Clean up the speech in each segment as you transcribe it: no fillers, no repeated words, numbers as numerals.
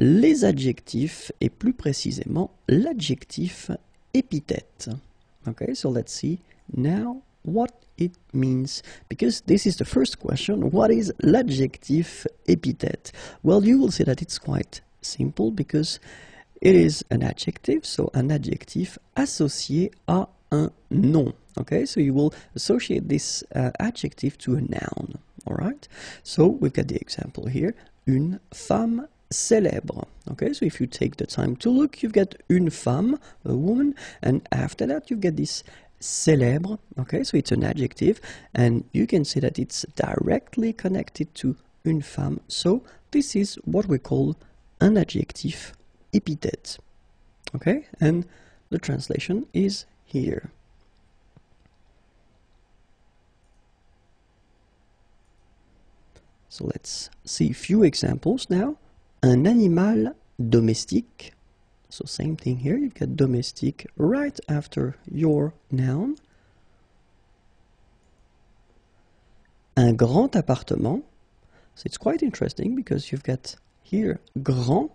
les adjectifs et plus précisément l'adjectif épithète. Okay, so let's see now what it means, because this is the first question. What is l'adjectif épithète? Well, you will see that it's quite simple because it is an adjective, so un adjectif associé à un nom. Okay, so you will associate this adjective to a noun. All right, so we've got the example here, une femme célèbre. Okay, so if you take the time to look, you've got une femme, a woman, and after that you get this célèbre. Okay, so it's an adjective, and you can see that it's directly connected to une femme. So this is what we call an adjectif épithète. Okay, and the translation is here. So let's see a few examples now. Un animal domestique. So same thing here, you get domestique right after your noun. Un grand appartement. So it's quite interesting because you've got here grand,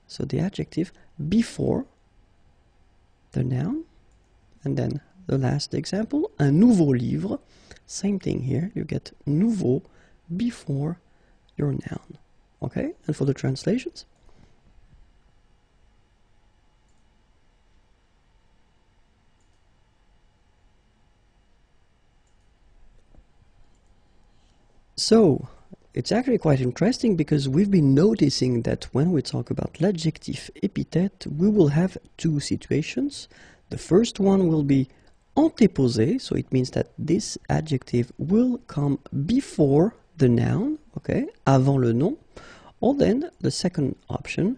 so the adjective before the noun. And then the last example, un nouveau livre. Same thing here, you get nouveau before your noun. Okay, and for the translations? So, it's actually quite interesting because we've been noticing that when we talk about l'adjectif épithète, we will have two situations. The first one will be antéposé, so it means that this adjective will come before the noun, okay, avant le nom. Or then the second option,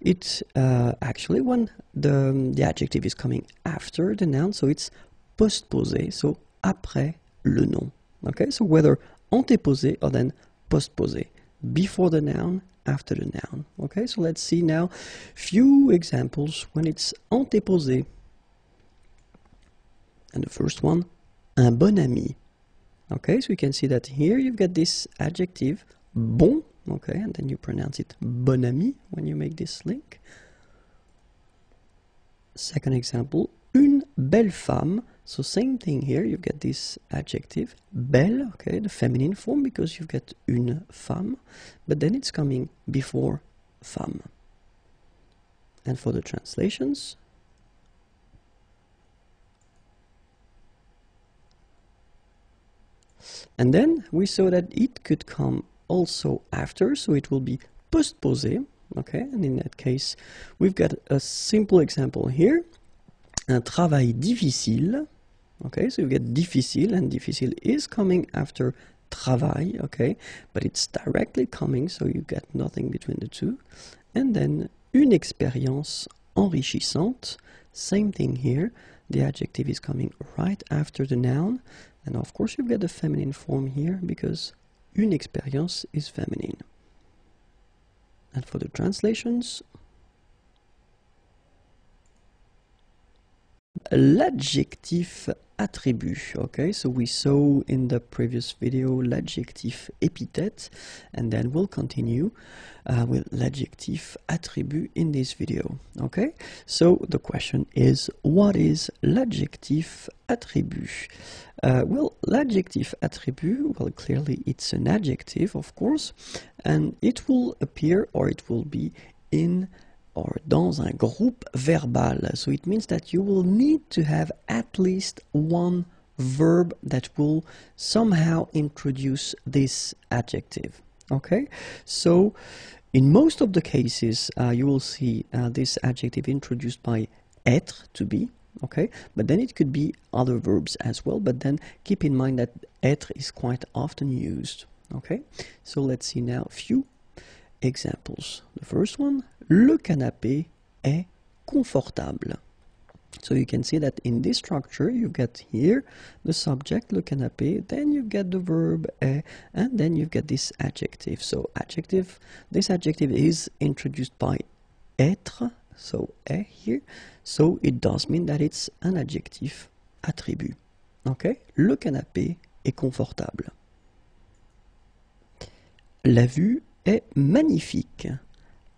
it's actually when the adjective is coming after the noun, so it's postposé, so après le nom. Okay, so whether antéposé or then postposé, before the noun, after the noun. Okay, so let's see now few examples when it's antéposé. And the first one, un bon ami. Okay, so you can see that here you've got this adjective, bon, okay, and then you pronounce it bon ami when you make this link. Second example, une belle femme. So same thing here, you get this adjective, belle, okay, the feminine form because you've got une femme, but then it's coming before femme. And for the translations, and then we saw that it could come also after, so it will be postposé, okay, and in that case, we've got a simple example here, un travail difficile, okay, so you get difficile, and difficile is coming after travail, okay, but it's directly coming, so you get nothing between the two, and then une expérience enrichissante, same thing here, the adjective is coming right after the noun, and of course you get the feminine form here because une expérience is feminine. And for the translations, l'adjectif attribut. Okay, so we saw in the previous video l'adjectif épithète, and then we'll continue with l'adjectif attribut in this video. Okay, so the question is, what is l'adjectif attribut? Well, l'adjectif attribut, well, clearly it's an adjective, of course, and it will appear, or it will be in or dans un groupe verbal. So it means that you will need to have at least one verb that will somehow introduce this adjective. Okay, so in most of the cases you will see this adjective introduced by être, to be, okay, but then it could be other verbs as well, but then keep in mind that être is quite often used. Okay, so let's see now a few examples. The first one, le canapé est confortable. So you can see that in this structure you get here the subject, le canapé, then you get the verb est, and then you get this adjective. So adjective, this adjective is introduced by être, so est here, so it does mean that it's an adjective attribut. Okay, le canapé est confortable. La vue est magnifique.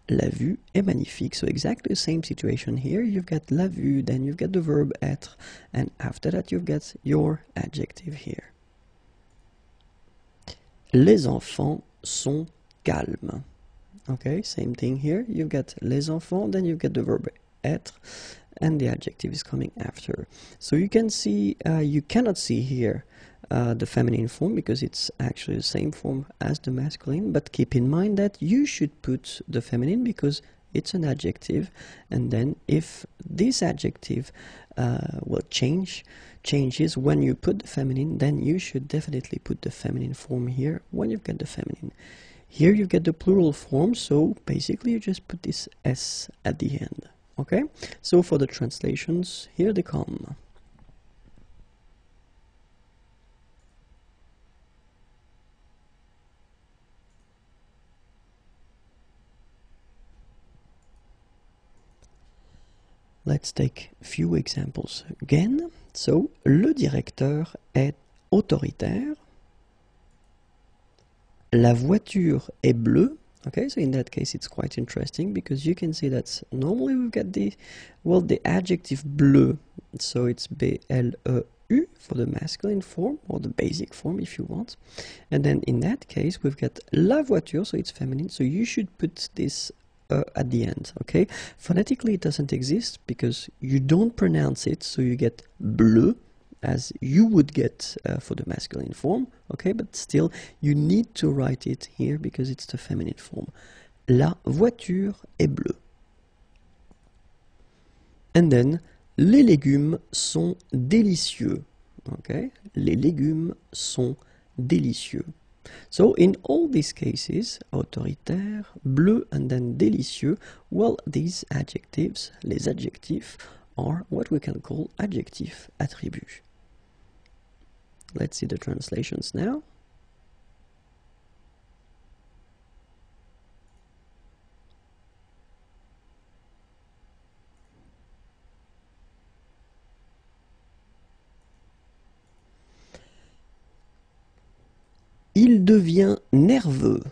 La vue est magnifique. So exactly the same situation here. You've got la vue, then you've got the verb être, and after that you've got your adjective here. Les enfants sont calmes. Okay, same thing here. You've got les enfants, then you've got the verb être, and the adjective is coming after. So you can see, you cannot see here the feminine form because it's actually the same form as the masculine, but keep in mind that you should put the feminine because it's an adjective, and then if this adjective changes when you put the feminine, then you should definitely put the feminine form here when you've got the feminine. Here you get the plural form, so basically you just put this S at the end. Okay, so for the translations, here they come. Let's take a few examples again. So, le directeur est autoritaire. La voiture est bleue. Okay, so in that case it's quite interesting because you can see that normally we get the adjective bleu, so it's B-L-E-U for the masculine form, or the basic form if you want, and then in that case we've got la voiture, so it's feminine, so you should put this at the end. Okay, phonetically it doesn't exist because you don't pronounce it, so you get bleu as you would get for the masculine form, okay, but still you need to write it here because it's the feminine form. La voiture est bleue. And then, les légumes sont délicieux, okay, les légumes sont délicieux. So in all these cases, autoritaire, bleu, and then délicieux, well, these adjectives, les adjectifs, are what we can call adjectif attribut. Let's see the translations now. Il devient nerveux.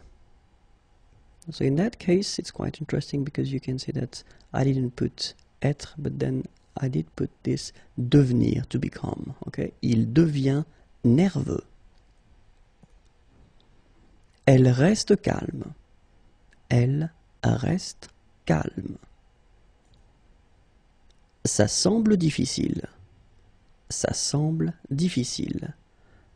So in that case, it's quite interesting because you can see that I didn't put être, but then I did put this devenir, to become. Okay, il devient nerveux. Elle reste calme. Elle reste calme. Ça semble difficile. Ça semble difficile.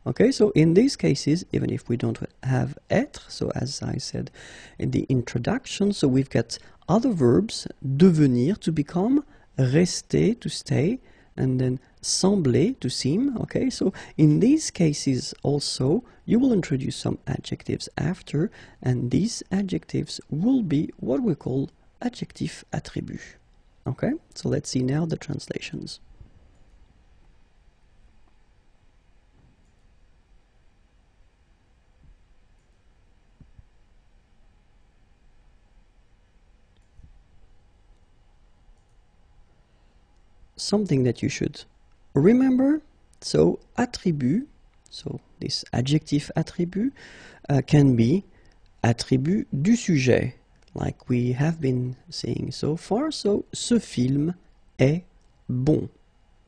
Okay, so in these cases, even if we don't have être, so as I said in the introduction, so we've got other verbs, devenir, to become, rester, to stay, and then sembler, to seem. Okay, so in these cases also, you will introduce some adjectives after, and these adjectives will be what we call adjectif attribut. Okay, so let's see now the translations. Something that you should remember, so attribut, so this adjectif attribut can be attribut du sujet, like we have been seeing so far, so ce film est bon.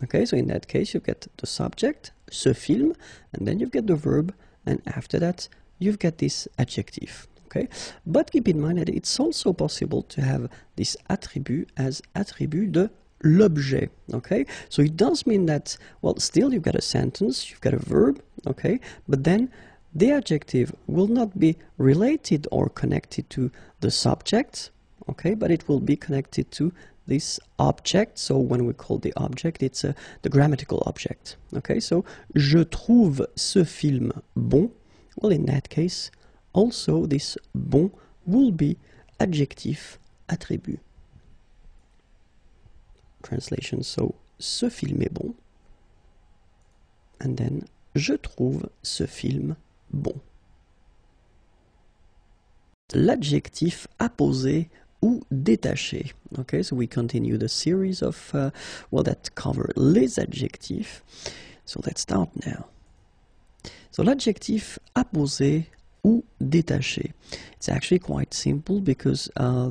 Okay, so in that case you've got the subject, ce film, and then you've got the verb, and after that you've got this adjective. Okay, but keep in mind that it's also possible to have this attribut as attribut de l'objet. Okay, so it does mean that, well, still you've got a sentence, you've got a verb, okay, but then the adjective will not be related or connected to the subject, okay, but it will be connected to this object. So when we call the object, it's the grammatical object. Okay, so je trouve ce film bon. Well, in that case, also this bon will be adjectif attribut. Translation, so ce film est bon, and then je trouve ce film bon. L'adjectif apposé ou détaché. Okay, so we continue the series of that cover les adjectifs. So let's start now. So l'adjectif apposé ou détaché. It's actually quite simple because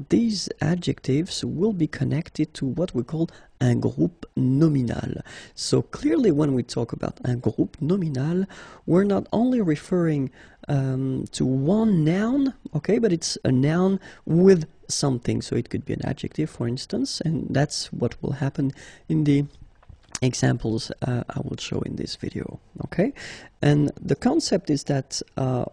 these adjectives will be connected to what we call un groupe nominal. So clearly when we talk about un groupe nominal, we're not only referring to one noun, okay, but it's a noun with something. So it could be an adjective, for instance, and that's what will happen in the examples I will show in this video, okay? And the concept is that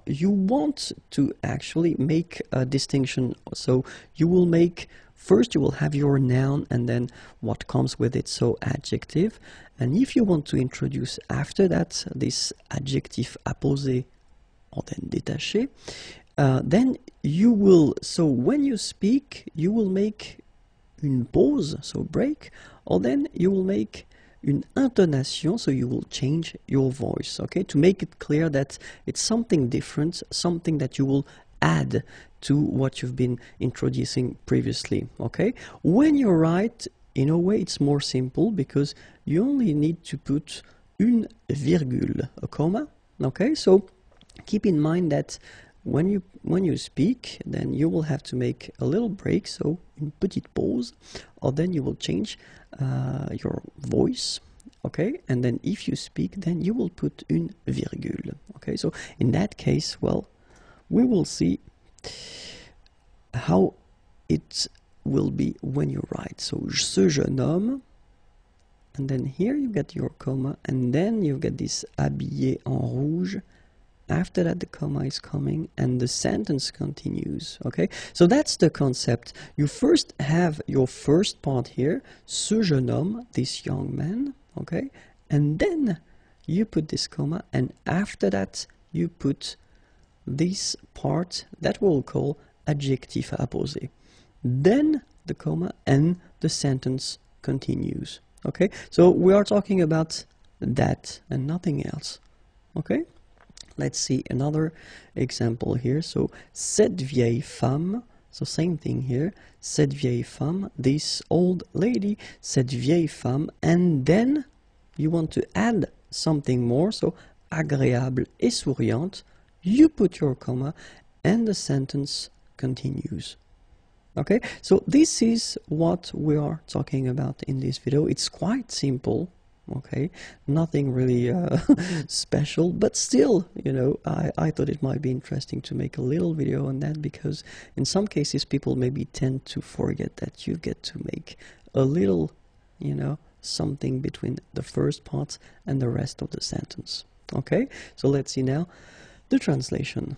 you want to actually make a distinction. So you will make, first you will have your noun and then what comes with it, so adjective. And if you want to introduce after that this adjective apposé or then détaché, then you will, so when you speak, you will make une pause, so break, or then you will make une intonation, so you will change your voice, okay, to make it clear that it's something different, something that you will add to what you've been introducing previously, okay? When you write, in a way it's more simple because you only need to put une virgule, a comma, okay? So keep in mind that when you speak, then you will have to make a little break, so une petite pause, or then you will change your voice, okay? And then if you speak, then you will put une virgule, okay? So in that case, well, we will see how it will be when you write. So ce jeune homme, and then here you get your comma, and then you get this habillé en rouge. After that, the comma is coming and the sentence continues, okay? So that's the concept. You first have your first part here, ce jeune homme, this young man, okay? And then you put this comma, and after that, you put this part that we'll call adjectif apposé. Then the comma and the sentence continues, okay? So we are talking about that and nothing else, okay? Let's see another example here. So, cette vieille femme, so same thing here, cette vieille femme, this old lady, cette vieille femme, and then you want to add something more, so agréable et souriante, you put your comma, and the sentence continues. Okay, so this is what we are talking about in this video. It's quite simple. Okay, nothing really special, but still, you know, I thought it might be interesting to make a little video on that because in some cases people maybe tend to forget that you get to make a little, you know, something between the first part and the rest of the sentence. Okay, so let's see now the translation.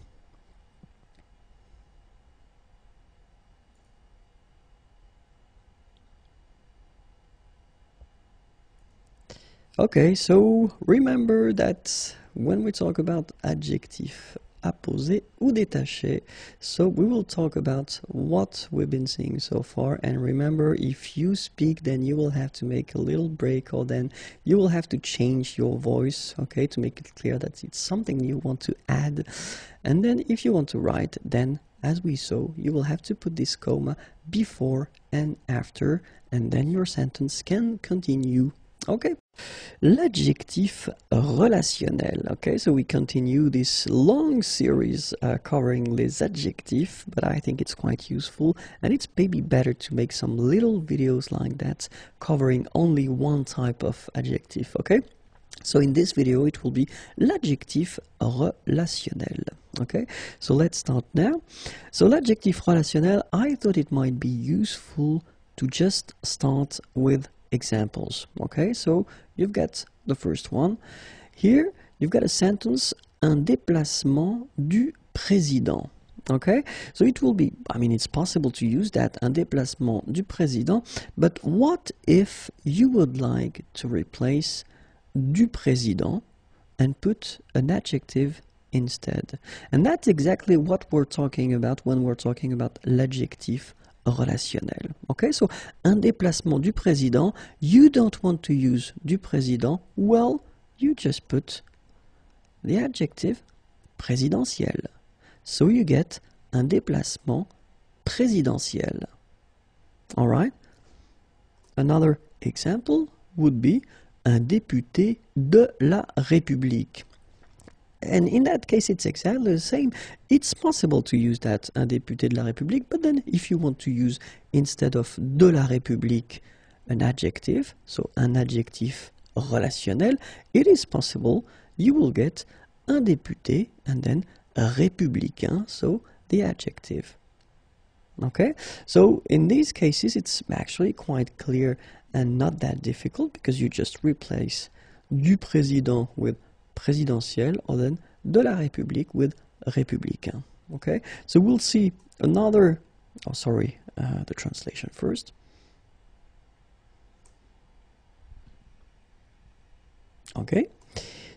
Okay, so remember that when we talk about adjectif apposé ou détaché, so we will talk about what we've been seeing so far, and remember, if you speak, then you will have to make a little break, or then you will have to change your voice, okay, to make it clear that it's something you want to add. And then if you want to write, then as we saw, you will have to put this comma before and after, and then your sentence can continue. Okay. L'adjectif relationnel. Okay, so we continue this long series covering les adjectifs, but I think it's quite useful, and it's maybe better to make some little videos like that covering only one type of adjective. Okay, so in this video it will be l'adjectif relationnel. Okay, so let's start now. So l'adjectif relationnel, I thought it might be useful to just start with examples. Okay, so you've got the first one. Here, you've got a sentence, un déplacement du président. Okay, so it will be, I mean, it's possible to use that, un déplacement du président, but what if you would like to replace du président and put an adjective instead? And that's exactly what we're talking about when we're talking about l'adjectif relationnel. Okay, so un déplacement du président, you don't want to use du président, well, you just put the adjective présidentiel. So you get un déplacement présidentiel. All right? Another example would be un député de la République. And in that case, it's exactly the same. It's possible to use that un député de la République, but then if you want to use, instead of de la République, an adjective, so un adjectif relationnel, it is possible you will get un député and then a républicain, so the adjective. Okay, so in these cases, it's actually quite clear and not that difficult because you just replace du président with présidentiel or then de la République with républicain. Okay, so we'll see another, the translation first. Okay,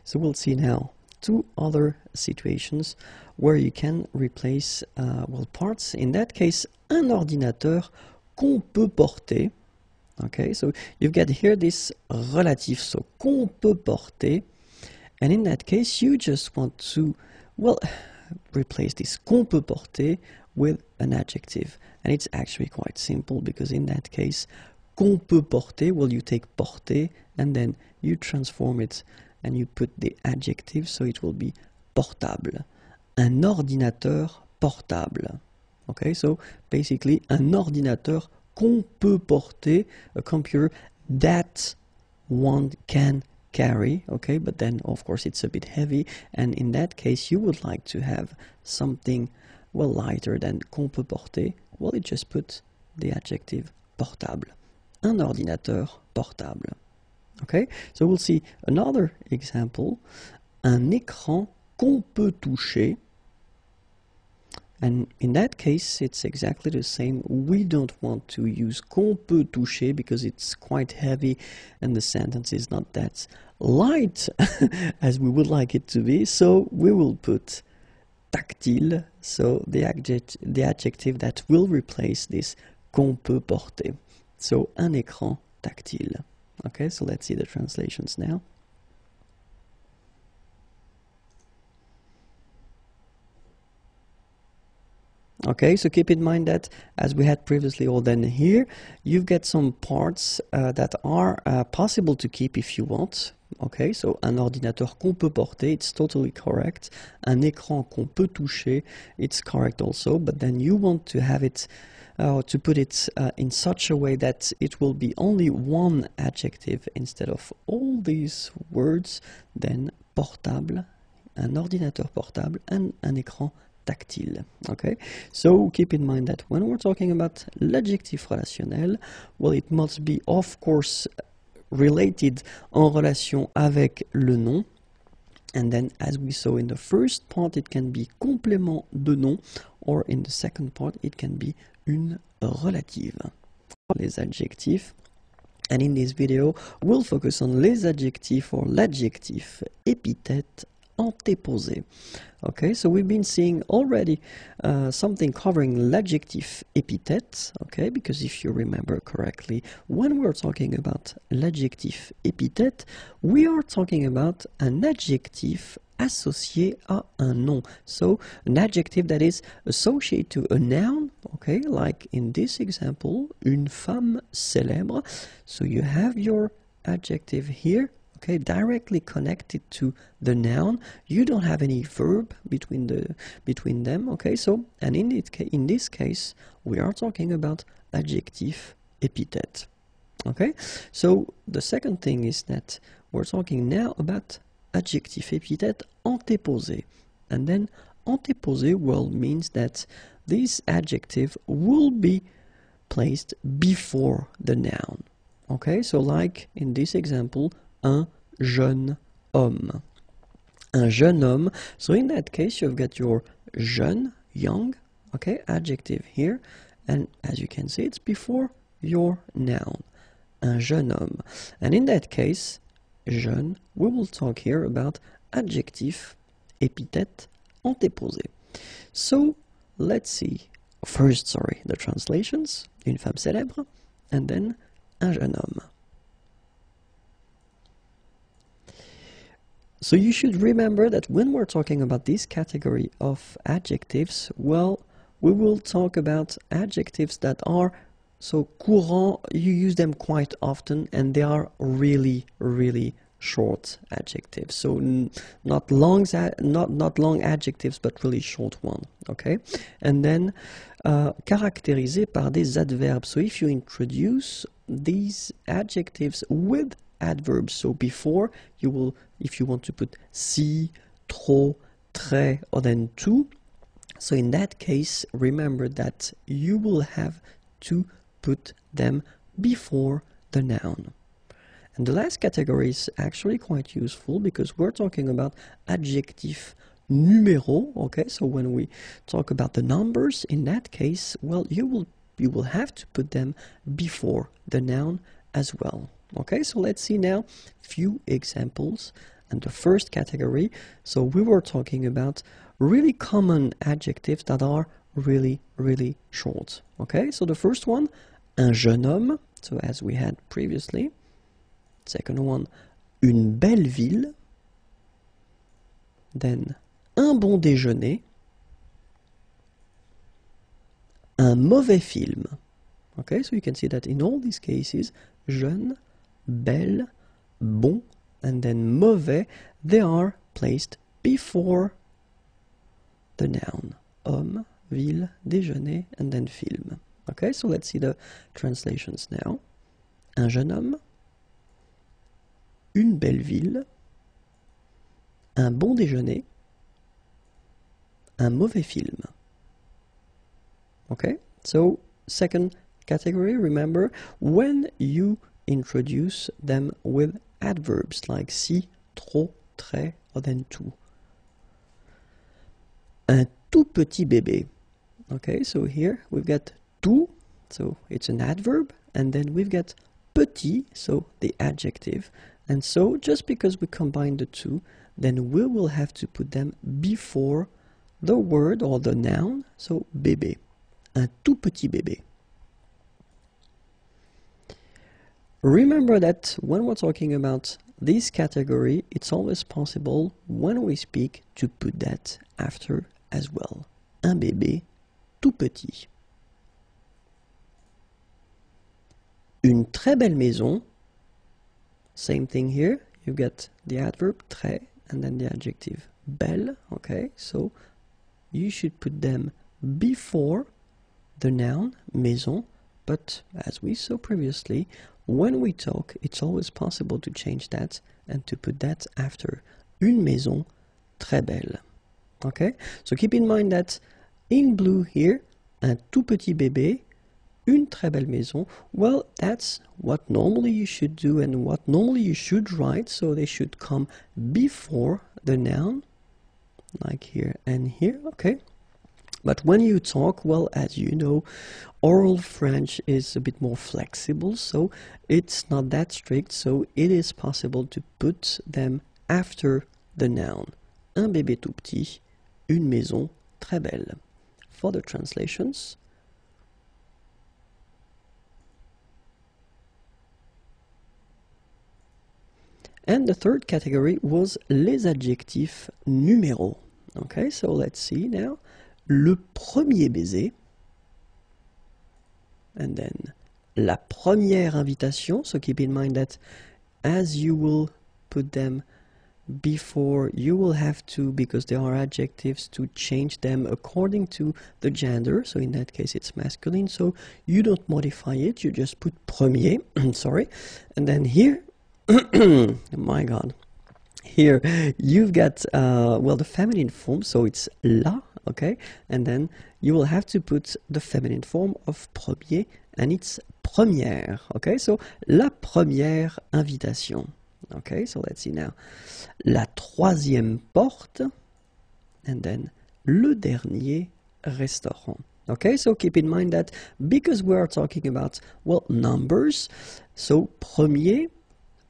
so we'll see now two other situations where you can replace parts. In that case, un ordinateur qu'on peut porter. Okay, so you've got here this relatif, so qu'on peut porter. And in that case, you just want to, replace this qu'on peut porter with an adjective. And it's actually quite simple because in that case, qu'on peut porter, you take porter and then you transform it and you put the adjective, so it will be portable. Un ordinateur portable. Okay, so basically, un ordinateur qu'on peut porter, a computer that one can carry, okay, but then of course it's a bit heavy, and in that case you would like to have something lighter than qu'on peut porter. You just put the adjective portable. Un ordinateur portable. Okay, so we'll see another example. Un écran qu'on peut toucher. And in that case, it's exactly the same. We don't want to use qu'on peut toucher because it's quite heavy and the sentence is not that light as we would like it to be. So we will put tactile, so the adjective that will replace this qu'on peut porter. So un écran tactile. Okay, so let's see the translations now. Okay, so keep in mind that as we had previously, or then here, you've got some parts that are possible to keep if you want. Okay, so un ordinateur qu'on peut porter, it's totally correct. Un écran qu'on peut toucher, it's correct also, but then you want to have it, to put it in such a way that it will be only one adjective instead of all these words, then portable, un ordinateur portable, and un écran tactile. Okay, so keep in mind that when we're talking about l'adjectif relationnel, it must be of course related en relation avec le nom, and then as we saw in the first part it can be complément de nom, or in the second part it can be une relative. Les adjectifs, and in this video we'll focus on les adjectifs or l'adjectif épithète antéposé. Okay, so we've been seeing already something covering l'adjectif épithète, okay, because if you remember correctly, when we're talking about l'adjectif épithète, we are talking about an adjectif associé à un nom. So an adjective that is associated to a noun, okay, like in this example, une femme célèbre. So you have your adjective here, okay, directly connected to the noun. You don't have any verb between them, okay, so, and in this case, we are talking about adjectif épithète, okay? So, the second thing is that we're talking now about adjectif épithète antéposé, and then antéposé, means that this adjective will be placed before the noun, okay? So, like in this example, un jeune homme. Un jeune homme. So in that case, you've got your jeune, young, okay, adjective here. And as you can see, it's before your noun. Un jeune homme. And in that case, jeune, we will talk here about adjectif épithète antéposé. So let's see. First, the translations. Une femme célèbre. And then un jeune homme. So you should remember that when we're talking about this category of adjectives, we will talk about adjectives that are so courant, you use them quite often, and they are really, really short adjectives. So not long adjectives, but really short one. Okay, and then caractérisé par des adverbes. So if you introduce these adjectives with adverbs, so before you will, if you want to put si, trop, très, or then tout. So in that case, remember that you will have to put them before the noun. And the last category is actually quite useful because we're talking about adjectif numéro. Okay, so when we talk about the numbers, in that case, well, you will have to put them before the noun as well. Okay, so let's see now few examples. And the first category, so we were talking about really common adjectives that are really, really short. Okay, so the first one, un jeune homme, so as we had previously. Second one, une belle ville. Then, un bon déjeuner. Un mauvais film. Okay, so you can see that in all these cases, jeune, belle, bon, and then mauvais, they are placed before the noun. Homme, ville, déjeuner, and then film. Okay, so let's see the translations now. Un jeune homme, une belle ville, un bon déjeuner, un mauvais film. Okay, so second category, remember, when you introduce them with adverbs like si, trop, très, or then tout. Un tout petit bébé. Okay, so here we've got tout, so it's an adverb, and then we've got petit, so the adjective. And so just because we combine the two, then we will have to put them before the word or the noun, so bébé. Un tout petit bébé. Remember that when we're talking about this category, it's always possible when we speak to put that after as well. Un bébé tout petit. Une très belle maison. Same thing here. You've got the adverb très and then the adjective belle. Okay, so you should put them before the noun maison. But as we saw previously, when we talk, it's always possible to change that and to put that after. Une maison très belle. Okay, so keep in mind that in blue here, un tout petit bébé, une très belle maison. Well, that's what normally you should do and what normally you should write. So they should come before the noun, like here and here. Okay. But when you talk, well, as you know, oral French is a bit more flexible, so it's not that strict, so it is possible to put them after the noun. Un bébé tout petit, une maison très belle. For the translations. And the third category was les adjectifs numéros. Okay, so let's see now. Le premier baiser, and then la première invitation. So keep in mind that as you will put them before, you will have to, because they are adjectives, to change them according to the gender. So in that case it's masculine, so you don't modify it, you just put premier, sorry. And then here, oh my god, here you've got, well, the feminine form, so it's la. Okay, and then you will have to put the feminine form of premier, and it's première. Okay, so la première invitation. Okay, so let's see now. La troisième porte, and then le dernier restaurant. Okay, so keep in mind that because we are talking about, well, numbers, so premier,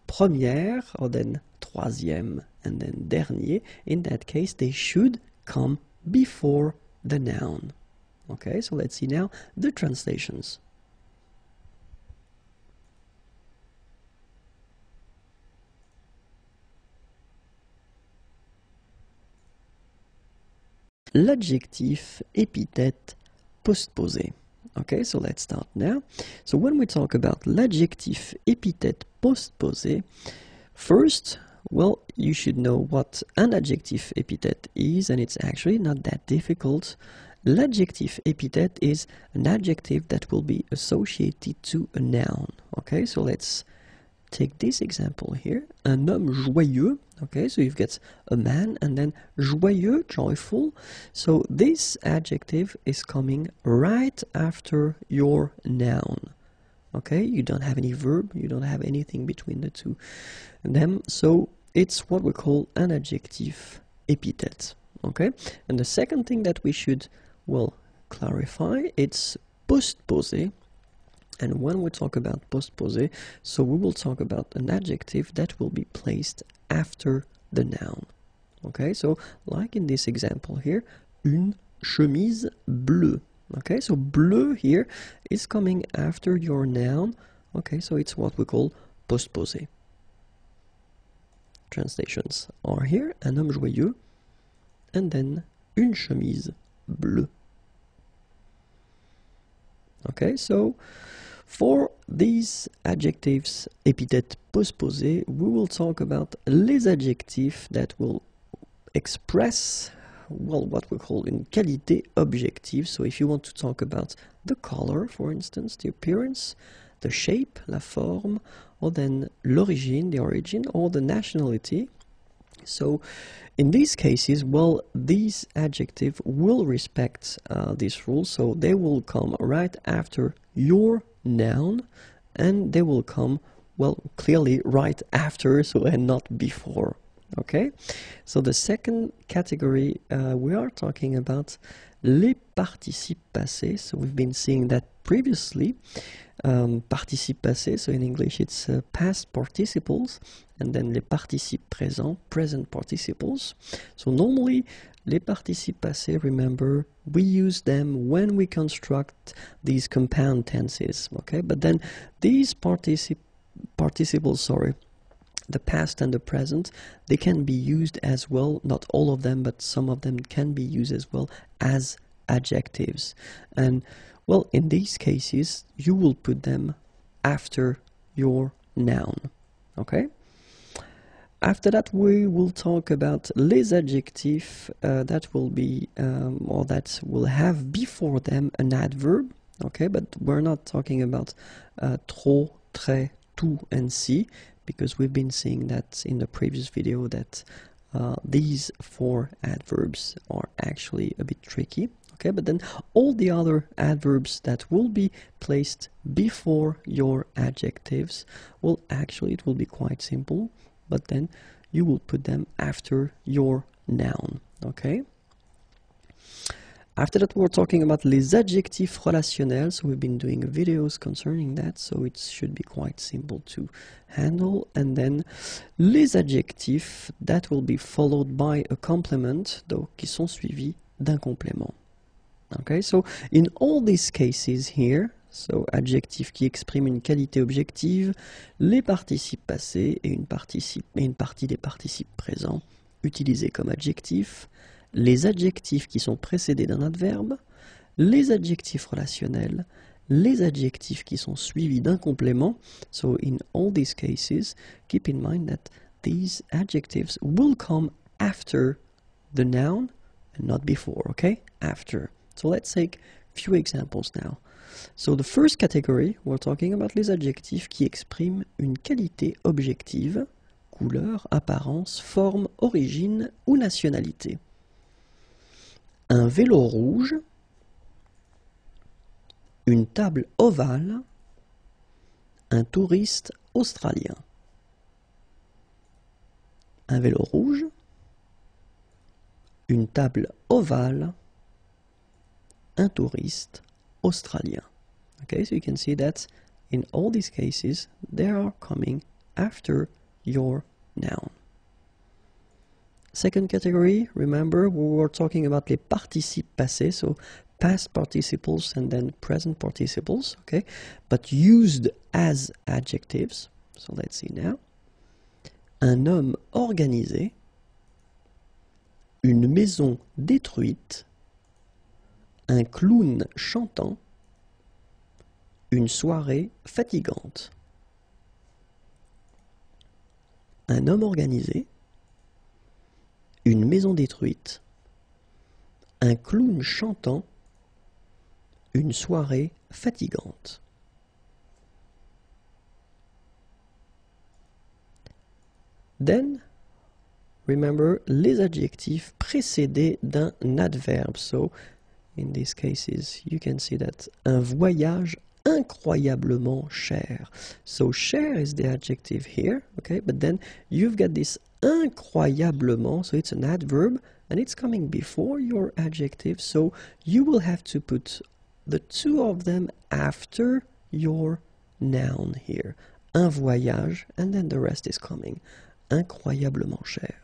première, or then troisième, and then dernier, in that case they should come before the noun. Okay, so let's see now the translations. L'adjectif épithète postposé. Okay, so let's start now. So when we talk about l'adjectif épithète postposé, First, well, you should know what an adjective epithet is, and it's actually not that difficult. L'adjective epithet is an adjective that will be associated to a noun. Okay, so let's take this example here. Un homme joyeux. Okay, so you've got a man and then joyeux, joyful. So this adjective is coming right after your noun. Okay, you don't have any verb, you don't have anything between the two of them, so it's what we call an adjective epithet. Okay, and the second thing that we should, well, clarify, it's postposé. And when we talk about postposé, so we will talk about an adjective that will be placed after the noun. Okay, so like in this example here, une chemise bleue. Okay, so bleu here is coming after your noun. Okay, so it's what we call postposé. Translations are here, un homme joyeux, and then une chemise bleue. Okay, so for these adjectives epithet postposé, we will talk about les adjectifs that will express, well, what we call une qualité objective. So if you want to talk about the color, for instance, the appearance, the shape, la forme, or then l'origine, the origin, or the nationality. So in these cases, well, these adjectives will respect this rule, so they will come right after your noun, and they will come, well, clearly right after, so and not before. Okay, so the second category, we are talking about les participes passés. So we've been seeing that previously. Participes passés, so in English it's past participles, and then les participes présents, present participles. So normally, les participes passés, remember, we use them when we construct these compound tenses, okay? But then these participles, sorry, the past and the present, they can be used as well, not all of them, but some of them can be used as well as adjectives. And well, in these cases, you will put them after your noun, okay? After that, we will talk about les adjectifs that will be, or that will have before them an adverb, okay? But we're not talking about trop, très, tout, and si, because we've been seeing that in the previous video that these four adverbs are actually a bit tricky. Okay, but then all the other adverbs that will be placed before your adjectives, well, actually it will be quite simple, but then you will put them after your noun, okay? After that, we're talking about les adjectifs relationnels, so we've been doing videos concerning that, so it should be quite simple to handle. And then les adjectifs that will be followed by a complement, donc qui sont suivis d'un complément. Okay, so in all these cases here, so adjectif qui exprime une qualité objective, les participes passés et une partie des participes présents utilisés comme adjectifs, les adjectifs qui sont précédés d'un adverbe, les adjectifs relationnels, les adjectifs qui sont suivis d'un complément. So in all these cases, keep in mind that these adjectives will come after the noun and not before, okay? After. So let's take a few examples now. So the first category, we're talking about les adjectifs qui expriment une qualité objective, couleur, apparence, forme, origine ou nationalité. Un vélo rouge, une table ovale, un touriste australien. Un vélo rouge, une table ovale, un touriste australien. Okay, so you can see that in all these cases, they are coming after your noun. Second category, remember, we were talking about les participes passés, so past participles and then present participles, okay, but used as adjectives. So let's see now. Un homme organisé, une maison détruite, un clown chantant, une soirée fatigante. un homme organisé, une maison détruite, un clown chantant, une soirée fatigante. Then, remember les adjectifs précédés d'un adverbe. So, in these cases, you can see that un voyage incroyablement cher. So, cher is the adjective here, okay? But then you've got this incroyablement, so it's an adverb, and it's coming before your adjective. So, you will have to put the two of them after your noun here. Un voyage, and then the rest is coming. Incroyablement cher.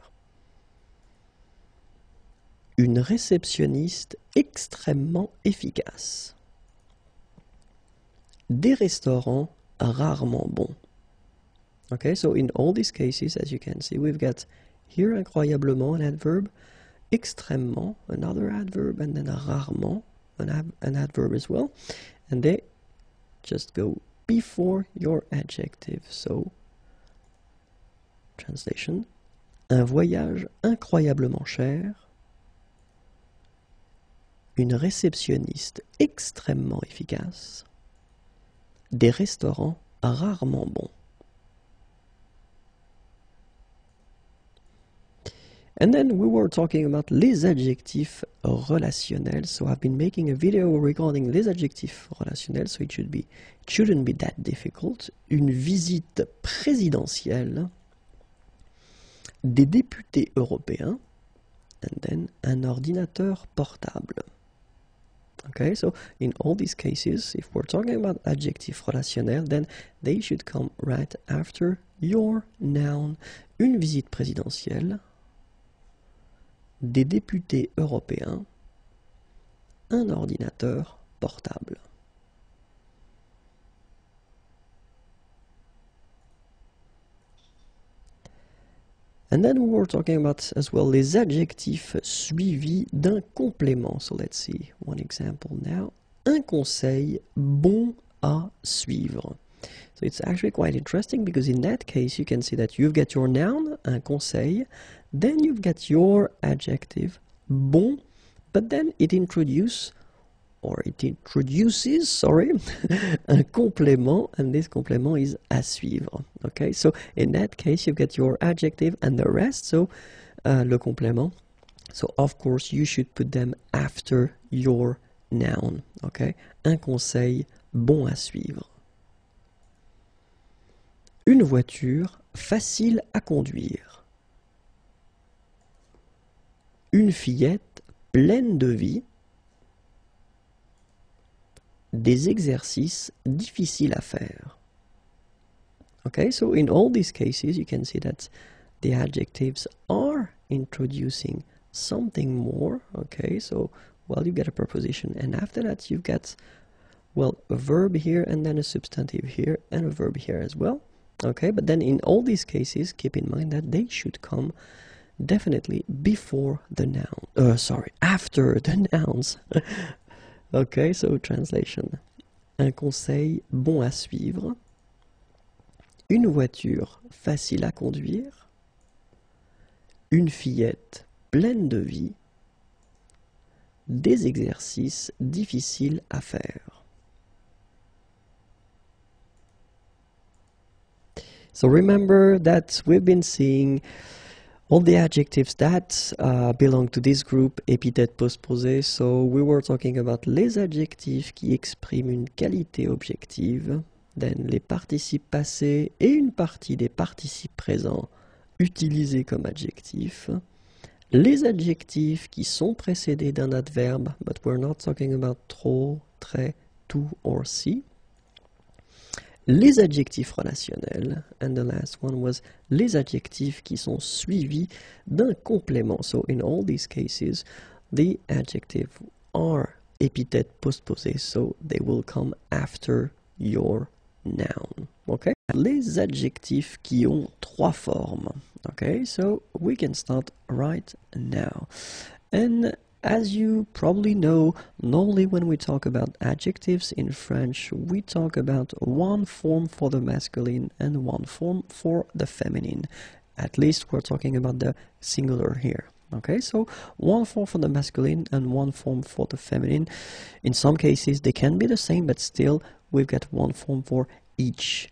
Une réceptionniste extrêmement efficace. Des restaurants rarement bons. Okay, so in all these cases, as you can see, we've got here incroyablement, an adverb, extrêmement, another adverb, and then rarement, an adverb as well. And they just go before your adjective. So, translation, un voyage incroyablement cher, une réceptionniste extrêmement efficace, des restaurants rarement bons. And then we were talking about les adjectifs relationnels. So I've been making a video regarding les adjectifs relationnels, so it shouldn't be that difficult. Une visite présidentielle, des députés européens, and then un ordinateur portable. Okay, so in all these cases, if we're talking about adjectif relationnel, then they should come right after your noun. Une visite présidentielle, des députés européens, un ordinateur portable. And then we were talking about as well les adjectifs suivis d'un complément. So let's see one example now. Un conseil bon à suivre. So it's actually quite interesting because in that case you can see that you've got your noun, un conseil, then you've got your adjective, bon, but then it introduces, un complément, and this complément is à suivre. Okay, so in that case you've got your adjective and the rest, so le complément. So of course you should put them after your noun. Okay, un conseil bon à suivre. Une voiture facile à conduire. Une fillette pleine de vie. Des exercices difficiles à faire. Okay, so in all these cases you can see that the adjectives are introducing something more. Okay, so well, you get a preposition, and after that you've got, well, a verb here and then a substantive here and a verb here as well. Okay, but then in all these cases, keep in mind that they should come definitely before the noun. After the nouns. Okay, so translation. Un conseil bon à suivre. Une voiture facile à conduire. Une fillette pleine de vie. Des exercices difficiles à faire. So remember that we've been seeing all the adjectives that belong to this group, épithètes postposées. So we were talking about les adjectifs qui expriment une qualité objective, then les participes passés et une partie des participes présents utilisés comme adjectifs, les adjectifs qui sont précédés d'un adverbe, but we're not talking about trop, très, tout or si. Les adjectifs relationnels, and the last one was les adjectifs qui sont suivis d'un complément. So in all these cases, the adjectives are épithètes postposées, so they will come after your noun. Okay? Les adjectifs qui ont trois formes. Okay, so we can start right now. And as you probably know, normally when we talk about adjectives in French, we talk about one form for the masculine and one form for the feminine. At least we're talking about the singular here. Okay, so one form for the masculine and one form for the feminine. In some cases they can be the same, but still we've got one form for each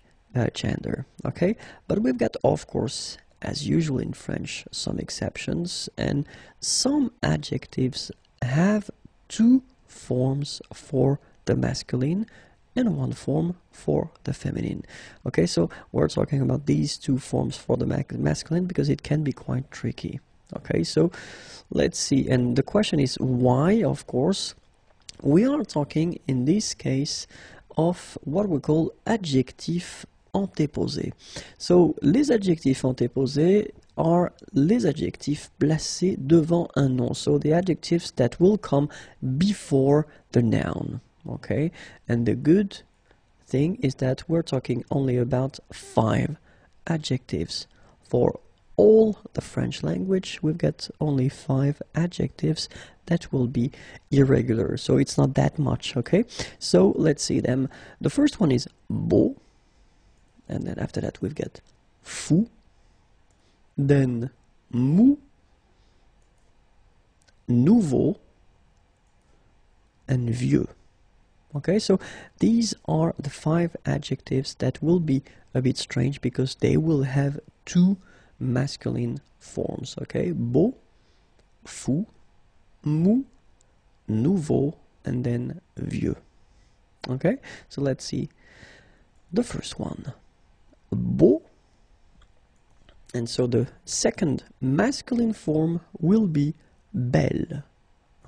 gender. Okay, but we've got, of course, as usual in French, some exceptions, and some adjectives have two forms for the masculine and one form for the feminine. Okay, so we're talking about these two forms for the masculine because it can be quite tricky. Okay, so let's see, and the question is why. Of course, we are talking in this case of what we call adjectifs antéposés. So les adjectifs antéposés are les adjectifs placés devant un nom, so the adjectives that will come before the noun. Okay, and the good thing is that we're talking only about 5 adjectives. For all the French language, we've got only 5 adjectives that will be irregular, so it's not that much. Okay, so let's see them. The first one is beau, and then after that we've got fou, then mou, nouveau, and vieux. Okay, so these are the 5 adjectives that will be a bit strange because they will have 2 masculine forms. Okay, beau, fou, mou, nouveau, and then vieux. Okay, so let's see the first one, beau, and so the second masculine form will be belle.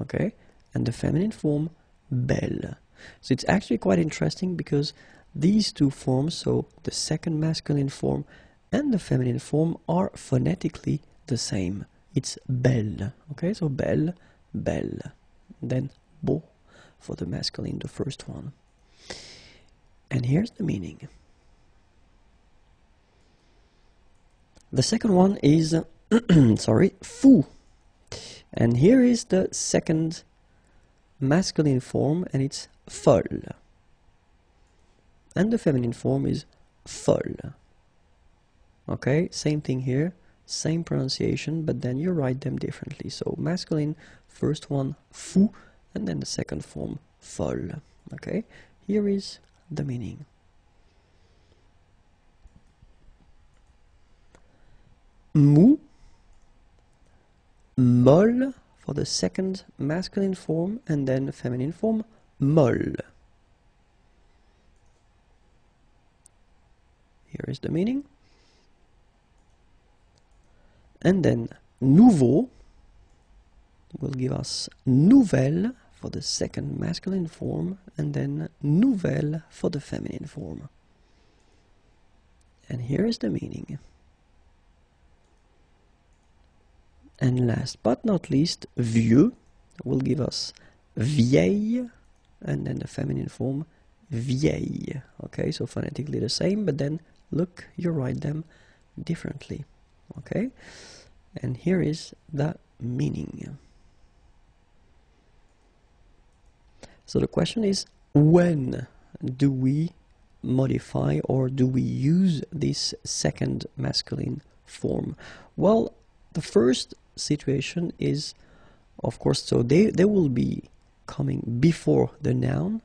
Okay, and the feminine form belle. So it's actually quite interesting because these two forms, so the second masculine form and the feminine form, are phonetically the same. It's belle. Okay, so belle, belle. Then beau for the masculine, the first one. And here's the meaning. The second one is, sorry, fou. And here is the second masculine form, and it's folle. And the feminine form is folle. Okay, same thing here, same pronunciation, but then you write them differently. So masculine, first one, fou, and then the second form, folle. Okay, here is the meaning. Mou, molle for the second masculine form, and then the feminine form, molle. Here is the meaning. And then nouveau will give us nouvelle for the second masculine form, and then nouvelle for the feminine form. And here is the meaning. And last but not least, vieux will give us vieille, and then the feminine form, vieille. Okay, so phonetically the same, but then look, you write them differently. Okay, and here is the meaning. So the question is, when do we modify or do we use this second masculine form? Well, the first situation is, of course, so they will be coming before the noun,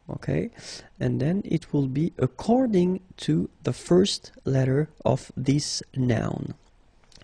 okay, and then it will be according to the first letter of this noun.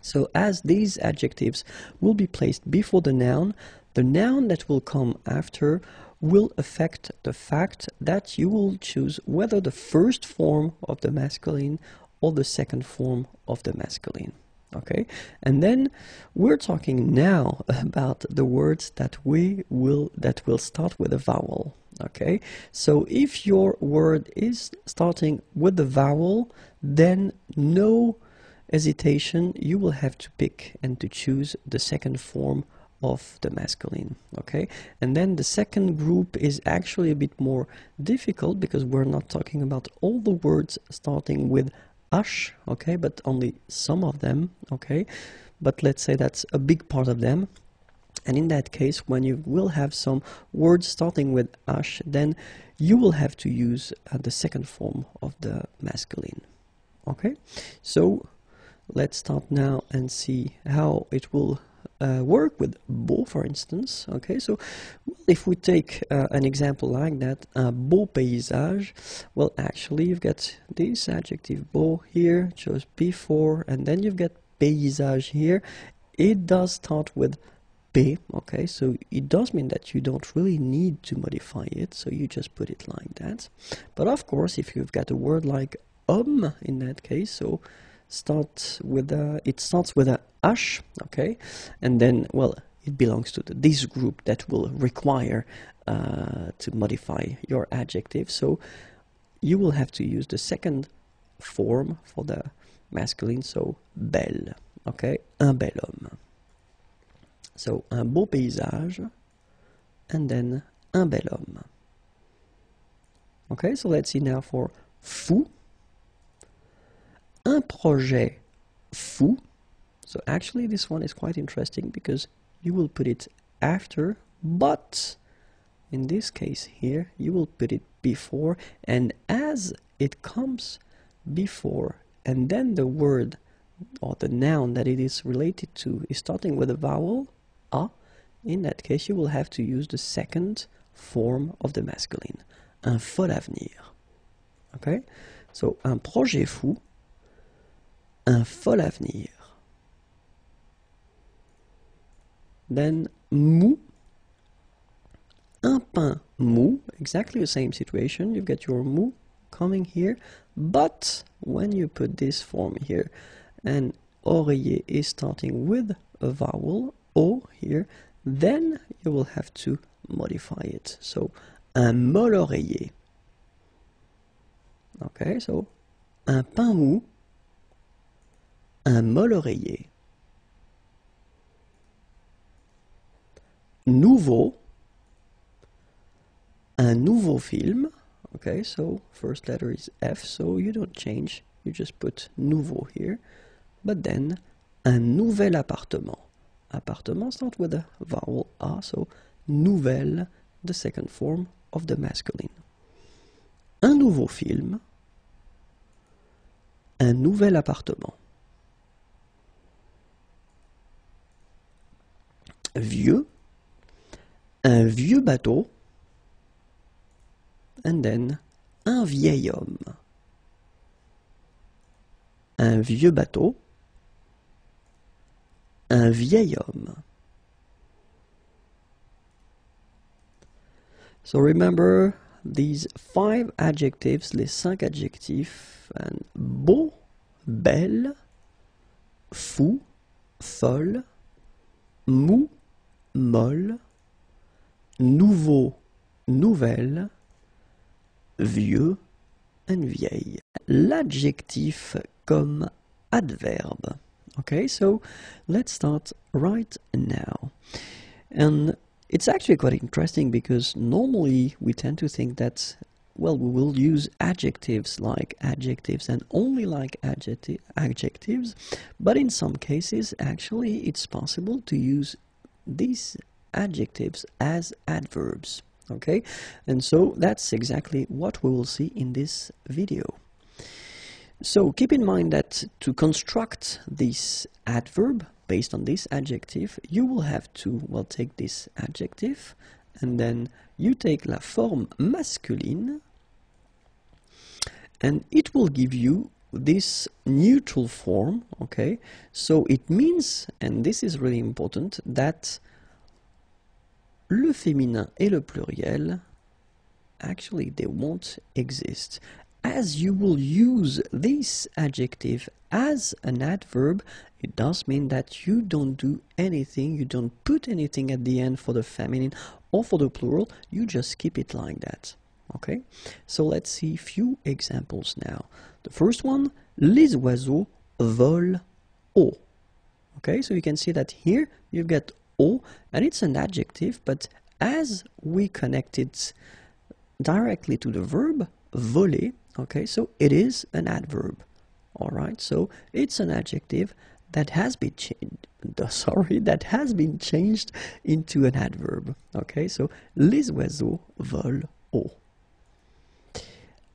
So as these adjectives will be placed before the noun that will come after will affect the fact that you will choose whether the first form of the masculine or the second form of the masculine. Okay, and then we're talking now about the words that will start with a vowel. Okay, so if your word is starting with the vowel, then no hesitation, you will have to pick and to choose the second form of the masculine. Okay, and then the second group is actually a bit more difficult because we're not talking about all the words starting with ash, okay, but only some of them, okay, but let's say that's a big part of them. And in that case, when you will have some words starting with ash, then you will have to use the second form of the masculine. Okay, so let's start now and see how it will work with beau, for instance. Okay, so if we take an example like that, un beau paysage, well, actually you've got this adjective beau here, just before, and then you've got paysage here. It does start with P, okay, so it does mean that you don't really need to modify it, so you just put it like that. But of course, if you've got a word like homme in that case, so it starts with a H, okay, and then, well, it belongs to this group that will require to modify your adjective, so you will have to use the second form for the masculine, so belle, okay, un bel homme. So, un beau paysage, and then un bel homme. Okay, so let's see now for fou. Un projet fou. So actually this one is quite interesting because you will put it after, but in this case here, you will put it before, and as it comes before, and then the word or the noun that it is related to is starting with a vowel, a, in that case you will have to use the second form of the masculine, un fol avenir. Okay, so un projet fou, un fol avenir. Then mou, un pain mou, exactly the same situation. You've got your mou coming here, but when you put this form here, and oreiller is starting with a vowel, O here, then you will have to modify it. So, un mol oreiller. Okay, so, un pain mou, un mol oreiller. Nouveau, un nouveau film. Okay, so first letter is F, so you don't change, you just put nouveau here. But then, un nouvel appartement. Appartement starts with a vowel A, so nouvelle, the second form of the masculine. Un nouveau film, un nouvel appartement. Vieux, un vieux bateau, and then un vieil homme. Un vieux bateau, un vieil homme. So remember these 5 adjectives, les 5 adjectifs, and beau, belle, fou, folle, mou, molle, nouveau, nouvelle, vieux, and vieille. L'adjectif comme adverbe. Okay, so let's start right now. And it's actually quite interesting because normally we tend to think that, well, we will use adjectives like adjectives and only like adjectives, but in some cases actually it's possible to use these adjectives as adverbs. Okay, and so that's exactly what we will see in this video. So keep in mind that to construct this adverb based on this adjective, you will have to, well, take this adjective and then you take la forme masculine and it will give you this neutral form, okay? So it means, and this is really important, that le féminin et le pluriel, actually they won't exist. As you will use this adjective as an adverb, it does mean that you don't do anything, you don't put anything at the end for the feminine or for the plural, you just keep it like that. Okay? So let's see a few examples now. The first one, les oiseaux volent haut. Okay, so you can see that here you've got haut, and it's an adjective, but as we connect it directly to the verb, voler, okay, so it is an adverb. All right, so it's an adjective that has been changed into an adverb. Okay, so les oiseaux volent haut.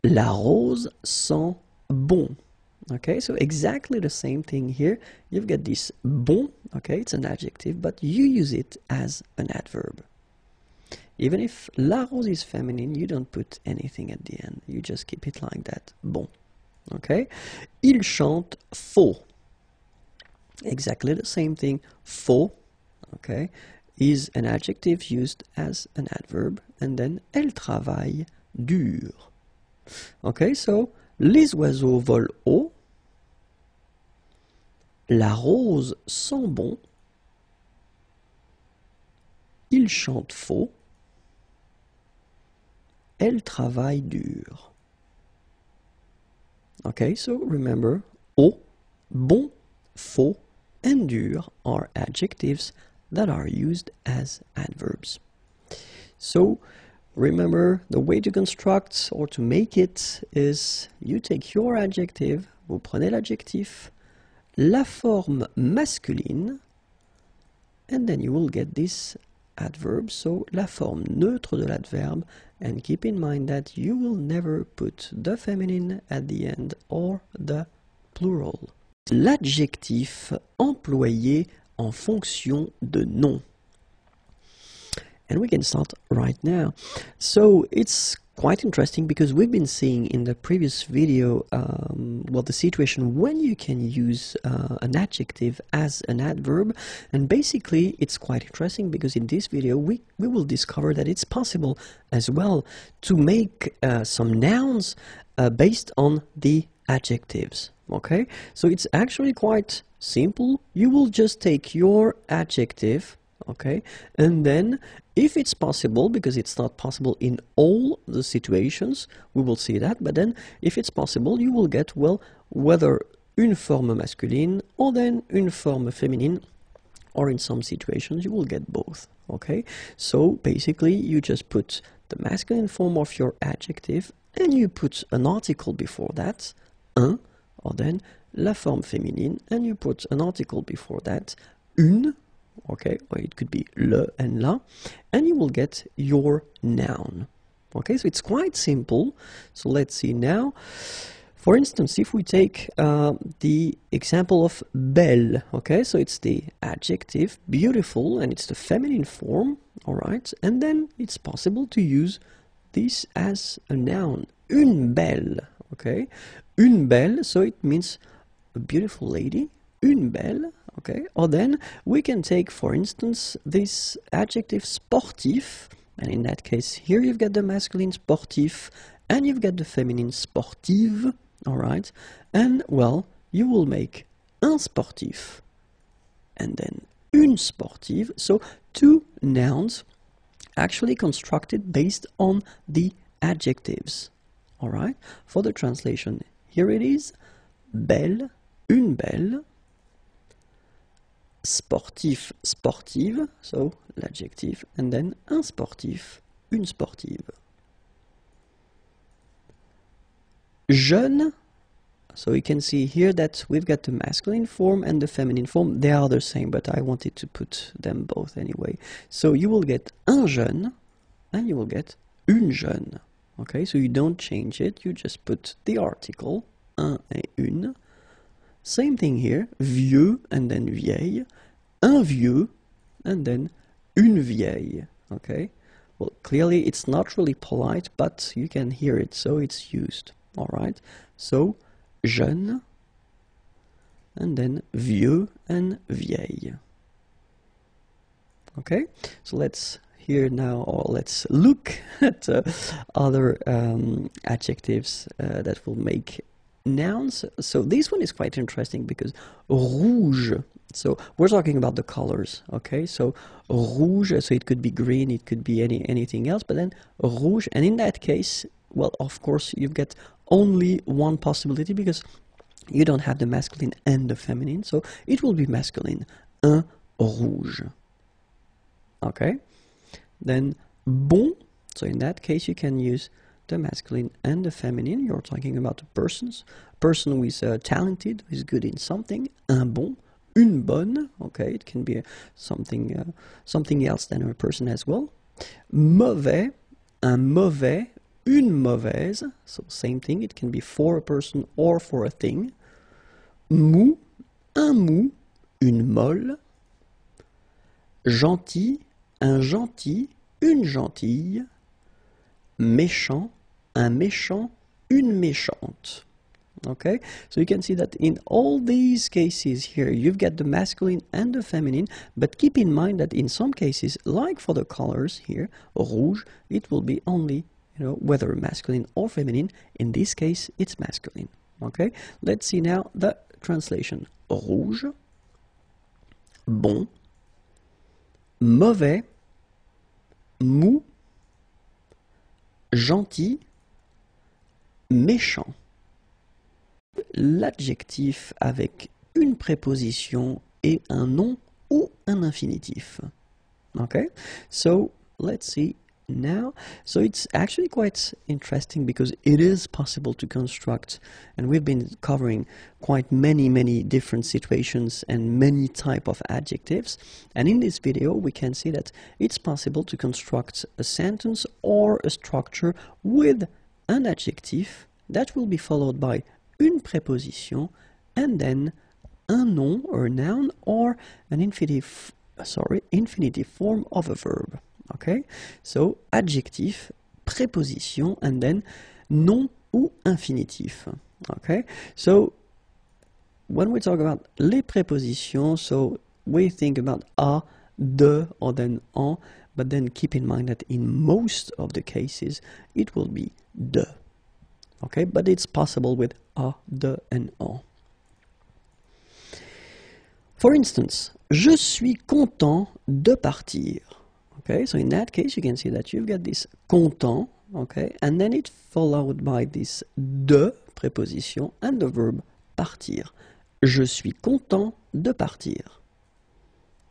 La rose sent bon. Okay, so exactly the same thing here. You've got this bon, okay, it's an adjective, but you use it as an adverb. Even if la rose is feminine, you don't put anything at the end. You just keep it like that. Bon. Okay? Il chante faux. Exactly the same thing. Faux, okay, is an adjective used as an adverb. And then, elle travaille dur. Okay, so, les oiseaux volent haut. La rose sent bon. Il chante faux. Elle travaille dur. Okay, so remember, haut, bon, faux, and dur are adjectives that are used as adverbs. So remember, the way to construct or to make it is you take your adjective, vous prenez l'adjectif, la forme masculine, and then you will get this adverb, so la forme neutre de l'adverbe, and keep in mind that you will never put the feminine at the end or the plural. L'adjectif employé en fonction de nom. And we can start right now. So it's quite interesting because we've been seeing in the previous video the situation when you can use an adjective as an adverb, and basically it's quite interesting because in this video we will discover that it's possible as well to make some nouns based on the adjectives. Okay, so it's actually quite simple. You will just take your adjective, okay, and then if it's possible, because it's not possible in all the situations, we will see that, but then if it's possible, you will get, well, whether une forme masculine or then une forme féminine, or in some situations you will get both. Okay, so basically you just put the masculine form of your adjective and you put an article before that, un, or then la forme féminine, and you put an article before that, une, okay, or it could be le and la, and you will get your noun. Okay, so it's quite simple. So let's see now. For instance, if we take the example of belle, okay, so it's the adjective beautiful and it's the feminine form, all right, and then it's possible to use this as a noun, une belle, okay, une belle, so it means a beautiful lady, une belle, okay, or then we can take, for instance, this adjective sportif, and in that case here you've got the masculine sportif and you've got the feminine sportive, all right, and well, you will make un sportif and then une sportive, so two nouns actually constructed based on the adjectives. All right, for the translation, here it is, belle, une belle, sportif, sportive, so l'adjective, and then un sportif, une sportive. Jeune, so you can see here that we've got the masculine form and the feminine form. They are the same, but I wanted to put them both anyway. So you will get un jeune and you will get une jeune. Okay, so you don't change it, you just put the article, un et une. Same thing here, vieux and then vieille, un vieux and then une vieille. Okay, well, clearly it's not really polite, but you can hear it, so it's used. All right, so jeune and then vieux and vieille. Okay, so let's hear now, or let's look at other adjectives that will make nouns. So this one is quite interesting because rouge, so we're talking about the colors, okay, so rouge, so it could be green, it could be anything else, but then rouge, and in that case, well, of course you've got only one possibility because you don't have the masculine and the feminine, so it will be masculine, un rouge. Okay, then bon, so in that case you can use the masculine and the feminine. You're talking about a person who is talented, who is good in something, un bon, une bonne, okay, it can be something else than a person as well. Mauvais, un mauvais, une mauvaise, so same thing, it can be for a person or for a thing. mou, un mou, une molle. Gentil, un gentil, une gentille. Méchant, un méchant, une méchante. Okay, so you can see that in all these cases here, you've got the masculine and the feminine, but keep in mind that in some cases, like for the colors here, rouge, it will be only, whether masculine or feminine. In this case, it's masculine. Okay, let's see now the translation. Rouge, bon, mauvais, mou, gentil, méchant. L'adjectif avec une préposition et un nom ou un infinitif. Okay, so let's see now. So it's actually quite interesting because it is possible to construct, and we've been covering quite many different situations and many type of adjectives, and in this video we can see that it's possible to construct a sentence or a structure with an adjective that will be followed by une préposition and then un nom or a noun or an infinitive form of a verb. Okay, so adjectif, préposition, and then nom ou infinitif. Okay, so when we talk about les prépositions, so we think about a, de, or then en, but then keep in mind that in most of the cases it will be de. Okay, but it's possible with a, de, and en. For instance, je suis content de partir. Okay, so in that case, you can see that you've got this content, okay, and then it's followed by this de préposition and the verb partir. Je suis content de partir.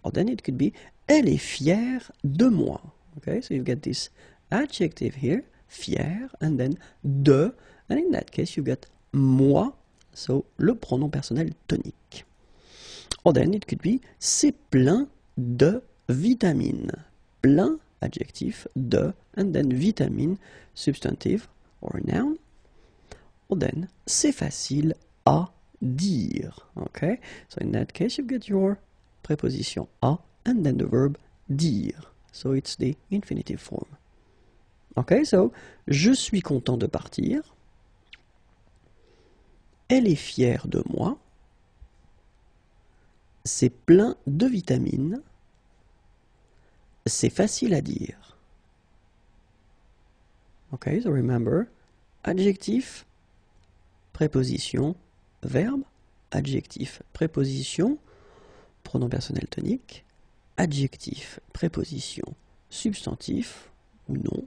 Or then it could be, elle est fière de moi. Okay, so you've got this adjective here, fier, and then de, and in that case, you got moi, so le pronom personnel tonique. Or then it could be, c'est plein de vitamines. Plein, adjectif, de, and then vitamine, substantive, or noun. Or then, c'est facile à dire. Okay, so in that case, you've got your preposition à, and then the verb dire. So it's the infinitive form. Okay, so, je suis content de partir. Elle est fière de moi. C'est plein de vitamines. C'est facile à dire. Okay, so remember, adjectif, préposition, verbe, adjectif, préposition, pronom personnel tonique, adjectif, préposition, substantif ou nom,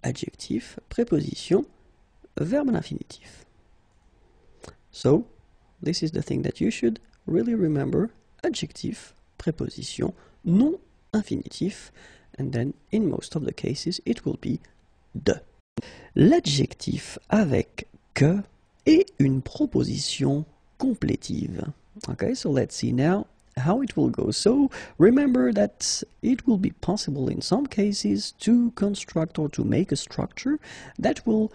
adjectif, préposition, verbe à l'infinitif. So, this is the thing that you should really remember, adjectif, préposition, nom, infinitif, and then in most of the cases it will be de. L'adjectif avec que est une proposition complétive. Okay, so let's see now how it will go. So remember that it will be possible in some cases to construct or to make a structure that will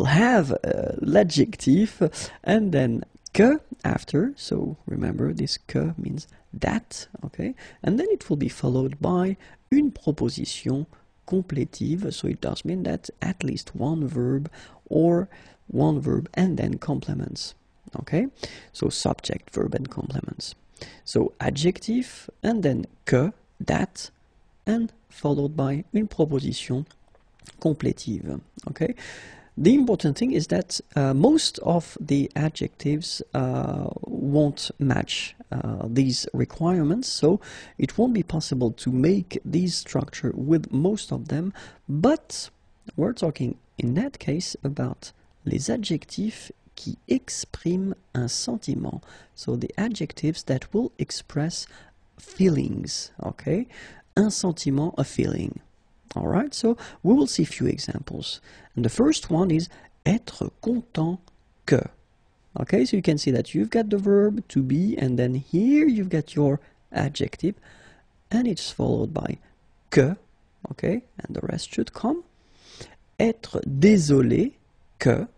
have l'adjectif and then que after. So remember, this que means that, okay, and then it will be followed by une proposition complétive, so it does mean that at least one verb or one verb and then complements. Okay, so subject, verb, and complements. So adjective and then que, that, and followed by une proposition complétive. Okay. The important thing is that most of the adjectives won't match these requirements, so it won't be possible to make this structure with most of them, but we're talking in that case about les adjectifs qui expriment un sentiment, so the adjectives that will express feelings, okay? Un sentiment, a feeling. All right, so we will see a few examples. And the first one is être content que. Okay, so you can see that you've got the verb to be, and then here you've got your adjective, and it's followed by que, okay, and the rest should come. Être désolé que,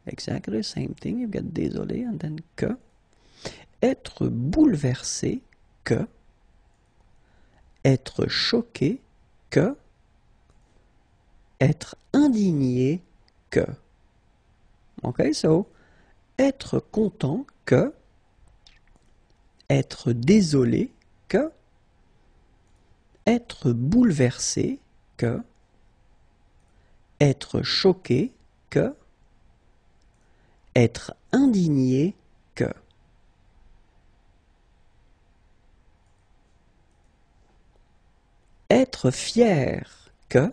exactly the same thing. You've got désolé and then que. Être bouleversé, que. Être choqué, que. Être indigné, que. Okay, so être content, que. Être désolé, que. Être bouleversé, que. Être choqué, que. Être indigné, que. Être fier, que.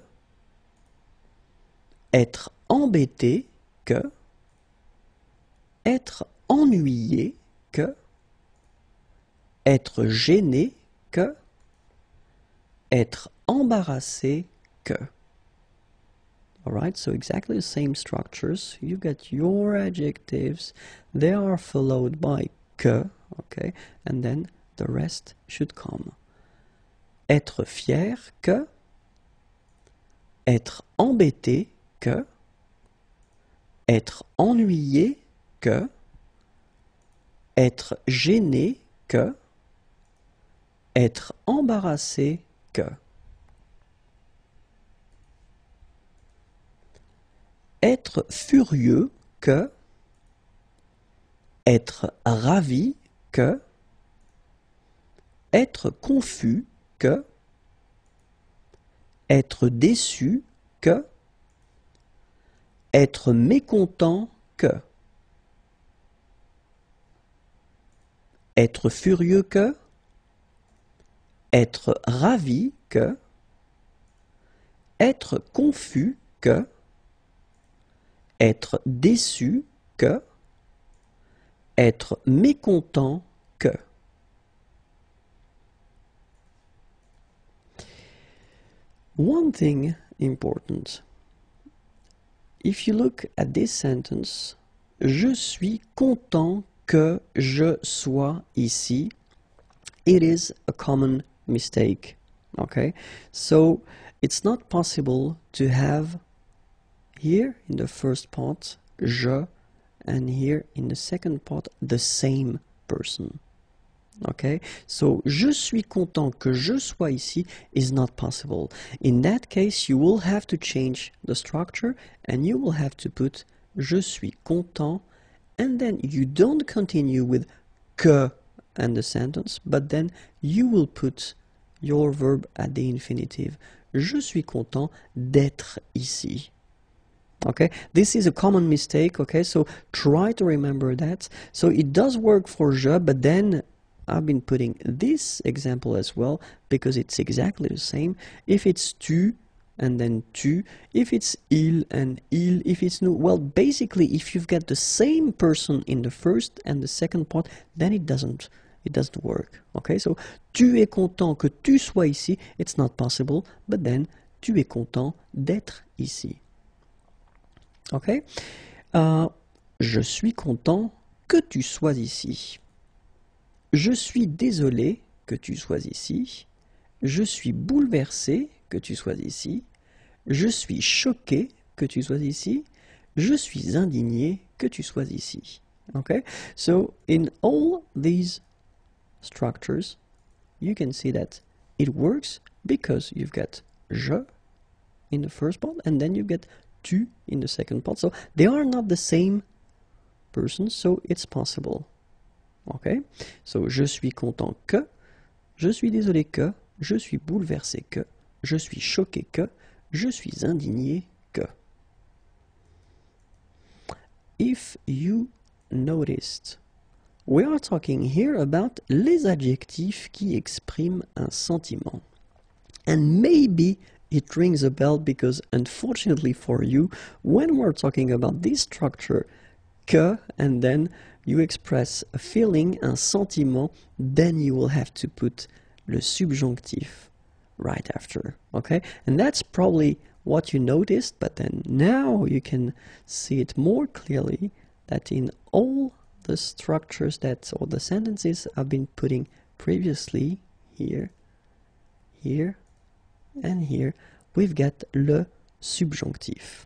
Être embêté, que. Être ennuyé, que. Être gêné, que. Être embarrassé, que. Alright, so exactly the same structures. You've got your adjectives. They are followed by que, okay, and then the rest should come. Être fier, que. Être embêté, que. Être ennuyé, que. Être gêné, que. Être embarrassé, que. Être furieux, que. Être ravi, que. Être confus, que. Être déçu, que. Être mécontent, que. Être furieux, que. Être ravi, que. Être confus, que. Être déçu, que. Être mécontent, que. One thing important. If you look at this sentence, je suis content que je sois ici. It is a common mistake. Okay? So it's not possible to have here in the first part, je, and here in the second part, the same person. Okay, so je suis content que je sois ici is not possible. In that case, you will have to change the structure and you will have to put je suis content, and then you don't continue with que and the sentence, but then you will put your verb at the infinitive. Je suis content d'être ici. Okay, this is a common mistake, okay, so try to remember that. So it does work for je, but then I've been putting this example as well because it's exactly the same. If it's tu and then tu, if it's il and il, if it's nous, well, basically if you've got the same person in the first and the second part, then it doesn't work. Okay, so tu es content que tu sois ici, it's not possible, but then tu es content d'être ici. Okay, je suis content que tu sois ici. Je suis désolé que tu sois ici. Je suis bouleversé que tu sois ici. Je suis choqué que tu sois ici. Je suis indigné que tu sois ici. Okay? So in all these structures, you can see that it works because you've got je in the first part and then you get tu in the second part. So they are not the same person, so it's possible. Okay, so je suis content que, je suis désolé que, je suis bouleversé que, je suis choqué que, je suis indigné que. If you noticed, we are talking here about les adjectifs qui expriment un sentiment. And maybe it rings a bell because unfortunately for you, when we're talking about this structure, que, and then you express a feeling, un sentiment, then you will have to put le subjonctif right after, okay? And that's probably what you noticed, but then now you can see it more clearly that in all the structures or the sentences I've been putting previously, here, here, and here, we've got le subjonctif.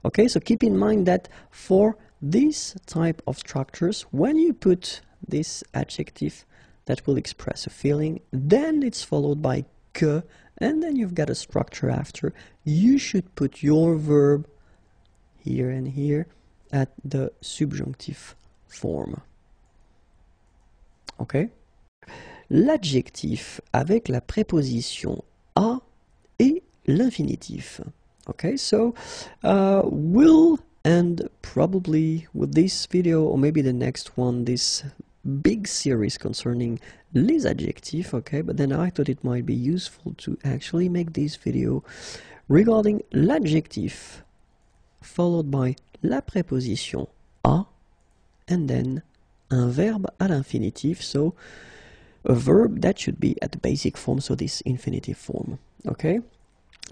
Okay, so keep in mind that for this type of structures, when you put this adjective that will express a feeling, then it's followed by que, and then you've got a structure after. You should put your verb here and here at the subjunctive form. Okay? L'adjectif avec la préposition a et l'infinitif. Okay, so we'll end probably with this video, or maybe the next one, this big series concerning les adjectifs, okay, but then I thought it might be useful to actually make this video regarding l'adjectif followed by la préposition a and then un verbe à l'infinitif, so a verb that should be at the basic form, so this infinitive form, okay?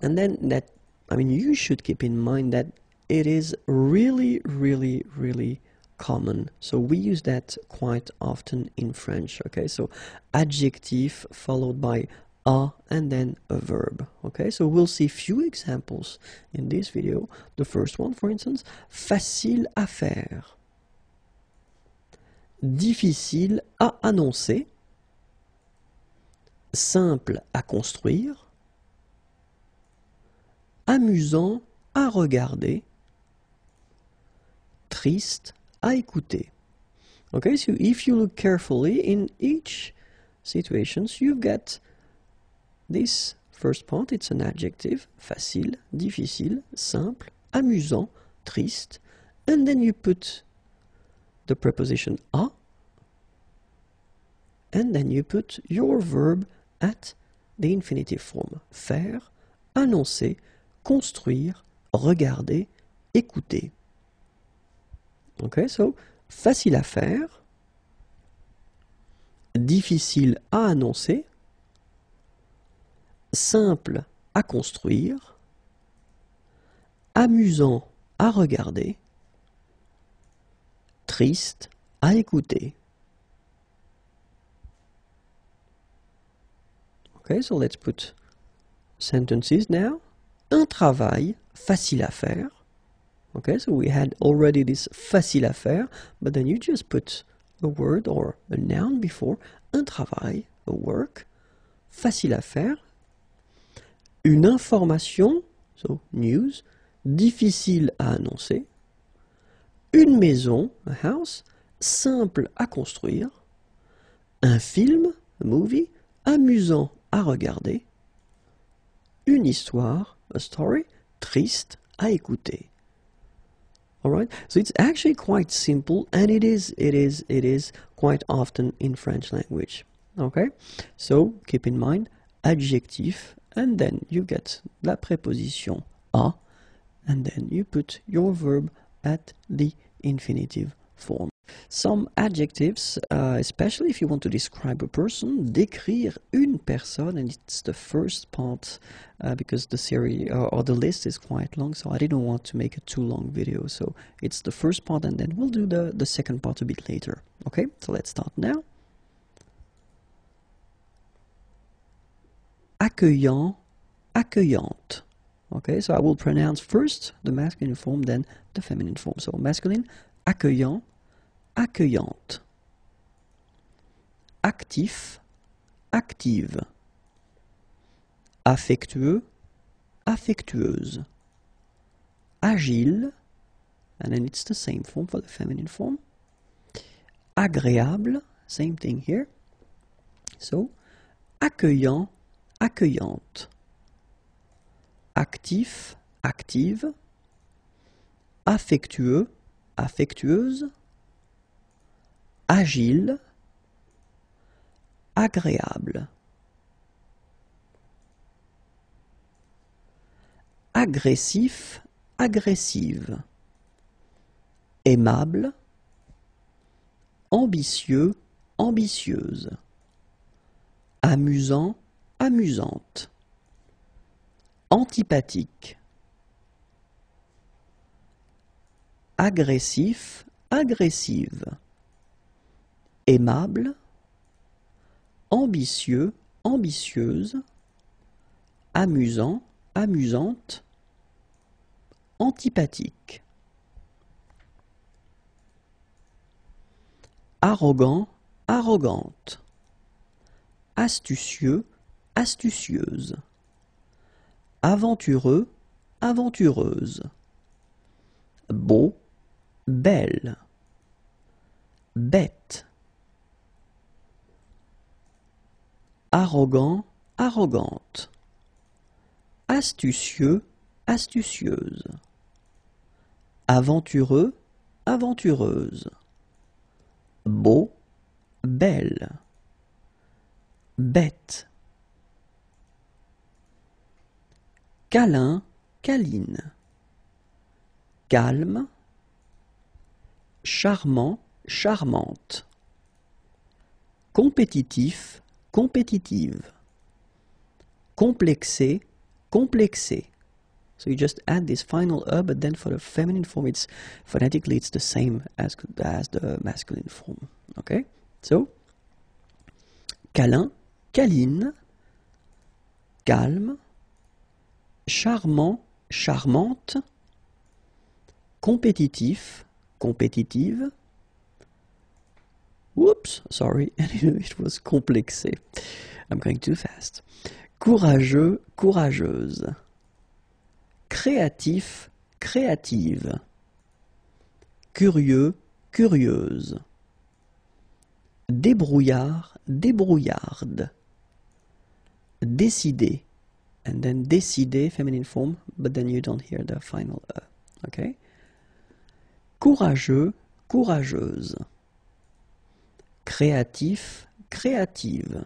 And then that, I mean, you should keep in mind that it is really, really, really common. So we use that quite often in French, okay? So adjective followed by a and then a verb, okay? So we'll see few examples in this video. The first one, for instance, facile à faire, difficile à annoncer, simple à construire, amusant à regarder, triste à écouter. Okay, so if you look carefully in each situations, you've got this first part, it's an adjective, facile, difficile, simple, amusant, triste, and then you put the preposition à, and then you put your verb at the infinitive form, faire, annoncer, construire, regarder, écouter. Okay, so facile à faire, difficile à annoncer, simple à construire, amusant à regarder, triste à écouter. Okay, so let's put sentences now. Un travail facile à faire. Okay, so we had already this facile à faire, but then you just put a word or a noun before. Un travail, a work, facile à faire. Une information, so news, difficile à annoncer. Une maison, a house, simple à construire. Un film, a movie, amusant à regarder. Une histoire, a story, triste à écouter. Alright, so it's actually quite simple, and it is quite often in French language. Okay, so keep in mind adjectif, and then you get la préposition à, and then you put your verb at the infinitive form. Some adjectives, especially if you want to describe a person, décrire une personne, and it's the first part because the series or the list is quite long, so I didn't want to make a too long video. So it's the first part, and then we'll do the second part a bit later. Okay, so let's start now. Accueillant, accueillante. Okay, so I will pronounce first the masculine form, then the feminine form. So masculine, accueillant, accueillante. Actif, active. Affectueux, affectueuse. Agile, and then it's the same form for the feminine form. Agréable, same thing here. So, accueillant, accueillante. Actif, active. Affectueux, affectueuse. Agile, agréable. Agressif, agressive. Aimable, ambitieux, ambitieuse. Amusant, amusante. Antipathique. Agressif, agressive. Aimable, ambitieux, ambitieuse, amusant, amusante, antipathique. arrogant, arrogante. Astucieux, astucieuse. Aventureux, aventureuse. Beau, belle. Bête. Arrogant, arrogante. Astucieux, astucieuse. Aventureux, aventureuse. Beau, belle. Bête. Câlin, câline. Calme. Charmant, charmante. Compétitif, compétitive. Complexé, complexé. So you just add this final but then for the feminine form, it's phonetically it's the same as the masculine form. Okay? So, câlin, câline, calme, charmant, charmante, compétitif, compétitive. Whoops, sorry, it was complexé. I'm going too fast. Courageux, courageuse. Créatif, créative. Curieux, curieuse. Débrouillard, débrouillarde. Décidé. And then décidé, feminine form, but then you don't hear the final okay? Courageux, courageuse. Créatif, créative.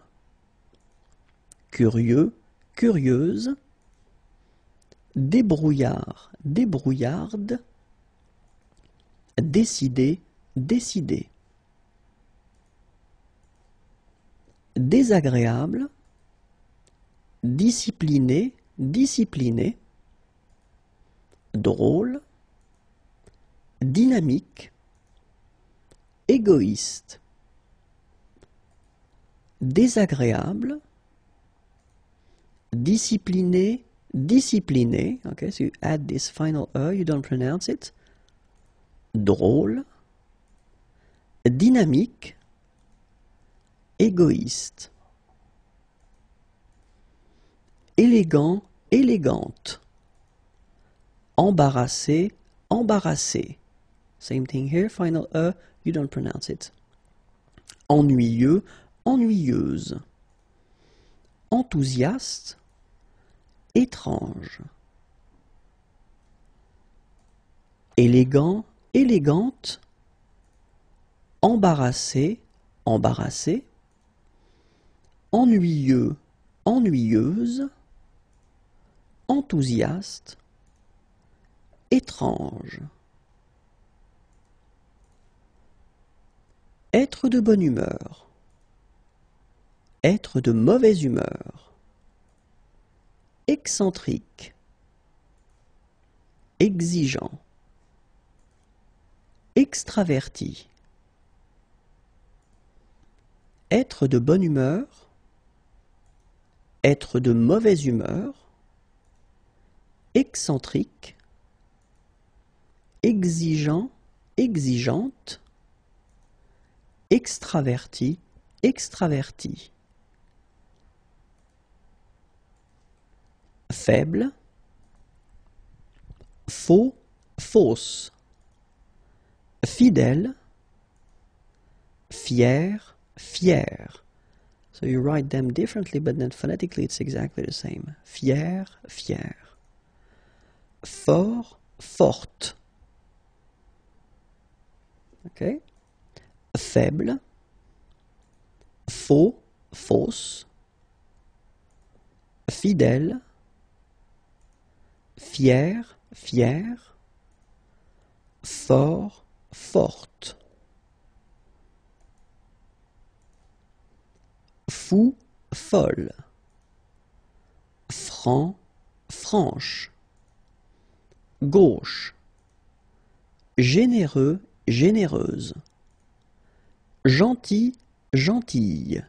Curieux, curieuse. Débrouillard, débrouillarde. Décidé, décidé. Désagréable. Discipliné, discipliné. Drôle. Dynamique. Égoïste. Désagréable. Discipliné, discipliné. Okay, so you add this final you don't pronounce it. Drôle. Dynamique. Égoïste. Élégant, élégante. Embarrassé, embarrassé. Same thing here, final you don't pronounce it. Ennuyeux, ennuyeuse. Enthousiaste, étrange. Élégant, élégante. Embarrassé, embarrassé. Ennuyeux, ennuyeuse. Enthousiaste, étrange. Être de bonne humeur. Être de mauvaise humeur. Excentrique. Exigeant. Extraverti. Être de bonne humeur. Être de mauvaise humeur. Excentrique. Exigeant, exigeante. Extraverti, extraverti. Faible. Faux, fausse. Fidèle. Fier, fier. So you write them differently, but then phonetically it's exactly the same. Fier, fier. Fort, forte. Okay? Faible. Faux, fausse. Fidèle. Fier, fier. Fort, forte. Fou, folle. Franc, franche. Gauche. Généreux, généreuse. Gentil, gentille.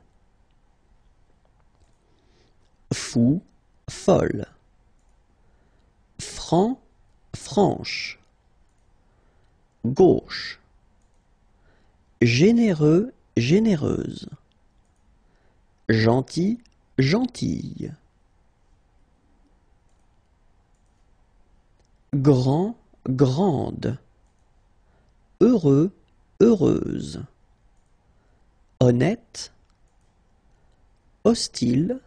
Fou, folle. Franc, franche. Gauche. généreux, généreuse. Gentil, gentille. Grand, grande. Heureux, heureuse. Honnête, hostile,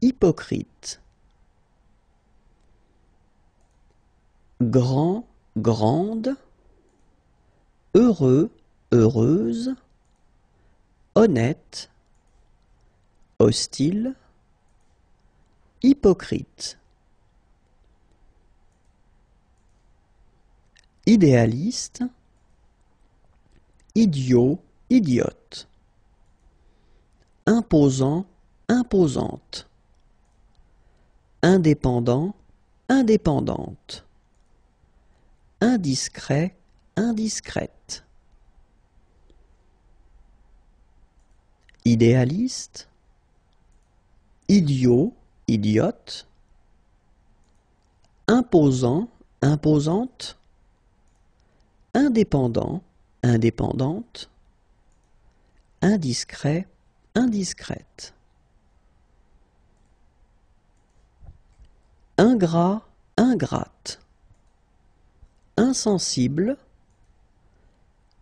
hypocrite. Grand, grande. Heureux, heureuse. Honnête, hostile, hypocrite. Idéaliste, idiot, idiote. Imposant, imposante. Indépendant, indépendante. Indiscret, indiscrète. Idéaliste, idiot, idiote. Imposant, imposante. Indépendant, indépendante. Indiscret, indiscrète. Ingrat, ingrate. Insensible,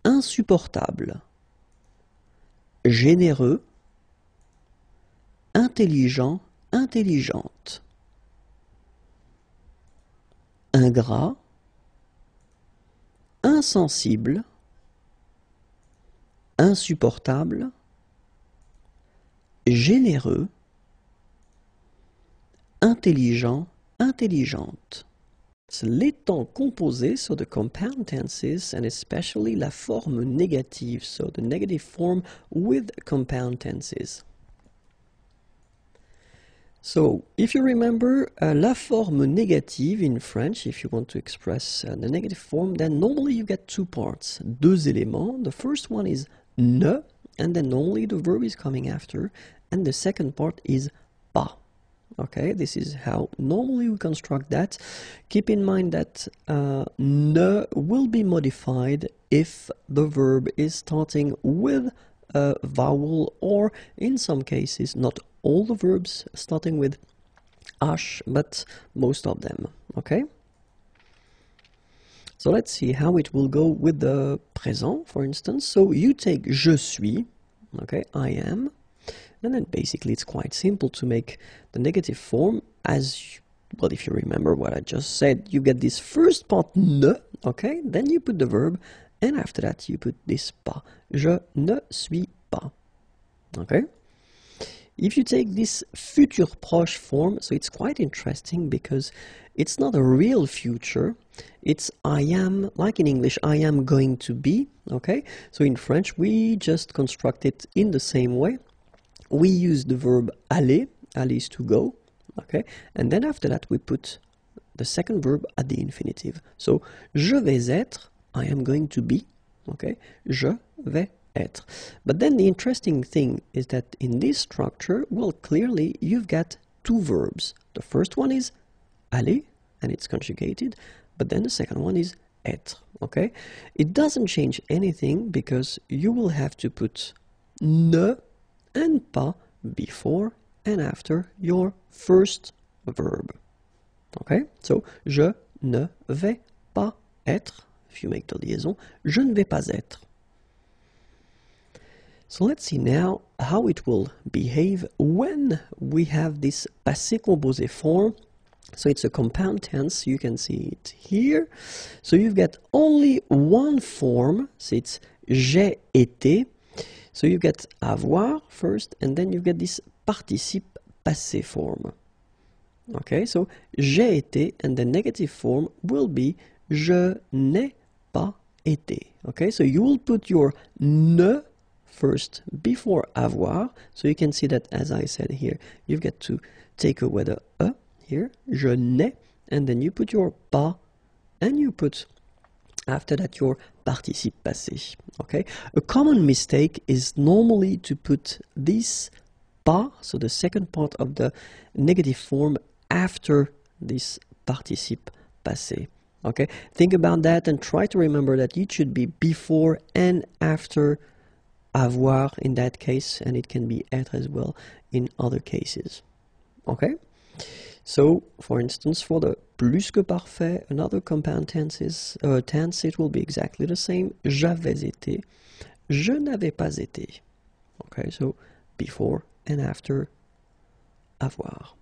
insupportable. Généreux, intelligent, intelligente. Ingrat, insensible, insupportable, généreux, intelligent, intelligente. Les temps composés, so the compound tenses, and especially la forme négative, so the negative form with compound tenses. So, if you remember, la forme négative in French, if you want to express the negative form, then normally you get two parts, deux éléments. The first one is ne, and then normally the verb is coming after, and the second part is pas. Okay, this is how normally we construct that. Keep in mind that ne will be modified if the verb is starting with a vowel, or in some cases, not all the verbs starting with h, but most of them. Okay? So let's see how it will go with the présent, for instance. So you take je suis, okay, I am. And then basically it's quite simple to make the negative form as, well, if you remember what I just said, you get this first part ne, okay, then you put the verb, and after that you put this pas. Je ne suis pas, okay? If you take this futur proche form, so it's quite interesting because it's not a real future, it's I am, like in English, I am going to be, okay? So in French we just construct it in the same way. We use the verb aller, aller is to go, okay? And then after that we put the second verb at the infinitive. So, je vais être, I am going to be, okay? Je vais être. But then the interesting thing is that in this structure, well, clearly you've got two verbs. The first one is aller, and it's conjugated, but then the second one is être, okay? It doesn't change anything because you will have to put ne and pas before and after your first verb. Okay? So, je ne vais pas être. If you make the liaison, je ne vais pas être. So let's see now how it will behave when we have this passé composé form. So it's a compound tense, you can see it here. So you've got only one form, so it's j'ai été. So you get avoir first, and then you get this participe passé form. Okay, so j'ai été, and the negative form will be je n'ai pas été. Okay, so you will put your ne first before avoir. So you can see that, as I said here, you've got to take away the e here, je n'ai, and then you put your pas, and you put after that your participe passé. Okay, a common mistake is normally to put this pas, so the second part of the negative form, after this participe passé. Okay, think about that and try to remember that it should be before and after avoir in that case, and it can be être as well in other cases. Okay, so for instance, for the plus que parfait, another compound tense, it will be exactly the same. J'avais été, je n'avais pas été. Okay, so before and after avoir.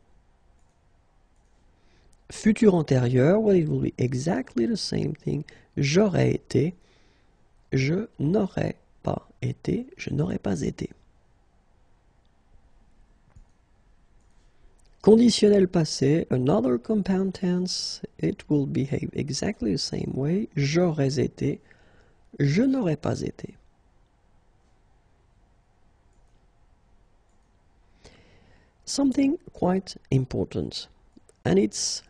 Futur antérieur, well, it will be exactly the same thing. J'aurais été, je n'aurais pas été, je n'aurais pas été. Conditionnel passé, another compound tense, it will behave exactly the same way. J'aurais été, je n'aurais pas été. Something quite important, and it's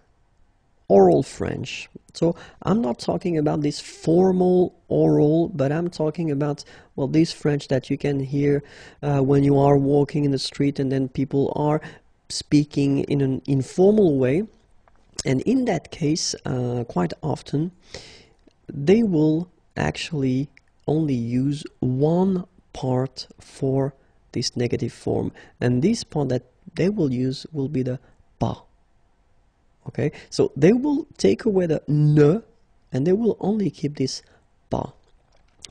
oral French. So I'm not talking about this formal oral, but I'm talking about, well, this French that you can hear when you are walking in the street and then people are speaking in an informal way. And in that case, quite often, they will actually only use one part for this negative form. And this part that they will use will be the pas. Okay, so they will take away the ne and they will only keep this pas.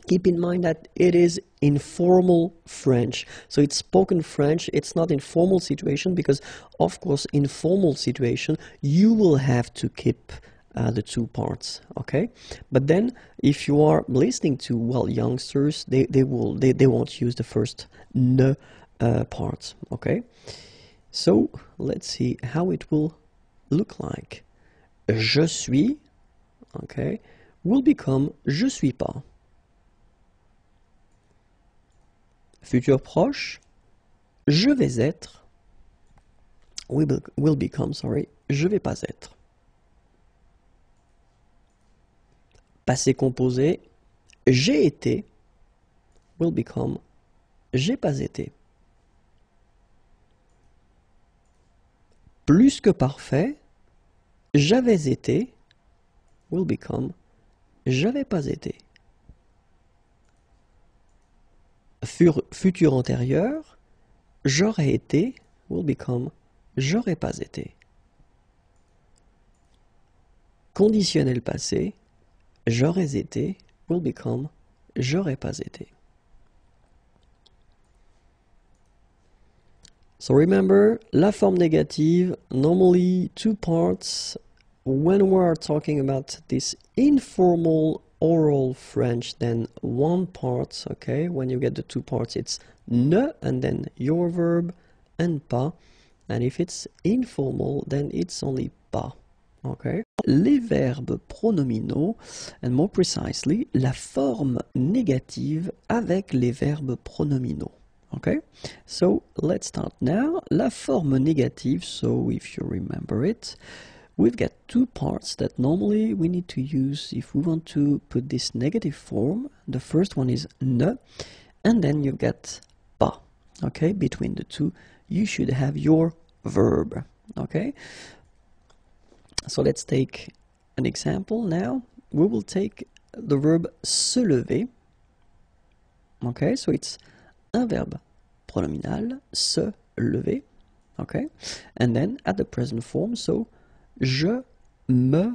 Keep in mind that it is informal French. So it's spoken French, it's not in formal situation because, of course, in formal situation, you will have to keep the two parts, okay? But then, if you are listening to, well, youngsters, they won't use the first ne part, okay? So, let's see how it will look like. Je suis, okay, will become je suis pas. Futur proche, je vais être, will become, sorry, je vais pas être. Passé composé, j'ai été, will become j'ai pas été. Plus que parfait, j'avais été, will become j'avais pas été. Futur antérieur, j'aurais été, will become j'aurais pas été. Conditionnel passé, j'aurais été, will become j'aurais pas été. So remember, la forme négative, normally two parts. When we are talking about this informal oral French, then one part, okay? When you get the two parts, it's ne and then your verb and pas. And if it's informal, then it's only pas, okay? Les verbes pronominaux, and more precisely, la forme négative avec les verbes pronominaux. Okay, so let's start now. La forme négative, so if you remember it, we've got two parts that normally we need to use if we want to put this negative form. The first one is ne, and then you've got pas. Okay, between the two, you should have your verb. Okay, so let's take an example now. We will take the verb se lever. Okay, so it's un verbe pronominal, se lever, okay? And then at the present form, so je me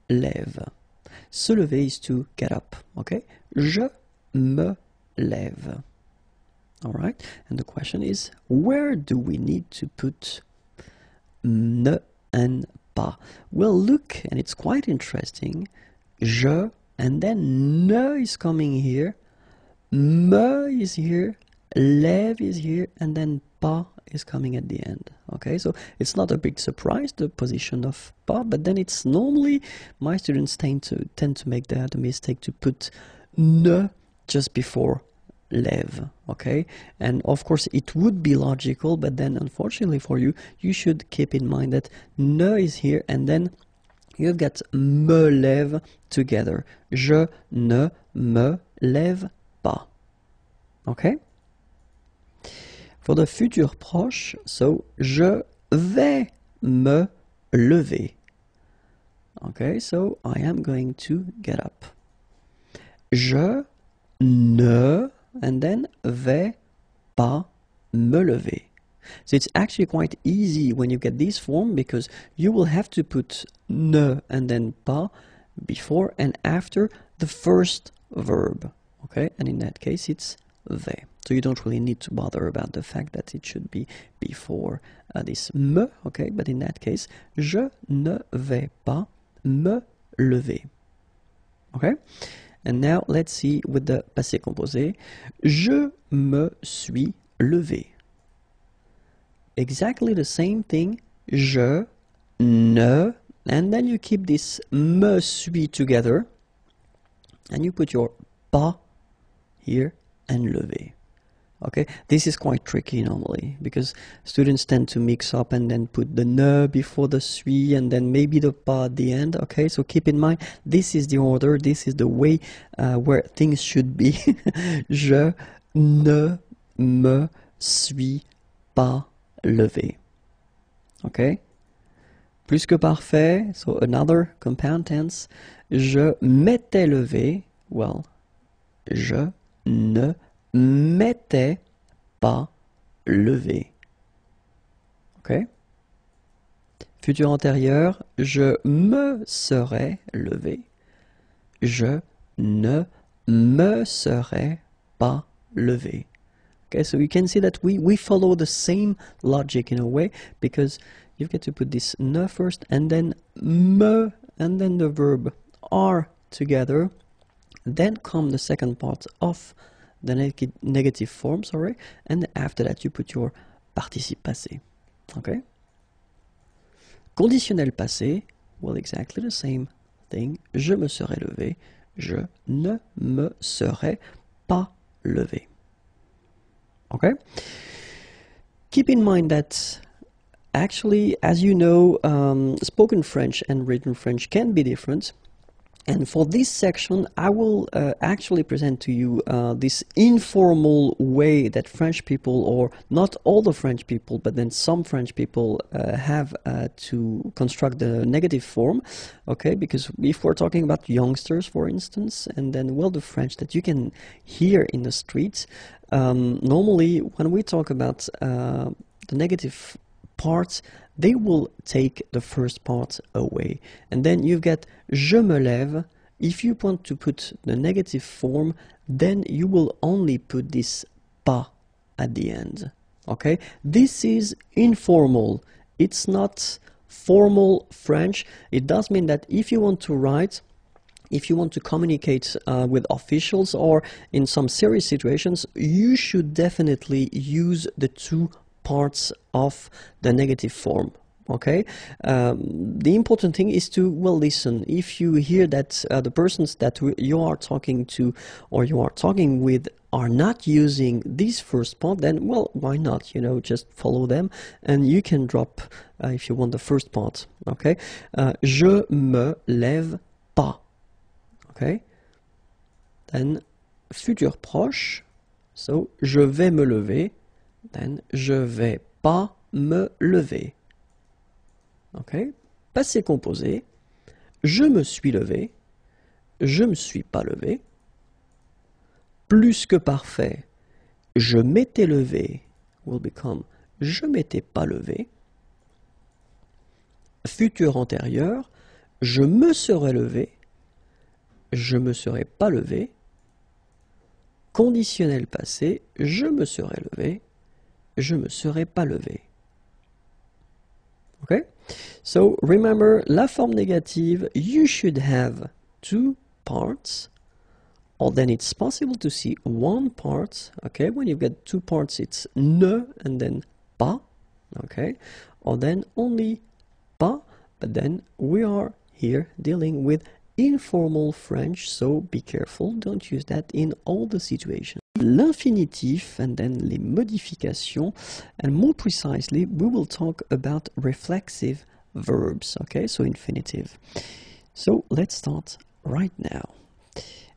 lève. Se lever is to get up, okay? Je me lève. All right? And the question is, where do we need to put ne and pas? Well, look, and it's quite interesting. Je, and then ne is coming here. Me is here, lève is here, and then pas is coming at the end. Okay, so it's not a big surprise, the position of pas, but then it's normally, my students tend to make the mistake to put ne just before lève, okay? And of course it would be logical, but then unfortunately for you, you should keep in mind that ne is here, and then you've got me lève together. Je ne me lève pas. Okay? For the futur proche, so je vais me lever. Okay, so I am going to get up. Je ne, and then vais pas me lever. So it's actually quite easy when you get this form because you will have to put ne and then pas before and after the first verb. Okay, and in that case it's vais. So you don't really need to bother about the fact that it should be before this me, okay, but in that case, je ne vais pas me lever. Okay, and now let's see with the passé composé. Je me suis levé. Exactly the same thing. Je, ne, and then you keep this me suis together, and you put your pas here and levé. Okay, this is quite tricky normally because students tend to mix up and then put the ne before the suis and then maybe the pas at the end. Okay, so keep in mind this is the order, this is the way where things should be. Je ne me suis pas levé. Okay, plus que parfait. So another compound tense. Je m'étais levé. Well, je ne m'étais pas levé. Ok? Futur antérieur, je me serais levé. Je ne me serais pas levé. Okay, so you can see that we follow the same logic in a way because you get to put this ne first and then me and then the verb are together. Then come the second part of the negative form, sorry, and after that you put your participe passé. Okay? Conditionnel passé, well, exactly the same thing. Je me serais levé. Je ne me serais pas levé. Okay? Keep in mind that actually, as you know, spoken French and written French can be different. And for this section, I will actually present to you this informal way that French people, or not all the French people, but then some French people have to construct the negative form, okay? Because if we're talking about youngsters, for instance, and then, well, the French that you can hear in the streets, normally when we talk about the negative parts, they will take the first part away. And then you get je me lève. If you want to put the negative form, then you will only put this pas at the end. Okay? This is informal. It's not formal French. It does mean that if you want to write, if you want to communicate with officials or in some serious situations, you should definitely use the two parts of the negative form. Okay, the important thing is to, well, listen. If you hear that the persons that you are talking to or you are talking with are not using this first part, then, well, why not? You know, just follow them and you can drop, if you want, the first part. Okay, je me lève pas. Okay, then futur proche, so je vais me lever, then je vais pas me lever. Okay, passé composé, je me suis levé, je me suis pas levé. Plus que parfait, je m'étais levé will become je m'étais pas levé. Futur antérieur, je me serais levé, je me serais pas levé. Conditionnel passé, je me serais levé, je me serais pas levé. Okay? So remember, la forme négative, you should have two parts, or then it's possible to see one part. Okay, when you've got two parts, it's ne and then pas. Okay, or then only pas, but then we are here dealing with informal French, so be careful, don't use that in all the situations. L'infinitif and then les modifications, and more precisely we will talk about reflexive verbs, okay, so infinitive. So let's start right now.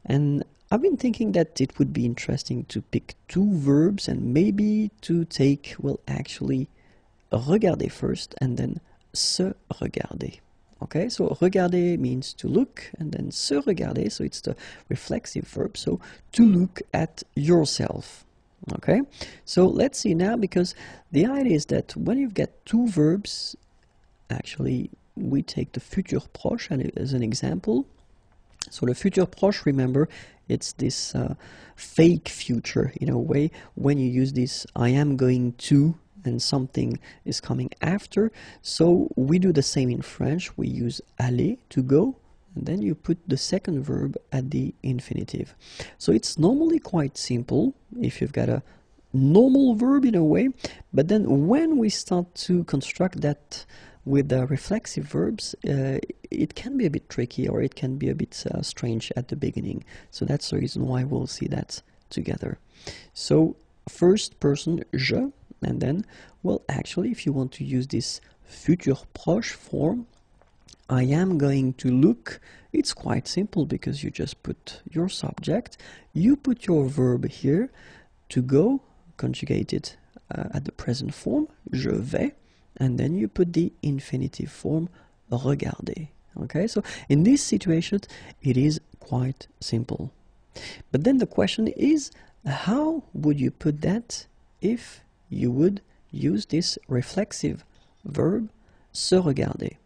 And I've been thinking that it would be interesting to pick two verbs and maybe to take, well, actually regarder first and then se regarder. Okay, so regarder means to look, and then se regarder, so it's the reflexive verb, so to look at yourself. Okay, so let's see now, because the idea is that when you've got two verbs, actually we take the futur proche as an example. So the futur proche, remember, it's this fake future in a way when you use this I am going to and something is coming after. So we do the same in French. We use aller, to go, and then you put the second verb at the infinitive. So it's normally quite simple if you've got a normal verb in a way, but then when we start to construct that with the reflexive verbs, it can be a bit tricky, or it can be a bit strange at the beginning. So that's the reason why we'll see that together. So first person, je, and then, well, actually, if you want to use this futur proche form, I am going to look, it's quite simple, because you just put your subject, you put your verb here, to go, conjugated at the present form, je vais, and then you put the infinitive form, regarder. Okay, so in this situation, it is quite simple. But then the question is, how would you put that if you would use this reflexive verb, se regarder?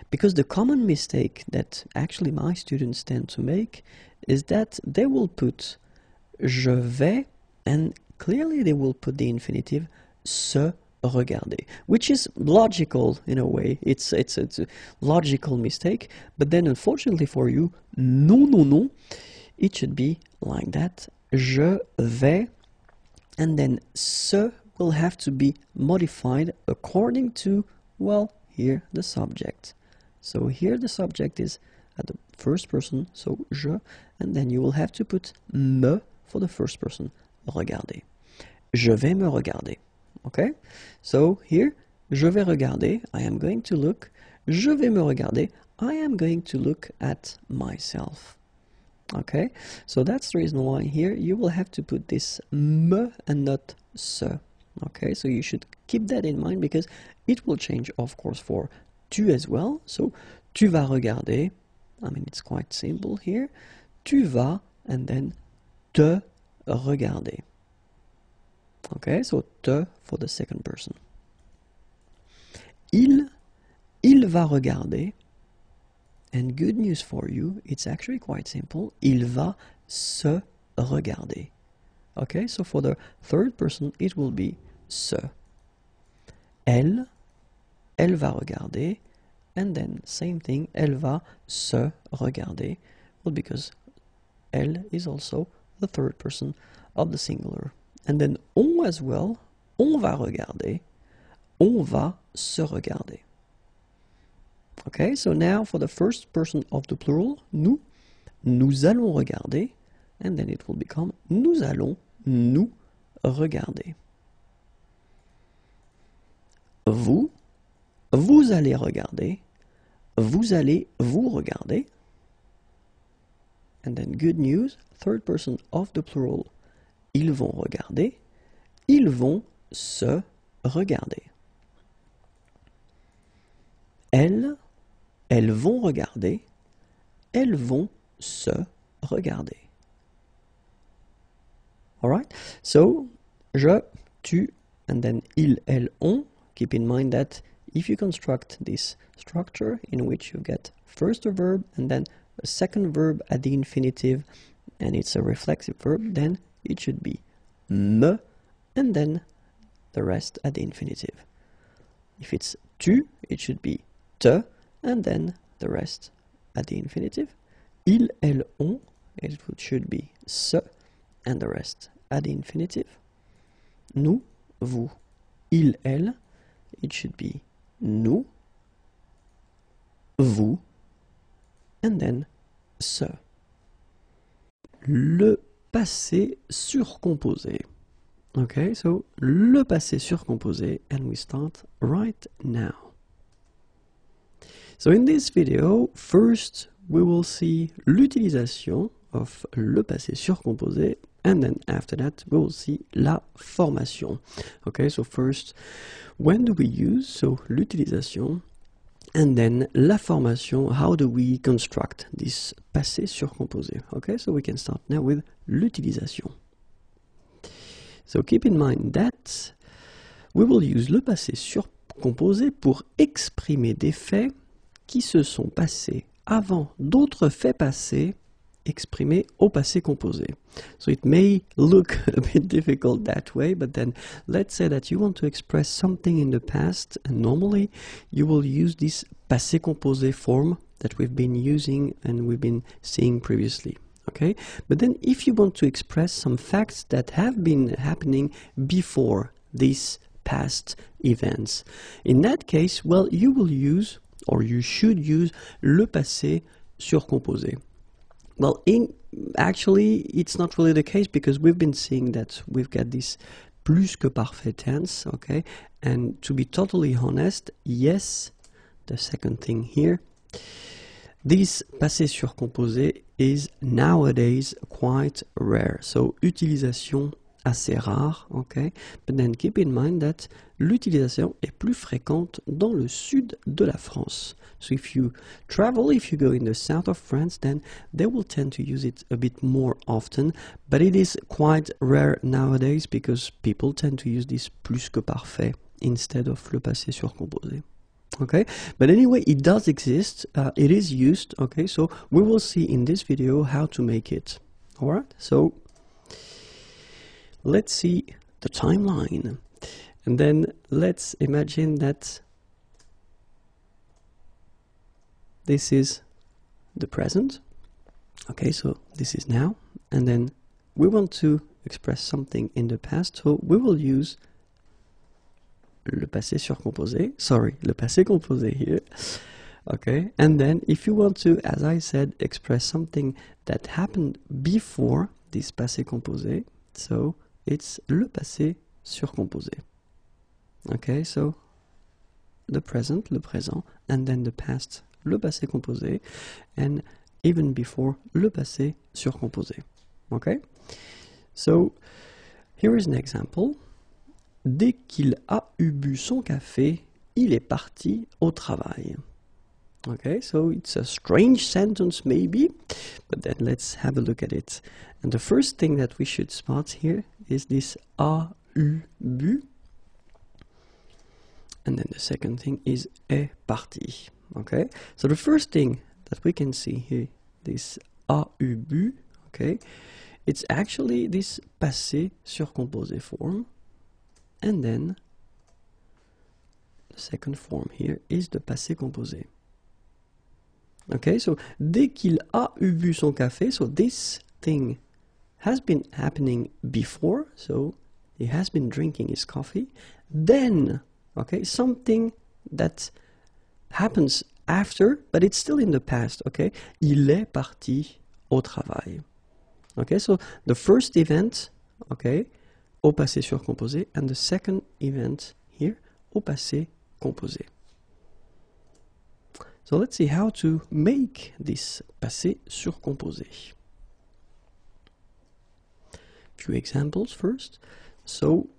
Because the common mistake that actually my students tend to make is that they will put je vais, and clearly they will put the infinitive se regarder, which is logical in a way. It's a logical mistake, but then unfortunately for you, non, it should be like that. Je vais, and then se will have to be modified according to, well, here the subject. So here the subject is at the first person, so je, and then you will have to put me for the first person, regarder. Je vais me regarder. Okay, so here, je vais regarder, I am going to look. Je vais me regarder, I am going to look at myself. Okay, so that's the reason why here you will have to put this me and not se. Okay, so you should keep that in mind, because it will change, of course, for tu as well. So tu vas regarder, I mean, it's quite simple here. Tu vas, and then te regarder. Okay, so te for the second person. Il va regarder, and good news for you, it's actually quite simple. Il va se regarder. Okay, so for the third person, it will be se. Elle va regarder, and then same thing, elle va se regarder. Well, because elle is also the third person of the singular. And then on as well, on va regarder, on va se regarder. Okay, so now for the first person of the plural, nous allons regarder, and then it will become nous allons nous regarder. Vous allez regarder, vous allez vous regarder. And then good news, third person of the plural, ils vont regarder, ils vont se regarder. Elles vont regarder, elles vont se regarder. Alright, so je, tu, and then il, elles, on. Keep in mind that if you construct this structure in which you get first a verb and then a second verb at the infinitive, and it's a reflexive verb, then it should be me, and then the rest at the infinitive. If it's tu, it should be te, and then the rest at the infinitive. Il, elles, on, it should be se, and the rest at the infinitive. Nous, vous, il, elle, it should be nous, vous, and then se. Le passé surcomposé. Okay, so le passé surcomposé, and we start right now. So in this video, first we will see l'utilisation of le passé surcomposé, and then after that we will see la formation. Okay, so first, when do we use, so l'utilisation, And then, la formation, how do we construct this passé surcomposé? Okay, so we can start now with l'utilisation. So keep in mind that we will use le passé surcomposé pour exprimer des faits qui se sont passés avant d'autres faits passés exprimés au passé composé. So it may look a bit difficult that way, but then let's say that you want to express something in the past, and normally you will use this passé composé form that we've been using and we've been seeing previously. Okay? But then if you want to express some facts that have been happening before these past events, in that case, well, you will use, or you should use, le passé surcomposé. Well, actually, it's not really the case, because we've been seeing that we've got this plus que parfait tense, okay? And to be totally honest, yes, the second thing here, this passé surcomposé is nowadays quite rare. So, utilisation assez rare, okay? But then keep in mind that l'utilisation est plus fréquente dans le sud de la France. So if you travel, if you go in the south of France, then they will tend to use it a bit more often, but it is quite rare nowadays because people tend to use this plus que parfait instead of le passé surcomposé. Okay, but anyway, it does exist, it is used, okay, so we will see in this video how to make it. Alright, so let's see the timeline, and then let's imagine that this is the present. Okay, so this is now, and then we want to express something in the past, so we will use le passé surcomposé, le passé composé here. Okay, and then if you want to, as I said, express something that happened before this passé composé, so it's le passé surcomposé. Okay, so the present, le présent, and then the past, le passé composé, and even before, le passé surcomposé. Okay, so here is an example. Dès qu'il a eu bu son café, il est parti au travail. Okay, so it's a strange sentence maybe, but then let's have a look at it. And the first thing that we should spot here is this a eu bu. And then the second thing is est parti. Okay, so the first thing that we can see here, this a eu bu, okay, it's actually this passé surcomposé form. And then the second form here is the passé composé. Okay, so dès qu'il a eu bu son café, so this thing has been happening before, so he has been drinking his coffee. Then, okay, something that happens after, but it's still in the past, okay? Il est parti au travail. Okay, so the first event, okay, au passé surcomposé, and the second event here, au passé composé. So let's see how to make this passé surcomposé. Few examples first. So,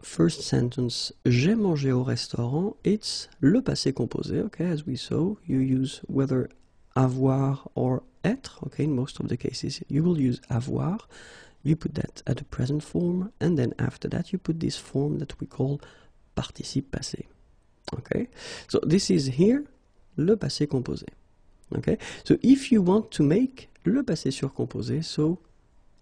first sentence, j'ai mangé au restaurant, it's le passé composé, okay, as we saw, you use whether avoir or être, okay, in most of the cases, you will use avoir, you put that at the present form, and then after that you put this form that we call participe passé, okay, so this is here, le passé composé, okay, so if you want to make le passé surcomposé, so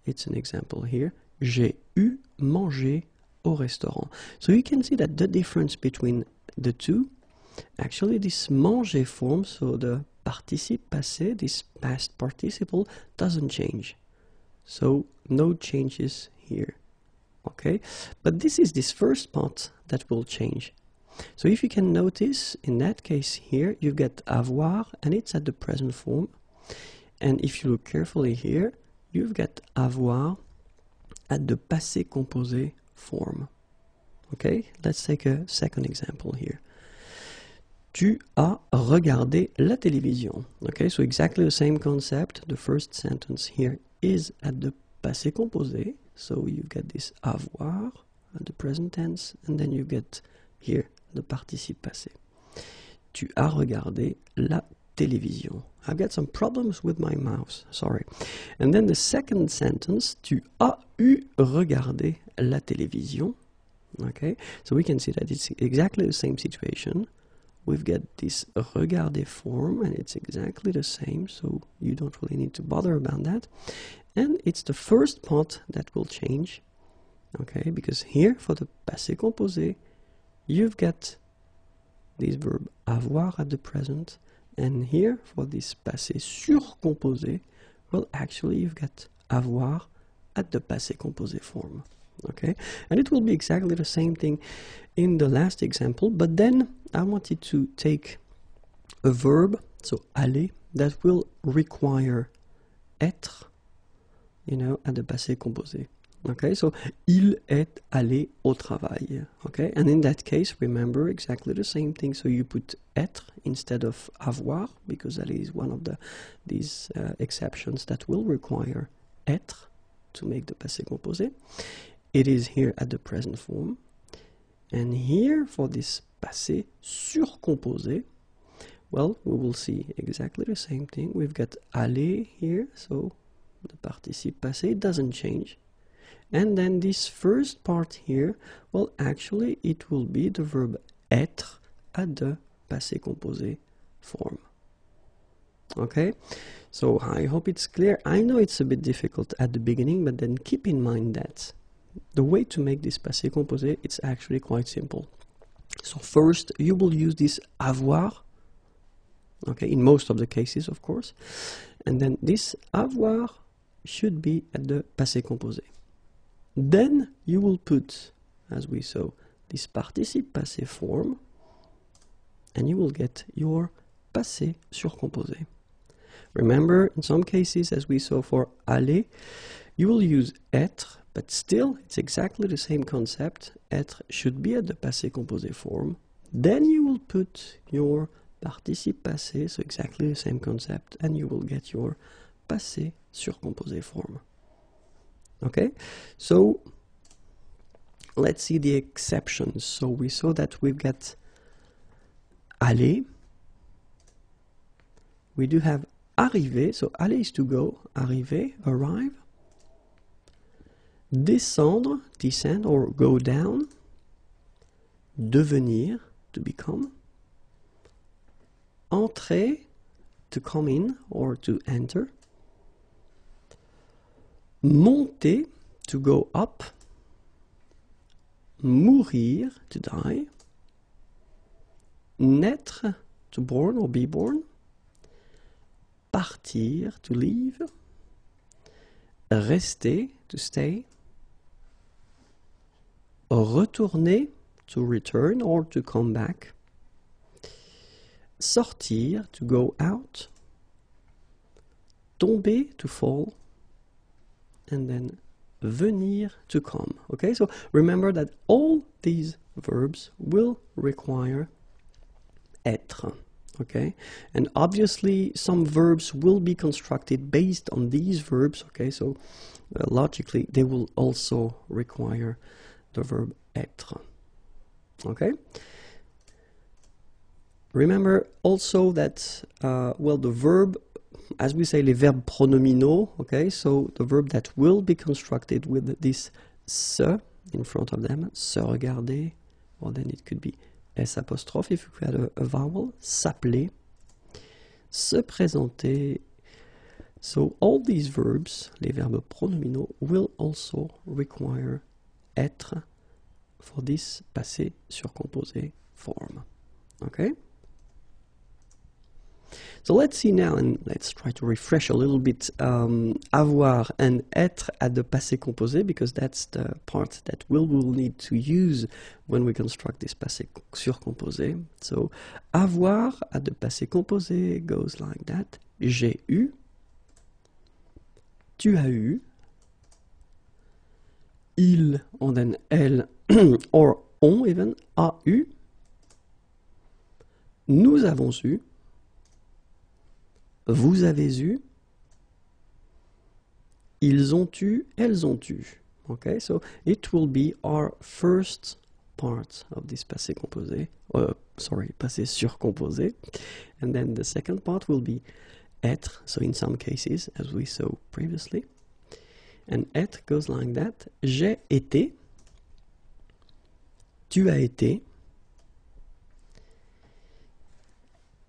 it's an example here, j'ai eu mangé au restaurant. So you can see that the difference between the two, actually this manger form, so the participe passé, this past participle, doesn't change. So no changes here, okay? But this is this first part that will change. So if you can notice, in that case here, you get avoir, and it's at the present form. And if you look carefully here, you've got avoir at the passé composé form. Okay, let's take a second example here. Tu as regardé la télévision. Okay, so exactly the same concept. The first sentence here is at the passé composé. So you've got this avoir at the present tense, and then you get here the participe passé. Tu as regardé la télévision. I've got some problems with my mouse, sorry. And then the second sentence, tu as eu regardé la télévision. Okay, so we can see that it's exactly the same situation. We've got this regarder form and it's exactly the same, so you don't really need to bother about that. And it's the first part that will change, okay, because here for the passé composé, you've got this verb avoir at the present, and here for this passé surcomposé, well, actually you've got avoir at the passé composé form. Okay, and it will be exactly the same thing in the last example, but then I wanted to take a verb, so aller, that will require être, you know, at the passé composé. Okay, so il est allé au travail. Okay, and in that case, remember exactly the same thing. So you put être instead of avoir, because aller is one of these exceptions that will require être to make the passé composé. It is here at the present form. And here for this passé surcomposé, well, we will see exactly the same thing. We've got aller here, so the participe passé doesn't change. And then this first part here, well, actually it will be the verb être at the passé composé form. Okay, so I hope it's clear. I know it's a bit difficult at the beginning, but then keep in mind that the way to make this passé composé, it's actually quite simple. So first, you will use this avoir, okay, in most of the cases, of course. And then this avoir should be at the passé composé. Then you will put, as we saw, this participe passé form, and you will get your passé surcomposé. Remember, in some cases, as we saw for aller, you will use être, but still, it's exactly the same concept. Être should be at the passé composé form. Then you will put your participe passé, so exactly the same concept, and you will get your passé surcomposé form. Okay, so let's see the exceptions. So we saw that we've got aller. We do have arriver, so aller is to go, arriver, arrive. Descendre, descend or go down. Devenir, to become. Entrer, to come in or to enter. Monter, to go up. Mourir, to die. Naître, to born or be born. Partir, to leave. Rester, to stay. Retourner, to return or to come back. Sortir, to go out. Tomber, to fall. And then venir, to come. Okay, so remember that all these verbs will require être. Okay, and obviously some verbs will be constructed based on these verbs. Okay, so logically they will also require the verb être. Okay, remember also that well, the verb, as we say, les verbes pronominaux, okay, so the verb that will be constructed with this se in front of them, se regarder, or then it could be S apostrophe if we had a vowel, s'appeler, se présenter. So all these verbs, les verbes pronominaux, will also require être for this passé surcomposé form. Okay? So let's see now, and let's try to refresh a little bit avoir and être at the passé composé, because that's the part that we'll need to use when we construct this passé surcomposé. So avoir at the passé composé goes like that. J'ai eu, tu as eu, il, and then elle, or on even, a eu, nous avons eu, vous avez eu, ils ont eu, elles ont eu. Okay, so it will be our first part of this passé composé, passé surcomposé. And then the second part will be être, so in some cases, as we saw previously. And être goes like that. J'ai été, tu as été,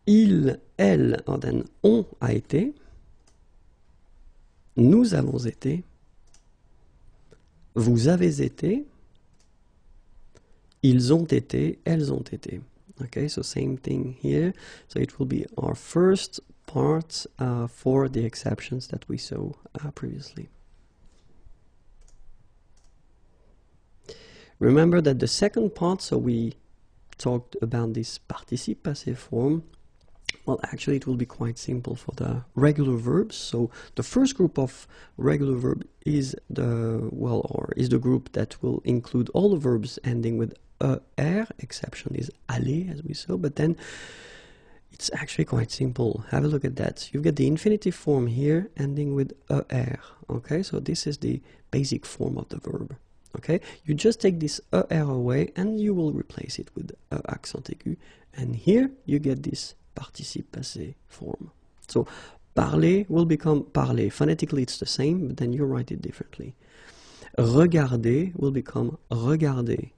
il, elle, or then on a été, nous avons été, vous avez été, ils ont été, elles ont été. Okay, so same thing here. So it will be our first part for the exceptions that we saw previously. Remember that the second part, so we talked about this participe passé form. Well, actually, it will be quite simple for the regular verbs. So the first group of regular verb is the group that will include all the verbs ending with er. Exception is aller, as we saw. But then it's actually quite simple. Have a look at that. You've got the infinitive form here ending with er. Okay, so this is the basic form of the verb. Okay, you just take this er away and you will replace it with accent aigu. And here you get this participe passé form. So parler will become parler. Phonetically it's the same, but then you write it differently. Regarder will become regarder.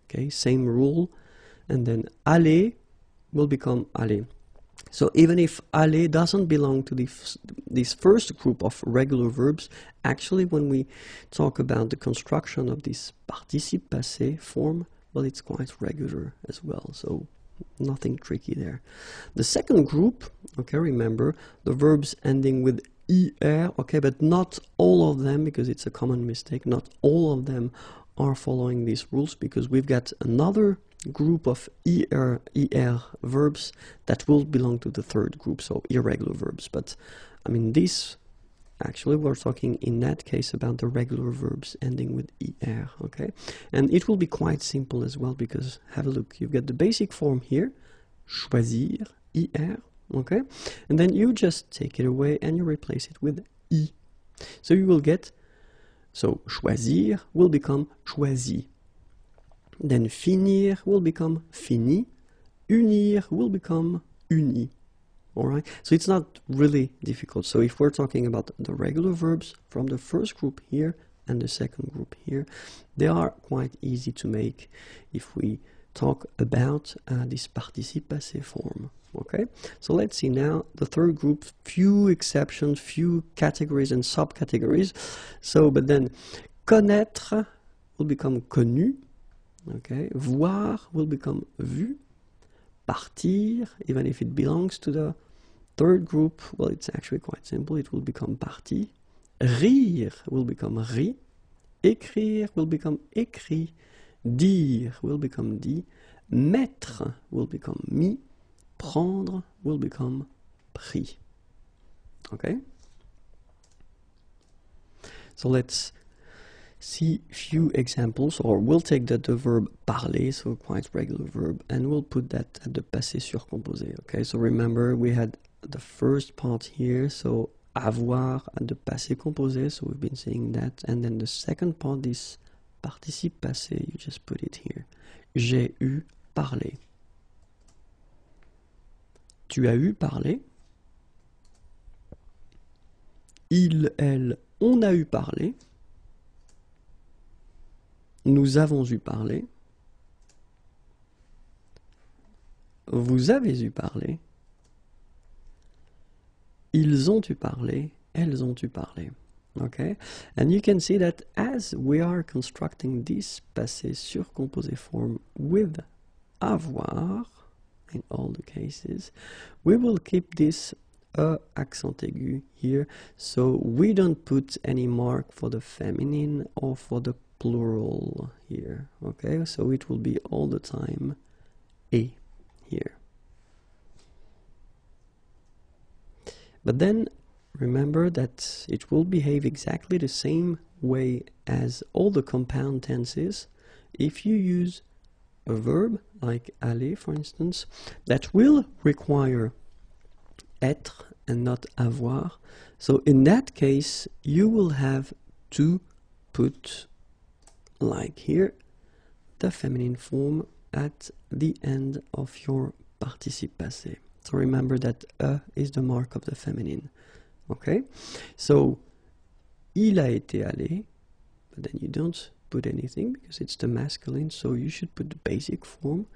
Okay, same rule. And then aller will become aller. So even if aller doesn't belong to this first group of regular verbs, actually when we talk about the construction of this participe passé form, well, it's quite regular as well. So nothing tricky there. The second group, okay, remember the verbs ending with er, okay, but not all of them, because it's a common mistake. Not all of them are following these rules, because we've got another group of er verbs that will belong to the third group, so irregular verbs. But I mean, this actually we're talking in that case about the regular verbs ending with er, okay? And it will be quite simple as well, because have a look, you've got the basic form here, choisir, er, okay? And then you just take it away and you replace it with I. So you will get, so choisir will become choisi. Then finir will become fini. Unir will become uni. Alright, so it's not really difficult. So if we're talking about the regular verbs from the first group here and the second group here, they are quite easy to make if we talk about this participe passé form. Okay, so let's see now the third group, few exceptions, few categories and subcategories. So, but then connaître will become connu. Okay, voir will become vu. Partir, even if it belongs to the third group, well, it's actually quite simple. It will become parti. Rire will become ri. Écrire will become écrit. Dire will become dit. Mettre will become mis. Prendre will become pris. Okay? So let's see few examples, or we'll take the verb parler, so quite regular verb, and we'll put that at the passé surcomposé. Okay, so remember we had the first part here, so avoir at the passé composé, so we've been saying that, and then the second part, this participe passé, you just put it here. J'ai eu parlé. Tu as eu parlé. Il, elle, on a eu parlé. Nous avons eu parlé. Vous avez eu parlé. Ils ont eu parlé. Elles ont eu parlé. Okay? And you can see that as we are constructing this passé surcomposé form with avoir, in all the cases, we will keep this accent aigu here, so we don't put any mark for the feminine or for the plural here. Okay, so it will be all the time a here. But then remember that it will behave exactly the same way as all the compound tenses if you use a verb like aller, for instance, that will require être and not avoir. So in that case, you will have to put, like here, the feminine form at the end of your participe passé. So remember that is the mark of the feminine. Okay? So, il a été allé, but then you don't put anything because it's the masculine, so you should put the basic form.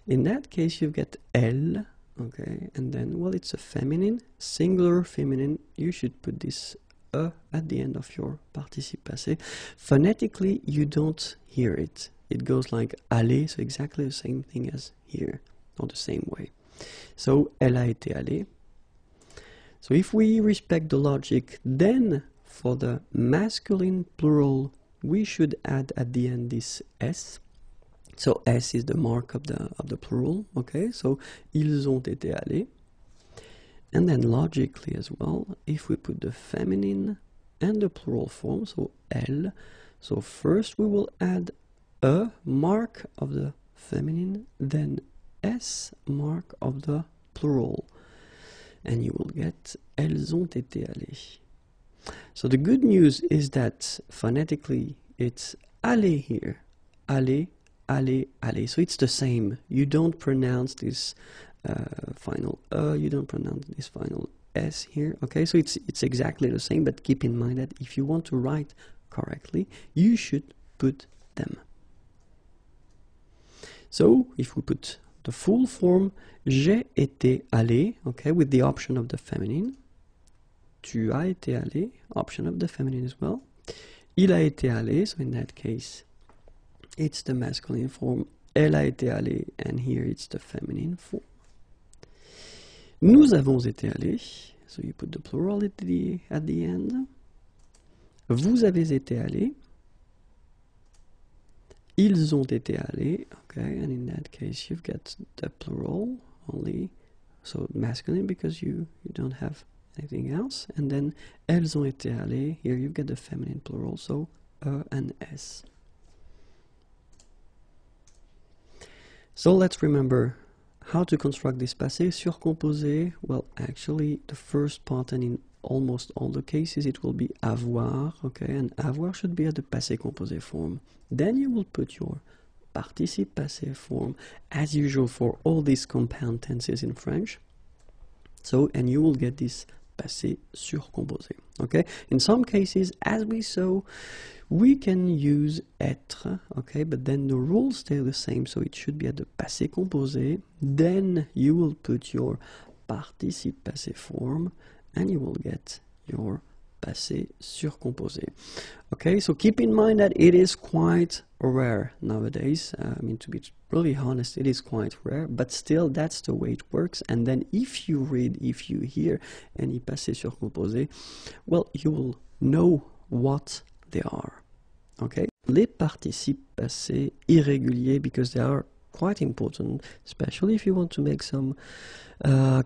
In that case, you get elle, okay? And then, well, it's a feminine, singular feminine. You should put this at the end of your participe passé. Phonetically, you don't hear it. It goes like aller, so exactly the same thing as here, or the same way. So, elle a été allée. So if we respect the logic, then for the masculine plural, we should add at the end this S. So S is the mark of the plural, okay? So, ils ont été allés. And then logically as well, if we put the feminine and the plural form, so elle, so first we will add a mark of the feminine, then S mark of the plural. And you will get elles ont été allées. So the good news is that phonetically it's aller here. Aller, aller, aller. So it's the same. You don't pronounce this final you don't pronounce this final S here. Okay, so it's exactly the same, but keep in mind that if you want to write correctly, you should put them. So if we put the full form, j'ai été allé, okay, with the option of the feminine. Tu as été allé, option of the feminine as well. Il a été allé, so in that case, it's the masculine form. Elle a été allée, and here it's the feminine form. Nous avons été allés, so you put the plural at the end. Vous avez été allés. Ils ont été allés, okay, and in that case you've got the plural only, so masculine because you don't have anything else, and then elles ont été allées, here you've got the feminine plural, so and S. So let's remember how to construct this passé surcomposé. Well, actually the first part, and in almost all the cases it will be avoir, okay, and avoir should be at the passé composé form. Then you will put your participe passé form as usual for all these compound tenses in French. So, and you will get this passé surcomposé, okay? In some cases, as we saw, we can use être, okay, but then the rules stay the same, so it should be at the passé composé. Then you will put your participe passé form, and you will get your passé surcomposé. Okay, so keep in mind that it is quite rare nowadays. I mean, to be really honest, it is quite rare, but still that's the way it works. And then if you hear any passé surcomposé, well, you will know what they are. Okay, les participes passés irréguliers, because they are quite important, especially if you want to make some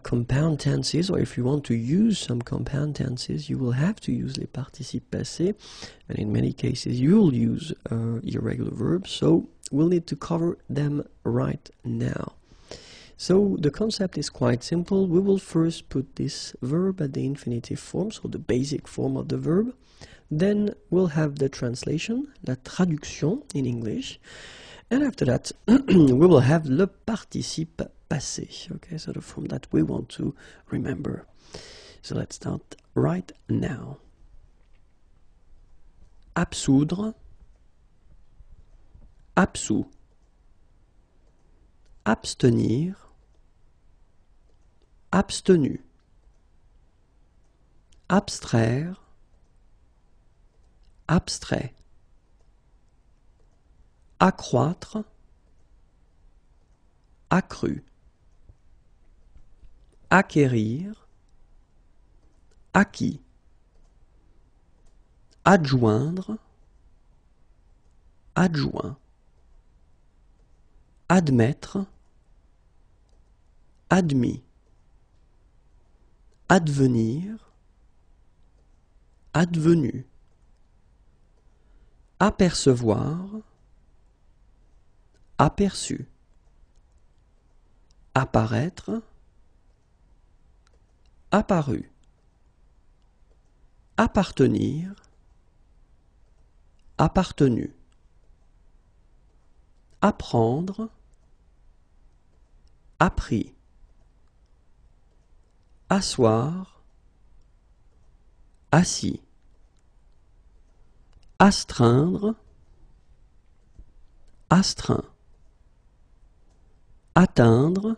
compound tenses, or if you want to use some compound tenses, you will have to use les participes passés, and in many cases you will use irregular verbs, so we'll need to cover them right now. So the concept is quite simple. We will first put this verb at the infinitive form, so the basic form of the verb. Then we'll have the translation, la traduction in English. And after that, we will have le participe passé, okay, so the form that we want to remember. So let's start right now. Absoudre, absous. Abstenir, abstenu. Abstraire, abstrait. Accroître, accru. Acquérir, acquis. Adjoindre, adjoint. Admettre, admis. Advenir, advenu. Apercevoir, aperçu. Apparaître, apparu. Appartenir, appartenu. apprendre, appris, asseoir, assis, astreindre, astreint, atteindre,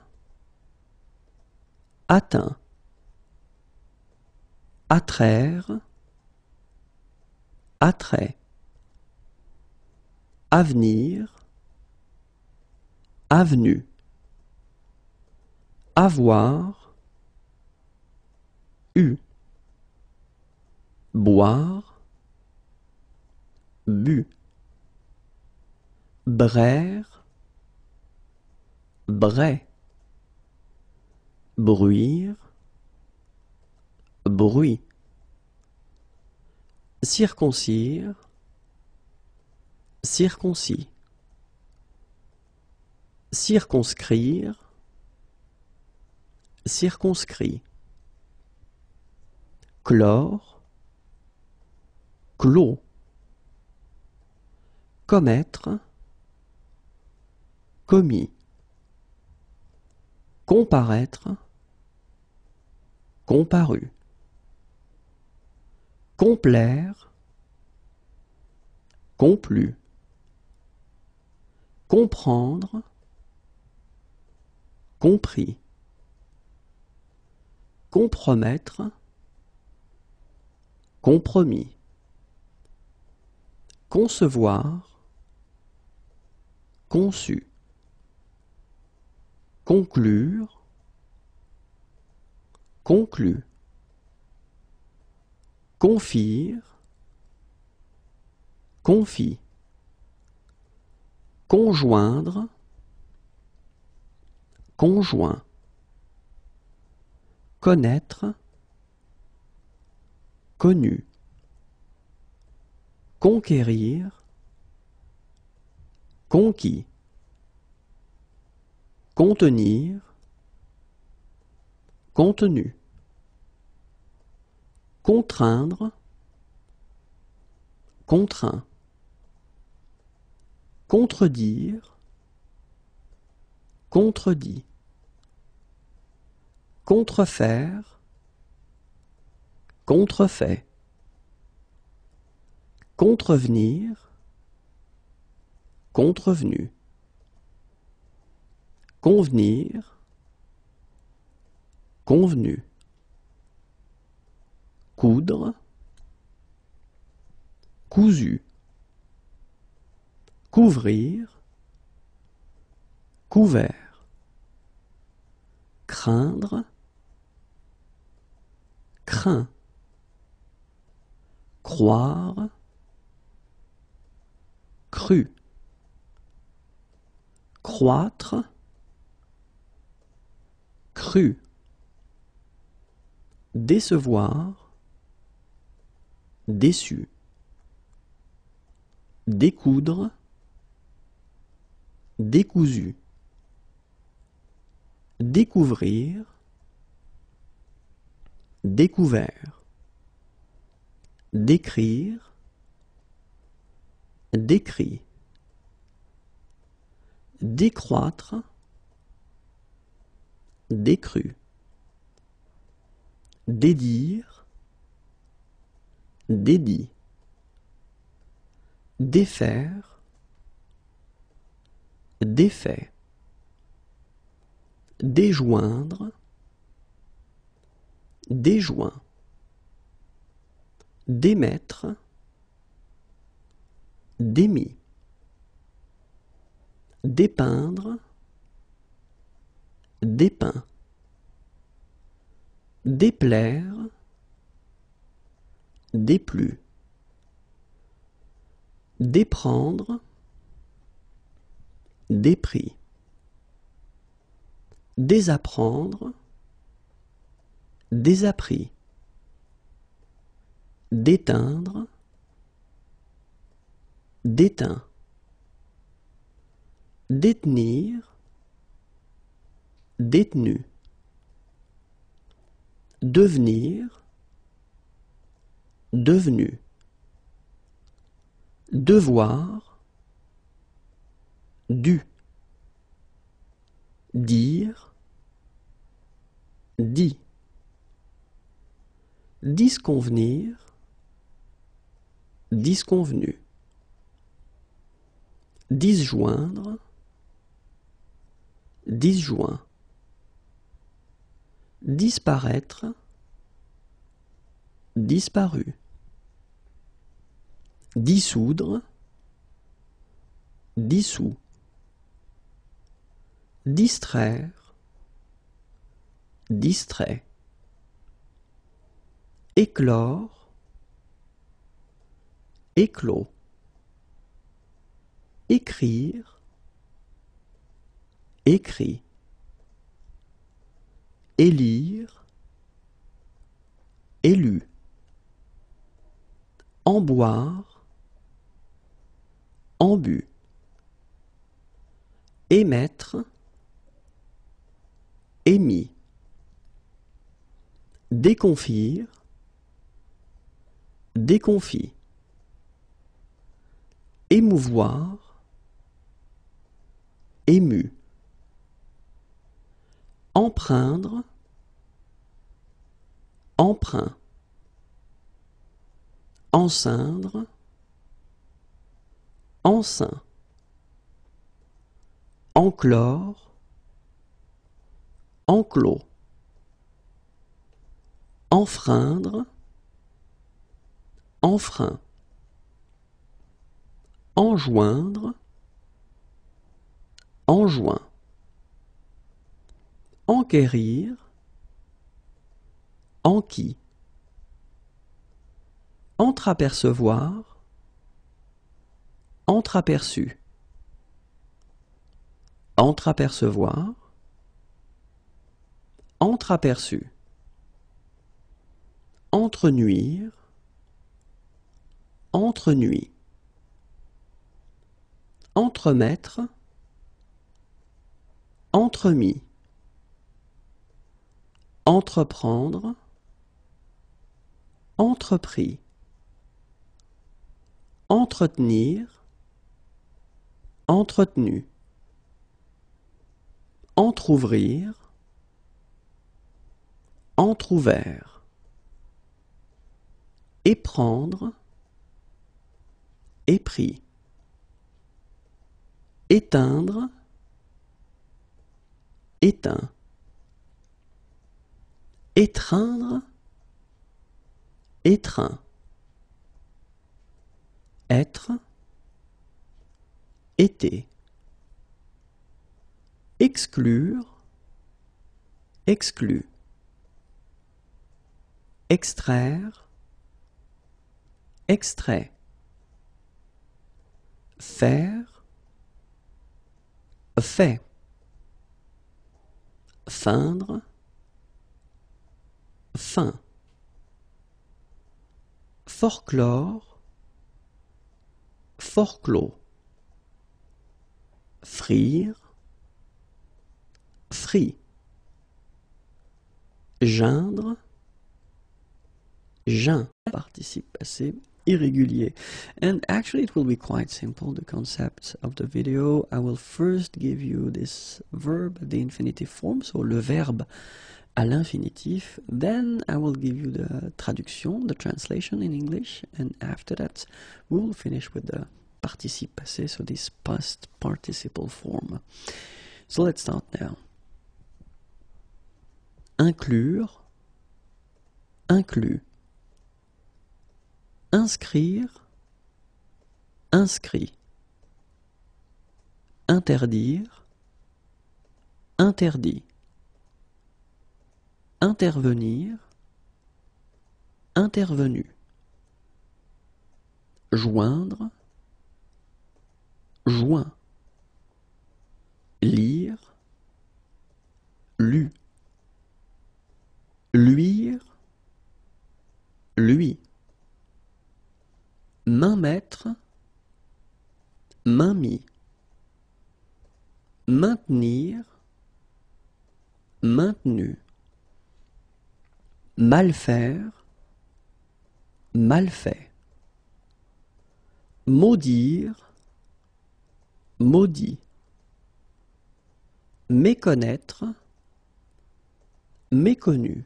atteint, attraire, attrait, avenir, avenue, avoir, eu, boire, bu, braire, brais, bruire, bruit, circoncire, circoncis, circonscrire, circonscrit, clore, clos, commettre, commis, comparaître, comparu, complaire, complu, comprendre, compris, compromettre, compromis, concevoir, conçu, conclure, conclu, confire, confie, conjoindre, conjoint, connaître, connu, conquérir, conquis, contenir, contenu, contraindre, contraint, contredire, contredit, contrefaire, contrefait, contrevenir, contrevenu, convenir, convenu, coudre, cousu, couvrir, couvert, craindre, craint, croire, cru, croître, cru, décevoir, déçu, découdre, décousu, découvrir, découvert, décrire, décrit, décroître, décru, dédire, dédit, défaire, défait, déjoindre, déjoint, démettre, démis, dépeindre, dépeint, déplaire, déplu, déprendre, dépris, désapprendre, désappris, d'éteindre, d'éteint, détenir, détenu, devenir, devenu, devoir, du, dire, dit, disconvenir, disconvenu, disjoindre, disjoint, disparaître, disparu, dissoudre, dissous, distraire, distrait, éclore, éclos, écrire, écrit, élire, élu, en boire, en bu, émettre, émis, déconfire, déconfit, émouvoir, ému, empreindre, emprunt, enceindre, enceint, enclore, enclos, enfreindre, enfreint, enjoindre, enjoint, enquérir, enquis, entreapercevoir, entreaperçu, entreapercevoir, entreaperçu, entrenuire, entrenuit, entremettre, entremis, entreprendre, entrepris, entretenir, entretenu, entr'ouvrir, entr'ouvert, éprendre, épris, éteindre, éteint, étreindre, étreint, être, été, exclure, exclu, extraire, extrait, faire, fait, feindre, fin, forclore, forclos, frire, frit, geindre, geint, participe passé irrégulier. And actually it will be quite simple, the concept of the video. I will first give you this verb, the infinitive form, so le verbe à l'infinitif. Then I will give you the traduction, the translation in English, and after that we will finish with the participe passé, so this past participle form. So let's start now. Inclure, inclus. Inscrire, inscrit. Interdire, interdit. Intervenir, intervenu. Joindre, joint. Lire, lu. Luire, lui. Main mettre, main mis. Maintenir, maintenu. Mal faire, mal fait. Maudire, maudit. méconnaître, méconnu,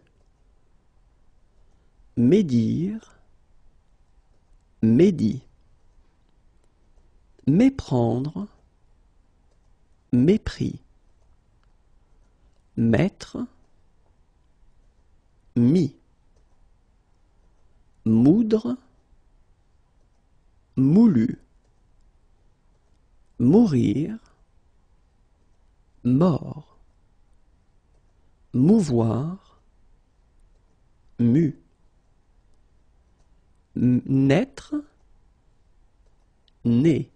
médire, médit, méprendre, mépris, mettre, mis, moudre, moulu, mourir, mort, mouvoir, mu, naître, né,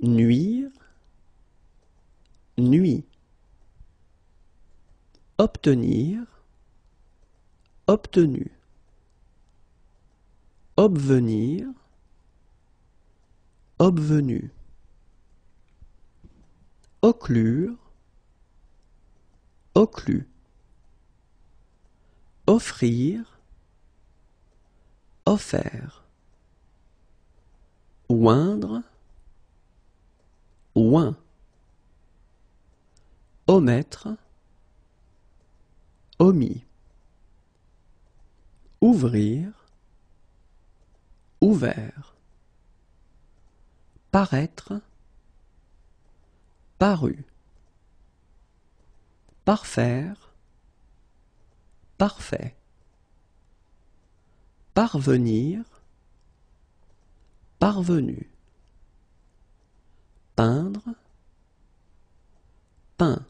nuire, nuit, obtenir, obtenu, obvenir, obvenu, occlure, occlus, offrir, offert, oindre, oint, omettre, omis, ouvrir, ouvert, paraître, paru, parfaire, parfait, parvenir, parvenu, peindre, peint,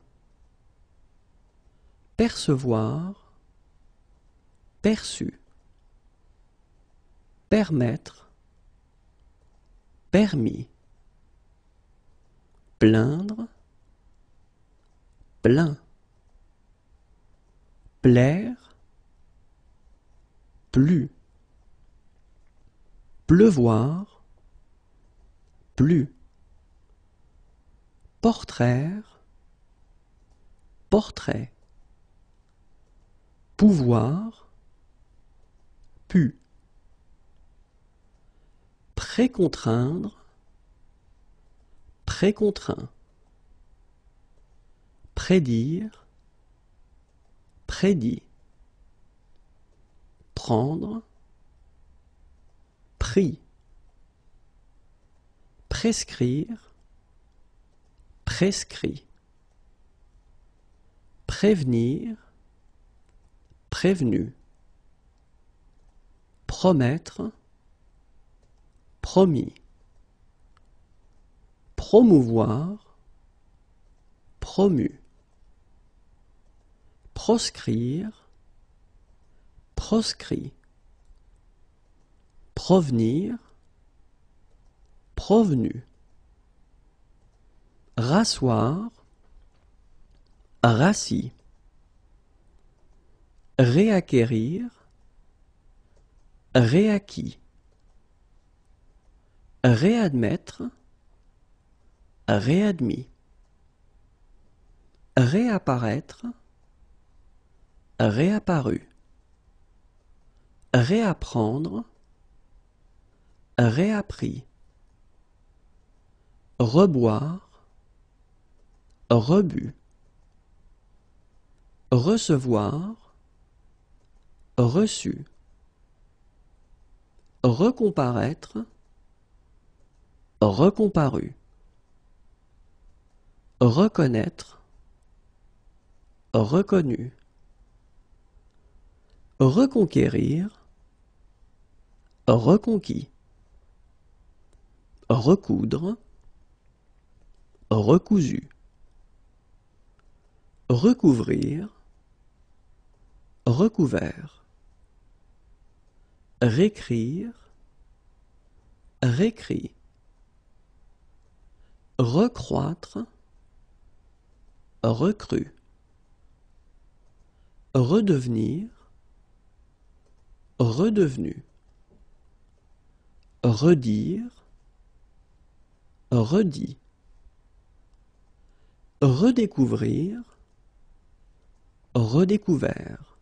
percevoir, perçu, permettre, permis, plaindre, plaint, plaire, plu, pleuvoir, plus, portraire, portrait, pouvoir, pu, précontraindre, précontraint, prédire, prédit, prendre, pris, prescrire, prescrit, prévenir, prévenu, promettre, promis, promouvoir, promu, proscrire, proscrit, provenir, provenu, rasseoir, rassis, réacquérir, réacquis, réadmettre, réadmis, réapparaître, réapparu, réapprendre, réappris, reboire, rebu, recevoir, reçu, recomparaître, recomparu, reconnaître, reconnu, reconquérir, reconquis, recoudre, recousu, recouvrir, recouvert, réécrire, réécrit, recroître, recru, redevenir, redevenu, redire, redit, redécouvrir, redécouvert,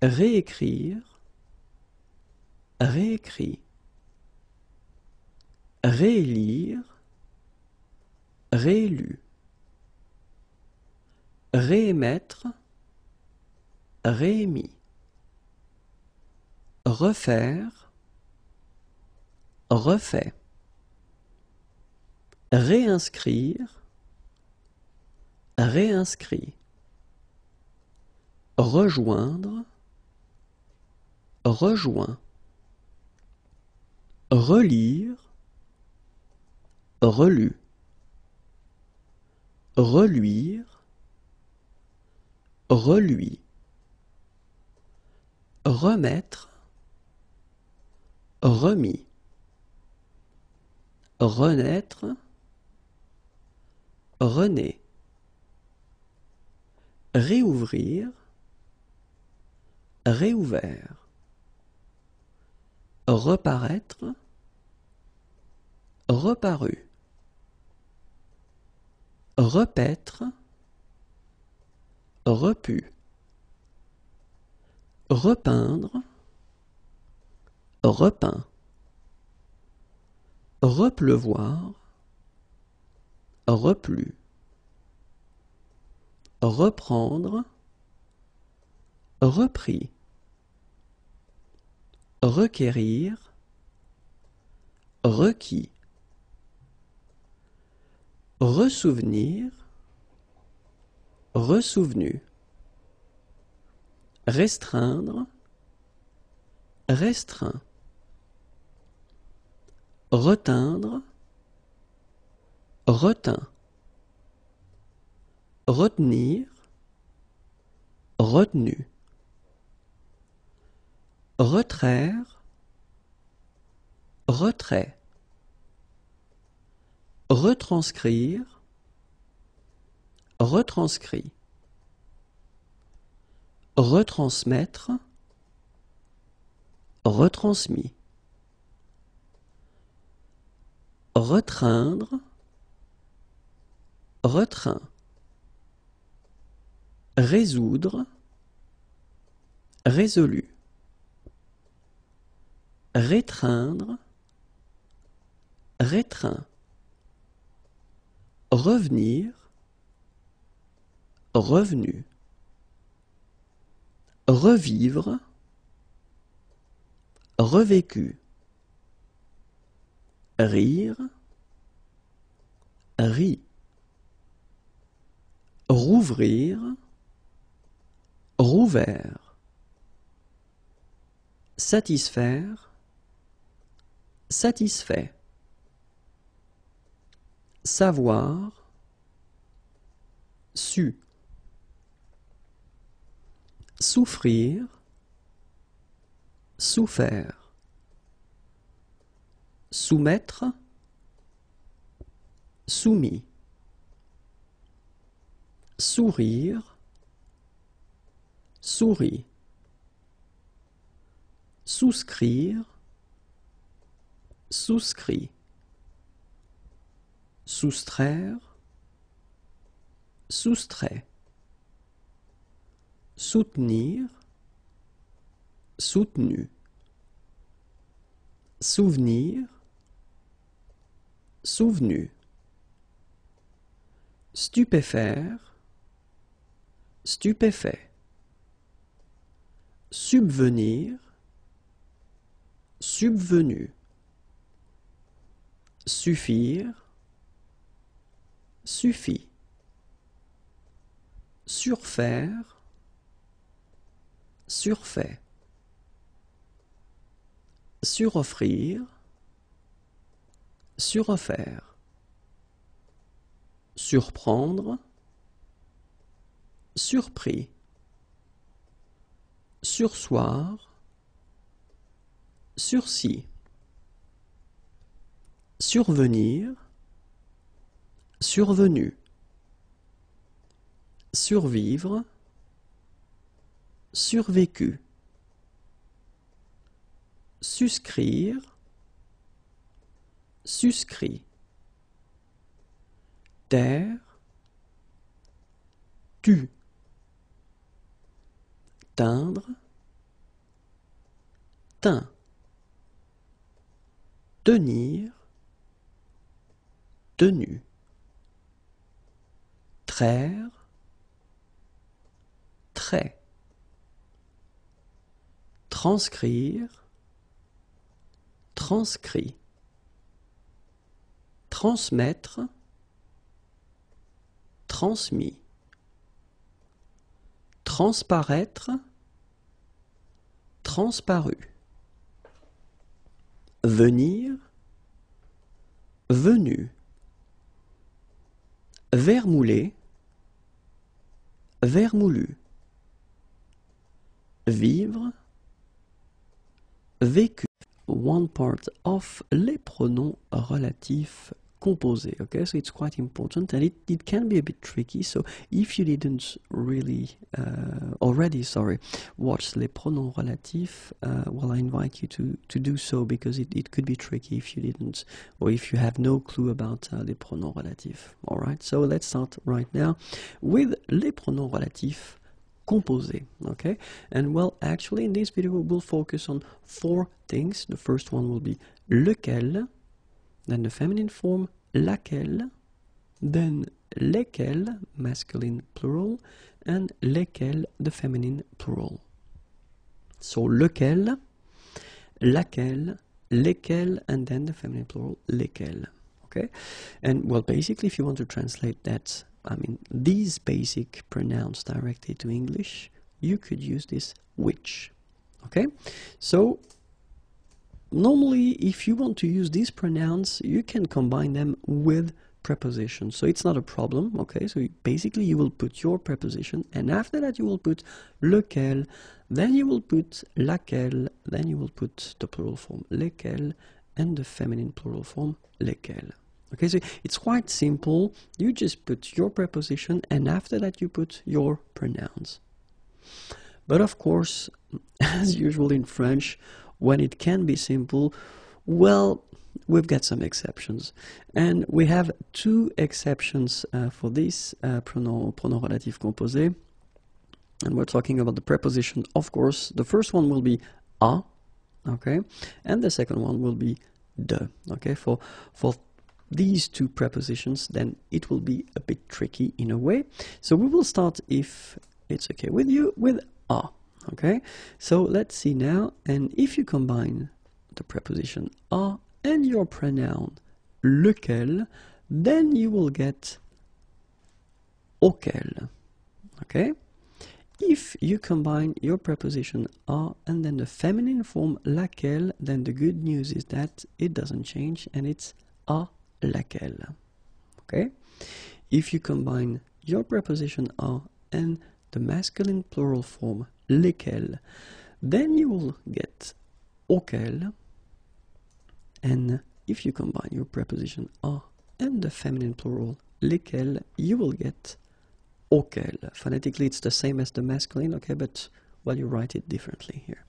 réécrire, réécrit, réélire, réélu, réémettre, réémis, refaire, refait, réinscrire, réinscrit, rejoindre, rejoint, relire, relu, reluire, reluit, remettre, remis, renaître, renaît, réouvrir, réouvert, reparaître, reparu, repaître, repu, repeindre, repeint, repleuvoir, replu, reprendre, repris, requérir, requis, ressouvenir, ressouvenu, restreindre, restreint, reteindre, retint, retenir, retenu, retraire, retrait, retranscrire, retranscrit, retransmettre, retransmis, retreindre, retreint, résoudre, résolu, rétreindre, rétreint, revenir, revenu, revivre, revécu, rire, rit, rouvrir, rouvert, satisfaire, satisfait, savoir, su, souffrir, souffert, soumettre, soumis, sourire, souris, souscrire, souscrit, soustraire, soustrait, soutenir, soutenu, souvenir, souvenu, stupéfaire, stupéfait, subvenir, subvenu, suffire, suffit, surfaire, surfait, suroffrir, suroffert, surprendre, surpris, sursoir, sursis, survenir, survenu, survivre, survécu, suscrire, suscrit, taire, tu, teindre, teint, tenir, tenu, traire, trait. Transcrire, transcrit. Transmettre, transmis. Transparaître, transparu. Venir, venu. Vermouler, vermoulu. Vivre, vécu. One part of les pronoms relatifs composés. Okay, so it's quite important, and it can be a bit tricky. So if you didn't really already watch les pronoms relatifs, well, I invite you to do so, because it could be tricky if you didn't, or if you have no clue about les pronoms relatifs. All right, so let's start right now with les pronoms relatifs composé, okay? And well, actually in this video we'll focus on 4 things. The first one will be lequel, then the feminine form laquelle, then lesquels, masculine plural, and lesquels, the feminine plural. So lequel, laquelle, lesquels, and then the feminine plural lesquels, okay? And well, basically if you want to translate that, I mean, these basic pronouns directly to English, you could use this which, okay? So normally if you want to use these pronouns, you can combine them with prepositions, so it's not a problem, okay? So basically you will put your preposition, and after that you will put lequel, then you will put laquelle, then you will put the plural form lesquels, and the feminine plural form lesquels. Okay, so it's quite simple. You just put your preposition, and after that you put your pronouns. But of course, as usual in French, when it can be simple, well, we've got some exceptions. And we have 2 exceptions for this pronom relatif composé. And we're talking about the preposition, of course. The first one will be a, okay? And the second one will be de, okay? For these 2 prepositions, then it will be a bit tricky in a way. So we will start, if it's okay with you, with a, okay? So let's see now, and if you combine the preposition a and your pronoun lequel, then you will get auquel, okay? If you combine your preposition a and then the feminine form laquelle, then the good news is that it doesn't change, and it's a laquelle, okay? If you combine your preposition a and the masculine plural form lesquels, then you will get auquel, and if you combine your preposition a and the feminine plural lesquels, you will get auquel. Phonetically it's the same as the masculine, okay, but well, you write it differently here.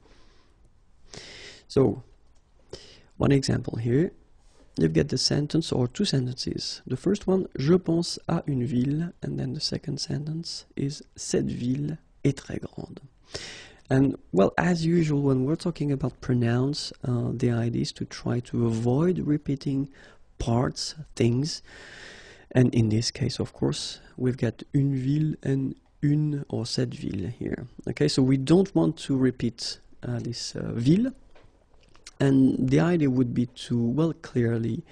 So one example here. You get the sentence, or 2 sentences. The first one, je pense à une ville, and then the second sentence is cette ville est très grande. And well, as usual, when we're talking about pronouns, the idea is to try to avoid repeating parts, things. And in this case, of course, we've got une ville and une or cette ville here. Okay, so we don't want to repeat this ville. And the idea would be to, well, clearly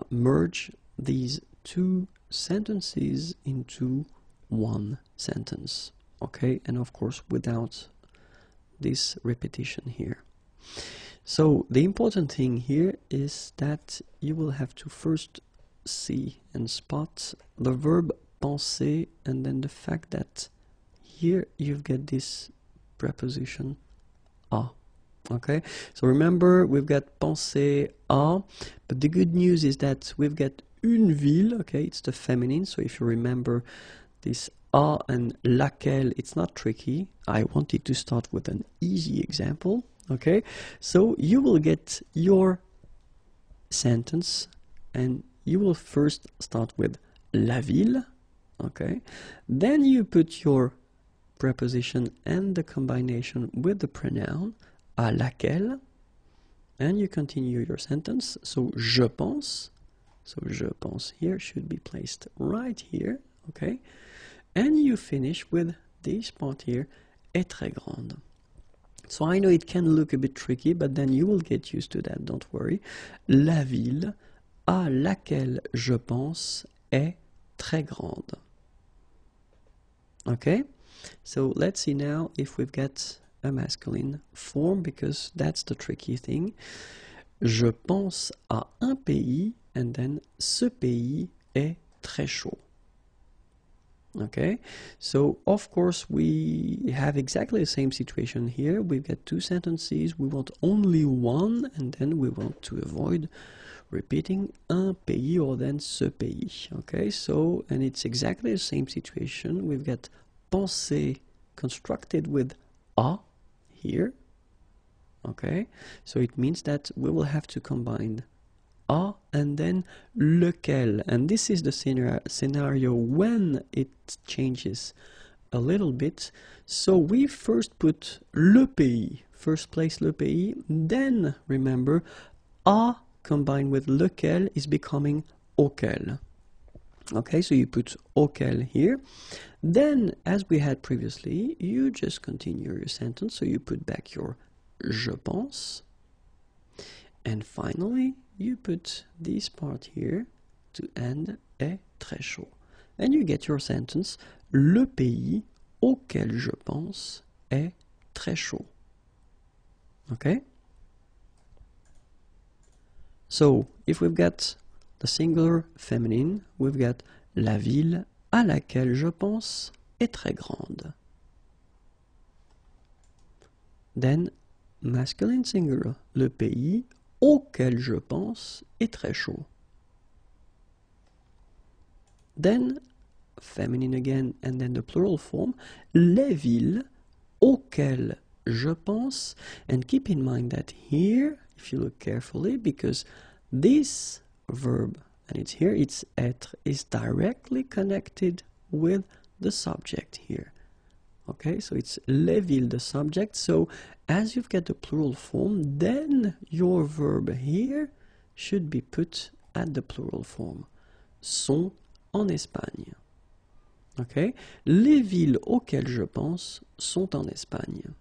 merge these 2 sentences into one sentence, okay? And of course, without this repetition here. So the important thing here is that you will have to first see and spot the verb penser, and then the fact that here you've got this preposition a. Okay, so remember we've got penser à, but the good news is that we've got une ville, okay, it's the feminine, so if you remember this à and laquelle, it's not tricky. I wanted to start with an easy example, okay, so you will get your sentence and you will first start with la ville, okay, then you put your preposition and the combination with the pronoun à laquelle, and you continue your sentence. So je pense here should be placed right here, okay? And you finish with this part here, est très grande. So I know it can look a bit tricky, but then you will get used to that, don't worry. La ville à laquelle je pense est très grande. Okay? So let's see now if we've got a masculine form, because that's the tricky thing. Je pense à un pays, and then ce pays est très chaud. Okay, so of course we have exactly the same situation here. We've got two sentences, we want only one, and then we want to avoid repeating un pays or then ce pays. Okay, so, and it's exactly the same situation. We've got penser constructed with a here. Okay, so it means that we will have to combine a and then lequel, and this is the scenario when it changes a little bit. So we first put le pays, first place le pays, then remember a combined with lequel is becoming auquel. Okay, so you put auquel here, then as we had previously, you just continue your sentence, so you put back your je pense, and finally you put this part here to end est très chaud. And you get your sentence, le pays auquel je pense est très chaud. Okay? So, if we've got the singular feminine, we've got la ville à laquelle je pense est très grande. Then, masculine singular, le pays auquel je pense est très chaud. Then, feminine again, and then the plural form, les villes auxquelles je pense, and keep in mind that here, if you look carefully, because this verb, and it's here, it's être, is directly connected with the subject here. Okay, so it's les villes, the subject. So as you've got the plural form, then your verb here should be put at the plural form. Sont en Espagne. Okay, les villes auxquelles je pense sont en Espagne.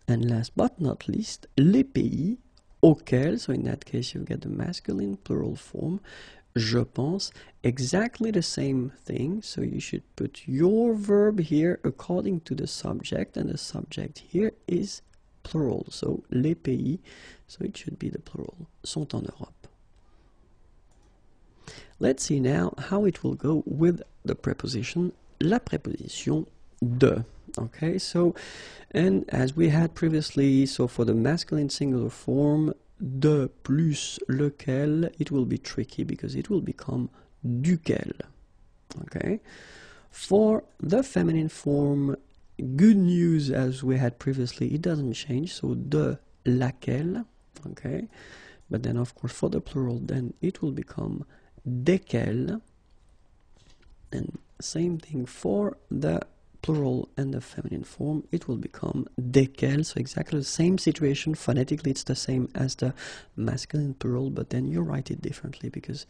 And last but not least, les pays auxquels, so in that case you've got the masculine plural form, je pense, exactly the same thing, so you should put your verb here according to the subject, and the subject here is plural, so les pays, so it should be the plural, sont en Europe. Let's see now how it will go with the preposition, la préposition de. Okay, so, and as we had previously, so for the masculine singular form, de plus lequel, it will be tricky because it will become duquel. Okay, for the feminine form, good news, as we had previously, it doesn't change, so de laquelle. Okay, but then of course for the plural, then it will become desquelles, and same thing for the plural and the feminine form, it will become desquelles, so exactly the same situation. Phonetically it's the same as the masculine plural, but then you write it differently, because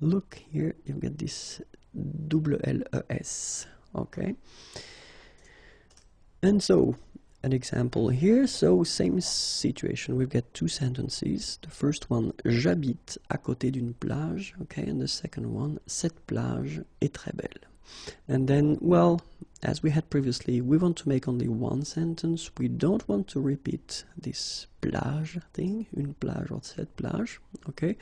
look here, you get this double L-E-S. Okay, and so an example here, so same situation, we've got two sentences. The first one, j'habite à côté d'une plage, okay, and the second one, cette plage est très belle. And then, well, as we had previously, we want to make only one sentence. We don't want to repeat this plage thing, une plage or cette plage, okay?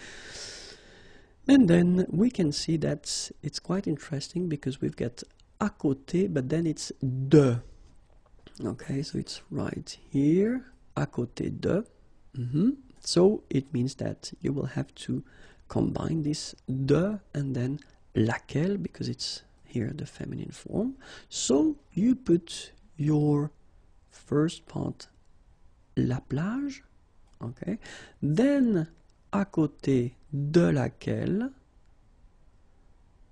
And then we can see that it's quite interesting because we've got à côté, but then it's de. Okay, so it's right here, à côté de. So it means that you will have to combine this de and then laquelle, because it's here the feminine form. So you put your first part, la plage, okay, then à côté de laquelle,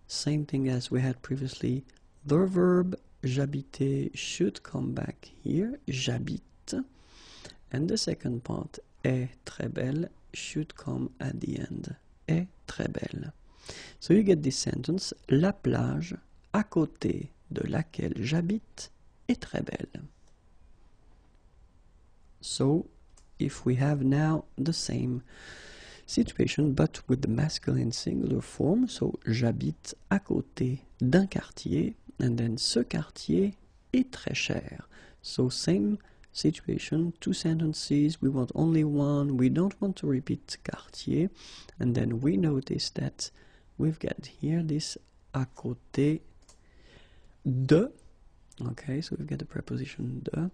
same thing as we had previously, the verb j'habiter should come back here, j'habite, and the second part, est très belle, should come at the end, est très belle. So you get this sentence, la plage à côté de laquelle j'habite est très belle. So if we have now the same situation but with the masculine singular form, so j'habite à côté d'un quartier, and then ce quartier est très cher. So same situation, two sentences, we want only one, we don't want to repeat quartier, and then we notice that we've got here this à côté de, okay, so we've got the preposition de,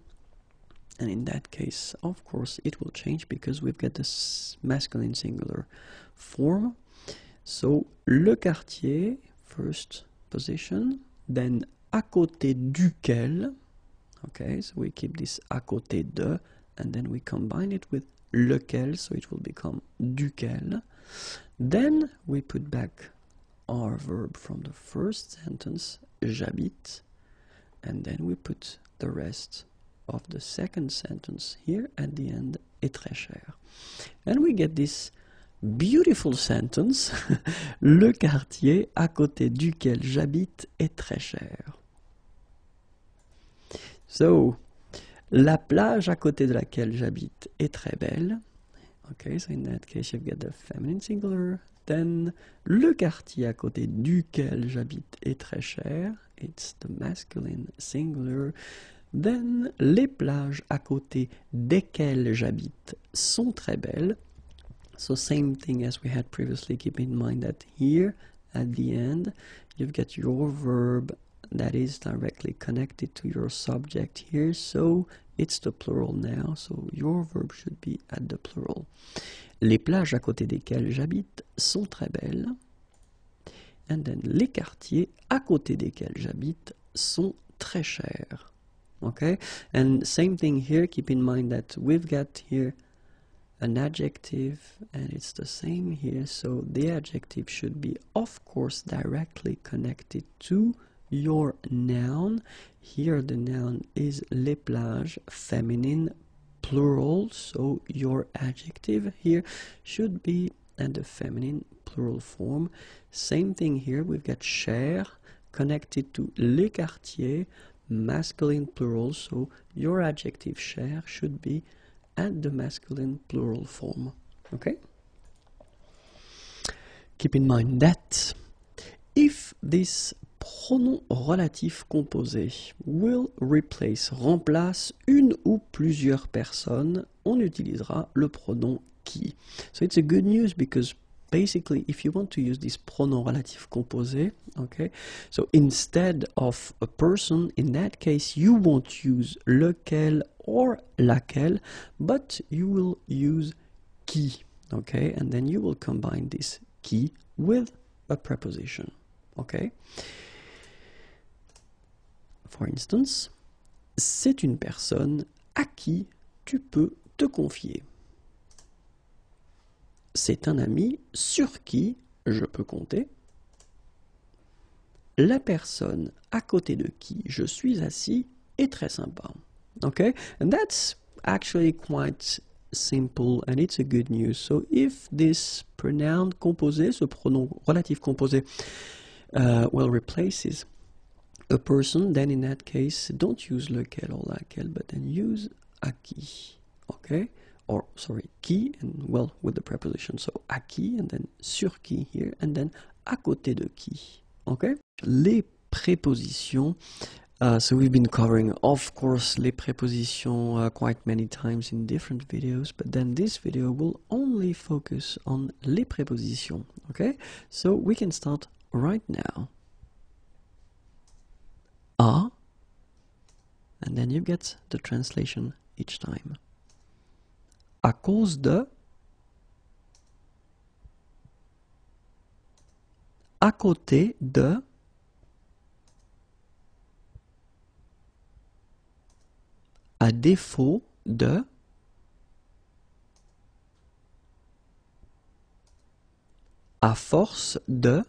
and in that case, of course, it will change because we've got this masculine singular form. So, le quartier, first position, then à côté duquel, okay, so we keep this à côté de, and then we combine it with lequel, so it will become duquel. Then we put back our verb from the first sentence, j'habite, and then we put the rest of the second sentence here at the end, est très cher. And we get this beautiful sentence, le quartier à côté duquel j'habite est très cher. So, la plage à côté de laquelle j'habite est très belle. Okay, so in that case you've got the feminine singular. Then, le quartier à côté duquel j'habite est très cher. It's the masculine singular. Then, les plages à côté desquelles j'habite sont très belles. So same thing as we had previously. Keep in mind that here at the end you've got your verb that is directly connected to your subject here. So it's the plural now. So your verb should be at the plural. Les plages à côté desquelles j'habite sont très belles. And then les quartiers à côté desquels j'habite sont très chers. Okay, and same thing here, keep in mind that we've got here an adjective and it's the same here, so the adjective should be of course directly connected to your noun. Here the noun is les plages, feminine, plural, so your adjective here should be at the feminine plural form. Same thing here, we've got cher connected to les quartiers, masculine plural, so your adjective cher should be at the masculine plural form. Okay? Keep in mind that if this pronom relatif composé will remplace une ou plusieurs personnes, on utilisera le pronom qui. So it's a good news because basically, if you want to use this pronom relatif composé, okay, so instead of a person, in that case, you won't use lequel or laquelle, but you will use qui, okay, and then you will combine this qui with a preposition, okay. For instance, c'est une personne à qui tu peux te confier. C'est un ami sur qui je peux compter. La personne à côté de qui je suis assis est très sympa. Okay? And that's actually quite simple and it's a good news. So if this pronoun composé, ce pronom relatif composé, replaces a person, then in that case, don't use lequel or laquelle, but then use à qui. Okay? Or sorry, qui, and well, with the preposition, so à qui, and then sur qui here, and then à côté de qui, okay? Les prépositions, so we've been covering, of course, les prépositions quite many times in different videos, but then this video will only focus on les prépositions, okay? So we can start right now. À, and then you get the translation each time. À cause de, à côté de, à défaut de, à force de,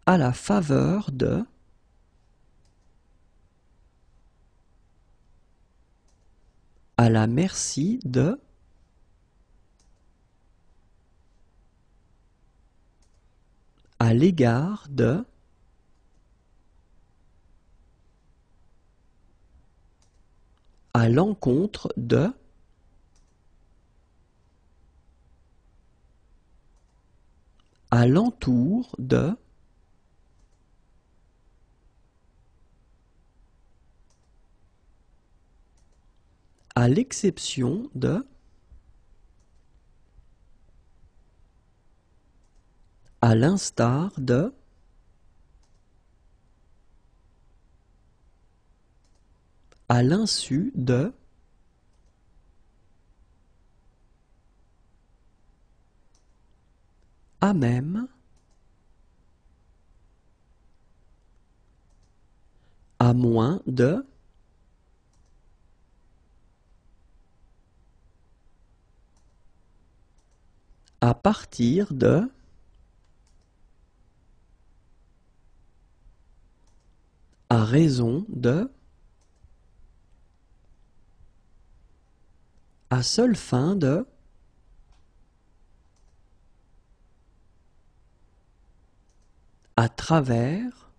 à la faveur de, à à la merci de, à l'égard de, à l'encontre de, à l'entour de, à l'exception de, à l'instar de, à l'insu de, à même, à moins de, à partir de, à raison de, à seule fin de, à travers,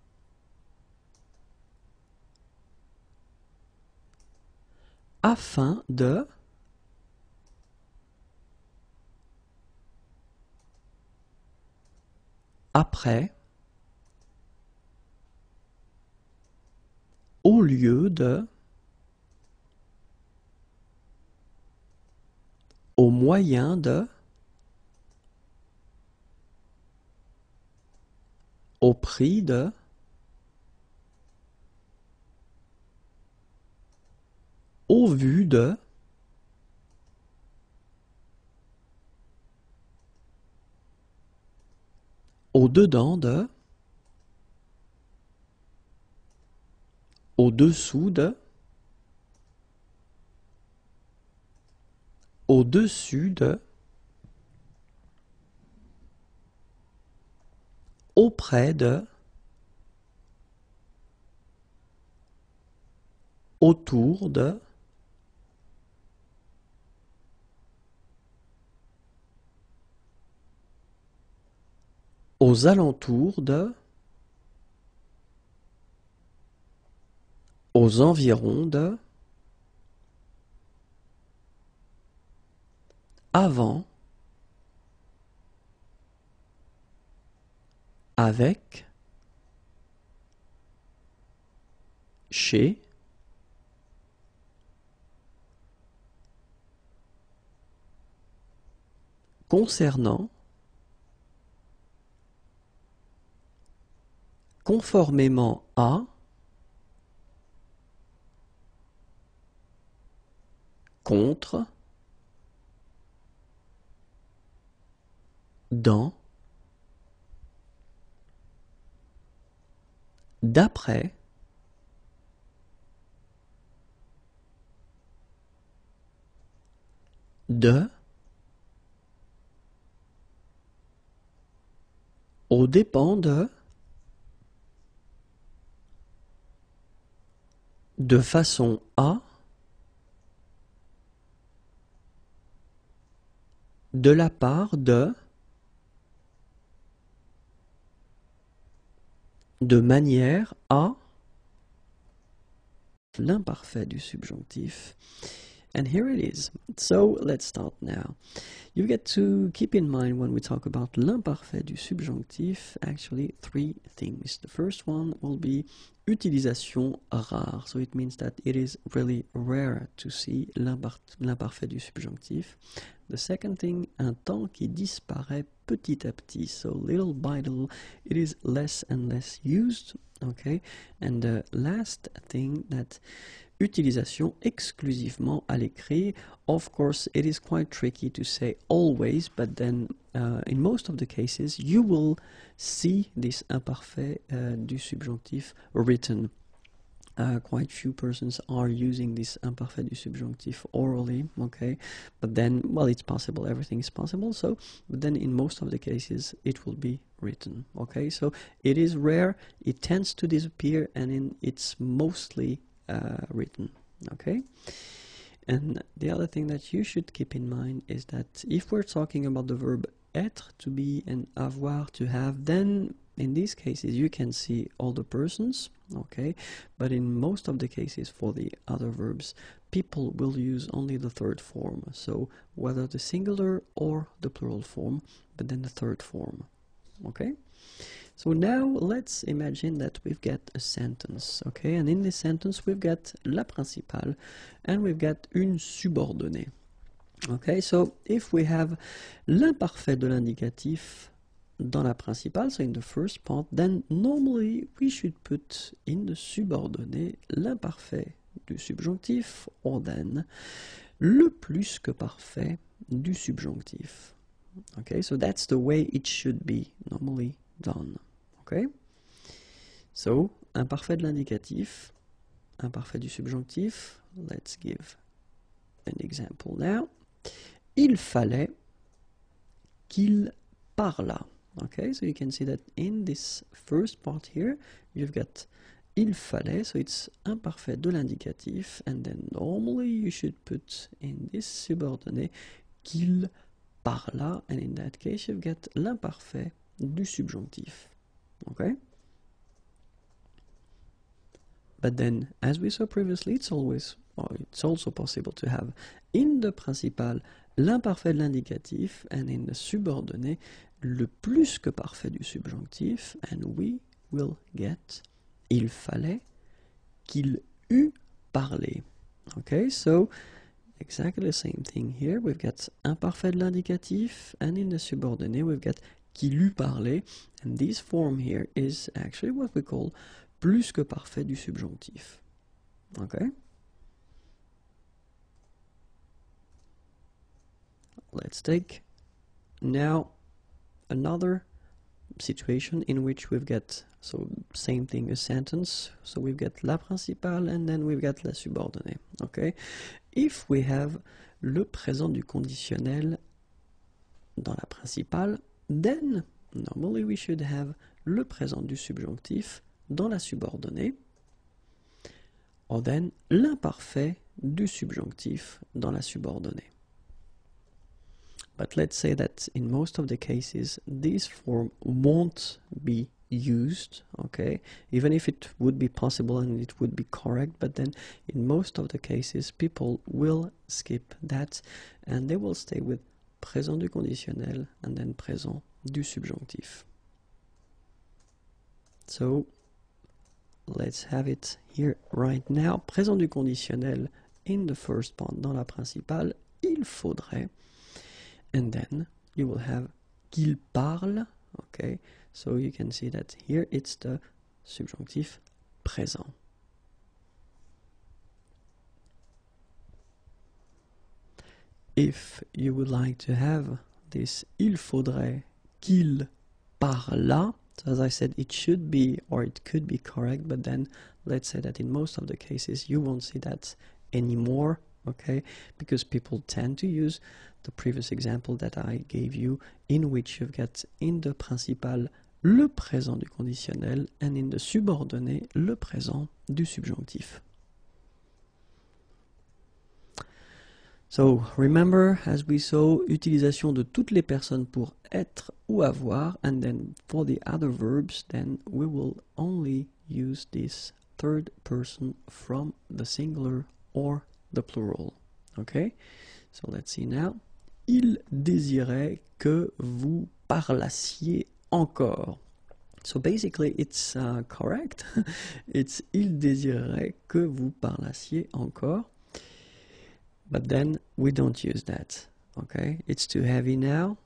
afin de, après, au lieu de, au moyen de, au prix de, au vu de, au dedans de, au dessous de, au dessus de, auprès de, autour de, aux alentours de, aux environs de, avant, avec, chez, concernant, conformément à, contre, dans, d'après, de, aux dépens de façon à, de la part de manière à, l'imparfait du subjonctif. And here it is. So let's start now. You get to keep in mind when we talk about l'imparfait du subjonctif, actually three things. The first one will be utilisation rare. So it means that it is really rare to see l'imparfait du subjonctif. The second thing, un temps qui disparaît petit à petit. So little by little, it is less and less used. Okay. And the last thing, that utilisation exclusivement à l'écrit. Of course, it is quite tricky to say always, but then in most of the cases, you will see this imparfait du subjonctif written. Quite few persons are using this imparfait du subjonctif orally, okay? But then, well, it's possible, everything is possible, so, but then in most of the cases, it will be written, okay? So it is rare, it tends to disappear, and it's mostly written, okay? And the other thing that you should keep in mind is that if we're talking about the verb être, to be, and avoir, to have, then in these cases you can see all the persons, okay? But in most of the cases for the other verbs, people will use only the third form, so whether the singular or the plural form, but then the third form, okay? So now let's imagine that we've got a sentence, okay? And in this sentence we've got la principale and we've got une subordonnée. Okay, so if we have l'imparfait de l'indicatif dans la principale, so in the first part, then normally we should put in the subordonnée l'imparfait du subjonctif or then le plus que parfait du subjonctif. Okay, so that's the way it should be normally done. Okay, so imparfait de l'indicatif, imparfait du subjonctif. Let's give an example now. Il fallait qu'il parlât. Okay, so you can see that in this first part here, you've got il fallait, so it's imparfait de l'indicatif, and then normally you should put in this subordonnée qu'il parlât, and in that case you've got l'imparfait du subjonctif. Okay? But then, as we saw previously, it's also possible to have in the principal l'imparfait de l'indicatif and in the subordonnée le plus que parfait du subjonctif, and we will get il fallait qu'il eût parlé. Okay, so exactly the same thing here. We've got imparfait de l'indicatif, and in the subordonnée we've got qu'il eût parlé, and this form here is actually what we call plus que parfait du subjonctif. Okay? Let's take now another situation in which we've got, so same thing, a sentence, so we've got la principale and then we've got la subordonnée. Okay? If we have le présent du conditionnel dans la principale, then normally we should have le présent du subjonctif dans la subordonnée, or then l'imparfait du subjonctif dans la subordonnée. But let's say that in most of the cases this form won't be used, okay, even if it would be possible and it would be correct, but then in most of the cases people will skip that and they will stay with présent du conditionnel and then présent du subjonctif. So let's have it here right now. Présent du conditionnel in the first part dans la principale, il faudrait, and then you will have qu'il parle, okay, so you can see that here it's the subjonctif présent. If you would like to have this il faudrait qu'il parlât, so as I said, it should be or it could be correct, but then let's say that in most of the cases you won't see that anymore, okay, because people tend to use the previous example that I gave you, in which you've got in the principal le présent du conditionnel and in the subordonnée le présent du subjonctif. So remember, as we saw, utilisation de toutes les personnes pour être ou avoir, and then for the other verbs, then we will only use this third person from the singular or the plural. Okay? So let's see now. Il désirait que vous parlassiez encore. So basically it's correct. It's il désirait que vous parlassiez encore. But then we don't use that. Okay? It's too heavy now.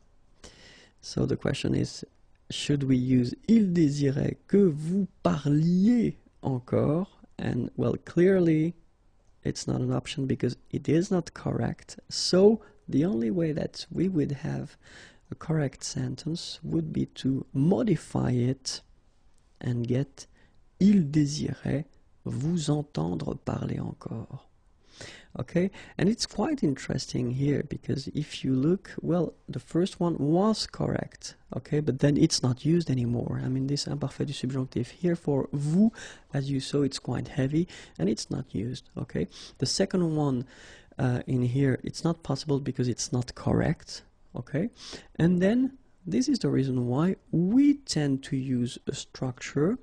So the question is, should we use il désirait que vous parliez encore? And well, clearly it's not an option because it is not correct. So the only way that we would have a correct sentence would be to modify it and get il désirait vous entendre parler encore. Okay, and it's quite interesting here because if you look, well, the first one was correct, okay, but then it's not used anymore. I mean, this imparfait du subjonctif here for vous, as you saw, it's quite heavy and it's not used, okay. The second one in here it's not possible because it's not correct, okay? And then this is the reason why we tend to use a structure.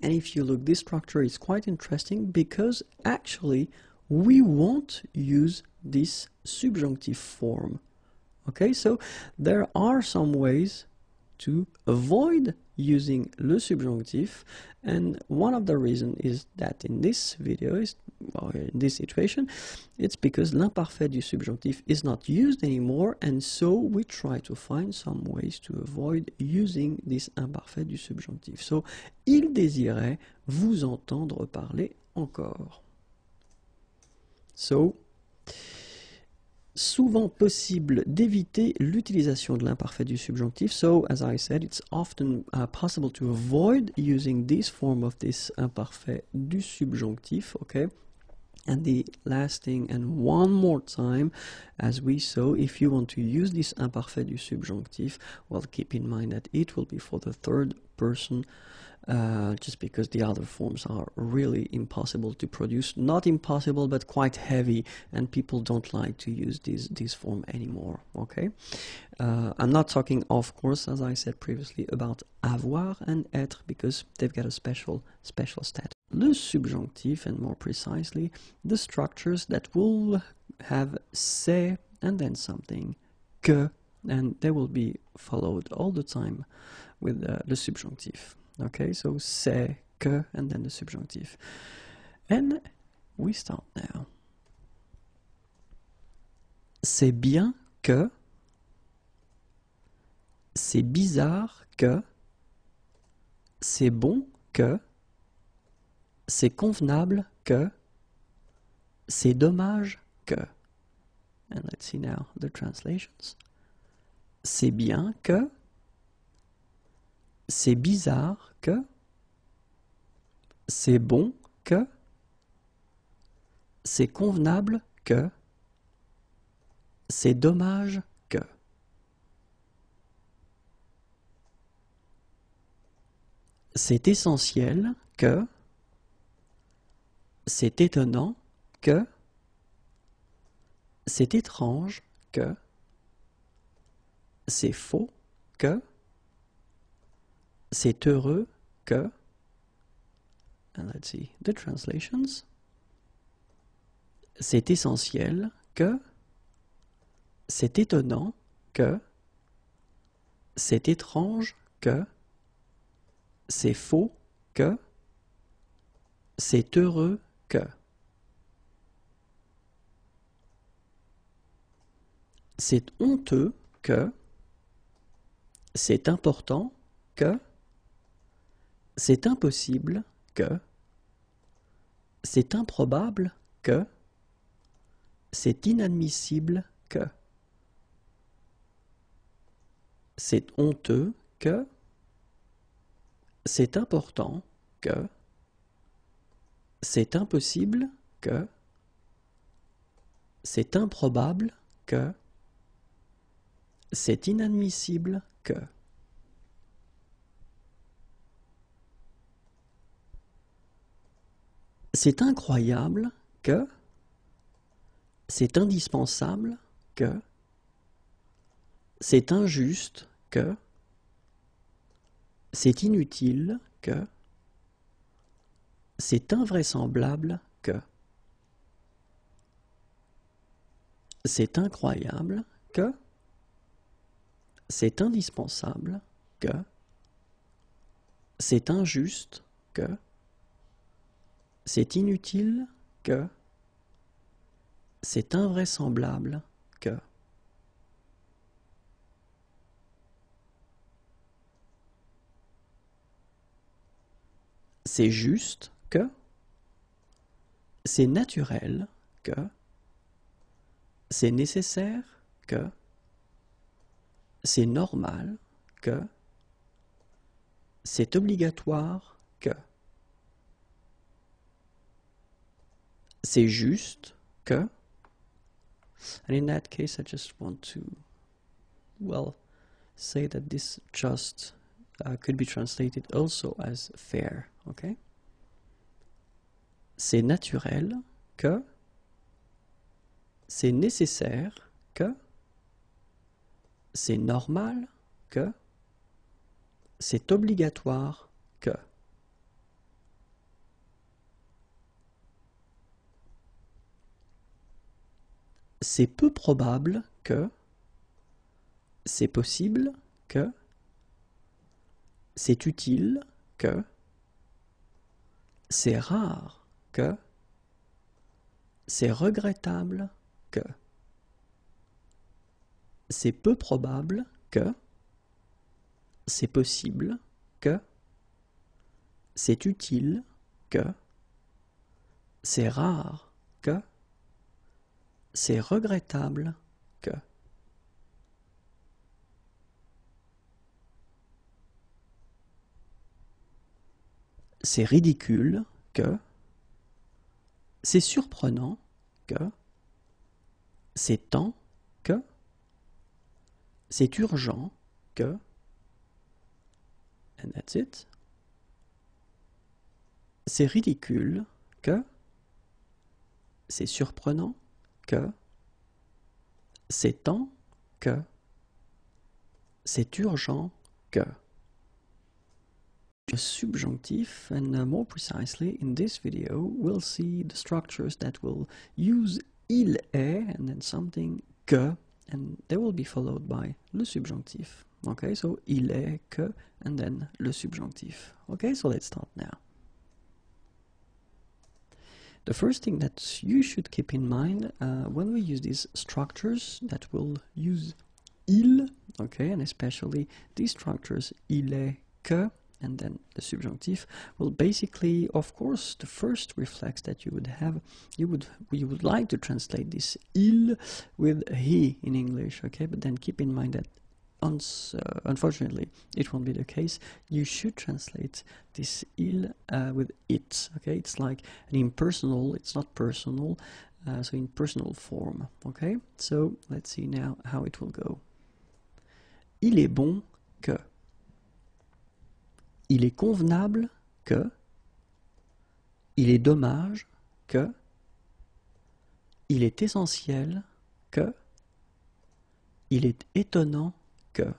And if you look, this structure is quite interesting because actually we won't use this subjunctive form. Okay, so there are some ways to avoid using le subjunctif, and one of the reasons is that in this video, in this situation, it's because l'imparfait du subjonctif is not used anymore, and so we try to find some ways to avoid using this imparfait du subjonctif. So, il désirait vous entendre parler encore. So, souvent possible d'éviter l'utilisation de l'imparfait du subjonctif. So, as I said, it's often possible to avoid using this form of this imparfait du subjonctif, okay? And the last thing, and one more time, as we saw, if you want to use this imparfait du subjonctif, well, keep in mind that it will be for the third person, just because the other forms are really impossible to produce. Not impossible, but quite heavy, and people don't like to use this form anymore, okay? I'm not talking, of course, as I said previously, about avoir and être, because they've got a special status. Le subjonctif, and more precisely, the structures that will have c'est and then something, que, and they will be followed all the time with le subjonctif. Okay, so c'est, que, and then the subjunctif. And we start now. C'est bien que, c'est bizarre que, c'est bon que, c'est convenable que, c'est dommage que. And let's see now the translations. C'est bien que, c'est bizarre que, c'est bon que, c'est convenable que, c'est dommage que. C'est essentiel que, c'est étonnant que, c'est étrange que, c'est faux que, c'est heureux que, and let's see the translations, c'est essentiel que, c'est étonnant que, c'est étrange que, c'est faux que, c'est heureux que. C'est honteux que, c'est important que, c'est impossible que, c'est improbable que, c'est inadmissible que. C'est honteux que, c'est important que, c'est impossible que, c'est improbable que, c'est inadmissible que. C'est incroyable que, c'est indispensable que, c'est injuste que, c'est inutile que, c'est invraisemblable que, c'est incroyable que, c'est indispensable que, c'est injuste que, c'est inutile que, c'est invraisemblable que. C'est juste que, c'est naturel que, c'est nécessaire que, c'est normal que, c'est obligatoire que. C'est juste que, and in that case I just want to, well, say that this just could be translated also as fair, okay? C'est naturel que, c'est nécessaire que, c'est normal que, c'est obligatoire que. C'est peu probable que, c'est possible que, c'est utile que, c'est rare que, c'est regrettable que, c'est peu probable que, c'est possible que, c'est utile que, c'est rare que, c'est regrettable que. C'est ridicule que, c'est surprenant que, c'est temps que, c'est urgent que, and that's it. C'est ridicule que, c'est surprenant que, c'est temps que, c'est urgent que. A subjunctive, and more precisely in this video we'll see the structures that will use il est and then something que, and they will be followed by le subjonctif. Okay, so il est, que, and then le subjonctif. Okay, so let's start now. The first thing that you should keep in mind when we use these structures that will use il, okay, and especially these structures il est, que, and then the subjunctive, well, basically, of course, the first reflex that you would have, you would like to translate this il with he in English, okay, but then keep in mind that unfortunately it won't be the case. You should translate this il with it, okay. It's like an impersonal, it's not personal, so in personal form, okay. So let's see now how it will go. Il est bon que. Il est convenable que, il est dommage que, il est essentiel que, il est étonnant que.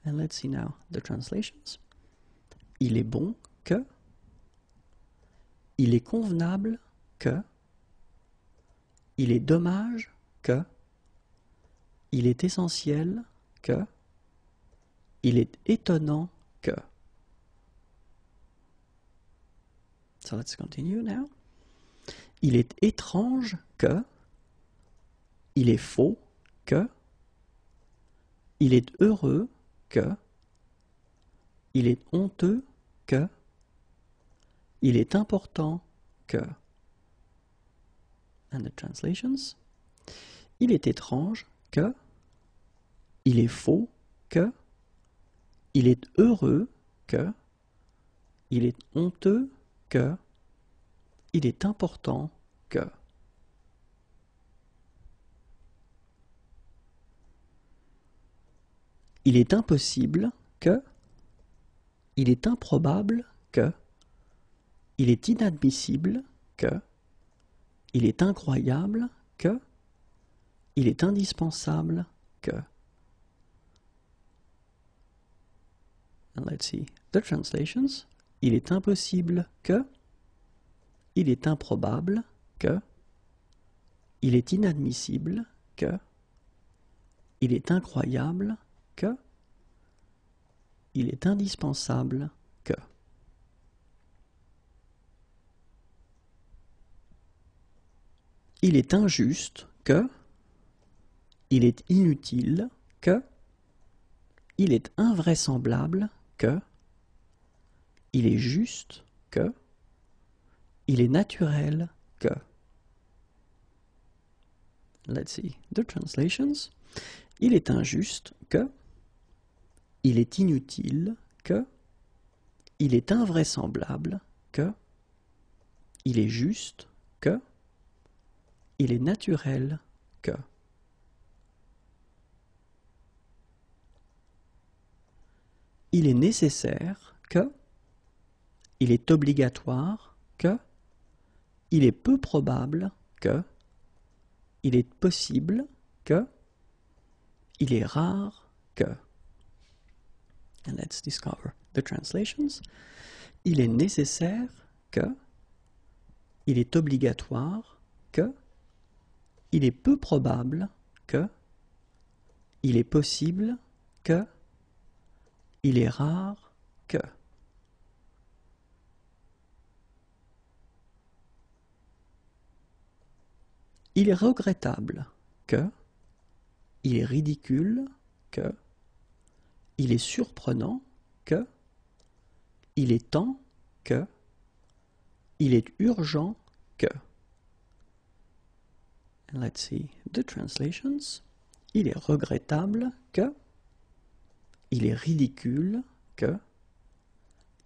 And let's see now the translations. Il est bon que, il est convenable que, il est dommage que, il est essentiel que, il est étonnant que. So let's continue now. Il est étrange que, il est faux que, il est heureux que, il est honteux que, il est important que. And the translations. Il est étrange que, il est faux que, il est heureux que, il est honteux que, il est important que. Il est impossible que, il est improbable que, il est inadmissible que, il est incroyable que, il est indispensable que. And let's see the translations. Il est impossible que, il est improbable que, il est inadmissible que, il est incroyable que, il est indispensable que. Il est injuste que, il est inutile que, il est invraisemblable que, il est juste que, il est naturel que. Let's see the translations. Il est injuste que, il est inutile que, il est invraisemblable que, il est juste que, il est naturel que. Il est nécessaire que, il est obligatoire que, il est peu probable que, il est possible que, il est rare que. And let's discover the translations. Il est nécessaire que, il est obligatoire que, il est peu probable que, il est possible que, il est rare que. Il est regrettable que, il est ridicule que, il est surprenant que, il est temps que, il est urgent que. And let's see the translations. Il est regrettable que, il est ridicule que,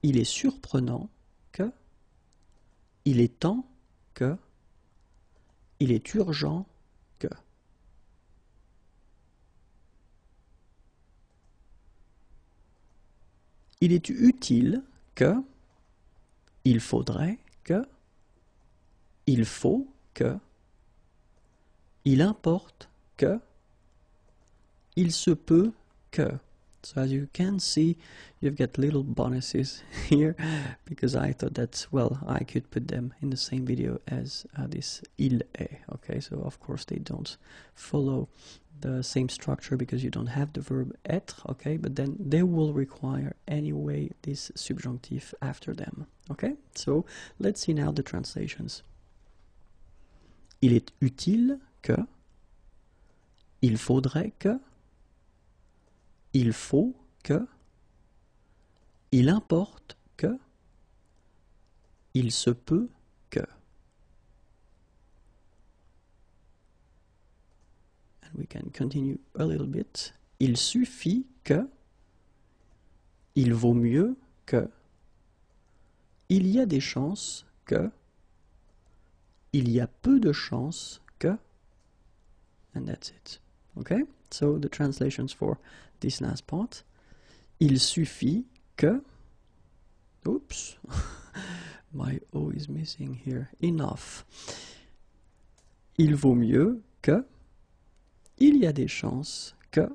il est surprenant que, il est temps que, il est urgent que. Il est utile que, il faudrait que, il faut que, il importe que, il se peut que. So as you can see, you've got little bonuses here, because I thought that, well, I could put them in the same video as this il est, okay? So of course they don't follow the same structure because you don't have the verb être, okay? But then they will require anyway this subjunctive after them, okay? So let's see now the translations. Il est utile que, il faudrait que, il faut que, il importe que, il se peut que. And we can continue a little bit. Il suffit que, il vaut mieux que, il y a des chances que, il y a peu de chances que, and that's it. Okay? So the translations for this last part. Il suffit que, oops, my O is missing here, enough. Il vaut mieux que, il y a des chances que,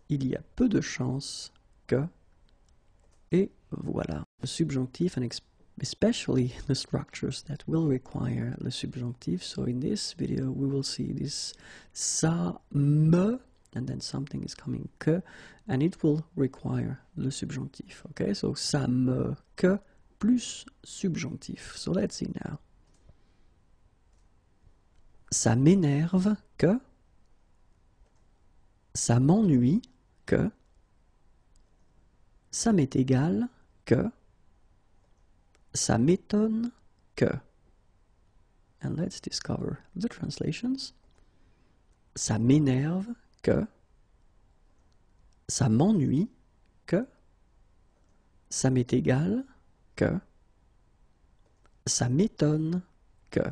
il y a peu de chances que, et voilà. Le subjonctif, and especially the structures that will require the subjunctive. So in this video we will see this ça me, and then something is coming que, and it will require le subjonctif. Okay, so ça me que plus subjonctif. So let's see now. Ça m'énerve que, ça m'ennuie que, ça m'est égal que, ça m'étonne que. And let's discover the translations. Ça m'énerve que, ça m'ennuie que, ça m'est égal que, ça m'étonne que.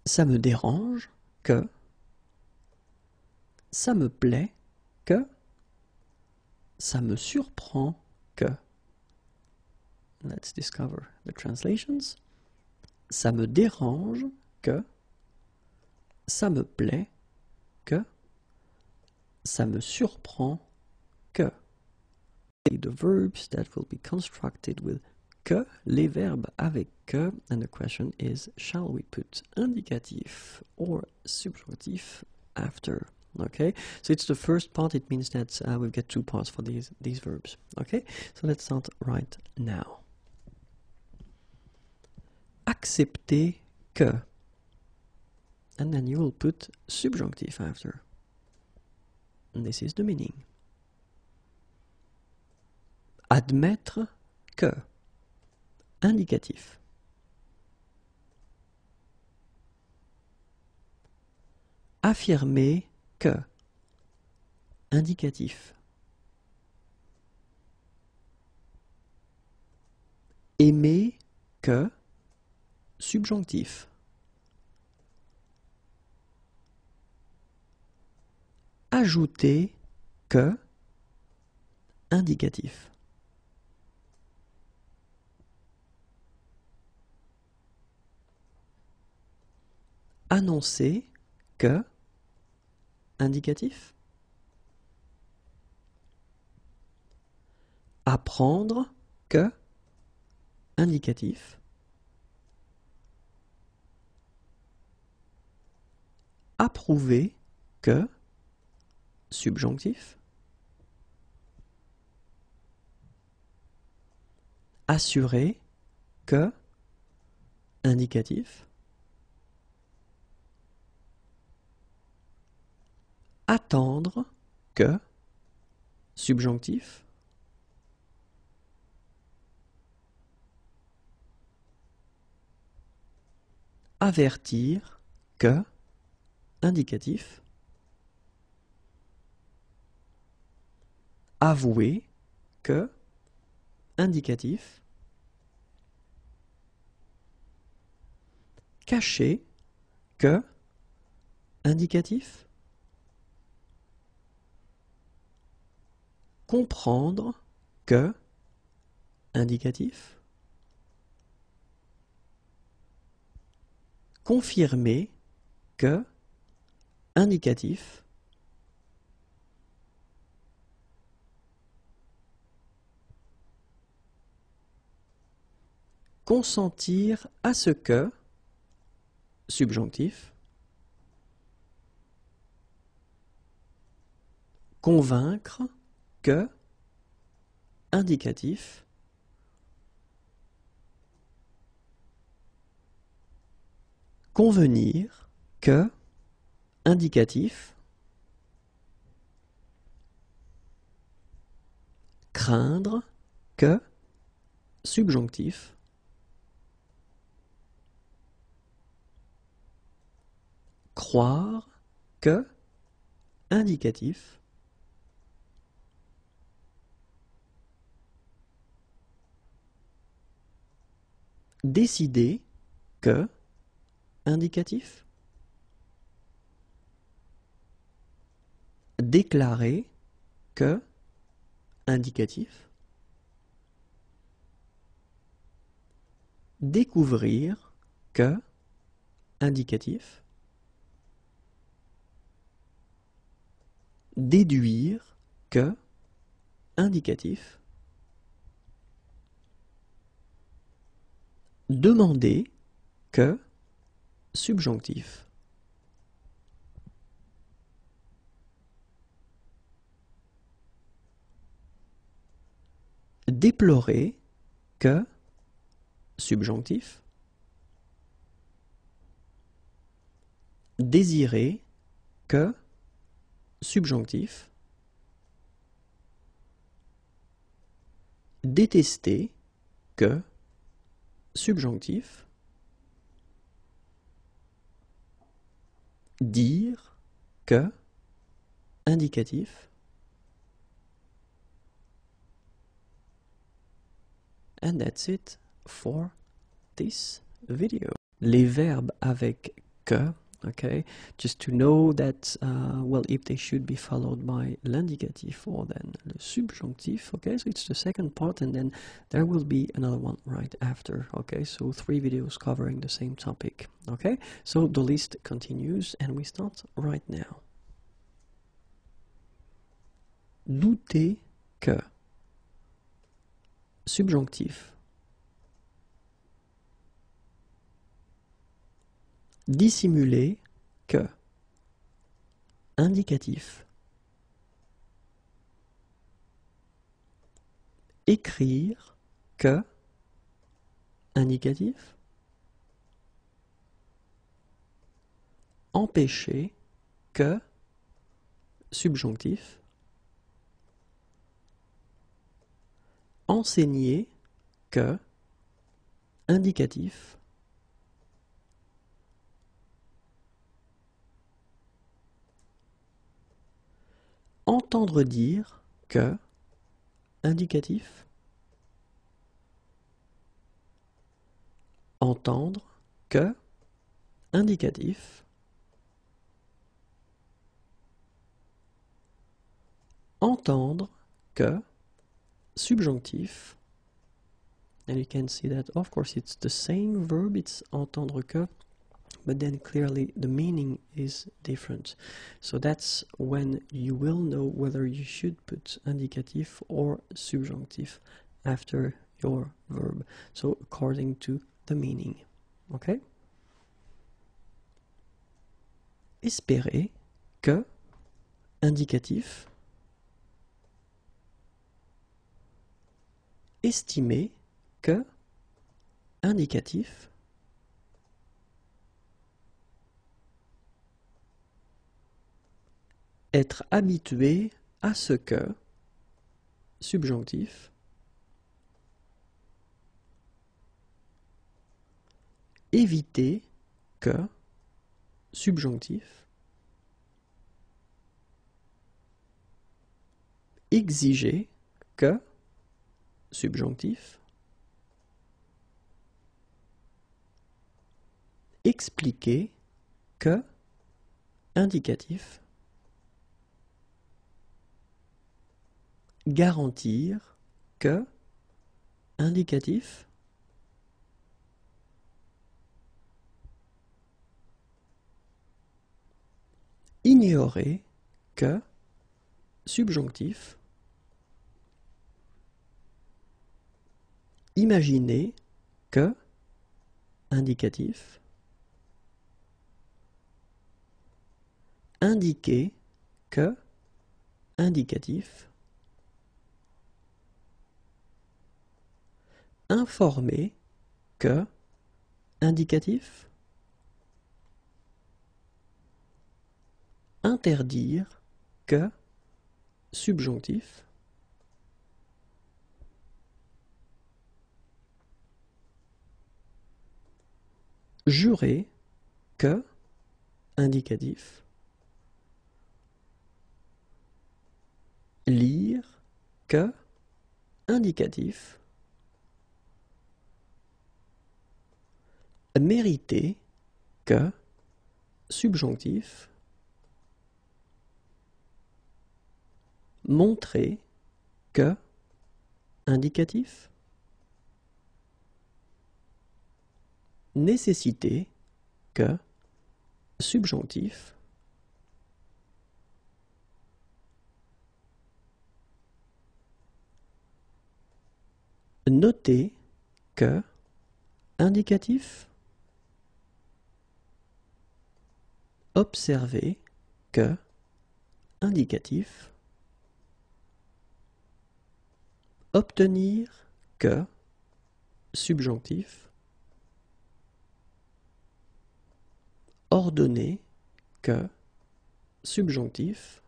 Ça me dérange que, ça me plaît que, ça me surprend que. Let's discover the translations. Ça me dérange que, ça me plaît que, ça me surprend que. The verbs that will be constructed with que, les verbes avec que, and the question is, shall we put indicatif or subjunctif after? Okay, so it's the first part. It means that we've got two parts for these verbs. Okay, so let's start right now. Accepter que, and then you will put subjunctif after. And this is the meaning. Admettre que, indicatif. Affirmer que, indicatif. Aimer que, subjonctif. Ajouter que, indicatif. annoncer que, indicatif. Apprendre que, indicatif. Approuver que, subjonctif. Assurer que, indicatif. Attendre que, subjonctif. Avertir que, indicatif. Avouer que, indicatif. Cacher que, indicatif. Comprendre que, indicatif. Confirmer que, indicatif. Consentir à ce que, subjonctif. Convaincre que, indicatif. Convenir que, indicatif. Craindre que, subjonctif. Croire que, indicatif. Décider que, indicatif. Déclarer que, indicatif. Découvrir que, indicatif. Déduire que, indicatif. Demander que, subjonctif. Déplorer que, subjonctif. Désirer que, subjonctif. Détester que, subjonctif. Dire que, indicatif. And that's it for this video. Les verbes avec que, okay, just to know that, well, if they should be followed by l'indicatif or then le subjonctif, okay, so it's the second part and then there will be another one right after, okay, so 3 videos covering the same topic, okay, so the list continues and we start right now. Douter que, subjonctif. Dissimuler que, indicatif. Écrire que, indicatif. Empêcher que, subjonctif. Enseigner que, indicatif. Entendre dire que, indicatif. Entendre que, indicatif. Entendre que, subjonctif. And you can see that, of course, it's the same verb, it's entendre que, but then clearly the meaning is different. So that's when you will know whether you should put indicatif or subjonctif after your verb. So according to the meaning. Okay? Espérer que indicatif, estimer que indicatif, être habitué à ce que subjonctif, éviter que subjonctif, exiger que subjonctif, expliquer que indicatif, garantir que indicatif, ignorer que subjonctif, imaginer que indicatif, indiquer que indicatif, informer que indicatif, interdire que subjonctif, jurer que indicatif, lire que indicatif, mériter que subjonctif, montrer que indicatif, nécessiter que subjonctif, noter que indicatif, observer que indicatif, obtenir que subjonctif, ordonner que subjonctif,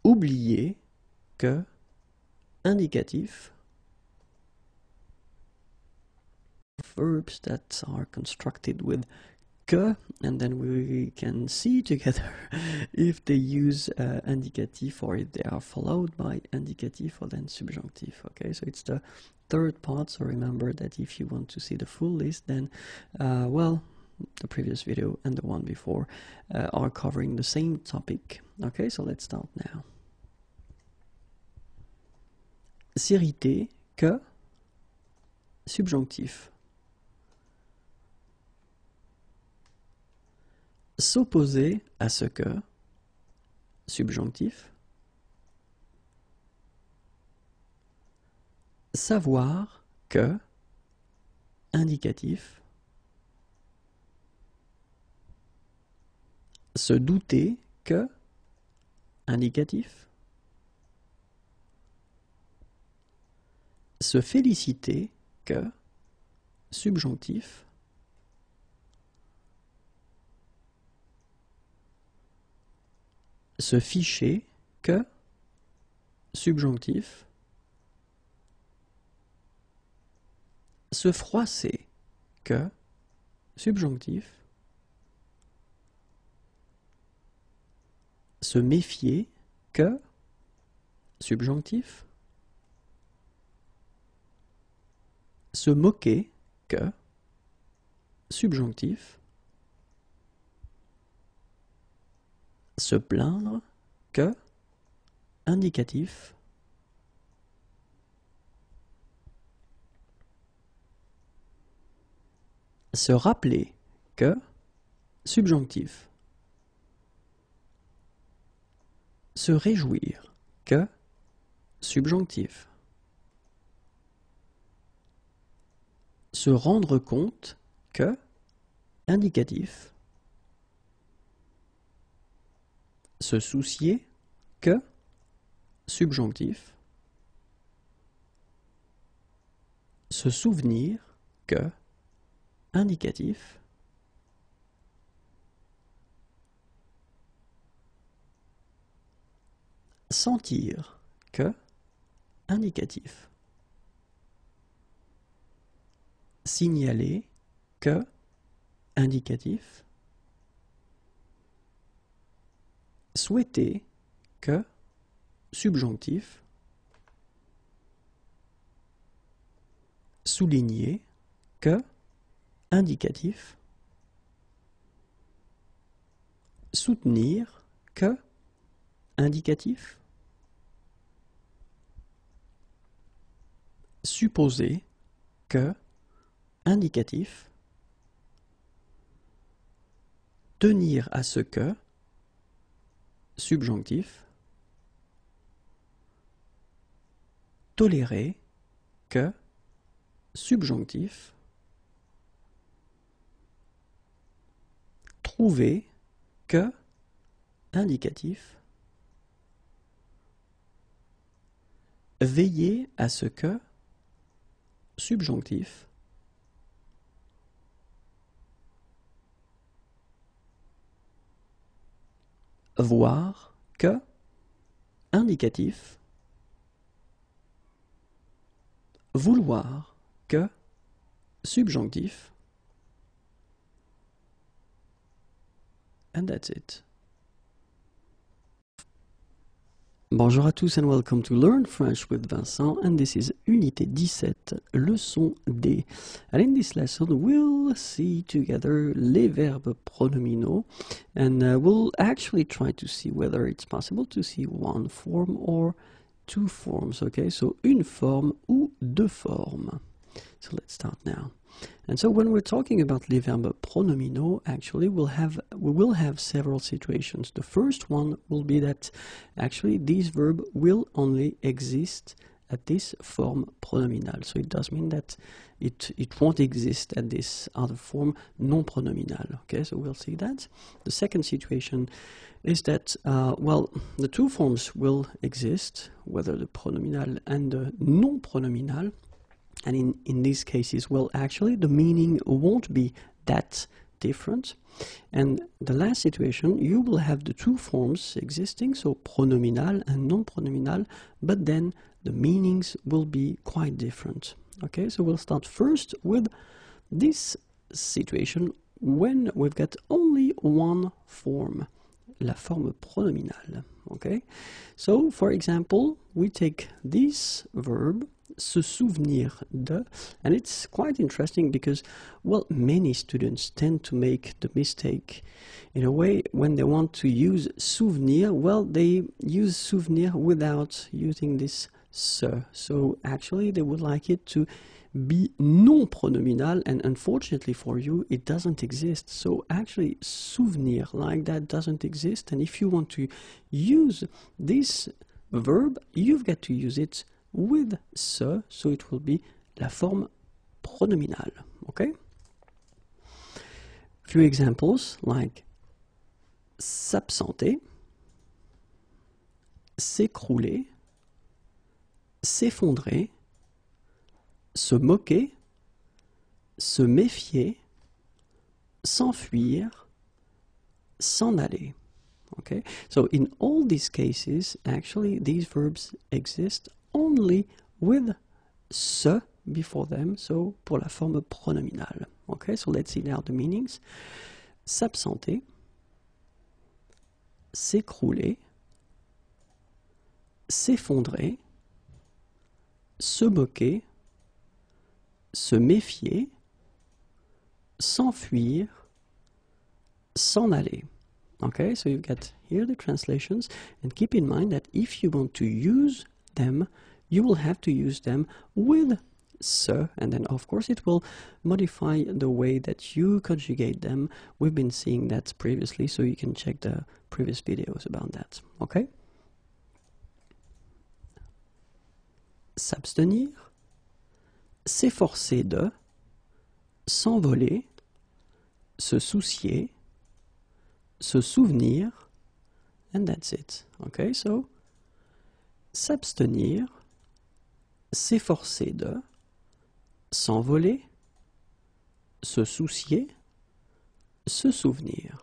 oublier que indicatif. Verbs that are constructed with que, and then we can see together if they use indicatif or if they are followed by indicatif or then subjunctive. Okay, so it's the third part, so remember that if you want to see the full list, then well, the previous video and the one before are covering the same topic. Okay, so let's start now. S'irriter que subjonctif. S'opposer à ce que subjonctif. Savoir que indicatif. Se douter que indicatif. Se féliciter que subjonctif. Se ficher que subjonctif. Se froisser que subjonctif. Se méfier que subjonctif. Se moquer que subjonctif. Se plaindre que indicatif. Se rappeler que, subjonctif. Se réjouir que, subjonctif. Se rendre compte que, indicatif. Se soucier que, subjonctif. Se souvenir que, indicatif. Sentir que, indicatif. Signaler que, indicatif. Souhaiter que, subjonctif. Souligner que, indicatif. Soutenir que, indicatif. Supposer que, indicatif. Tenir à ce que, subjonctif. Tolérer que, subjonctif. Trouver que, indicatif. Veiller à ce que, subjonctif. Voir que, indicatif. Vouloir que, subjonctif. And that's it. Bonjour à tous and welcome to Learn French with Vincent, and this is Unité 17, leçon D. And in this lesson we'll see together les verbes pronominaux, and we'll actually try to see whether it's possible to see one form or two forms, okay? So une forme ou deux formes. So let's start now. And so when we're talking about les verbes pronominaux, actually we will have several situations. The first one will be that actually this verb will only exist at this form pronominal. So it does mean that it won't exist at this other form non-pronominal. Okay, so we'll see that. The second situation is that, well, the two forms will exist, whether the pronominal and the non-pronominal. And in these cases, well, actually, the meaning won't be that different. And the last situation, you will have the two forms existing, so pronominal and non-pronominal, but then the meanings will be quite different. Okay, so we'll start first with this situation when we've got only one form, la forme pronominale. Okay, so for example, we take this verb, se souvenir de, and it's quite interesting because, well, many students tend to make the mistake in a way when they want to use souvenir, well, they use souvenir without using this se. So actually they would like it to be non-pronominal, and unfortunately for you it doesn't exist. So actually souvenir like that doesn't exist, and if you want to use this verb, you've got to use it with se, so it will be la forme pronominale. Okay? Few examples like s'absenter, s'écrouler, s'effondrer, se moquer, se méfier, s'enfuir, s'en aller. Okay? So in all these cases, actually these verbs exist only with se before them, so pour la forme pronominale. Okay, so let's see now the meanings. S'absenter, s'écrouler, s'effondrer, se moquer, se méfier, s'enfuir, s'en aller. Okay, so you've got here the translations, and keep in mind that if you want to use them, you will have to use them with se, and then of course it will modify the way that you conjugate them. We've been seeing that previously, so you can check the previous videos about that, okay? S'abstenir, s'efforcer de, s'envoler, se soucier, se souvenir, and that's it, okay? So, s'abstenir, s'efforcer de, s'envoler, se soucier, se souvenir.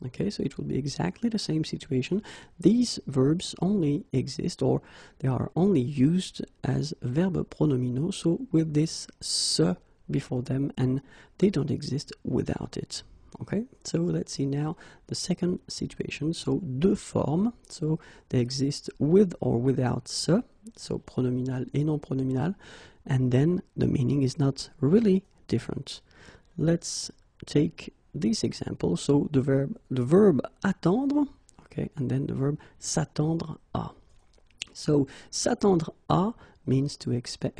Okay, so it will be exactly the same situation. These verbs only exist, or they are only used as verb pronominaux, so with this se before them, and they don't exist without it. Okay, so let's see now the second situation. So deux formes, so they exist with or without se, so pronominal et non pronominal, and then the meaning is not really different. Let's take this example. So the verb attendre, okay, and then the verb s'attendre à. So s'attendre à means to expect,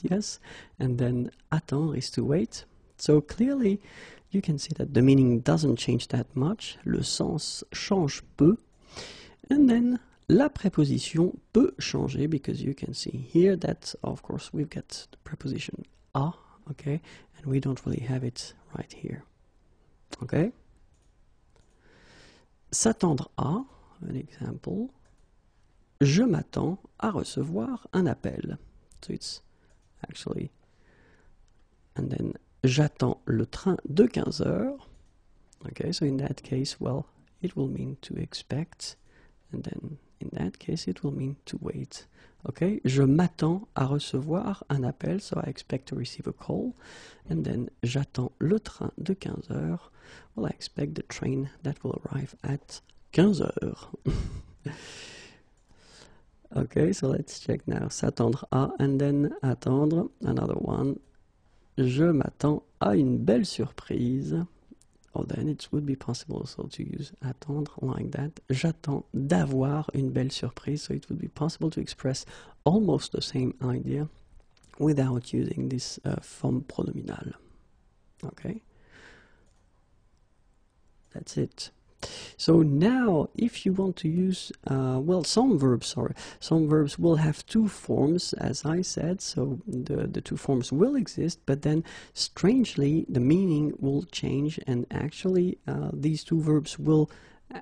yes, and then attendre is to wait. So clearly you can see that the meaning doesn't change that much. Le sens change peu. And then la préposition peut changer, because you can see here that, of course, we've got the preposition à, okay, and we don't really have it right here. Okay? S'attendre à, an example. Je m'attends à recevoir un appel. So it's actually, and then j'attends le train de 15 heures. Okay, so in that case, well, it will mean to expect, and then in that case, it will mean to wait. Okay, je m'attends à recevoir un appel, so I expect to receive a call. And then j'attends le train de 15 heures. Well, I expect the train that will arrive at 15 heures. Okay, so let's check now. S'attendre à, and then attendre, another one. Je m'attends à une belle surprise. Or then it would be possible also to use attendre like that. J'attends d'avoir une belle surprise. So it would be possible to express almost the same idea without using this form pronominal. Okay? That's it. So now, if you want to use, well, some verbs will have two forms, as I said, so the two forms will exist, but then strangely the meaning will change, and actually these two verbs will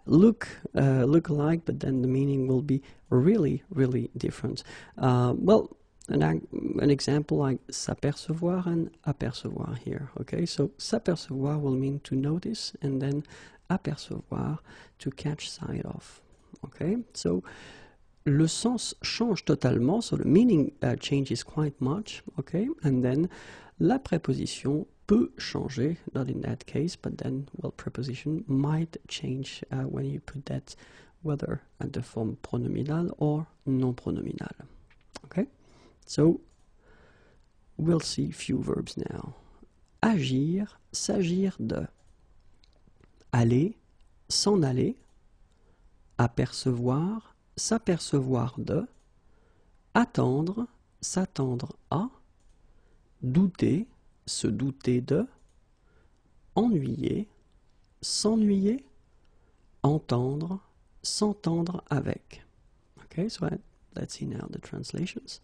look alike, but then the meaning will be really, really different. Well, an example like s'apercevoir and apercevoir here, okay? So s'apercevoir will mean to notice, and then apercevoir, to catch sight of. Okay, so le sens change totalement, so the meaning changes quite much. Okay, and then la préposition peut changer, not in that case, but then, well, preposition might change when you put that whether at the form pronominal or non pronominal. Okay, so we'll see few verbs now. Agir, s'agir de. Aller, s'en aller, apercevoir, s'apercevoir de, attendre, s'attendre à, douter, se douter de, ennuyer, s'ennuyer, entendre, s'entendre avec. Okay, so let's see now the translations.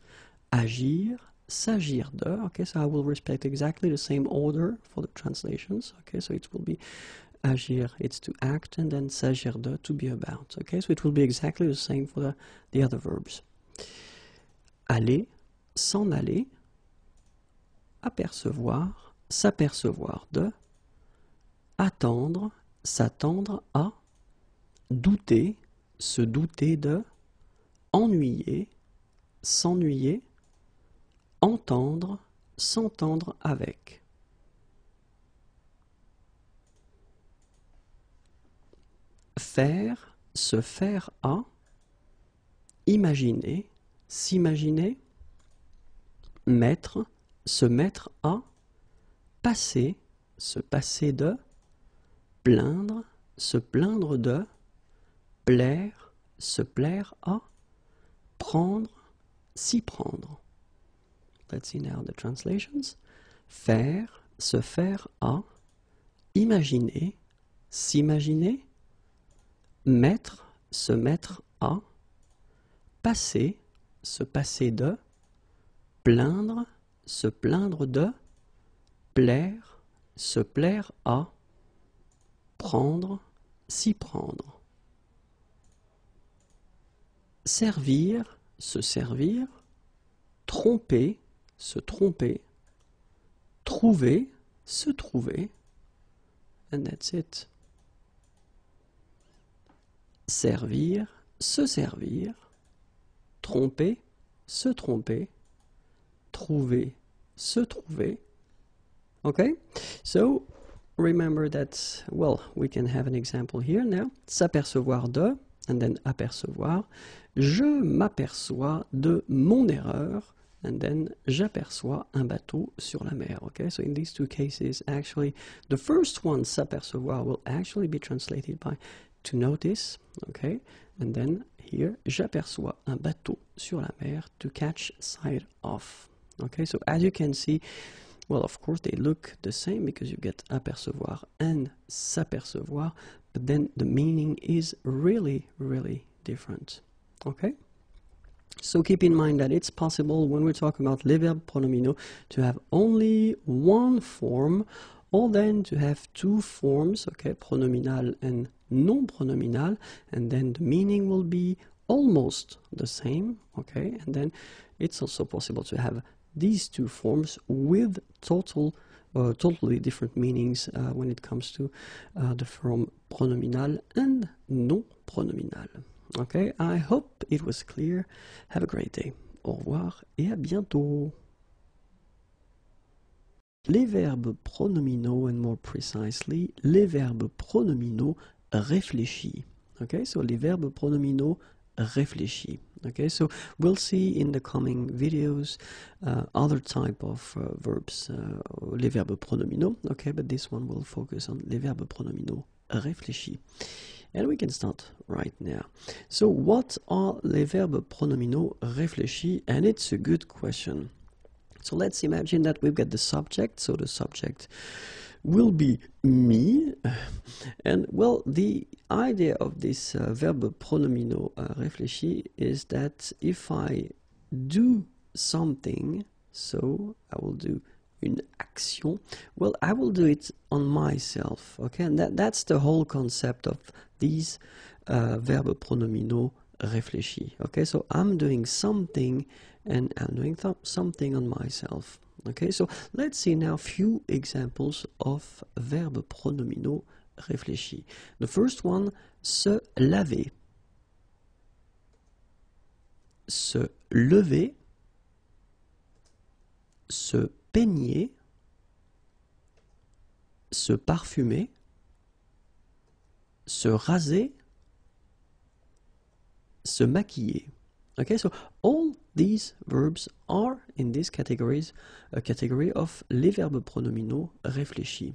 Agir, s'agir de. Okay, so I will respect exactly the same order for the translations. Okay, so it will be agir, it's to act, and then s'agir de, to be about. Okay, so it will be exactly the same for the other verbs. Aller, s'en aller, apercevoir, s'apercevoir de, attendre, s'attendre à, douter, se douter de, ennuyer, s'ennuyer, entendre, s'entendre avec. Faire, se faire à, imaginer, s'imaginer, mettre, se mettre à, passer, se passer de, plaindre, se plaindre de, plaire, se plaire à, prendre, s'y prendre. let's see now the translations. Faire, se faire à, imaginer, s'imaginer, mettre, se mettre à, passer, se passer de, plaindre, se plaindre de, plaire, se plaire à, prendre, s'y prendre. Servir, se servir, tromper, se tromper, trouver, se trouver, and that's it. Servir, se servir, tromper, se tromper, trouver, se trouver. Okay, so remember that, well, we can have an example here now. S'apercevoir de, and then apercevoir. Je m'aperçois de mon erreur, and then j'aperçois un bateau sur la mer. Okay, so in these two cases, actually, the first one, s'apercevoir, will actually be translated by to notice, okay, and then here, j'aperçois un bateau sur la mer, to catch sight of. Okay, so as you can see, well, of course, they look the same because you get apercevoir and s'apercevoir, but then the meaning is really, really different. Okay? So keep in mind that it's possible when we're talking about les verbes pronominaux to have only one form, or then to have two forms, okay, pronominal and non-pronominal, and then the meaning will be almost the same, okay, and then it's also possible to have these two forms with totally different meanings when it comes to the form pronominal and non-pronominal. Okay, I hope it was clear. Have a great day. Au revoir et à bientôt. Les verbes pronominaux, and more precisely, les verbes pronominaux réfléchis. Okay, so les verbes pronominaux réfléchis. Okay, so we'll see in the coming videos other type of verbs, les verbes pronominaux. Okay, but this one will focus on les verbes pronominaux réfléchis. And we can start right now. So what are les verbes pronominaux réfléchis? And it's a good question. So let's imagine that we've got the subject. So the subject will be me. And well, the idea of this verbe pronominaux réfléchis is that if I do something, so I will do une action, well, I will do it on myself, okay? And that's the whole concept of these verbes pronominaux réfléchis, okay? So I'm doing something and I'm doing something on myself, okay? So let's see now a few examples of verbes pronominaux réfléchis. The first one, se laver, se lever, se peigner, se parfumer, se raser, se maquiller. Okay, so all these verbs are in these categories, a category of les verbes pronominaux réfléchis.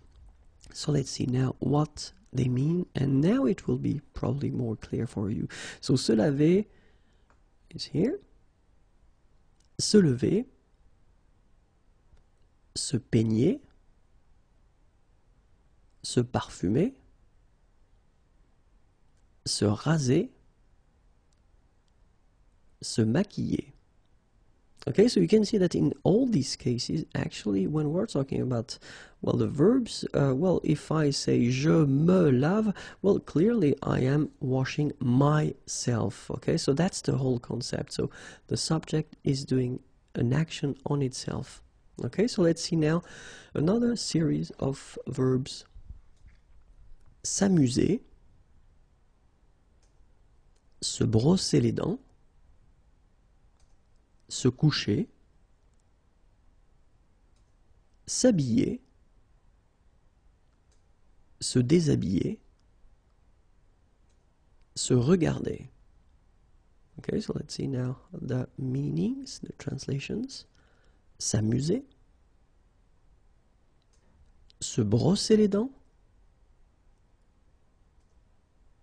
So let's see now what they mean, and now it will be probably more clear for you. So se laver is here, se lever, se peigner, se parfumer, se raser, se maquiller. Okay, so you can see that in all these cases, actually, when we're talking about, well, the verbs, well, if I say je me lave, well, clearly I am washing myself. Okay, so that's the whole concept. So the subject is doing an action on itself. Okay, so let's see now another series of verbs. S'amuser, se brosser les dents, se coucher, s'habiller, se déshabiller, se regarder. Okay, so let's see now the meanings, the translations. S'amuser, se brosser les dents,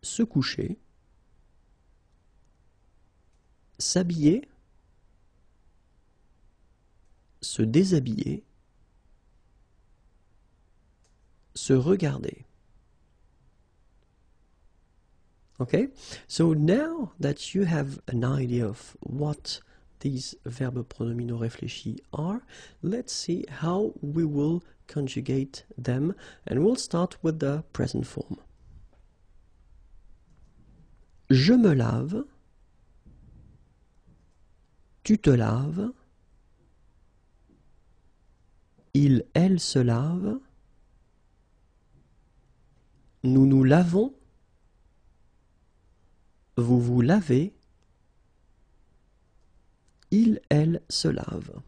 se coucher, s'habiller, se déshabiller, se regarder. Okay, so now that you have an idea of what these verbes pronominaux réfléchis are, let's see how we will conjugate them, and we'll start with the present form. Je me lave, tu te laves, il, elle se lave, nous nous lavons, vous vous lavez, il, elle se lave.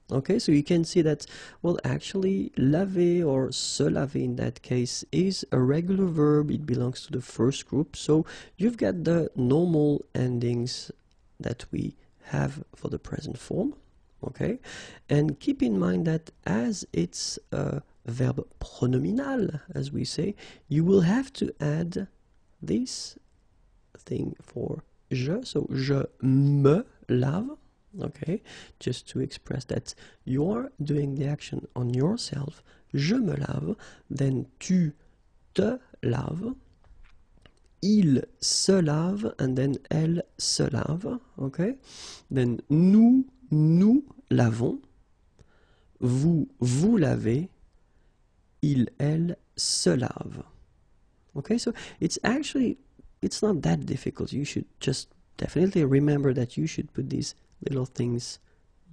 Okay, so you can see that, well, actually, laver or se laver in that case is a regular verb. It belongs to the first group. So you've got the normal endings that we have for the present form. Okay, and keep in mind that as it's a verb pronominal, as we say, you will have to add this thing for je. So je me lave. Okay, just to express that you are doing the action on yourself. Je me lave, then tu te laves, il se lave, and then elle se lave. Okay, then nous nous lavons, vous vous lavez, il, elle se lave. Okay, so it's not that difficult. You should just definitely remember that you should put these little things,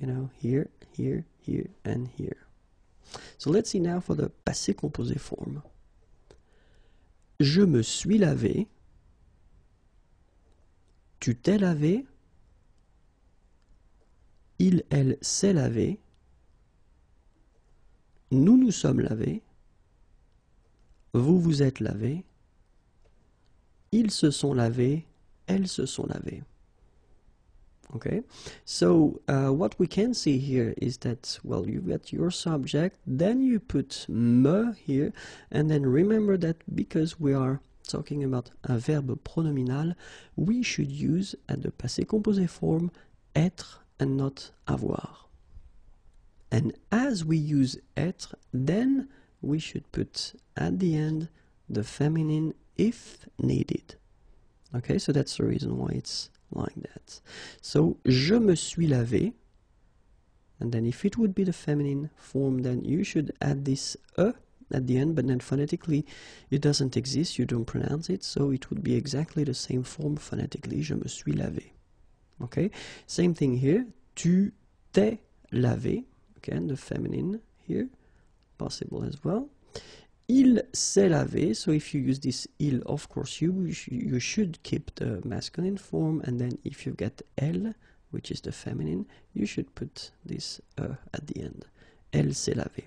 you know, here, here, here, and here. So let's see now for the passé composé form. Je me suis lavé, tu t'es lavé, il, elle s'est lavé, nous nous sommes lavés, vous vous êtes lavés, ils se sont lavés, elles se sont lavées. Okay, so what we can see here is that, well, you've got your subject, then you put me here, and then remember that because we are talking about a verbe pronominal, we should use at the passé composé form être and not avoir. And as we use être, then we should put at the end the feminine if needed. Okay, so that's the reason why it's like that. So, je me suis lavé, and then if it would be the feminine form, then you should add this at the end, but then phonetically it doesn't exist, you don't pronounce it, so it would be exactly the same form phonetically, je me suis lavé. Okay, same thing here, tu t'es lavé, again the feminine here, possible as well. Il s'est lavé, so if you use this il, of course you should keep the masculine form, and then if you get elle, which is the feminine, you should put this at the end. Elle s'est lavé.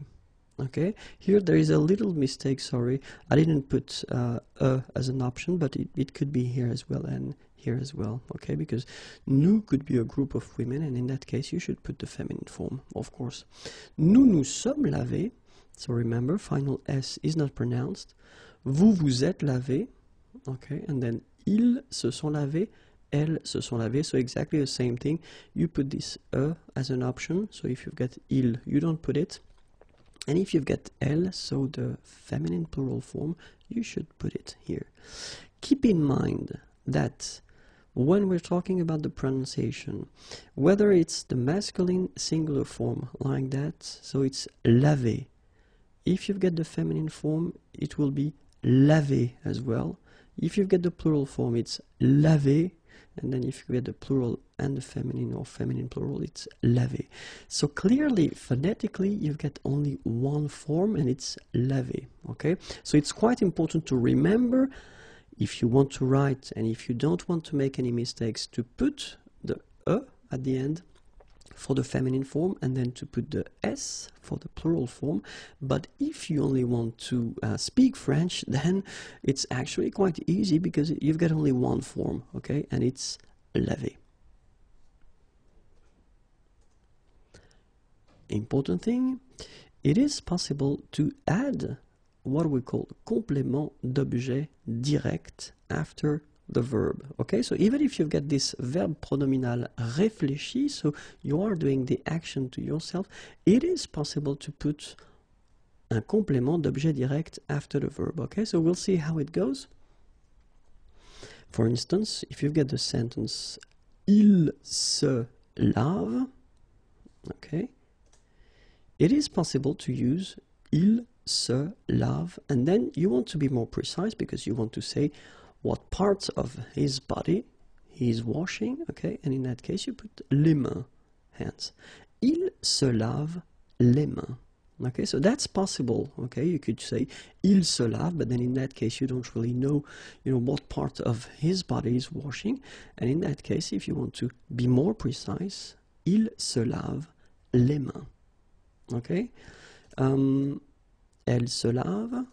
Okay, here there is a little mistake, sorry, I didn't put as an option, but it could be here as well and here as well, okay, because nous could be a group of women, and in that case you should put the feminine form, of course. Nous nous sommes lavés. So remember, final S is not pronounced. Vous vous êtes lavé. Okay, and then ils se sont lavés, elles se sont lavées. So exactly the same thing. You put this as an option. So if you've got il, you don't put it. And if you've got elle, so the feminine plural form, you should put it here. Keep in mind that when we're talking about the pronunciation, whether it's the masculine singular form like that, so it's lavé. If you've got the feminine form, it will be lavé as well. If you've got the plural form, it's lavé. And then if you get the plural and the feminine or feminine plural, it's lavé. So clearly, phonetically, you've got only one form, and it's lavé. Okay? So it's quite important to remember, if you want to write and if you don't want to make any mistakes, to put the at the end for the feminine form, and then to put the S for the plural form. But if you only want to speak French, then it's actually quite easy because you've got only one form, okay, and it's lavé. Important thing, it is possible to add what we call complément d'objet direct after the verb. Okay, so even if you've got this verb pronominal réfléchi, so you are doing the action to yourself, it is possible to put un complément d'objet direct after the verb. Okay, so we'll see how it goes. For instance, if you get the sentence il se lave, okay, it is possible to use il se lave, and then you want to be more precise because you want to say what parts of his body he is washing, okay, and in that case you put les mains, hands. Il se lave les mains. Okay, so that's possible. Okay, you could say il se lave, but then in that case you don't really know, what part of his body is washing. And in that case, if you want to be more precise, il se lave les mains. Okay, elle se lave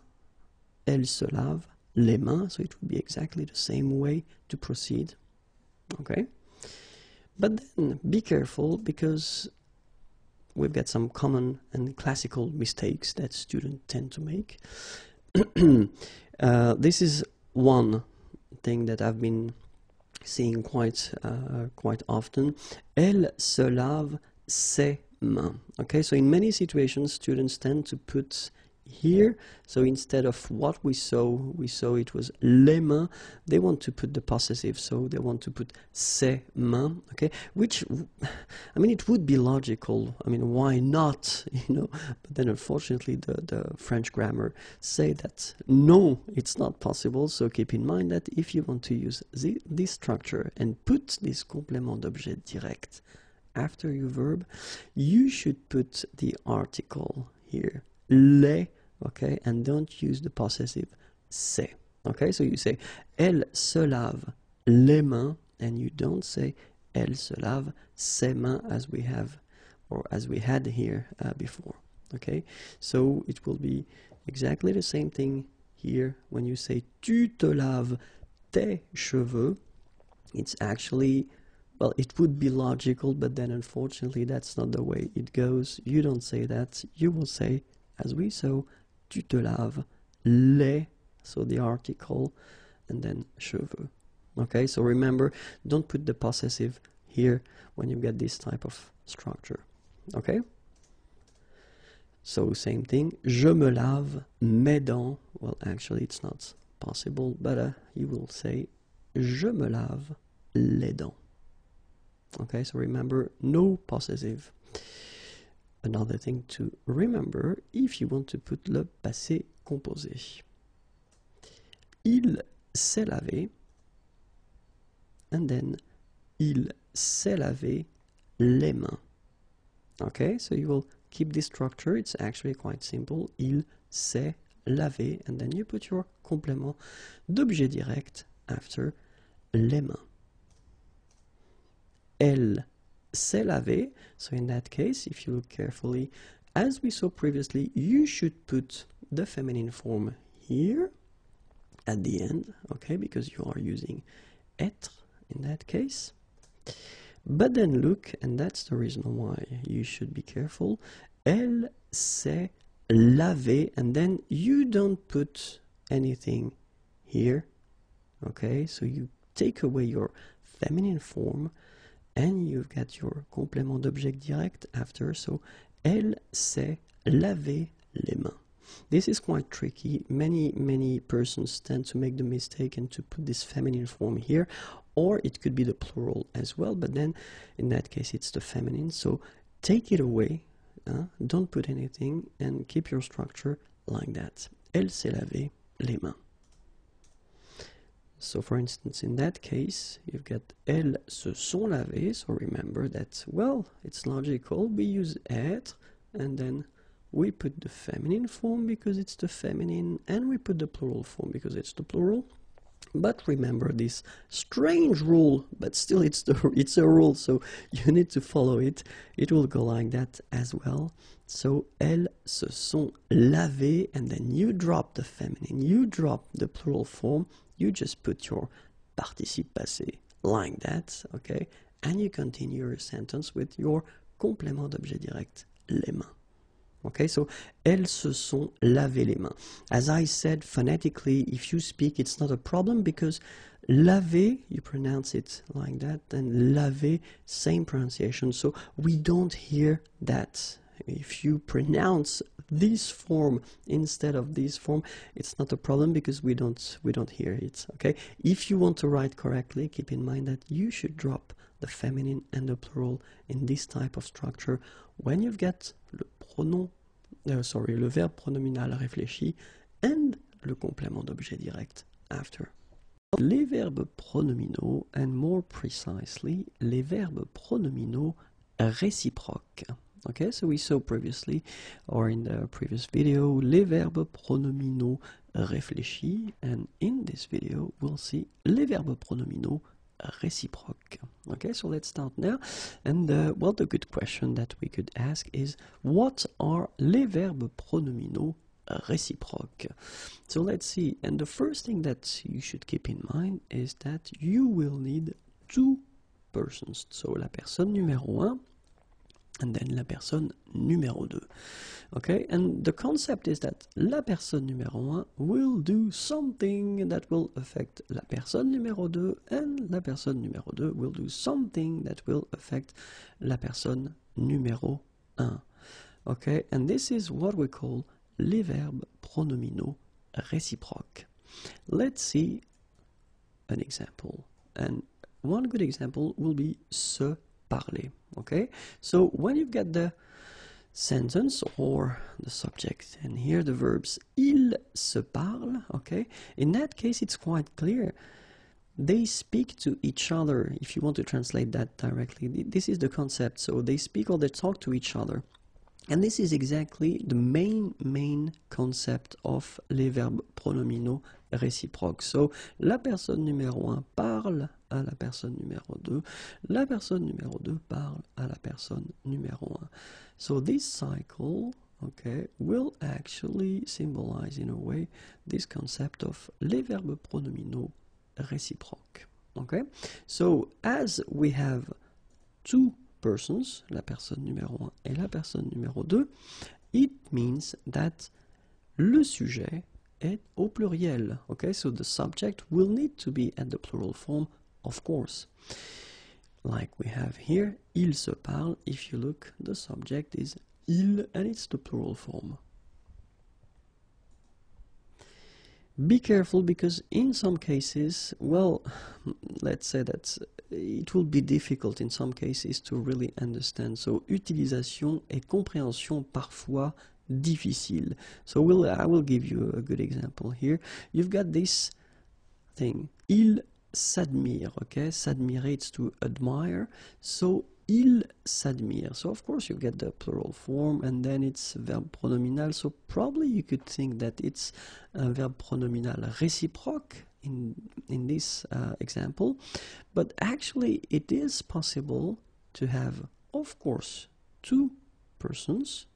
les mains. So it would be exactly the same way to proceed. Okay, but then be careful because we've got some common and classical mistakes that students tend to make. This is one thing that I've been seeing quite often. Elle se lave ses mains. Okay, so in many situations, students tend to put here, so instead of what we saw it was les mains, they want to put the possessive, so they want to put ses mains, okay, which, I mean, it would be logical, I mean, why not, but then unfortunately the French grammar say that no, it's not possible, so keep in mind that if you want to use this structure and put this complément d'objet direct after your verb, you should put the article here, les, okay, and don't use the possessive c'est. Okay, so you say elle se lave les mains, and you don't say elle se lave ses mains as we have, or as we had here before. Okay, so it will be exactly the same thing here when you say tu te laves tes cheveux. It's actually, well, it would be logical, but then unfortunately that's not the way it goes. You don't say that. You will say, as we saw, tu te laves les, so the article, and then cheveux. Okay, so remember, don't put the possessive here when you get this type of structure. Okay? So same thing, je me lave mes dents. Well, actually it's not possible, but you will say je me lave les dents. Okay, so remember, no possessive. Another thing to remember if you want to put le passé composé. Il s'est lavé, and then il s'est lavé les mains. Okay, so you will keep this structure. It's actually quite simple. Il s'est lavé, and then you put your complément d'objet direct after les mains. Elle s'est lavé, so in that case, if you look carefully, as we saw previously, you should put the feminine form here at the end, okay, because you are using être in that case. But then look, and that's the reason why you should be careful, elle s'est lavée, and then you don't put anything here, okay, so you take away your feminine form, and you've got your complément d'objet direct after, so elle s'est lavé les mains. This is quite tricky. Many persons tend to make the mistake and to put this feminine form here, or it could be the plural as well, but then in that case it's the feminine, so take it away, don't put anything, and keep your structure like that. Elle s'est lavé les mains. So for instance, in that case, you've got elles se sont lavées, so remember that, well, it's logical, we use être, and then we put the feminine form because it's the feminine, and we put the plural form because it's the plural. But remember this strange rule, but still it's a rule, so you need to follow it. It will go like that as well. So elles se sont lavées, and then you drop the feminine, you drop the plural form, you just put your participe passé like that, okay? And you continue your sentence with your complément d'objet direct, les mains. Okay, so elles se sont lavé les mains. As I said, phonetically, if you speak, it's not a problem because laver, you pronounce it like that, and laver, same pronunciation. So we don't hear that. If you pronounce this form instead of this form, it's not a problem because we don't hear it. Okay, if you want to write correctly, keep in mind that you should drop the feminine and the plural in this type of structure when you've got le verbe pronominal réfléchi and le complément d'objet direct after. Les verbes pronominaux, and more precisely, les verbes pronominaux réciproques. Okay, so we saw previously, or in the previous video, les verbes pronominaux réfléchis, and in this video, we'll see les verbes pronominaux réciproques. Okay, so let's start now. And well, the good question that we could ask is, what are les verbes pronominaux réciproques? So let's see. And the first thing that you should keep in mind is that you will need two persons. So la personne numéro 1 and then la personne numéro 2. Okay, and the concept is that la personne numéro 1 will do something that will affect la personne numéro 2, and la personne numéro 2 will do something that will affect la personne numéro 1. Okay, and this is what we call les verbes pronominaux réciproques. Let's see an example, and one good example will be se parler. Okay, so when you've got the sentence or the subject and here the verbs ils se parlent, okay, in that case it's quite clear. They speak to each other. If you want to translate that directly, this is the concept. So they speak or they talk to each other. And this is exactly the main concept of les verbes pronominaux réciproques. So, la personne numéro 1 parle à la personne numéro 2. La personne numéro 2 parle à la personne numéro 1. So, this cycle, okay, will actually symbolize in a way this concept of les verbes pronominaux réciproques. Okay? So, as we have two persons, la personne numéro 1 et la personne numéro 2, it means that le sujet est au pluriel. Okay, so the subject will need to be at the plural form, of course. Like we have here, ils se parlent. If you look, the subject is il and it's the plural form. Be careful because in some cases, well, let's say that it will be difficult in some cases to really understand. So, utilisation et compréhension parfois difficile. So, I will give you a good example here. You've got this thing. Il s'admire, okay? S'admirer, it's to admire. So, il s'admire. So, of course, you get the plural form and then it's verb pronominal. So, probably you could think that it's a verb pronominal réciproque in this example. But actually, it is possible to have, of course, two persons.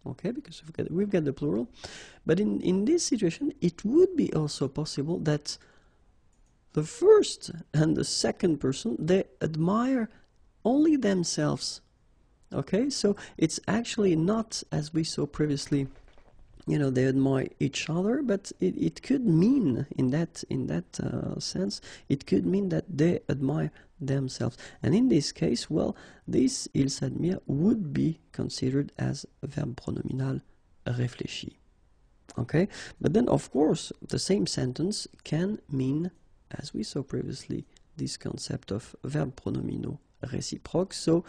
Okay, because we've got the plural. But in this situation, it would be also possible that the first and the second person, they admire only themselves. Okay, so it's actually not, as we saw previously, you know, they admire each other, but it could mean in that sense, it could mean that they admire themselves. And in this case, well, this il s'admire would be considered as a verb pronominal réfléchi. Okay, but then of course the same sentence can mean, as we saw previously, this concept of verb pronominaux réciproques. So,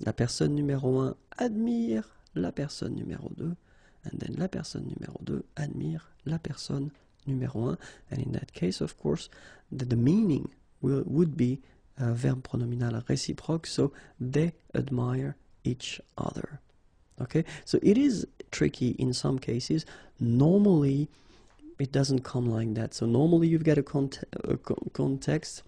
la personne numéro 1 admire la personne numéro 2, and then la personne numéro 2 admire la personne numéro 1. And in that case, of course, the meaning would be verb pronominal réciproque, so they admire each other. Okay, so it is tricky in some cases. Normally, it doesn't come like that. So normally you've got a context,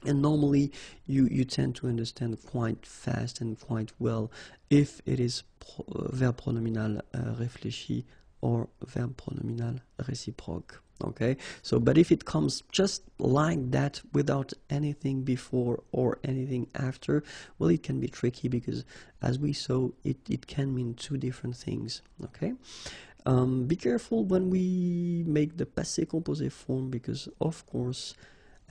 and normally you tend to understand quite fast and quite well if it is verb pronominal réfléchi or verb pronominal réciproque. Okay, so but if it comes just like that without anything before or anything after, well, it can be tricky because as we saw, it can mean two different things. Okay, be careful when we make the passé composé form because of course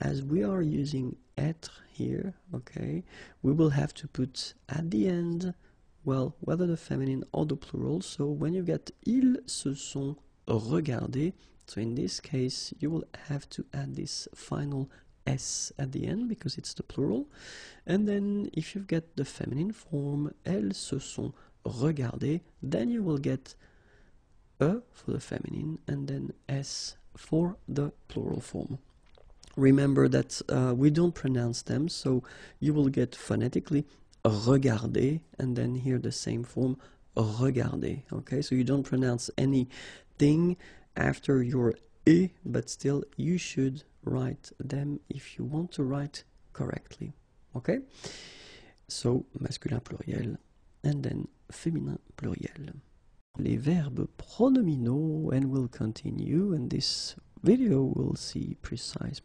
as we are using être here, okay, we will have to put at the end, well, whether the feminine or the plural. So when you get ils se sont regardés, so in this case you will have to add this final s at the end because it's the plural. And then if you get the feminine form, elles se sont regardées, then you will get e for the feminine and then s for the plural form. Remember that we don't pronounce them, so you will get phonetically regarder and then here the same form regarder. Okay, so you don't pronounce anything after your e, but still you should write them if you want to write correctly. Okay, so masculin pluriel and then féminin pluriel. Les verbes pronominaux, and we'll continue, and this video will see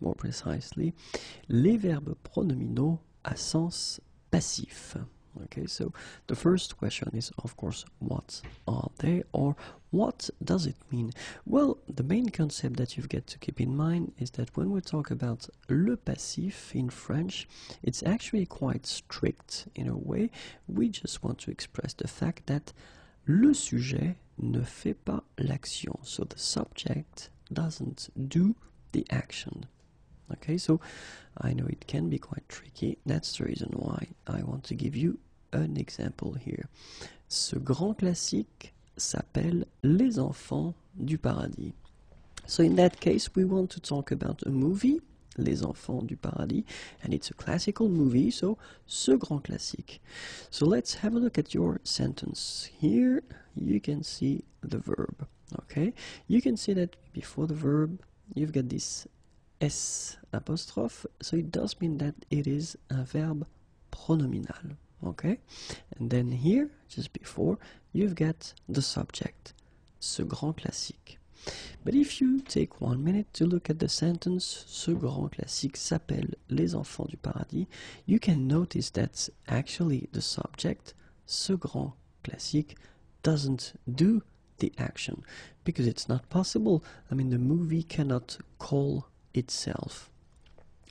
more precisely, les verbes pronominaux à sens passif. Okay, so the first question is, of course, what are they, or what does it mean? Well, the main concept that you've got to keep in mind is that when we talk about le passif in French, it's actually quite strict in a way. We just want to express the fact that le sujet ne fait pas l'action, so the subject doesn't do the action. Okay, so I know it can be quite tricky. That's the reason why I want to give you an example here. Ce grand classique s'appelle Les Enfants du Paradis. So in that case, we want to talk about a movie, Les Enfants du Paradis, and it's a classical movie, so ce grand classique. So let's have a look at your sentence. Here you can see the verb. Okay, you can see that before the verb you've got this S apostrophe, so it does mean that it is a verb pronominal. Okay, and then here, just before, you've got the subject, ce grand classique. But if you take 1 minute to look at the sentence, ce grand classique s'appelle Les Enfants du Paradis, you can notice that actually the subject, ce grand classique, doesn't do the action because it's not possible. I mean, the movie cannot call itself.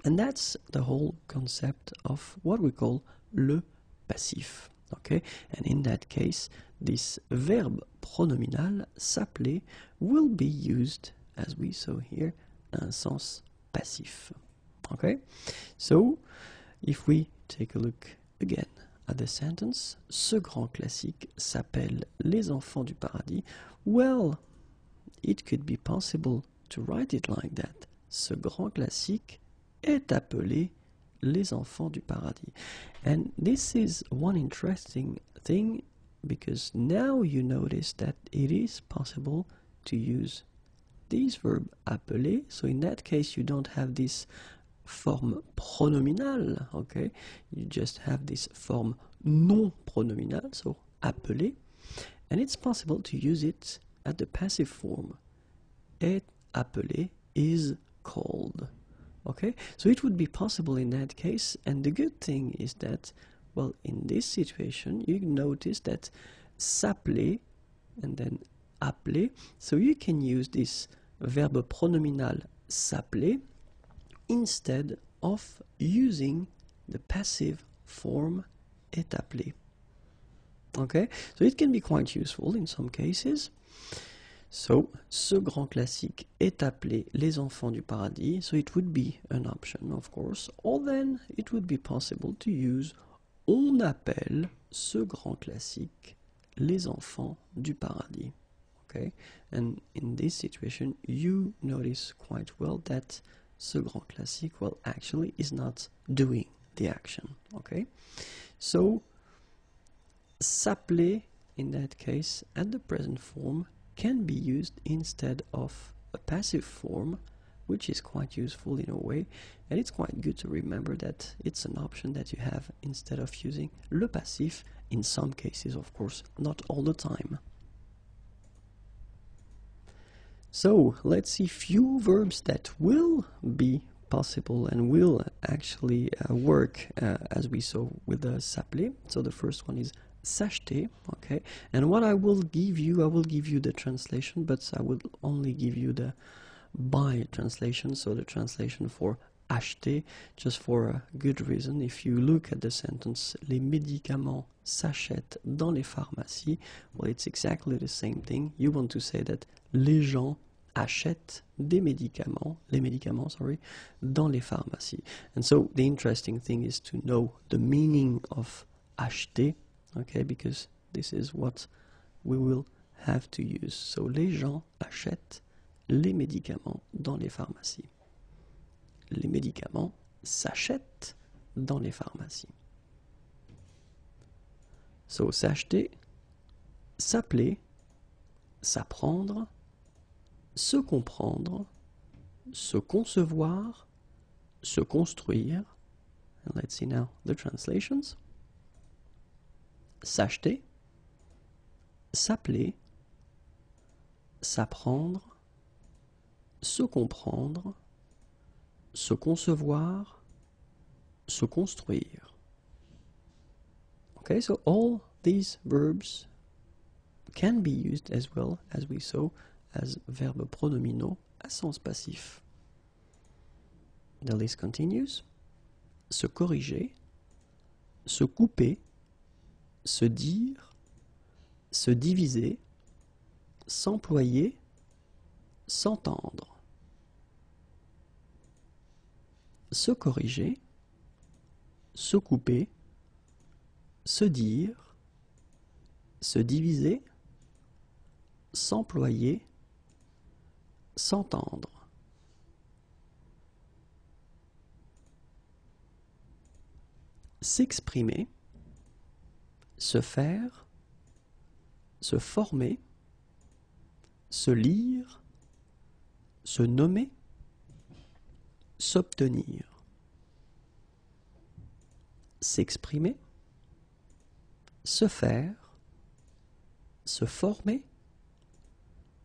And that's the whole concept of what we call le passif. Okay, and in that case, this verb pronominal s'appeler will be used, as we saw here, in sens passif. Okay, so if we take a look again at the sentence, ce grand classique s'appelle Les Enfants du Paradis, well, it could be possible to write it like that. Ce grand classique est appelé Les Enfants du Paradis. And this is one interesting thing because now you notice that it is possible to use this verb appeler. So in that case, you don't have this form pronominal, okay? You just have this form non pronominal, so appeler. And it's possible to use it at the passive form. Est appelé is called. Okay, so it would be possible in that case, and the good thing is that, well, in this situation, you notice that s'appeler and then appeler, so you can use this verb pronominal s'appeler instead of using the passive form est appelé. Okay, so it can be quite useful in some cases. So, ce grand classique est appelé Les Enfants du Paradis, so it would be an option, of course, or then it would be possible to use on appelle ce grand classique Les Enfants du Paradis. Okay, and in this situation, you notice quite well that ce grand classique, well, actually is not doing the action. Okay, so s'appeler in that case at the present form can be used instead of a passive form, which is quite useful in a way, and it's quite good to remember that it's an option that you have instead of using le passif in some cases, of course, not all the time. So let's see few verbs that will be possible and will actually work as we saw with the s'appeler. So the first one is s'acheter, okay? And what I will give you the translation, but I will only give you the by translation, so the translation for acheter, just for a good reason. If you look at the sentence, les médicaments s'achètent dans les pharmacies, well, it's exactly the same thing. You want to say that les gens achètent des médicaments, les médicaments, sorry, dans les pharmacies. And so the interesting thing is to know the meaning of acheter, okay, because this is what we will have to use. So les gens achètent les médicaments dans les pharmacies. Les médicaments s'achètent dans les pharmacies. So s'acheter, s'appeler, s'apprendre, se comprendre, se concevoir, se construire. And let's see now the translations. S'acheter, s'appeler, s'apprendre, se comprendre, se concevoir, se construire. Okay, so all these verbs can be used as well, as we saw, as verbes pronominaux à sens passif. The list continues. Se corriger, se couper, se dire, se diviser, s'employer, s'entendre. Se corriger, se couper, se dire, se diviser, s'employer, s'entendre. S'exprimer, se faire, se former, se lire, se nommer, s'obtenir. S'exprimer, se faire, se former,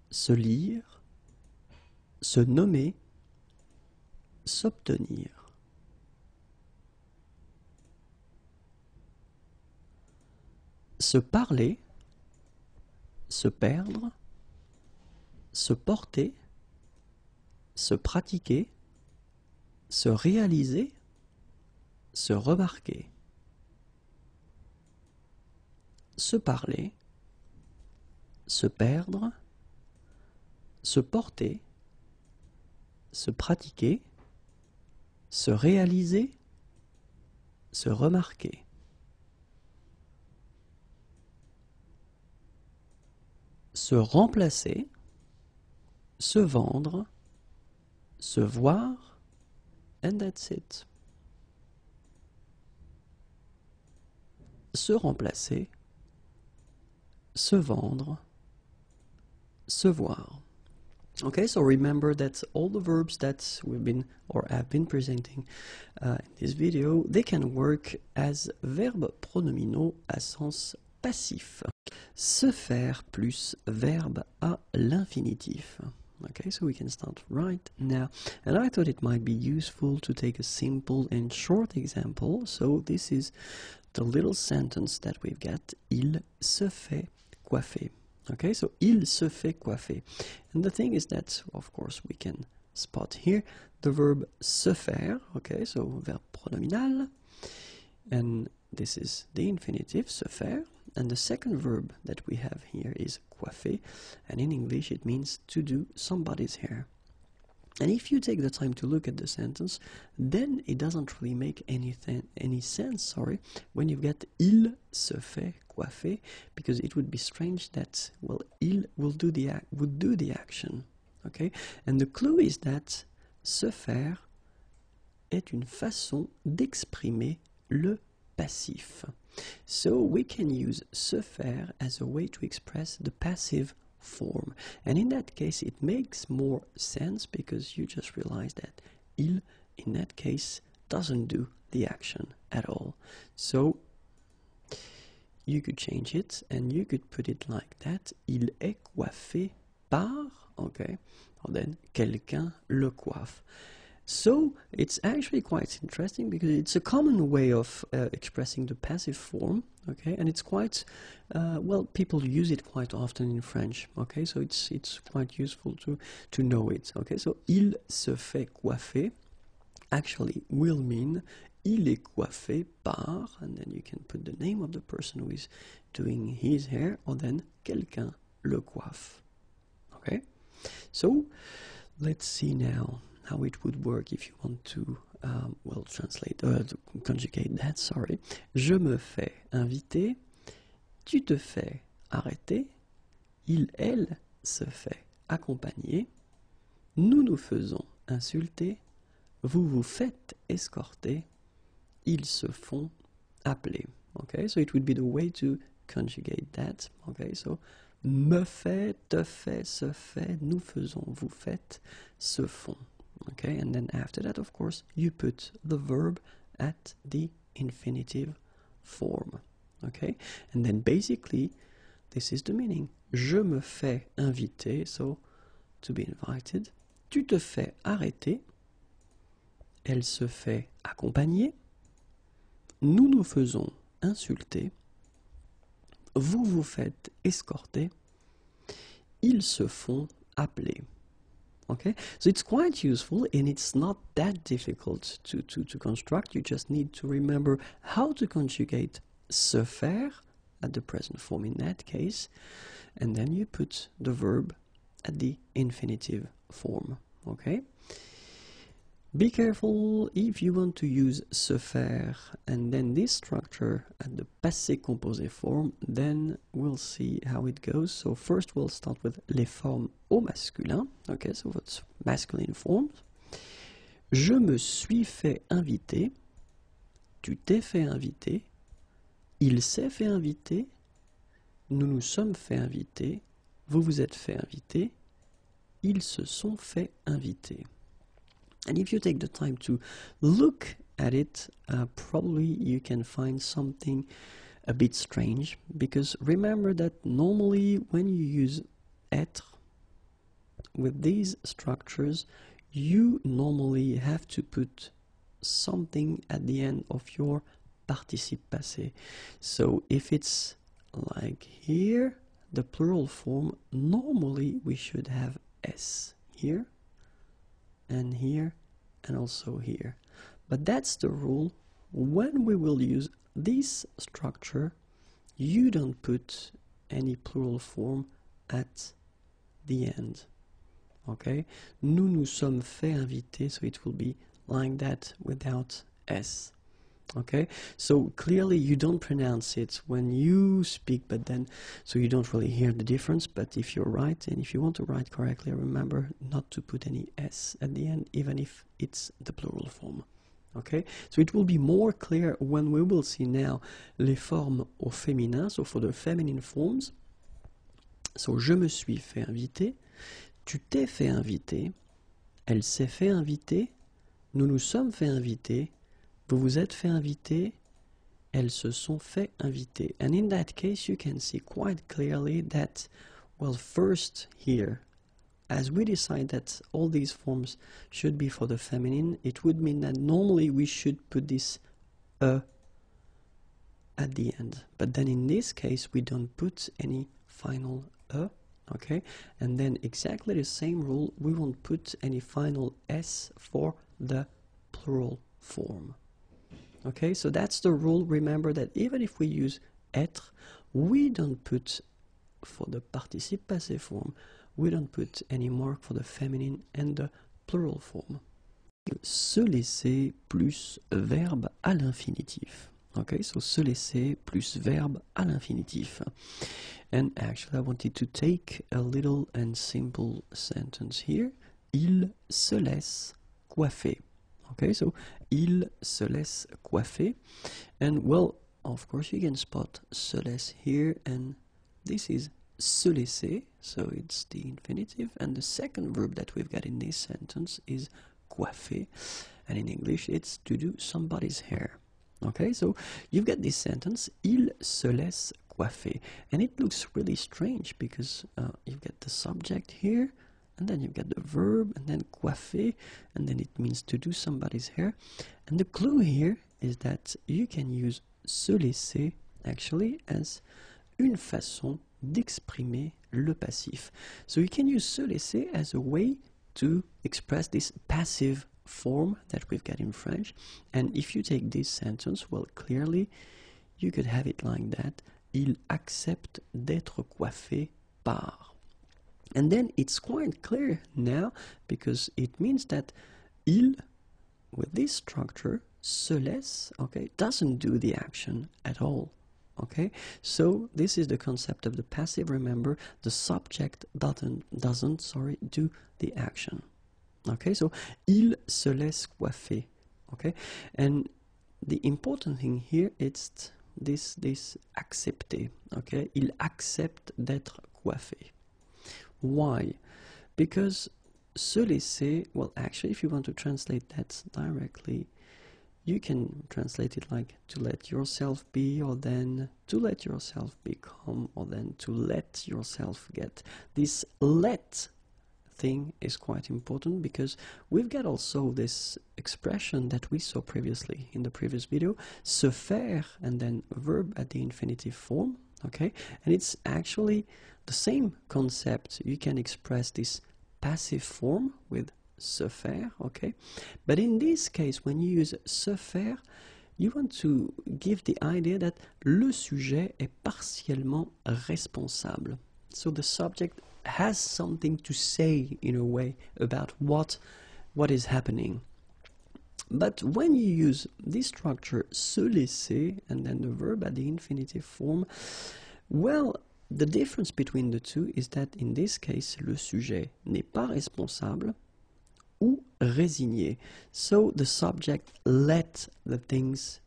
se lire, se nommer, s'obtenir. Se parler, se perdre, se porter, se pratiquer, se réaliser, se remarquer. Se parler, se perdre, se porter, se pratiquer, se réaliser, se remarquer. Se remplacer, se vendre, se voir, and that's it. Se remplacer, se vendre, se voir. Okay, so remember that all the verbs that we've been or have been presenting in this video, they can work as verbes pronominaux à sens passif. Se faire plus verbe à l'infinitif. Okay, so we can start right now. And I thought it might be useful to take a simple and short example. So this is the little sentence that we've got. Il se fait coiffer. Okay, so il se fait coiffer. And the thing is that, of course, we can spot here the verb se faire. Okay, so verb pronominal. And this is the infinitive, se faire. And the second verb that we have here is coiffer. And in English it means to do somebody's hair. And if you take the time to look at the sentence, then it doesn't really make any sense, when you get il se fait coiffer, because it would be strange that, well, il would do the action, okay? And the clue is that se faire est une façon d'exprimer le passif. So we can use se faire as a way to express the passive form. And in that case, it makes more sense because you just realize that il, in that case, doesn't do the action at all. So you could change it and you could put it like that. Il est coiffé par okay? Or then, quelqu'un le coiffe. So it's actually quite interesting because it's a common way of expressing the passive form, okay? And it's quite, well, people use it quite often in French, okay? So it's quite useful to know it, okay? So, il se fait coiffer actually will mean il est coiffé par, and then you can put the name of the person who is doing his hair, or then quelqu'un le coiffe, okay? So let's see now how it would work if you want to, well, translate, to conjugate that, sorry. Je me fais inviter, tu te fais arrêter, il, elle se fait accompagner, nous nous faisons insulter, vous vous faites escorter, ils se font appeler. Okay, so it would be the way to conjugate that. Okay, so me fait, te fait, se fait, nous faisons, vous faites, se font. Okay, and then after that, of course, you put the verb at the infinitive form. Okay, and then basically, this is the meaning. Je me fais inviter, so to be invited. Tu te fais arrêter. Elle se fait accompagner. Nous nous faisons insulter. Vous vous faites escorter. Ils se font appeler. Okay, so it's quite useful and it's not that difficult to construct. You just need to remember how to conjugate se faire at the present form in that case, and then you put the verb at the infinitive form. Okay, be careful if you want to use se faire and then this structure at the passé composé form, then we'll see how it goes. So first we'll start with les formes au masculin. Okay, so what's masculine forms? Je me suis fait inviter. Tu t'es fait inviter. Il s'est fait inviter. Nous nous sommes fait inviter. Vous vous êtes fait inviter. Ils se sont fait inviter. And if you take the time to look at it, probably you can find something a bit strange, because remember that normally when you use être with these structures, you normally have to put something at the end of your participe passé. So if it's like here, the plural form, normally we should have s here, and here, and also here. But that's the rule. When we will use this structure, you don't put any plural form at the end. Okay? Nous nous sommes fait inviter, so it will be like that without s. Okay? So clearly you don't pronounce it when you speak, but then, so you don't really hear the difference. But if you're right, and if you want to write correctly, remember not to put any s at the end, even if it's the plural form. Okay? So it will be more clear when we will see now les formes au féminin, so for the feminine forms. So je me suis fait inviter, tu t'es fait inviter, elle s'est fait inviter, nous nous sommes fait inviter, vous vous êtes fait inviter, elles se sont fait inviter. And in that case, you can see quite clearly that, well, first here, as we decide that all these forms should be for the feminine, it would mean that normally we should put this at the end. But then in this case, we don't put any final okay? And then exactly the same rule, we won't put any final s for the plural form. Okay, so that's the rule. Remember that even if we use être, we don't put, for the participe passé form, we don't put any mark for the feminine and the plural form. Se laisser plus verbe à l'infinitif. Okay, so se laisser plus verbe à l'infinitif. And actually I wanted to take a little and simple sentence here. Il se laisse coiffer. Okay, so il se laisse coiffer, and well, of course you can spot se laisse here, and this is se laisser, so it's the infinitive, and the second verb that we've got in this sentence is coiffer, and in English it's to do somebody's hair. Okay, so you've got this sentence, il se laisse coiffer, and it looks really strange because you've got the subject here, and then you've got the verb, and then coiffer, and then it means to do somebody's hair. And the clue here is that you can use se laisser actually as une façon d'exprimer le passif. So you can use se laisser as a way to express this passive form that we've got in French. And if you take this sentence, well, clearly you could have it like that. Il accepte d'être coiffé par. And then it's quite clear now because it means that il, with this structure, se laisse, okay, doesn't do the action at all. Okay, so this is the concept of the passive. Remember, the subject doesn't do the action. Okay, so il se laisse coiffer. Okay, and the important thing here is this accepter. Okay, il accepte d'être coiffé. Why? Because se laisser, well, actually, if you want to translate that directly, you can translate it like to let yourself be, or then to let yourself become, or then to let yourself get. This let thing is quite important because we've got also this expression that we saw previously in the previous video, se faire, and then verb at the infinitive form, okay? And it's actually the same concept. You can express this passive form with se faire, okay? But in this case, when you use se faire, you want to give the idea that le sujet est partiellement responsable. So the subject has something to say in a way about what is happening. But when you use this structure se laisser and then the verb at the infinitive form, well, the difference between the two is that in this case, le sujet n'est pas responsable ou résigné. So the subject let the things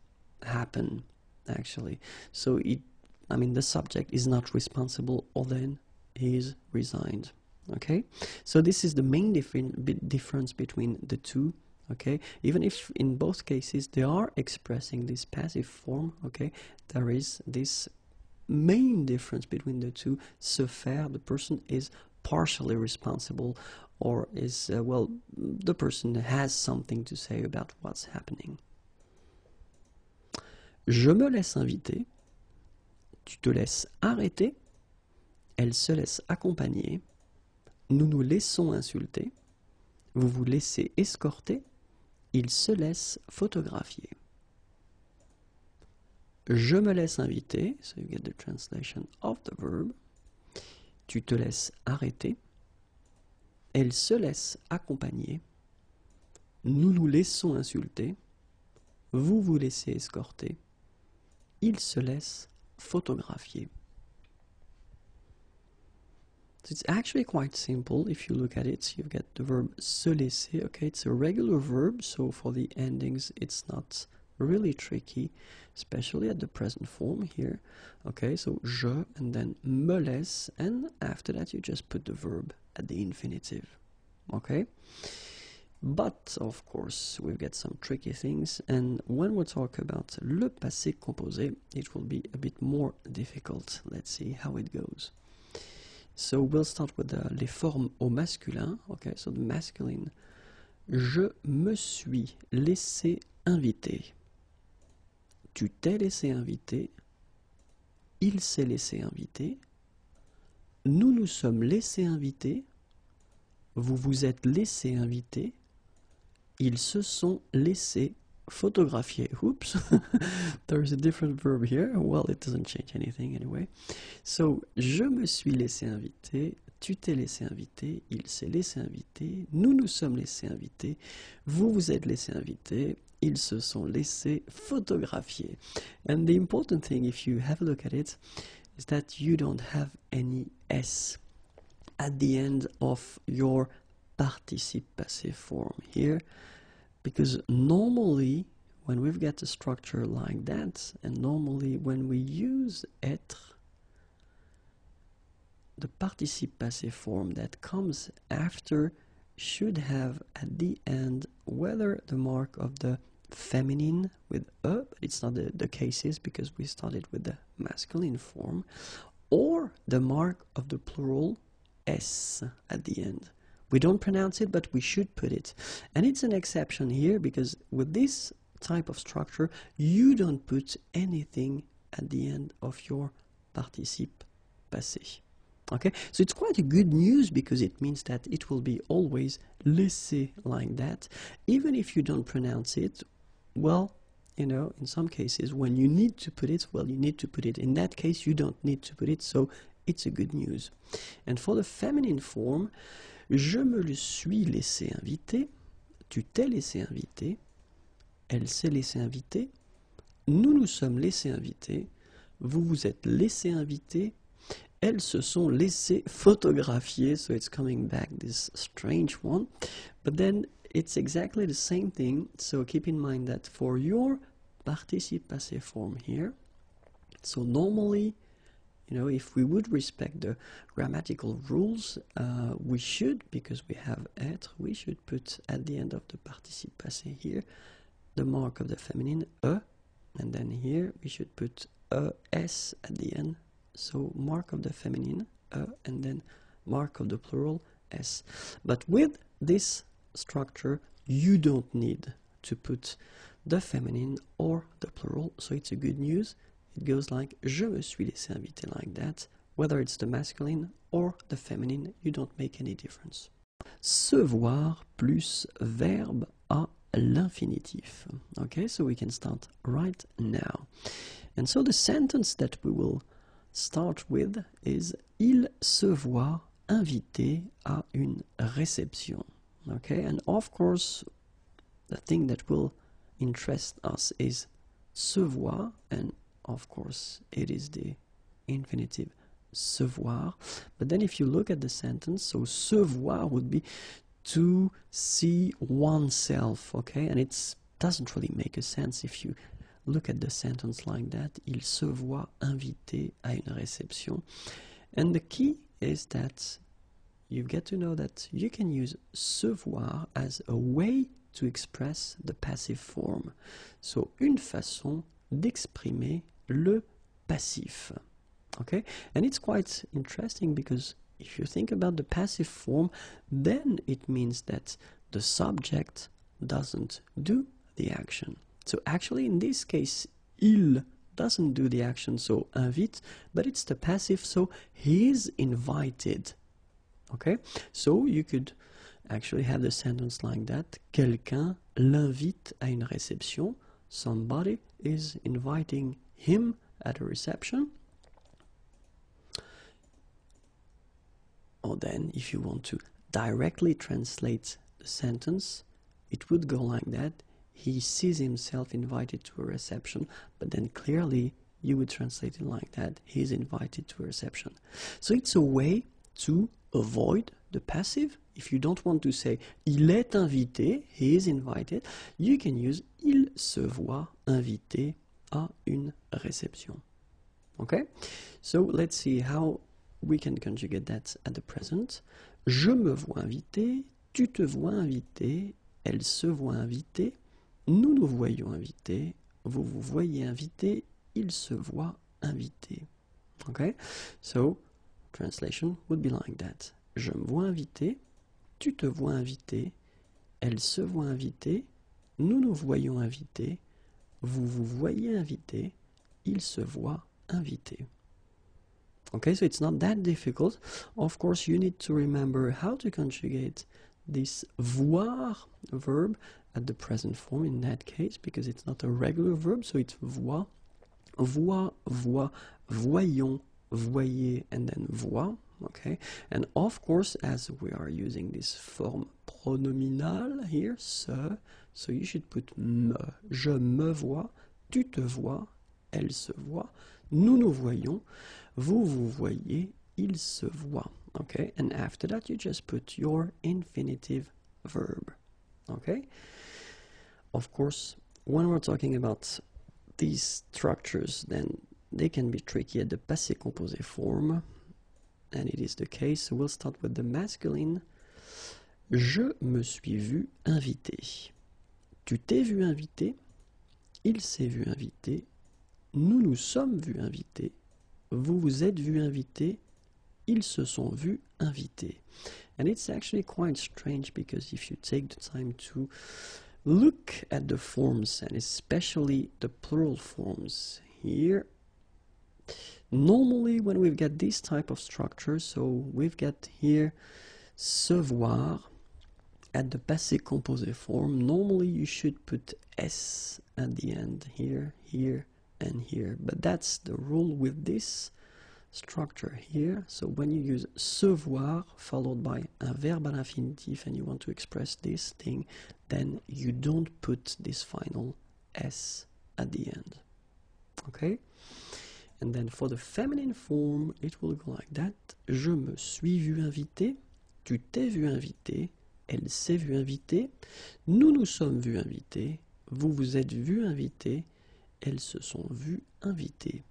happen, actually. So the subject is not responsible, or then he is resigned. Okay, so this is the main difference between the two. Okay, even if in both cases they are expressing this passive form, okay, there is this main difference between the two. Se faire, the person is partially responsible, or is the person has something to say about what's happening. Je me laisse inviter. Tu te laisses arrêter. Elle se laisse accompagner. Nous nous laissons insulter. Vous vous laissez escorter. Il se laisse photographier. Je me laisse inviter. So you get the translation of the verb. Tu te laisses arrêter. Elle se laisse accompagner. Nous nous laissons insulter. Vous vous laissez escorter. Il se laisse photographier. So it's actually quite simple. If you look at it, you've got the verb se laisser. Okay, it's a regular verb, so for the endings it's not really tricky, especially at the present form here. Okay, so je and then me laisse, and after that you just put the verb at the infinitive. Okay, but of course we've got some tricky things, and when we talk about le passé composé, it will be a bit more difficult. Let's see how it goes. So we'll start with les formes au masculin. Okay, so the masculine. Je me suis laissé inviter. Tu t'es laissé inviter. Il s'est laissé inviter. Nous nous sommes laissés inviter. Vous vous êtes laissé inviter. Ils se sont laissés photographier. Oops, there's a different verb here. Well, it doesn't change anything anyway. So, je me suis laissé inviter. Tu t'es laissé inviter. Il s'est laissé inviter. Nous nous sommes laissés inviter. Vous vous êtes laissé inviter. Ils se sont laissés photographier. And the important thing, if you have a look at it, is that you don't have any S at the end of your participe passé form here, because normally when we've got a structure like that, and normally when we use être, the participe passé form that comes after should have at the end whether the mark of the feminine with e, but it's not the cases because we started with the masculine form, or the mark of the plural s at the end, We don't pronounce it, but we should put it. And it's an exception here because with this type of structure, you don't put anything at the end of your participe passé. Okay, so it's quite a good news because it means that it will be always laissé like that. Even if you don't pronounce it, well, you know, in some cases, when you need to put it, well, you need to put it. In that case, you don't need to put it, so it's a good news. And for the feminine form, je me le suis laissé inviter, tu t'es laissé inviter, elle s'est laissée inviter, nous nous sommes laissés inviter, vous vous êtes laissé inviter, elles se sont laissées photographier, so it's coming back this strange one, but then it's exactly the same thing, so keep in mind that for your participe passé form here, so normally, you know, if we would respect the grammatical rules, we should, because we have être, we should put at the end of the participe passé here, the mark of the feminine, e, and then here we should put es at the end, so mark of the feminine, and then mark of the plural, s. But with this structure, you don't need to put the feminine or the plural, so it's a good news. It goes like je me suis laissé inviter like that. Whether it's the masculine or the feminine, you don't make any difference. Se voir plus verbe à l'infinitif. Okay, so we can start right now. And so the sentence that we will start with is il se voit invité à une réception. Okay, and of course, the thing that will interest us is se voir, and of course, it is the infinitive se voir. But then if you look at the sentence, so se voir would be to see oneself, okay? And it doesn't really make a sense if you look at the sentence like that. Il se voit invité à une réception. And the key is that you get to know that you can use se voir as a way to express the passive form. So, une façon d'exprimer le passif. Okay? And it's quite interesting because if you think about the passive form, then it means that the subject doesn't do the action. So actually in this case, il doesn't do the action, so invite, but it's the passive, so he is invited. Okay? So you could actually have the sentence like that. Quelqu'un l'invite à une réception. Somebody is inviting him at a reception. Or then, if you want to directly translate the sentence, it would go like that. He sees himself invited to a reception, but then clearly you would translate it like that. He is invited to a reception. So it's a way to avoid the passive. If you don't want to say il est invité, he is invited, you can use il se voit invité à une réception. Okay? So let's see how we can conjugate that at the present. Je me vois invité, tu te vois invité, elle se voit invitée, nous nous voyons invités, vous vous voyez invité, il se voit invité. Okay? So, translation would be like that. Je me vois invité, tu te vois invité, elle se voit invitée, nous nous voyons invités, vous vous voyez invité, il se voit invité. Okay, so it's not that difficult. Of course, you need to remember how to conjugate this voir verb at the present form in that case, because it's not a regular verb, so it's voir, voit, voyons, voyez, and then voir. Okay, and of course, as we are using this form pronominal here, se, so you should put me. Je me vois, tu te vois, elle se voit, nous nous voyons, vous vous voyez, il se voit. Okay, and after that you just put your infinitive verb. Okay, of course, when we're talking about these structures, then they can be tricky at the passé composé form, and it is the case. So we'll start with the masculine. Je me suis vu invité. Tu t'es vu invité. Il s'est vu invité. Nous nous sommes vus invités. Vous vous êtes vu invité. Ils se sont vus invité. And it's actually quite strange because if you take the time to look at the forms, and especially the plural forms here, normally when we've got this type of structure, so we've got here se voir at the passé composé form, normally you should put S at the end, here, here, and here. But that's the rule with this structure here. So when you use se voir followed by un verbe à l'infinitif and you want to express this thing, then you don't put this final S at the end. Okay? And then for the feminine form, it will go like that. Je me suis vu inviter, tu t'es vu inviter, elle s'est vue inviter, nous nous sommes vus invités, vous vous êtes vus invités, elles se sont vues invitées.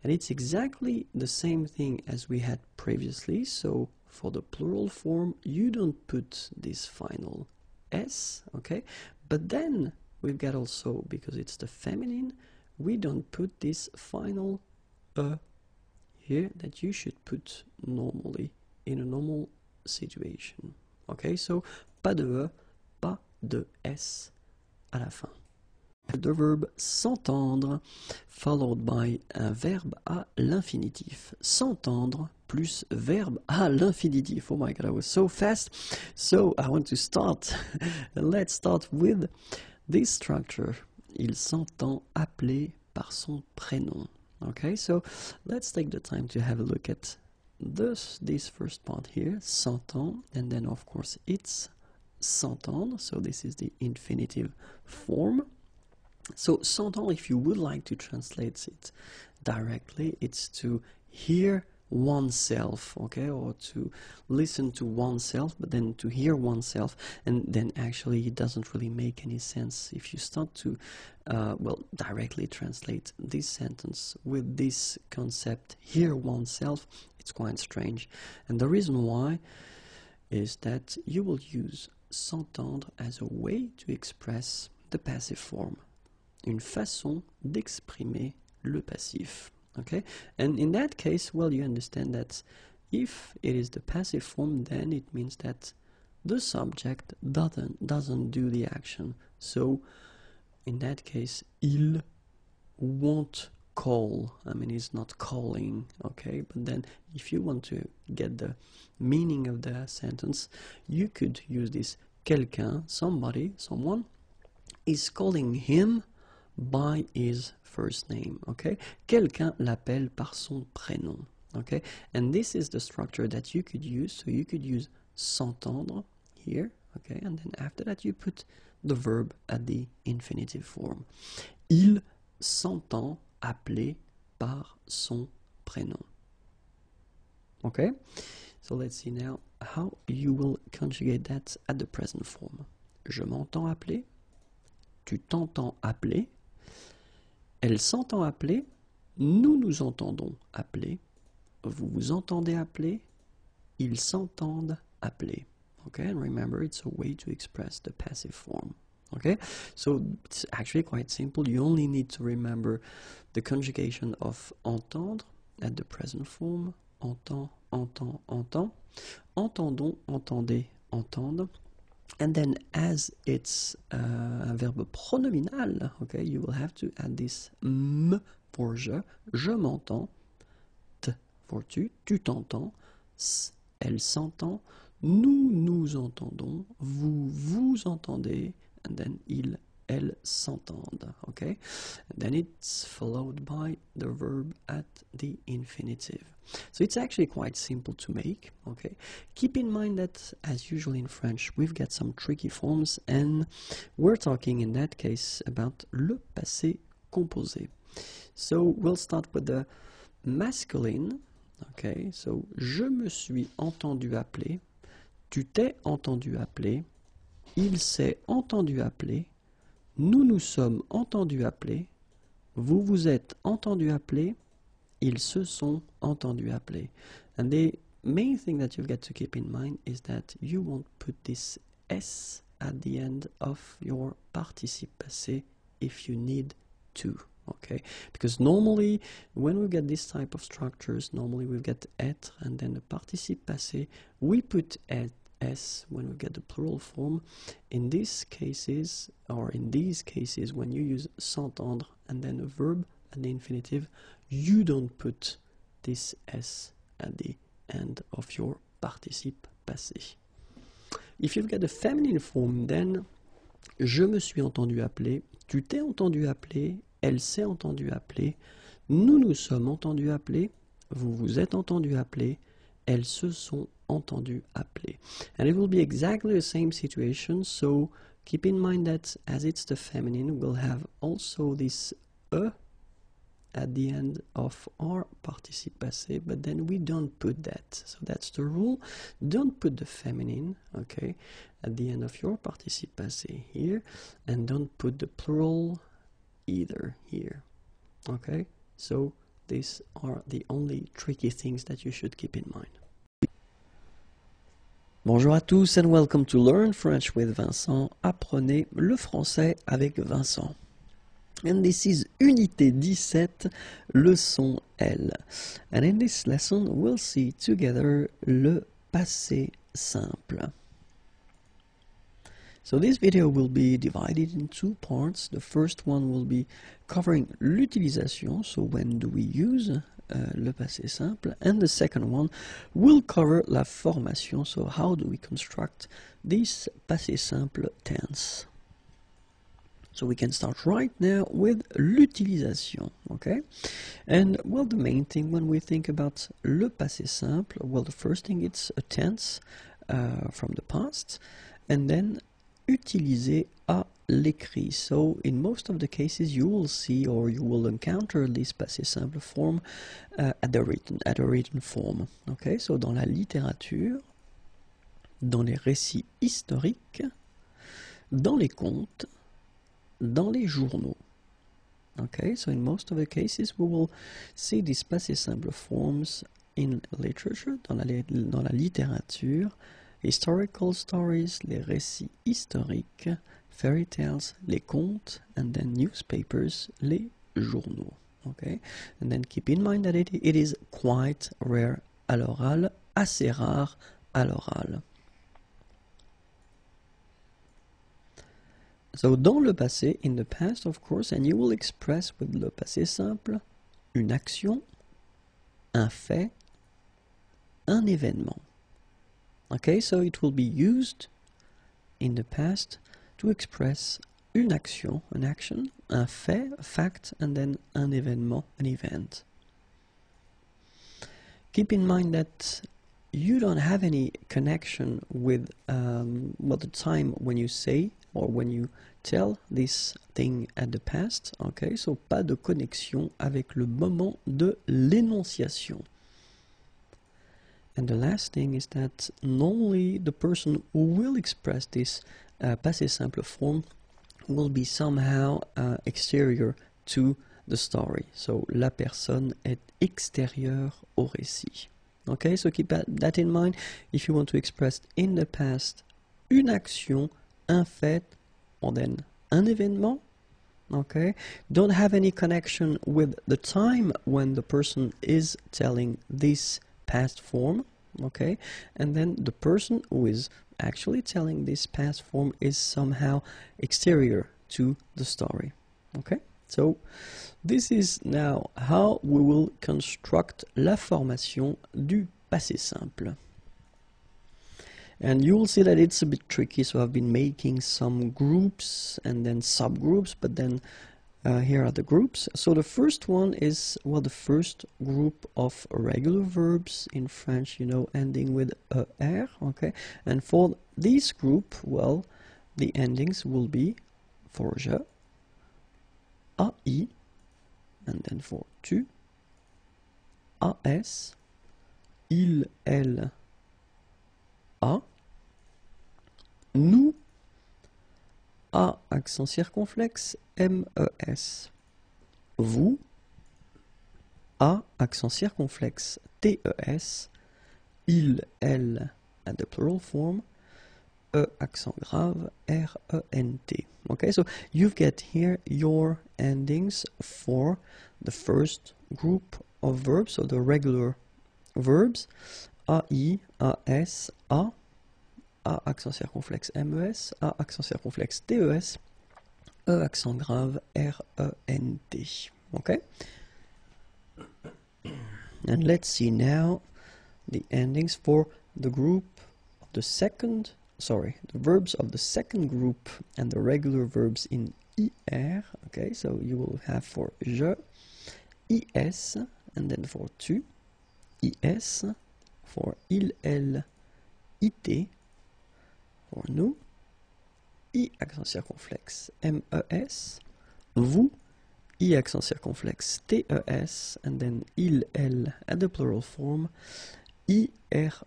And it's exactly the same thing as we had previously. So for the plural form, you don't put this final S, okay? But then we've got also, because it's the feminine, we don't put this final here that you should put normally in a normal situation. Okay, so pas de E, pas de S à la fin. The verb s'entendre followed by un verbe à l'infinitif. S'entendre plus verbe à l'infinitif. Oh my god, I was so fast. So I want to start. Let's start with this structure. Il s'entend appeler par son prénom. Okay, so let's take the time to have a look at this first part here, s'entend, and then of course it's s'entendre, so this is the infinitive form. So s'entendre, if you would like to translate it directly, it's to hear oneself, okay, or to listen to oneself, but then to hear oneself, and then actually it doesn't really make any sense if you start to directly translate this sentence with this concept, hear oneself. It's quite strange, and the reason why is that you will use s'entendre as a way to express the passive form, une façon d'exprimer le passif. Okay, and in that case, well, you understand that if it is the passive form, then it means that the subject doesn't do the action. So in that case, il won't call. I mean, he's not calling, okay? But then if you want to get the meaning of the sentence, you could use this quelqu'un, somebody, someone is calling him by his first name, okay? Quelqu'un l'appelle par son prénom, okay? And this is the structure that you could use. So you could use s'entendre here, okay? And then after that you put the verb at the infinitive form. Il s'entend appeler par son prénom. Okay? So let's see now how you will conjugate that at the present form. Je m'entends appeler, tu t'entends appeler, elle s'entend appeler, nous nous entendons appeler, vous vous entendez appeler, ils s'entendent appeler. Okay, and remember, it's a way to express the passive form. Okay, so it's actually quite simple. You only need to remember the conjugation of entendre at the present form. Entend, entend, entend. Entendons, entendez, entendre. And then as it's a verbe pronominal, okay, you will have to add this m for je m'entends, t for tu t'entends, s, elle s'entend, nous nous entendons, vous vous entendez, and then il, elle s'entendent, okay? And then it's followed by the verb at the infinitive. So it's actually quite simple to make, okay? Keep in mind that, as usual in French, we've got some tricky forms, and we're talking in that case about le passé composé. So we'll start with the masculine, okay? So je me suis entendu appeler, tu t'es entendu appeler, il s'est entendu appeler, nous nous sommes entendus appeler, vous vous êtes entendu appeler, ils se sont entendus appeler. And the main thing that you've got to keep in mind is that you won't put this S at the end of your participe passé if you need to. Okay, because normally when we get this type of structures, normally we get être and then the participe passé. We put s when we get the plural form. In these cases, or in these cases, when you use s'entendre and then a verb and the infinitive, you don't put this s at the end of your participe passé. If you've got a feminine form, then je me suis entendu appeler, tu t'es entendu appeler, elle s'est entendue appeler, nous nous sommes entendus appeler, vous vous êtes entendu appeler, elles se sont entendues appeler. And it will be exactly the same situation, so keep in mind that as it's the feminine, we'll have also this e at the end of our participe passé, but then we don't put that. So that's the rule. Don't put the feminine, okay, at the end of your participe passé here, and don't put the plural either here. Okay, so these are the only tricky things that you should keep in mind. Bonjour à tous and welcome to Learn French with Vincent. Apprenez le français avec Vincent. And this is Unité 17, leçon L. And in this lesson, we'll see together le passé simple. So this video will be divided in two parts. The first one will be covering l'utilisation, so when do we use le passé simple, and the second one will cover la formation, so how do we construct this passé simple tense. So we can start right now with l'utilisation, okay? And well, the main thing when we think about le passé simple, well, the first thing it's a tense from the past, and then utiliser à l'écrit. So in most of the cases you will see or you will encounter this passé simple form at the written form. Okay, so dans la littérature, dans les récits historiques, dans les contes, dans les journaux. Okay, so in most of the cases we will see these passé simple forms in literature, dans la littérature, historical stories, les récits historiques, fairy tales, les contes, and then newspapers, les journaux. Okay, and then keep in mind that it is quite rare à l'oral, assez rare à l'oral. So dans le passé, in the past of course, and you will express with le passé simple une action, un fait, un événement. Okay, so it will be used in the past to express une action, an action, un fait, a fact, and then un événement, an event. Keep in mind that you don't have any connection with the time when you say or when you tell this thing at the past. Okay, so pas de connexion avec le moment de l'énonciation. And the last thing is that normally the person who will express this passé simple form will be somehow exterior to the story. So la personne est extérieure au récit. Okay, so keep that in mind if you want to express in the past une action, un fait, or then un événement. Okay, don't have any connection with the time when the person is telling this past form, okay, and then the person who is actually telling this past form is somehow exterior to the story. Okay, so this is now how we will construct la formation du passé simple. And you will see that it's a bit tricky, so I've been making some groups and then subgroups, but then here are the groups. So the first one is, well, the first group of regular verbs in French, you know, ending with er, okay? And for this group, well, the endings will be for je, ai, and then for tu, as, il, elle, a, nous, a accent circonflexe, mes, vous, a accent circonflexe, tes, il, elle at the plural form, accent grave, R-E-N-T. Okay, so you get here your endings for the first group of verbs, so the regular verbs, A-I, A-S, A, A accent circonflexe M-E-S, A accent circonflexe T-E-S, E accent grave R-E-N-T. Okay? And let's see now the endings for the group of the verbs of the second group and the regular verbs in IR. Okay, so you will have for je, IS, and then for tu, IS, for il, elle, IT, for nous, I accent circonflexe MES, vous, I accent circonflexe TES, and then il, elle, at the plural form, IRENT.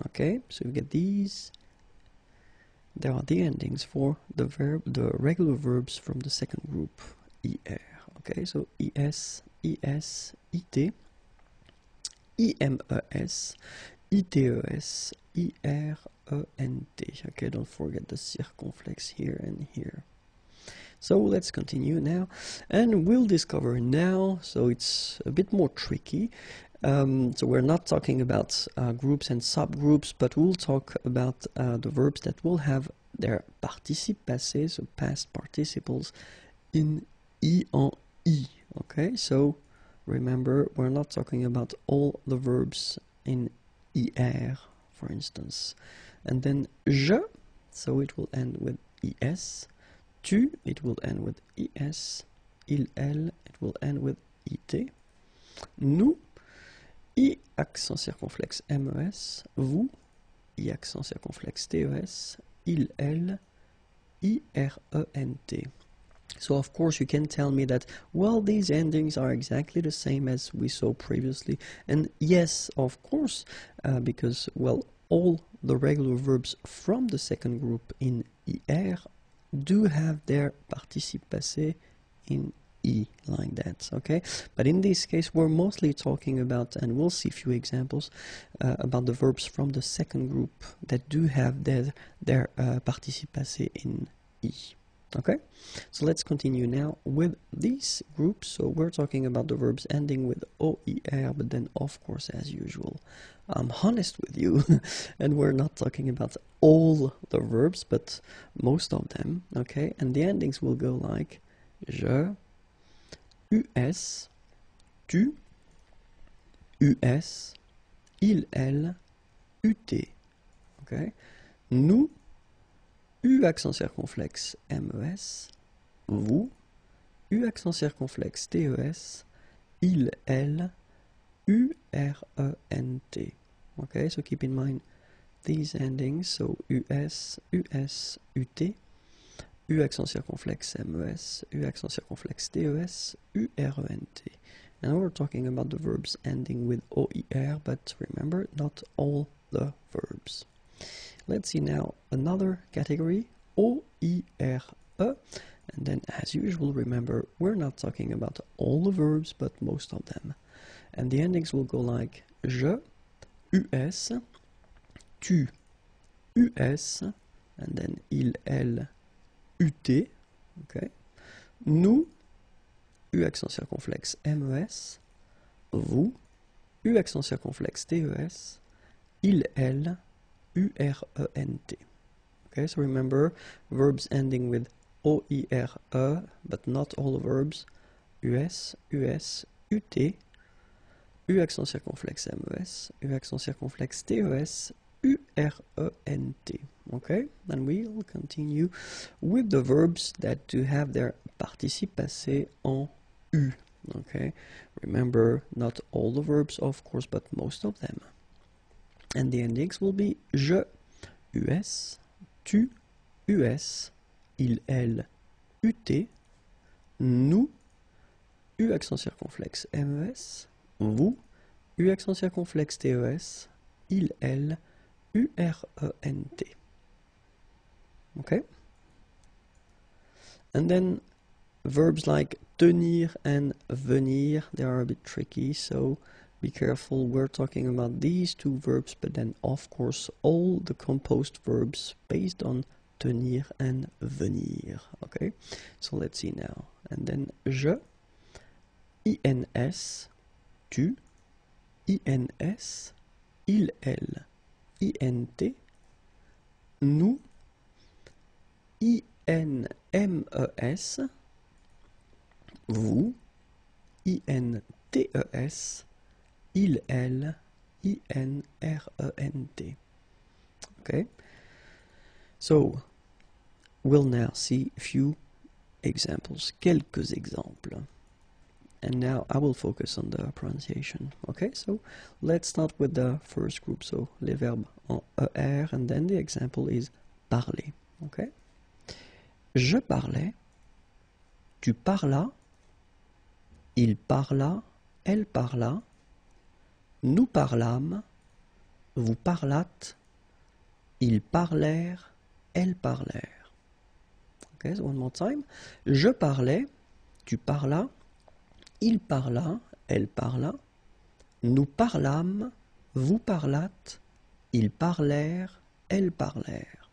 Okay, so you get these. There are the endings for the regular verbs from the second group, IR. Okay, so IS, IS, IT, IMES, ITES, IRENT. Okay, don't forget the circumflex here and here. So let's continue now, and we'll discover now, so it's a bit more tricky. So we're not talking about groups and subgroups, but we'll talk about the verbs that will have their participe passé, so past participles, in I en I. Okay, so remember, we're not talking about all the verbs in IR, for instance. And then je, so it will end with IS. Tu, it will end with IS. Il, elle, it will end with IT. Nous, I accent circonflexe MES. Vous, I accent circonflexe TES. Il, elle, IRENT. So of course you can tell me that, well, these endings are exactly the same as we saw previously. And yes, of course, because, well, all the regular verbs from the second group in IR do have their participe passé in I, like that, okay? But in this case, we're mostly talking about, and we'll see a few examples, about the verbs from the second group that do have their participe passé in I. Okay, so let's continue now with these groups. So we're talking about the verbs ending with OER, but then of course, as usual, I'm honest with you, and we're not talking about all the verbs, but most of them, okay? And the endings will go like je, US, tu, US, il, elle, UT, okay? Nous, U accent circonflexe MES, vous, U accent circonflexe TES, il, elle, URENT. Okay, so keep in mind these endings, so US, US, UT, U accent circonflexe MES, U accent circonflexe TES, URENT. And we're talking about the verbs ending with OER, but remember, not all the verbs. Let's see now another category, OIRE, and then as usual, remember, we're not talking about all the verbs, but most of them. And the endings will go like je, US, tu, US, and then il, elle, UT, okay. Nous, U accent circonflexe MES, vous, U accent circonflexe TES, il, elle, URENT. Okay, so remember, verbs ending with OIRE, but not all the verbs, US, US, UT, U accent circonflexe MES, U accent circonflexe TES, URENT. Okay, and we'll continue with the verbs that do have their participe passé en U. Okay, remember, not all the verbs, of course, but most of them. And the endings will be je, US, tu, US, il, elle, UT, nous, U accent circonflexe MES, vous, U accent circonflexe TES, il, elle, URENT. Okay? And then verbs like tenir and venir, they are a bit tricky, so be careful, we're talking about these two verbs, but then of course all the composed verbs based on tenir and venir. Okay, so let's see now. And then je, ins, tu, ins, il, elle, int, nous, inmes, vous, intes, il, elle, inrent. Okay, so we'll now see a few examples, quelques exemples. And now I will focus on the pronunciation. Okay, so let's start with the first group. So les verbes en ER, and then the example is parler. Okay, je parlais, tu parlas, il parla, elle parla, nous parlâmes, vous parlâtes, ils parlèrent, elles parlèrent. Okay, so one more time. Je parlais, tu parlas, il parla, elle parla, nous parlâmes, vous parlâtes, ils parlèrent, elles parlèrent.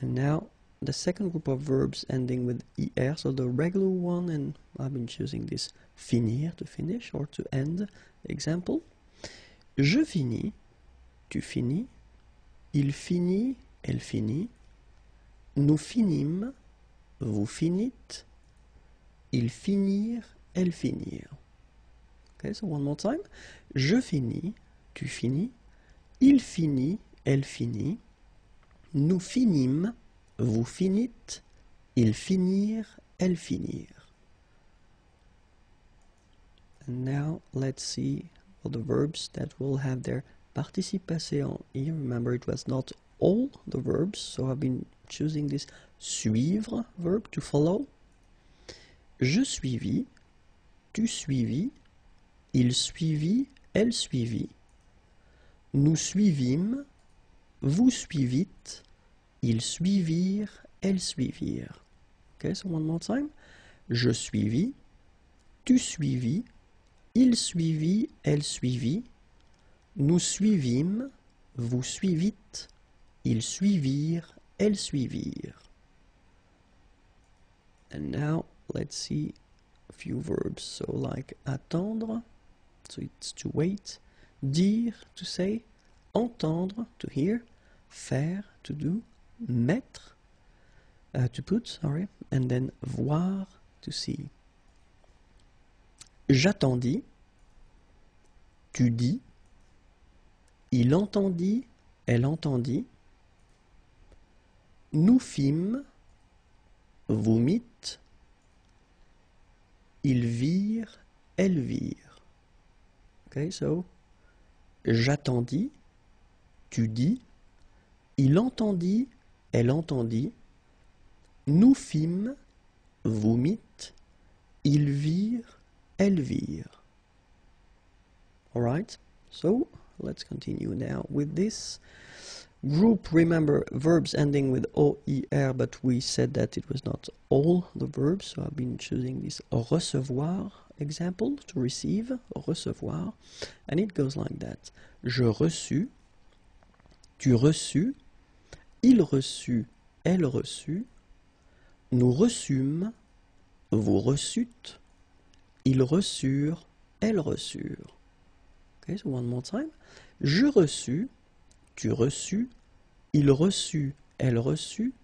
And now the second group of verbs ending with er, so the regular one, and I've been choosing this finir, to finish or to end. Example, je finis, tu finis, il finit, elle finit, nous finîmes, vous finîtes, ils finirent, elles finirent. Okay, so one more time. Je finis, tu finis, il finit, elle finit, nous finîmes, vous finîtes, ils finirent, elles finirent. And now let's see all the verbs that will have their participation here. Remember, it was not all the verbs, so I've been choosing this suivre verb to follow. Je suivis, tu suivis, il suivit, elle suivit, nous suivîmes, vous suivîtes, ils suivirent, elles suivirent. Okay, so one more time. Je suivis, tu suivis, il suivit, elle suivit, nous suivîmes, vous suivîtes, ils suivirent, elles suivirent. And now let's see a few verbs. So like attendre, so it's to wait, dire, to say, entendre, to hear, faire, to do, mettre, to put, sorry, and then voir, to see. J'attendis, tu dis, il entendit, elle entendit, nous fîmes, vous mîtes, ils virent, elles virent. Okay, so j'attendis, tu dis, il entendit, elle entendit, nous fîmes, vous mîtes, ils virent, elles virent. Alright, so let's continue now with this group. Remember, verbs ending with OER, but we said that it was not all the verbs, so I've been choosing this recevoir example, to receive, recevoir, and it goes like that. Je reçus, tu reçus, il reçut, elle reçut, nous reçûmes, vous reçûtes, ils reçurent, elles reçurent. Okay, so one more time. Je reçus, tu reçus, il reçut, elle reçut,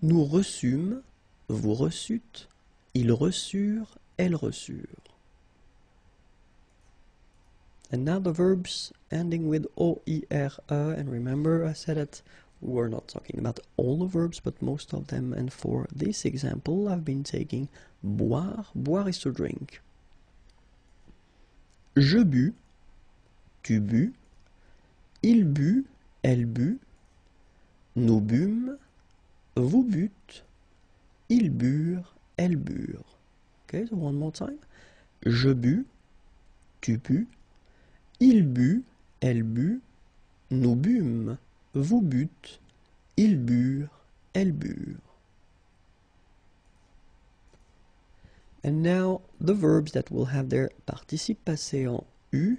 nous reçûmes, vous reçûtes, ils reçurent, elles reçurent. And now the verbs ending with OERE, and remember I said that we're not talking about all the verbs, but most of them, and for this example I've been taking boire. Boire is to drink. Je bus, tu bus, il but, elle but, nous bûmes, vous bûtes, ils burent, elles burent. Okay, so one more time. Je bus, tu bus, il but, elle but, nous bûmes, vous bûtes, ils burent, elles burent. And now the verbs that will have their participe passé en U.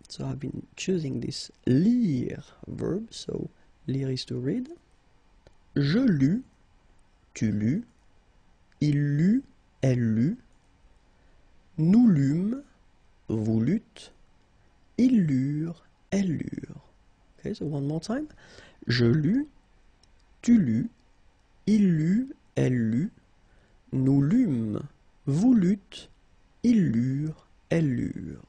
So I've been choosing this lire verb. So lire is to read. Je lus, tu lus. Il lut, elle lut. Nous lûmes, vous lûtes. Ils lurent, elles lurent. Okay, so one more time. Je lus, tu lus. Il lut, elle lut. Nous lûmes, vous lûtes. Ils lurent, elles lurent.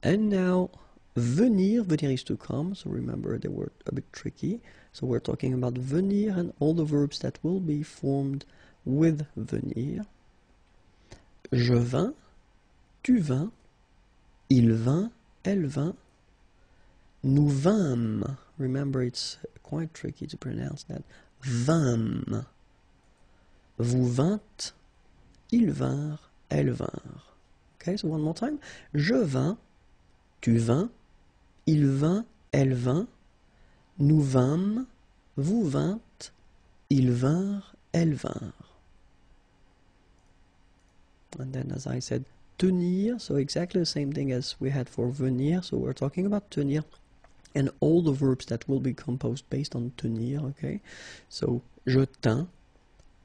And now, venir, venir is to come, so remember they were a bit tricky. So we're talking about venir and all the verbs that will be formed with venir. Je vins, tu vins, il vint, elle vint. Nous vîmes. Remember it's quite tricky to pronounce that. Vîmes. Vous vîntes, ils vinrent, elles vinrent. Okay, so one more time. Je vins, tu vins, il vint, elle vint. Nous vîmes, vous vîntes, ils vinrent, elles vinrent. And then, as I said, tenir, so exactly the same thing as we had for venir. So we're talking about tenir and all the verbs that will be composed based on tenir, okay? So, je tins,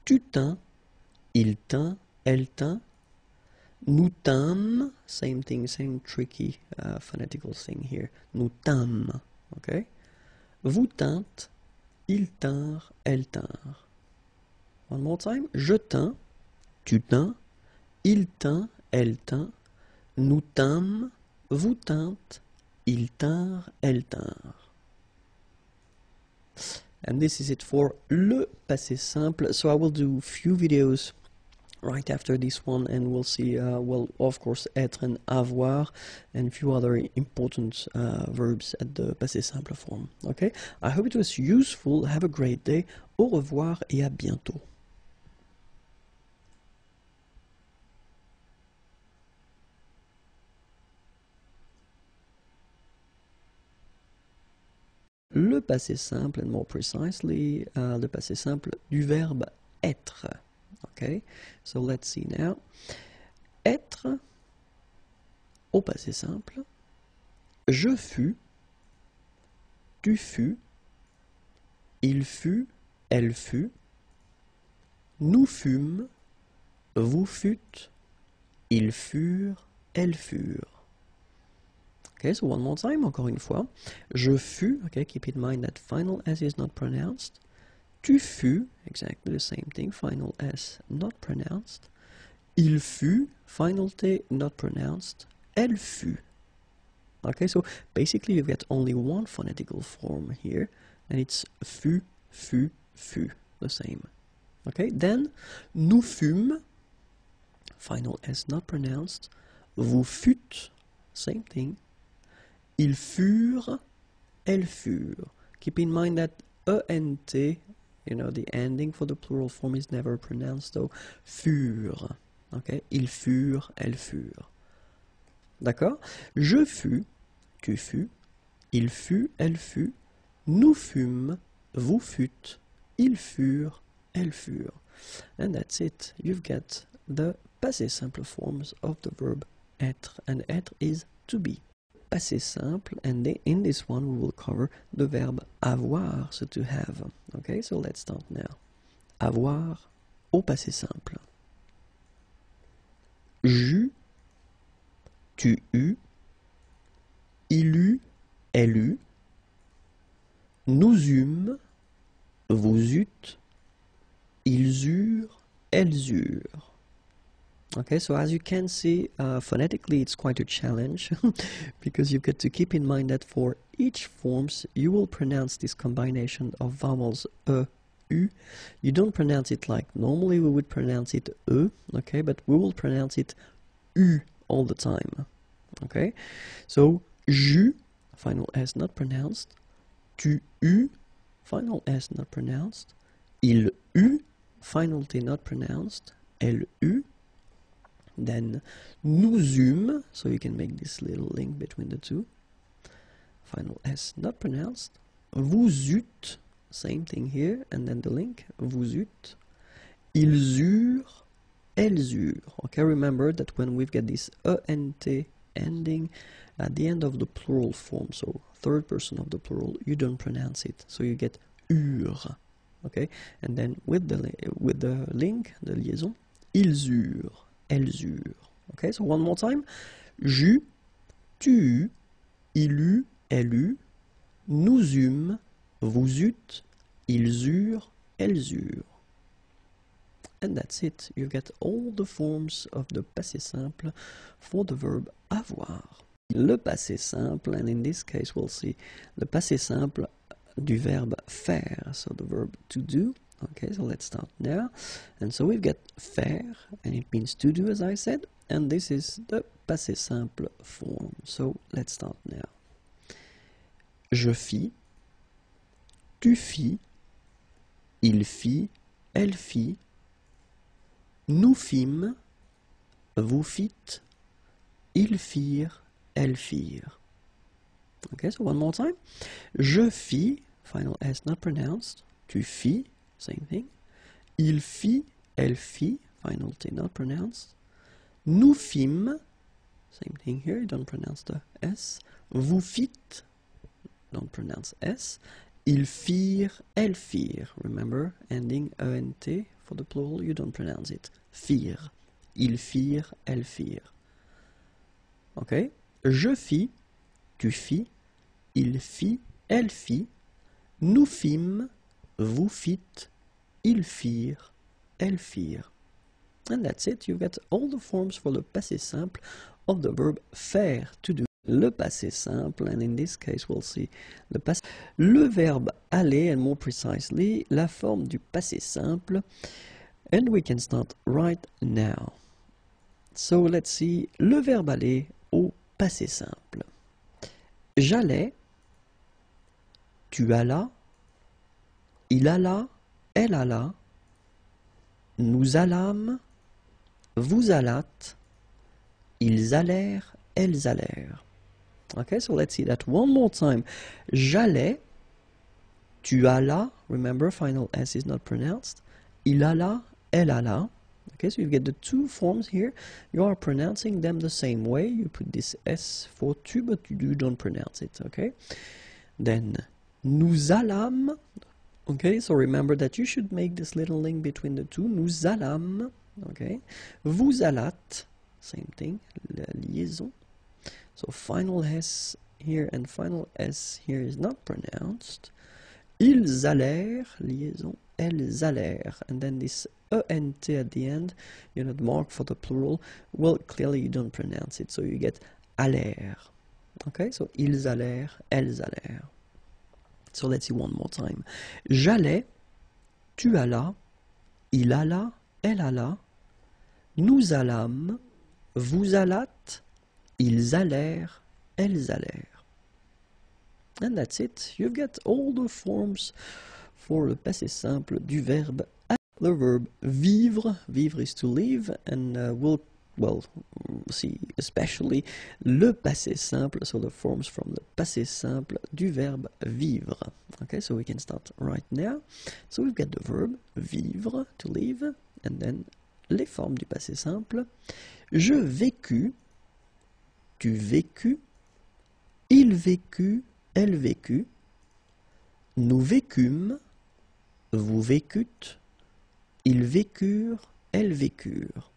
tu tins, il tint, elle tint. Nous tîmes, same thing, same tricky phonetical thing here. Nous tîmes, okay? Vous tîntes, ils tinrent, elles tinrent. One more time. Je tins, tu tins, il tint, elle tint. Nous tîmes, vous tîntes, ils tinrent, elles tinrent. And this is it for le passé simple. So I will do few videos right after this one, and we'll see, well, of course, être and avoir, and a few other important verbs at the passé simple form. Okay? I hope it was useful. Have a great day. Au revoir et à bientôt. Le passé simple, and more precisely, le passé simple du verbe être. Okay, so let's see now. Être, au passé simple. Je fus, tu fus, il fut, elle fut. Nous fûmes, vous fûtes, ils furent, elles furent. Okay, so one more time, encore une fois. Je fus, okay, keep in mind that final S is not pronounced. Tu fus, exactly the same thing, final S not pronounced. Il fut, final T not pronounced. Elle fut. Okay, so basically you get only one phonetical form here, and it's fut, fut, fut, the same. Okay, then nous fûmes, final S not pronounced. Vous fûtes, same thing. Ils furent, elles furent. Keep in mind that ENT, you know, the ending for the plural form is never pronounced, so furent. Okay, ils furent, elles furent. D'accord? Je fus, tu fus, il fut, elle fut, nous fûmes, vous fûtes, ils furent, elles furent. And that's it. You've got the passé simple forms of the verb être, and être is to be. Passé simple, and in this one we will cover the verb avoir, so to have. Okay, so let's start now. Avoir au passé simple. J'eus, tu eus, il eut, elle eut. Nous eûmes, vous eûtes, ils eurent, elles eurent. Okay, so as you can see, phonetically it's quite a challenge because you've got to keep in mind that for each forms you will pronounce this combination of vowels u. You don't pronounce it like normally we would pronounce it okay, but we will pronounce it u all the time. Okay, so j'eus, final S not pronounced. Tu eus, final S not pronounced. Il eut, final T not pronounced. Elle eut. Then nous eûmes, so you can make this little link between the two. Final S not pronounced. Vous eûtes, same thing here, and then the link, vous eûtes, ils eurent, elles eurent. Okay, remember that when we've got this ENT ending at the end of the plural form, so third person of the plural, you don't pronounce it, so you get eurent. Okay, and then with the link, the liaison, ils eurent, elles eurent. Okay, so one more time, j'eus, tu eus, il eut, elle eut, nous eûmes, vous eûtes, ils eurent, elles eurent. And that's it. You get all the forms of the passé simple for the verb avoir. Le passé simple, and in this case we'll see le passé simple du verbe faire, so the verb to do. Okay, so let's start now. And so we've got faire, and it means to do, as I said, and this is the passé simple form. So let's start now. Je fis, tu fis, il fit, elle fit, nous fîmes, vous fîtes, ils firent, elles firent. Okay, so one more time. Je fis, final S not pronounced. Tu fis, same thing. Il fit, elle fit, final T not pronounced. Nous fîmes, same thing here, you don't pronounce the S. Vous fîtes, don't pronounce S. Ils firent, elles firent. Remember, ending ENT for the plural, you don't pronounce it. Firent. Ils firent, elles firent. Okay? Je fis, tu fis, il fit, elle fit, nous fîmes, vous fîtes, ils firent, elles firent. And that's it. You've got all the forms for the passé simple of the verb faire, to do. Le passé simple, and in this case we'll see le verbe aller, and more precisely la forme du passé simple, and we can start right now. So let's see le verbe aller au passé simple. J'allais, tu allas, il alla, elle alla, nous allâmes, vous allâtes, ils allèrent, elles allèrent. Okay, so let's see that one more time. J'allais, tu allas, remember final S is not pronounced, il alla, elle alla. Okay, so you get the two forms here. You are pronouncing them the same way. You put this S for tu, but you don't pronounce it, okay? Then, nous allâmes. Okay, so remember that you should make this little link between the two. Nous allâmes, okay? Vous allâtes, same thing, la liaison. So final S here and final S here is not pronounced. Ils allèrent, liaison, elles allèrent. And then this ENT at the end, you know, the mark for the plural, well, clearly you don't pronounce it, so you get allèrent. Okay, so ils allèrent, elles allèrent. So let's see one more time. J'allais, tu allas, il alla, elle alla, nous allâmes, vous allâtes, ils allèrent, elles allèrent. And that's it. You've got all the forms for le passé simple du verbe. The verb vivre, vivre is to live, and we'll see especially le passé simple, so the forms from the passé simple du verbe vivre. Okay, so we can start right now. So we've got the verb vivre, to live, and then les formes du passé simple. Je vécus, tu vécus, il vécut, elle vécut, nous vécûmes, vous vécûtes, ils vécurent, elles vécurent.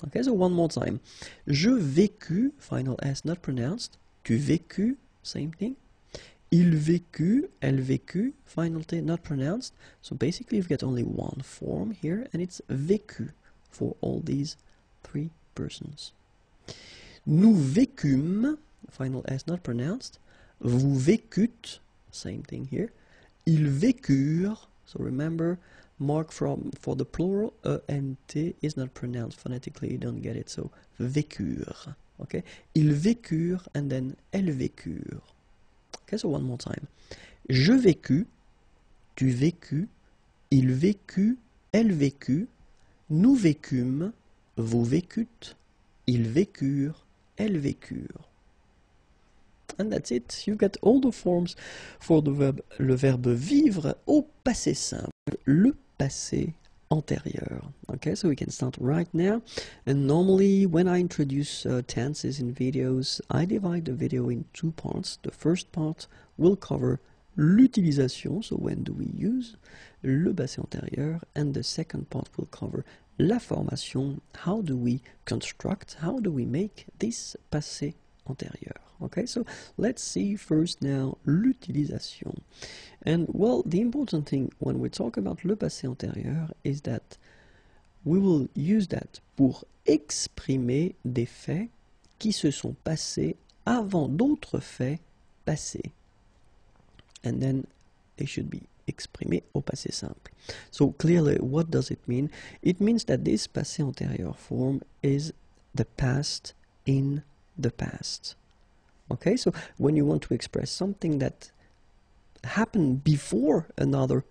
Okay, so one more time. Je vécus, final S not pronounced. Tu vécus, same thing. Il vécut, elle vécut, final T not pronounced. So basically you've got only one form here, and it's vécu for all these three persons. Nous vécûmes, final S not pronounced. Vous vécûtes, same thing here. Ils vécurent, so remember, mark for the plural, ENT is not pronounced phonetically, you don't get it, so vécurent, okay? Ils vécurent, and then elles vécurent. Okay, so one more time. Je vécus, tu vécus, il vécut, elle vécut, nous vécûmes, vous vécûtes, ils vécurent, elles vécurent. And that's it. You've got all the forms for le verbe vivre au passé simple, le passé antérieur. Okay, so we can start right now. And normally when I introduce tenses in videos, I divide the video in two parts. The first part will cover l'utilisation, so when do we use, le passé antérieur, and the second part will cover la formation, how do we construct, how do we make this passé antérieur. Okay, so let's see first now l'utilisation. And well, the important thing when we talk about le passé antérieur is that we will use that pour exprimer des faits qui se sont passés avant d'autres faits passés. And then they should be exprimés au passé simple. So clearly, what does it mean? It means that this passé antérieur form is the past in the past. Okay, so when you want to express something that happened before another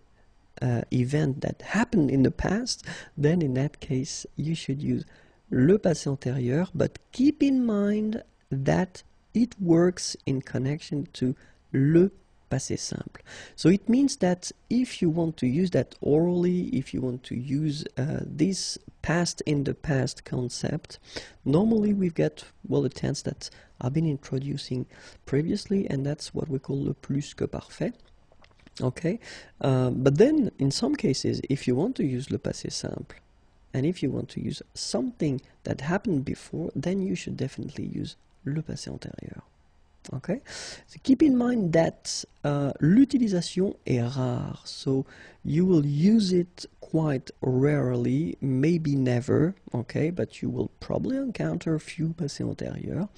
event that happened in the past, then in that case you should use le passé antérieur, but keep in mind that it works in connection to le passé simple. So it means that if you want to use that orally, if you want to use this past in the past concept, normally we've got, well, a tense that I've been introducing previously, and that's what we call le plus que parfait. Okay, but then in some cases, if you want to use le passé simple, and if you want to use something that happened before, then you should definitely use le passé antérieur. Okay, so keep in mind that l'utilisation est rare, so you will use it quite rarely, maybe never, okay, but you will probably encounter a few passés antérieurs.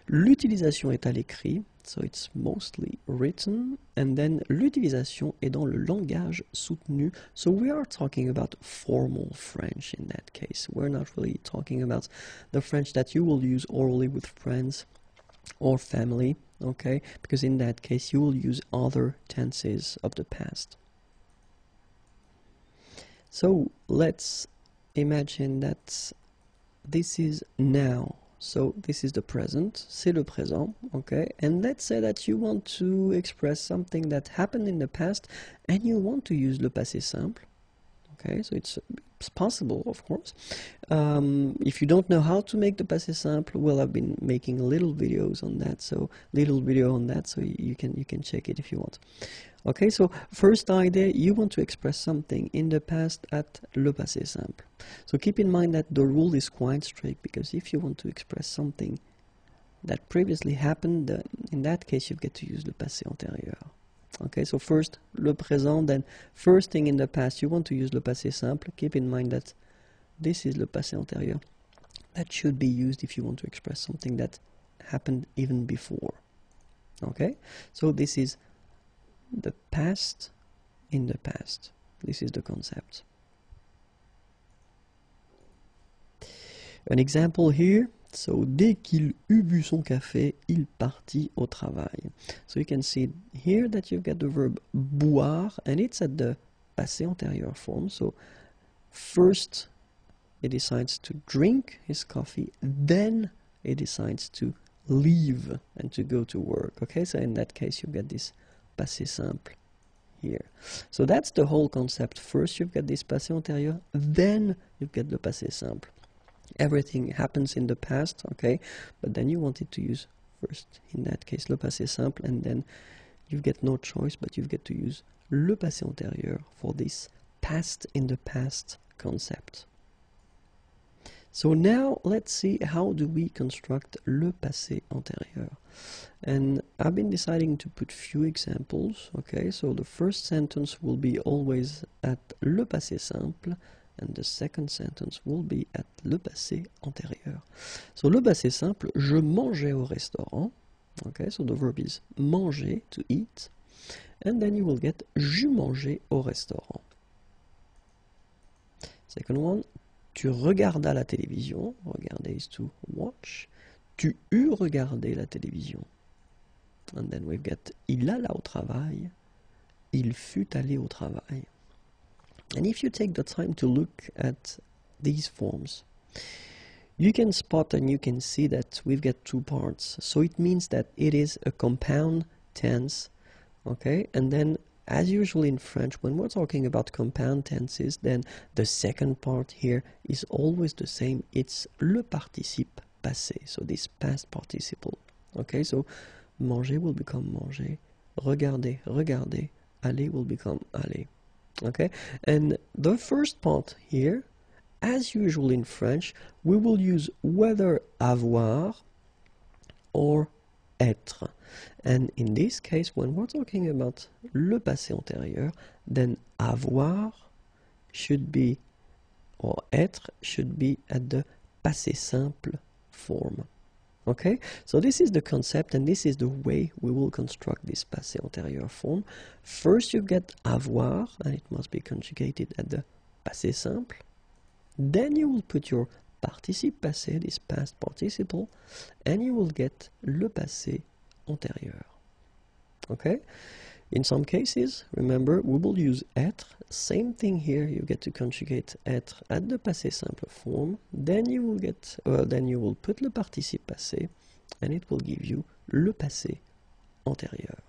L'utilisation est à l'écrit, so it's mostly written, and then l'utilisation est dans le langage soutenu, so we are talking about formal French in that case. We're not really talking about the French that you will use orally with friends or family, okay, because in that case you will use other tenses of the past. So let's imagine that this is now. So this is the present, c'est le présent, okay, and let's say that you want to express something that happened in the past and you want to use le passé simple. Okay, so it's possible, of course. If you don't know how to make the passé simple, well, I've been making little videos on that, so you can check it if you want. Okay, so first idea, you want to express something in the past at le passé simple. So keep in mind that the rule is quite strict, because if you want to express something that previously happened, in that case you've got to use le passé antérieur. Okay, so first le présent, then first thing in the past you want to use le passé simple. Keep in mind that this is le passé antérieur. That should be used if you want to express something that happened even before. Okay, so this is the past in the past. This is the concept. An example here. So, dès qu'il eut bu son café, il partit au travail. So you can see here that you've got the verb boire, and it's at the passé antérieur form. So first he decides to drink his coffee, then he decides to leave and to go to work. Okay, so in that case you've got this passé simple here. So that's the whole concept. First you've got this passé antérieur, then you've got the passé simple. Everything happens in the past, okay, but then you wanted to use first, in that case, le passé simple, and then you get no choice, but you get to use le passé antérieur for this past in the past concept. So now let's see how do we construct le passé antérieur. And I've been deciding to put few examples, okay, so the first sentence will be always at le passé simple, and the second sentence will be at le passé antérieur. So le passé simple, je mangeais au restaurant. Okay, so the verb is manger, to eat. And then you will get j'eus mangé au restaurant. Second one, tu regardas la télévision. Regarder is to watch. Tu eus regardé la télévision. And then we've got il alla au travail. Il fut allé au travail. And if you take the time to look at these forms, you can spot and you can see that we've got two parts. So it means that it is a compound tense, okay? And then, as usual in French, when we're talking about compound tenses, then the second part here is always the same. It's le participe passé, so this past participle. Okay, so manger will become manger, regarder, regarder, aller will become aller. Okay, and the first part here, as usual in French, we will use whether avoir or être. And in this case, when we're talking about le passé antérieur, then avoir should be, or être should be at the passé simple form. Okay, so this is the concept and this is the way we will construct this passé antérieur form. First you get avoir, and it must be conjugated at the passé simple. Then you will put your participe passé, this past participle, and you will get le passé antérieur. Okay? In some cases, remember, we will use être. Same thing here, you get to conjugate être at the passé simple form. Then you will get, then you will put le participe passé, and it will give you le passé antérieur.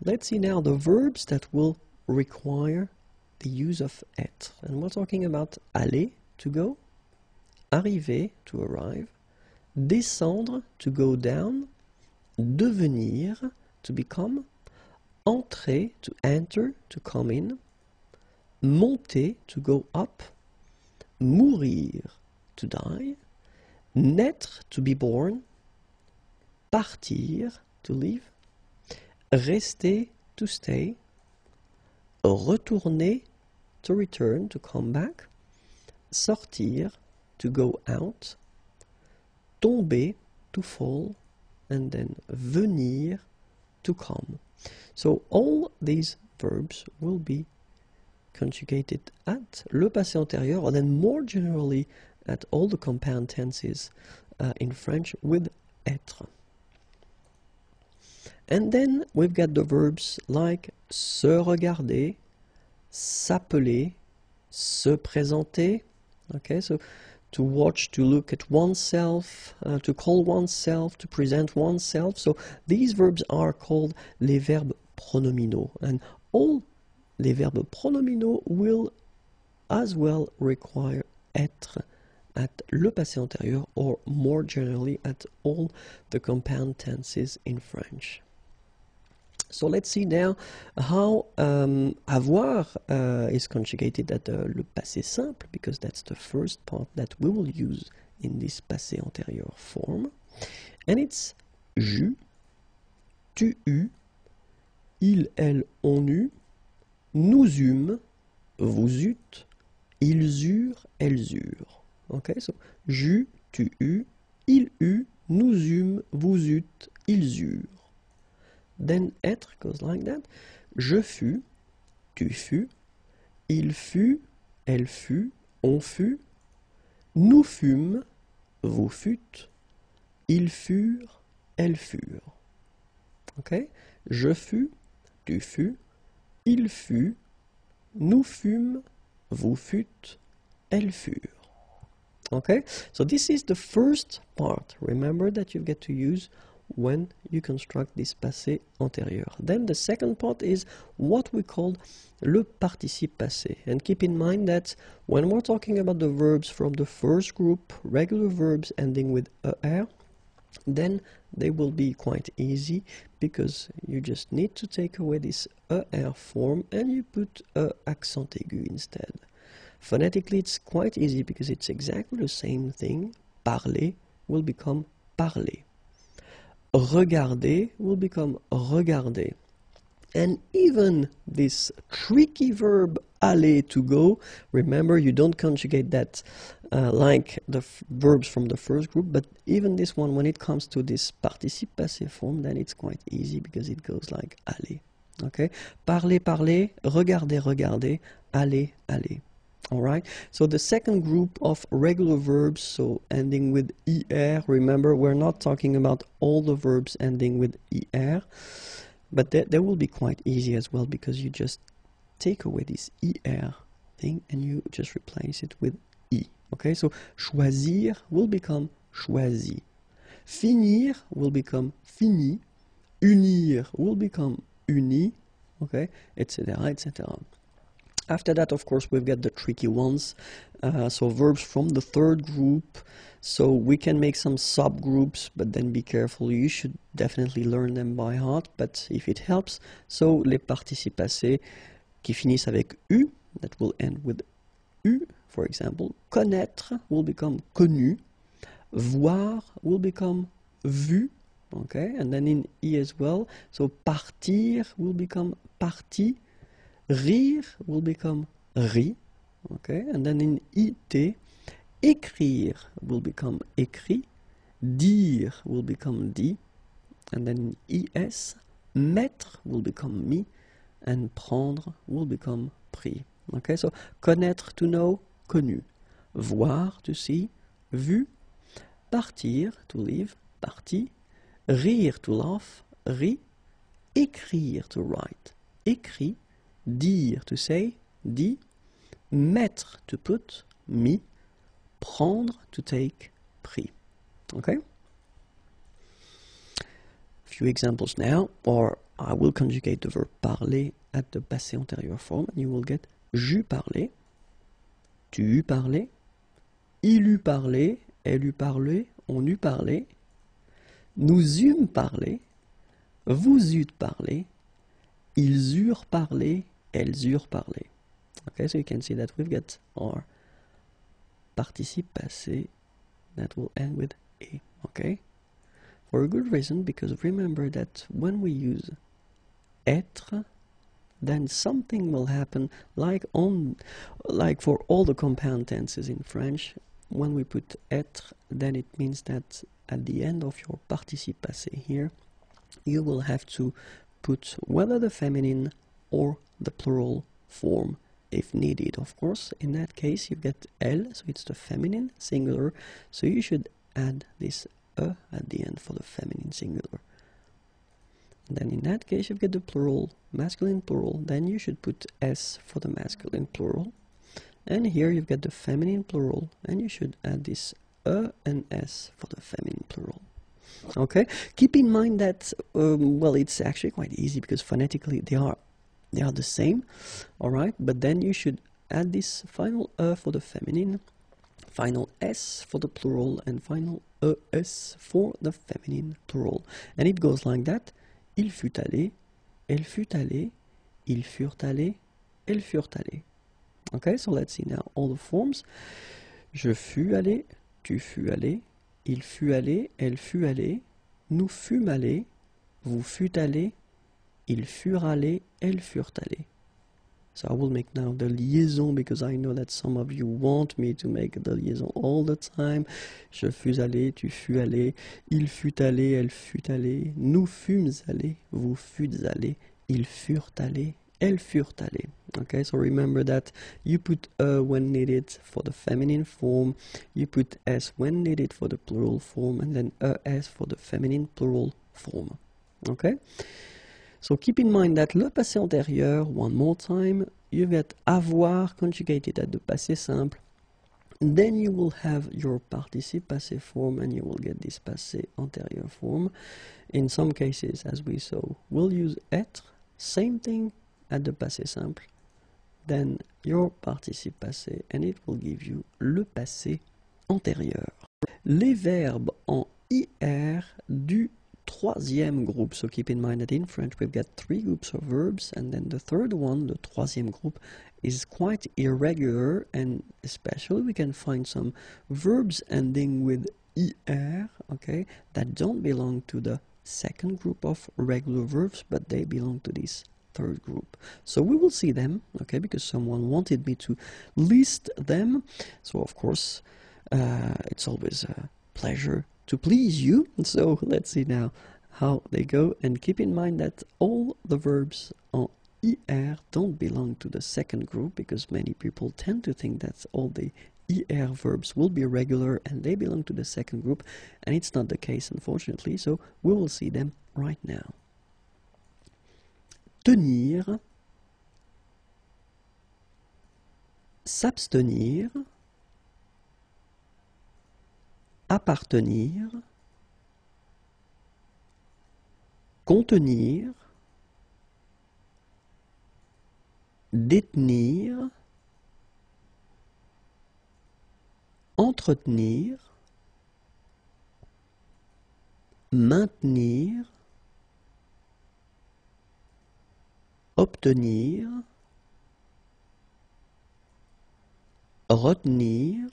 Let's see now the verbs that will require the use of être. And we're talking about aller, to go, arriver, to arrive, descendre, to go down, devenir, to become, entrer, to enter, to come in, monter, to go up, mourir, to die, naître, to be born, partir, to leave, rester, to stay, retourner, to return, to come back, sortir, to go out, tomber, to fall, and then venir, to come. So all these verbs will be conjugated at le passé antérieur, or then more generally at all the compound tenses in French with être. And then we've got the verbs like se regarder, s'appeler, se présenter. Okay, so to watch, to look at oneself, to call oneself, to present oneself. So these verbs are called les verbes pronominaux. And all les verbes pronominaux will as well require être at le passé antérieur, or more generally at all the compound tenses in French. So let's see now how avoir is conjugated at le passé simple, because that's the first part that we will use in this passé antérieur form. And it's j'eus, tu eus, il, elle, on eut, nous eûmes, vous eûtes, ils eurent, elles eurent. Okay, so j'eus, tu eus, il eut, nous eûmes, vous eûtes, ils eurent. Then être goes like that. Je fus, tu fus, il fut, elle fut, on fut, nous fûmes, vous fûtes, ils furent, elles furent. Okay? Je fus, tu fus, il fut, nous fûmes, vous fûtes, elles furent. Okay? So this is the first part. Remember that you get to use when you construct this passé antérieur. Then the second part is what we call le participe passé. And keep in mind that when we're talking about the verbs from the first group, regular verbs ending with er, then they will be quite easy, because you just need to take away this er form and you put accent aigu instead. Phonetically it's quite easy because it's exactly the same thing. Parler will become parler. Regarder will become regarder. And even this tricky verb aller, to go, remember you don't conjugate that like the verbs from the first group, but even this one, when it comes to this participe passé form, then it's quite easy because it goes like aller. Okay? Parler, parler, regarder, regarder, aller, aller. Alright, so the second group of regular verbs, so ending with er, remember we're not talking about all the verbs ending with er, but they will be quite easy as well, because you just take away this er thing and you just replace it with e. Okay, so choisir will become choisi. Finir will become fini. Unir will become uni. Okay, etc., etc. After that, of course, we've got the tricky ones. So verbs from the third group. So we can make some subgroups, but then be careful. You should definitely learn them by heart, but if it helps. So les participes passés qui finissent avec U, that will end with U, for example. Connaître will become connu. Voir will become vu. Okay, and then in I as well. So partir will become parti. Rire will become ri. Okay, and then in IT, écrire will become écrit. Dire will become dit. And then in IS, mettre will become mis. And prendre will become pris. Okay, so connaître, to know, connu. Voir, to see, vu. Partir, to leave, parti. Rire, to laugh, ri. Écrire, to write, écrit. Dire, to say, dit. Mettre, to put, mis. Prendre, to take, pris. Okay? A few examples now, or I will conjugate the verb parler at the passé antérieur form, and you will get j'eus parlé, tu eus parlé, il eut parlé, elle eut parlé, on eut parlé, nous eûmes parlé, vous eûtes parlé, ils eurent parlé, elles eurent parlé. Okay, so you can see that we've got our participe passé that will end with a. Okay, for a good reason, because remember that when we use être, then something will happen like for all the compound tenses in French. When we put être, then it means that at the end of your participe passé here, you will have to put whether the feminine or the plural form if needed. Of course, in that case you get elle, so it's the feminine singular, so you should add this e at the end for the feminine singular. And then in that case you get the plural, masculine plural, then you should put s for the masculine plural. And here you've got the feminine plural, and you should add this e and s for the feminine plural. Okay, keep in mind that well, it's actually quite easy because phonetically they are the same, all right, but then you should add this final e for the feminine, final s for the plural, and final es for the feminine plural, and it goes like that. Il fut allé, elle fut allée, ils furent allés, elles furent allées. Okay, so let's see now all the forms. Je fus allé, tu fus allé, il fut allé, elle fut allée, nous fûmes allés, vous fûtes allés, ils furent allés, elles furent allées. So I will make now the liaison because I know that some of you want me to make the liaison all the time. Je fus allé, tu fus allé, il fut allé, elle fut allée, nous fûmes allés, vous fûtes allés, ils furent allés, elles furent allées. Okay, so remember that you put when needed for the feminine form, you put s when needed for the plural form, and then es for the feminine plural form. Okay? So keep in mind that le passé antérieur, one more time, you get avoir conjugated at the passé simple. Then you will have your participe passé form, and you will get this passé antérieur form. In some cases, as we saw, we'll use être, same thing at the passé simple. Then your participe passé, and it will give you le passé antérieur. Les verbes en IR du troisième groupe. So keep in mind that in French we've got three groups of verbs, and then the third one, the troisième groupe, is quite irregular, and especially we can find some verbs ending with IR, okay, that don't belong to the second group of regular verbs, but they belong to this third group. So we will see them, okay, because someone wanted me to list them. So of course, it's always a pleasure to please you. So let's see now how they go, and keep in mind that all the verbs en IR don't belong to the second group, because many people tend to think that all the IR verbs will be regular and they belong to the second group, and it's not the case, unfortunately. So we will see them right now. Tenir, s'abstenir, appartenir, contenir, détenir, entretenir, maintenir, obtenir, retenir,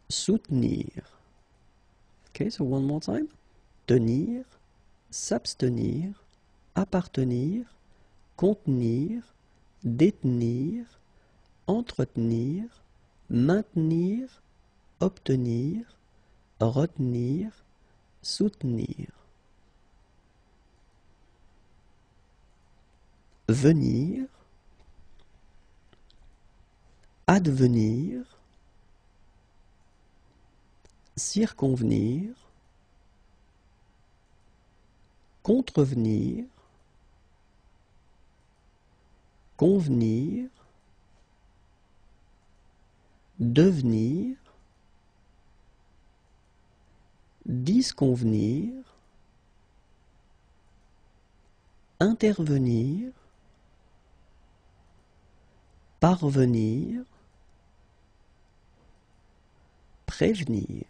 soutenir. Okay, so one more time. Tenir, s'abstenir, appartenir, contenir, détenir, entretenir, maintenir, obtenir, retenir, soutenir. Venir, advenir, circonvenir, contrevenir, convenir, devenir, disconvenir, intervenir, parvenir, prévenir.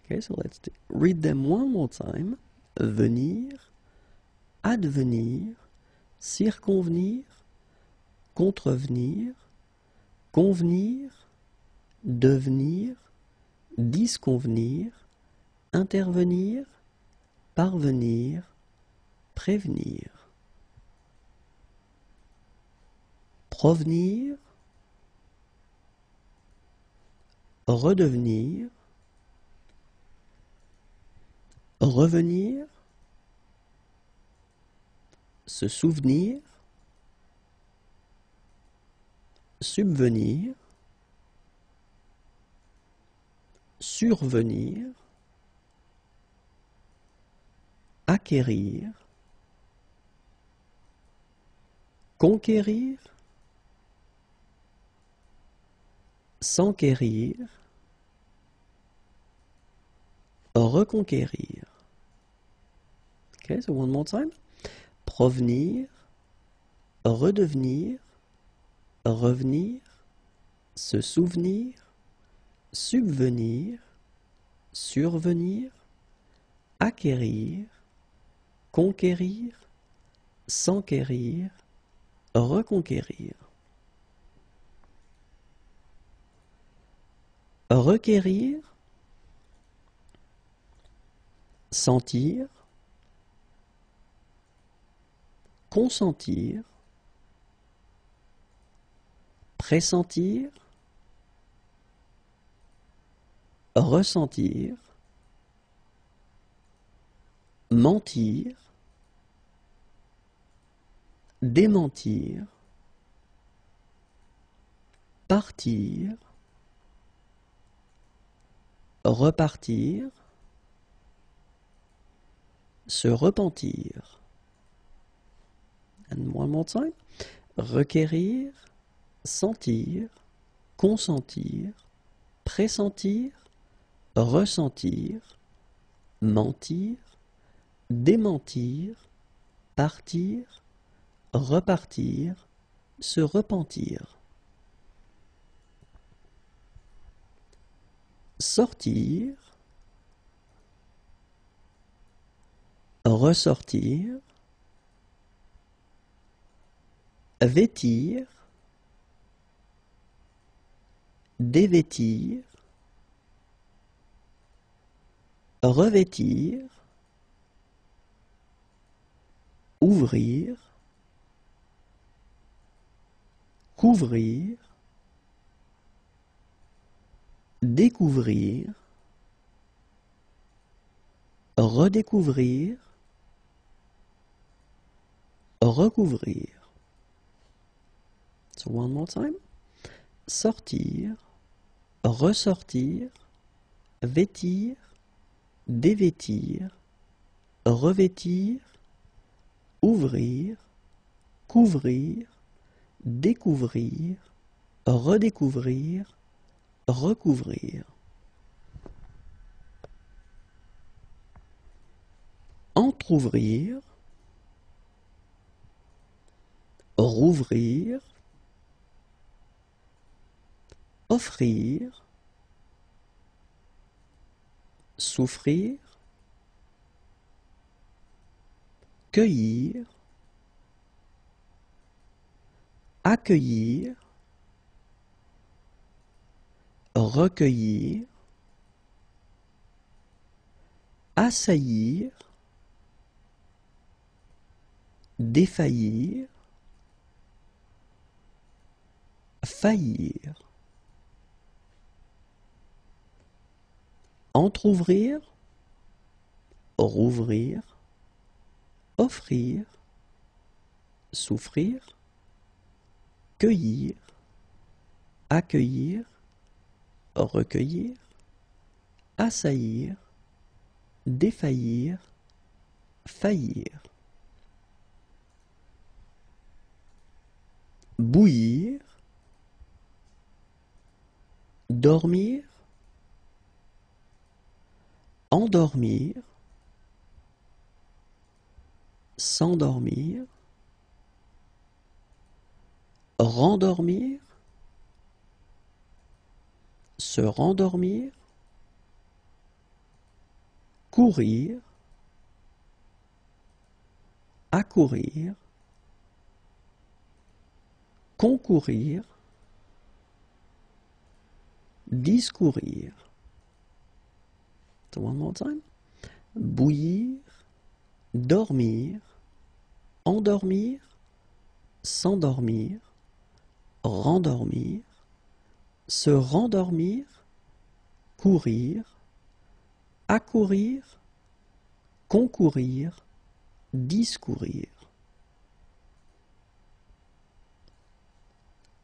Okay, so let's read them one more time. Venir, advenir, circonvenir, contrevenir, convenir, devenir, disconvenir, intervenir, parvenir, prévenir. Provenir, redevenir, revenir, se souvenir, subvenir, survenir, acquérir, conquérir, s'enquérir, reconquérir. Okay, so one more time. Provenir, redevenir, revenir, se souvenir, subvenir, survenir, acquérir, conquérir, s'enquérir, reconquérir. Requérir, sentir, consentir, pressentir, ressentir, mentir, démentir, partir, repartir, se repentir. And one more time. Requérir, sentir, consentir, pressentir, ressentir, mentir, démentir, partir, repartir, se repentir. Sortir, ressortir, vêtir, dévêtir, revêtir, ouvrir, couvrir, découvrir, redécouvrir, recouvrir. So one more time. Sortir, ressortir, vêtir, dévêtir, revêtir, ouvrir, couvrir, découvrir, redécouvrir, recouvrir. Entrouvrir, rouvrir, offrir, souffrir, cueillir, accueillir, recueillir, assaillir, défaillir, faillir. Entrouvrir, rouvrir, offrir, souffrir, cueillir, accueillir, recueillir, assaillir, défaillir, faillir. Bouillir, dormir, endormir, s'endormir, rendormir, se rendormir, courir, accourir, concourir, discourir. So one more time. Bouillir, dormir, endormir, s'endormir, rendormir, se rendormir, courir, accourir, concourir, discourir.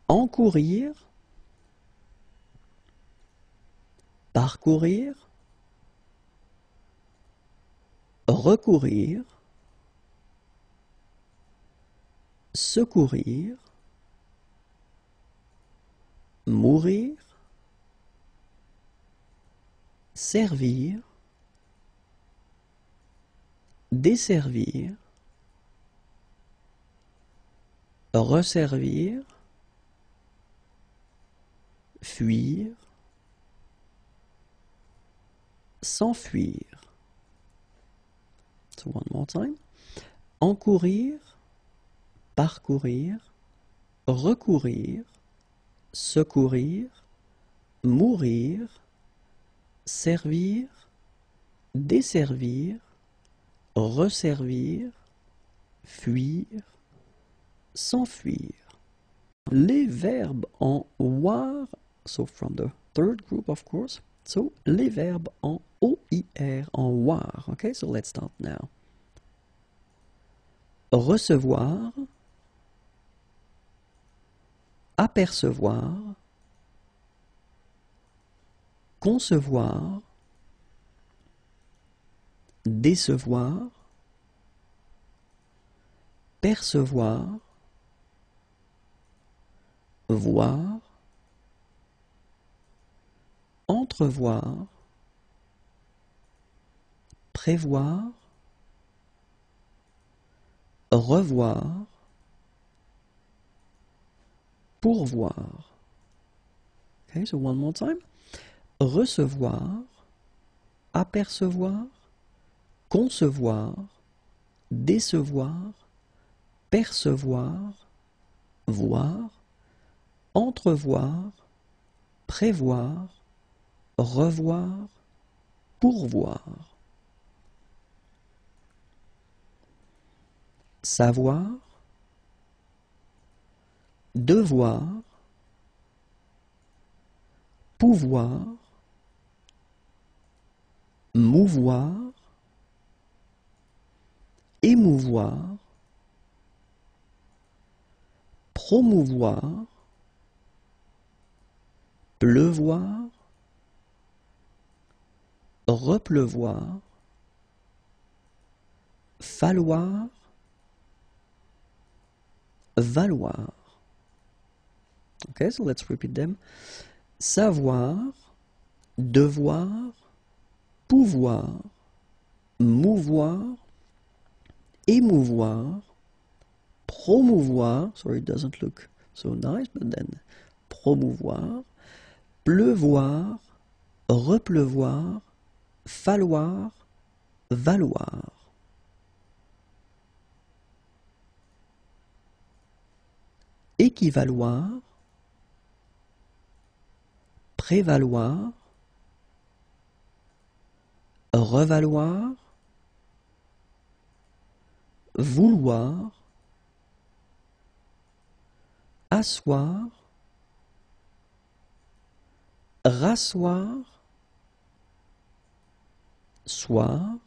Encourir, parcourir, recourir, secourir, mourir, servir, desservir, resservir, fuir, s'enfuir. So one more time. Encourir, parcourir, recourir, secourir, mourir, servir, desservir, resservir, fuir, s'enfuir. Les verbes en OIR, so from the third group of course, so les verbes en OIR, en OIR, okay, so let's start now. Recevoir, apercevoir, concevoir, décevoir, percevoir, voir, entrevoir, prévoir, revoir, pourvoir. Okay, so one more time. Recevoir, apercevoir, concevoir, décevoir, percevoir, voir, entrevoir, prévoir, revoir, pourvoir. Savoir, devoir, pouvoir, mouvoir, émouvoir, promouvoir, pleuvoir, repleuvoir, falloir, valoir. Okay, so let's repeat them. Savoir, devoir, pouvoir, mouvoir, émouvoir, promouvoir, sorry, it doesn't look so nice, but then promouvoir, pleuvoir, repleuvoir, falloir, valoir. Équivaloir, prévaloir, revaloir, vouloir, asseoir, rasseoir, soir,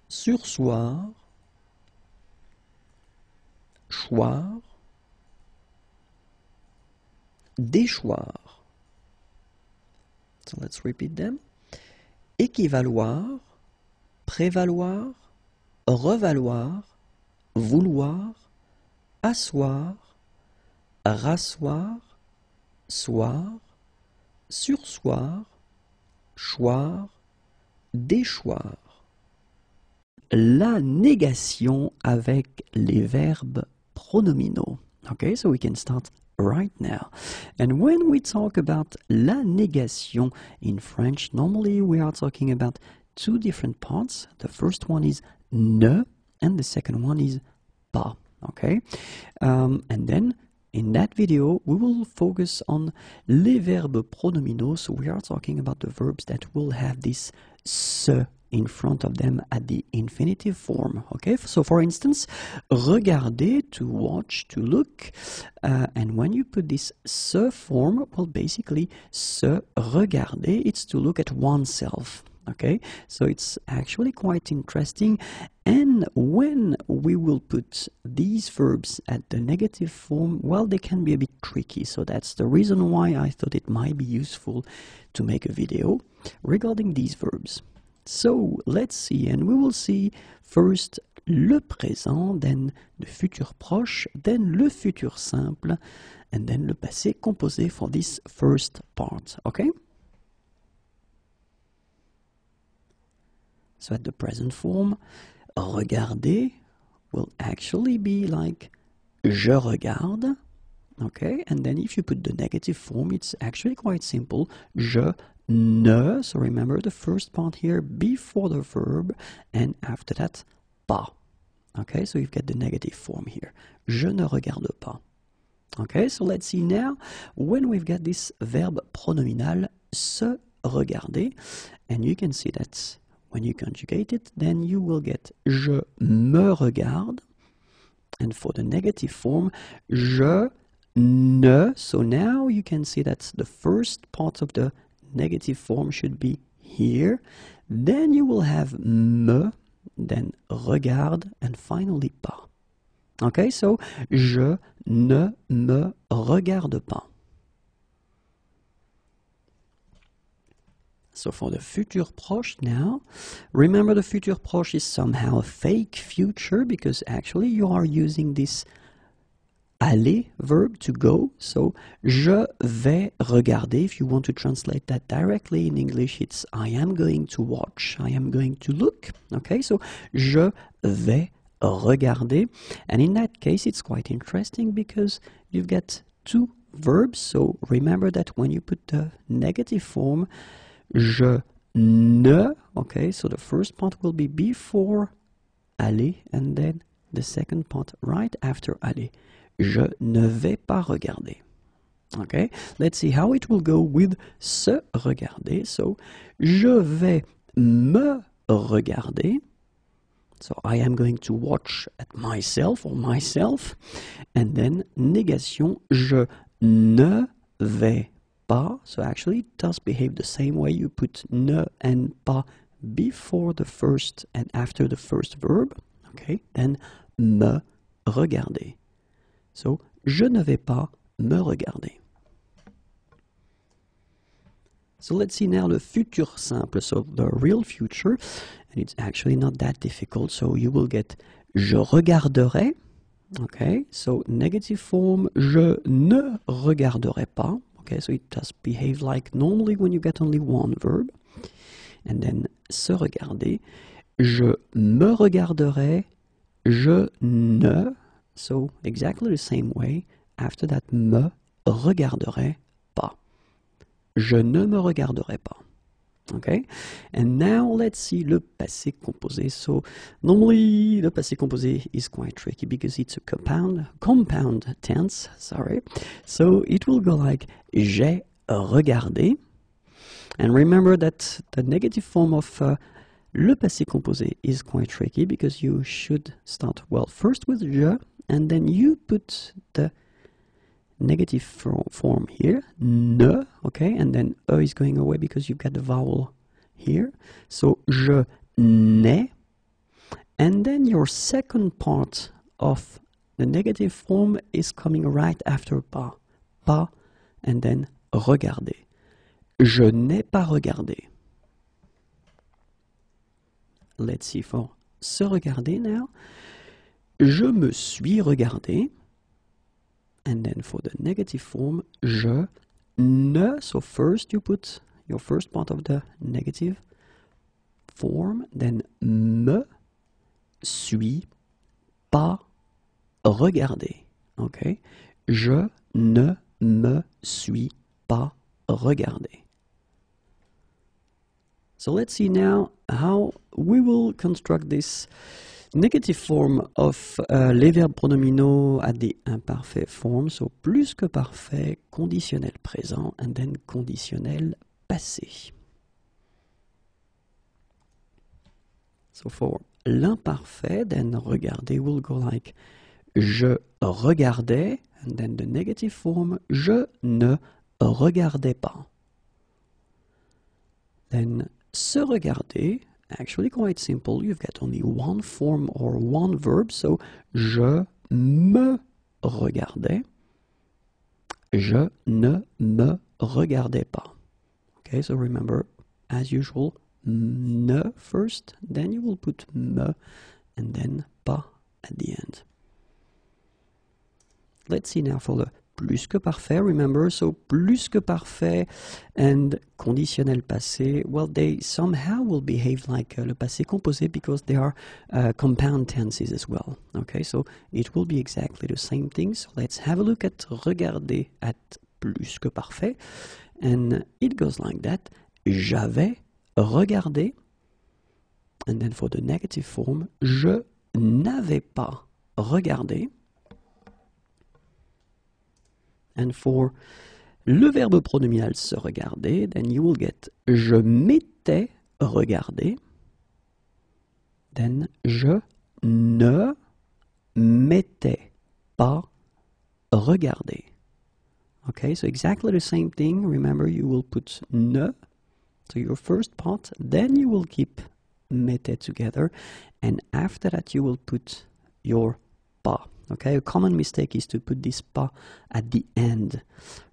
sursoir, choir, déchoir. So let's repeat them. Équivaloir, prévaloir, revaloir, vouloir, asseoir, rasseoir, soir, sursoir, choir, déchoir. La négation avec les verbes pronominaux. Okay, so we can start right now. And when we talk about la négation in French, normally we are talking about two different parts. The first one is ne, and the second one is pas. Okay, and then in that video, we will focus on les verbes pronominaux. So we are talking about the verbs that will have this se in front of them at the infinitive form. Okay, so for instance, regarder, to watch, to look, and when you put this se form, well, basically, se regarder, it's to look at oneself. Okay, so it's actually quite interesting. And when we will put these verbs at the negative form, well, they can be a bit tricky. So that's the reason why I thought it might be useful to make a video regarding these verbs. So let's see, and we will see first le présent, then le futur proche, then le futur simple, and then le passé composé for this first part. Okay? So at the present form, regarder will actually be like je regarde. Okay, and then if you put the negative form, it's actually quite simple. Je ne, so remember the first part here before the verb, and after that, pas. Okay, so you've got the negative form here. Je ne regarde pas. Okay, so let's see now when we've got this verb pronominal, se regarder, and you can see that when you conjugate it, then you will get je me regarde, and for the negative form, je ne. So now you can see that the first part of the negative form should be here. Then you will have me, then regarde, and finally pas. Okay, so je ne me regarde pas. So for the futur proche now, remember the futur proche is somehow a fake future because actually you are using this aller verb to go. So je vais regarder. If you want to translate that directly in English, it's I am going to watch, I am going to look. Okay, so je vais regarder. And in that case, it's quite interesting because you've got two verbs. So remember that when you put the negative form, je ne, okay, so the first part will be before aller, and then the second part right after aller. Je ne vais pas regarder. Okay, let's see how it will go with se regarder. So, je vais me regarder. So, I am going to watch at myself or myself. And then, négation, je ne vais pas. So, actually, it does behave the same way. You put ne and pas before the first and after the first verb. Okay, then, me regarder. So, je ne vais pas me regarder. So let's see now the futur simple, so the real future, and it's actually not that difficult. So you will get je regarderai, Okay, so negative form, je ne regarderai pas. Okay, so it does behave like normally when you get only one verb. And then se regarder, je me regarderai, je ne. So exactly the same way. After that, me regarderai pas. Je ne me regarderai pas. Okay, and now let's see le passé composé. So normally the passé composé is quite tricky because it's a compound tense, sorry. So it will go like j'ai regardé. And remember that the negative form of le passé composé is quite tricky because you should start, well, first with je, and then you put the negative form here, ne, okay, and then e is going away because you've got the vowel here. So je n'ai, and then your second part of the negative form is coming right after pas, and then regarder. Je n'ai pas regardé. Let's see for se regarder now. Je me suis regardé. And then for the negative form, je ne. So first you put your first part of the negative form, then me suis pas regardé. Okay? Je ne me suis pas regardé. So let's see now how we will construct this negative form of les verbes pronominaux à des imparfaits form. So plus que parfait, conditionnel présent, and then conditionnel passé. So for l'imparfait, then regarder will go like je regardais, and then the negative form, je ne regardais pas. Then se regarder, actually quite simple. You've got only one form or one verb. So, je me regardais. Je ne me regardais pas. Okay, so remember, as usual, ne first, then you will put me, and then pas at the end. Let's see now for the plus que parfait, remember, so plus que parfait and conditionnel passé, well, they somehow will behave like le passé composé because they are compound tenses as well. Okay, so it will be exactly the same thing. So let's have a look at regarder at plus que parfait. And it goes like that. J'avais regardé. And then for the negative form, je n'avais pas regardé. And for le verbe pronominal se regarder, then you will get je m'étais regardé. Then je ne m'étais pas regardé. Okay, so exactly the same thing. Remember, you will put ne to your first part, then you will keep m'était together, and after that you will put your pas. Okay, a common mistake is to put this pas at the end,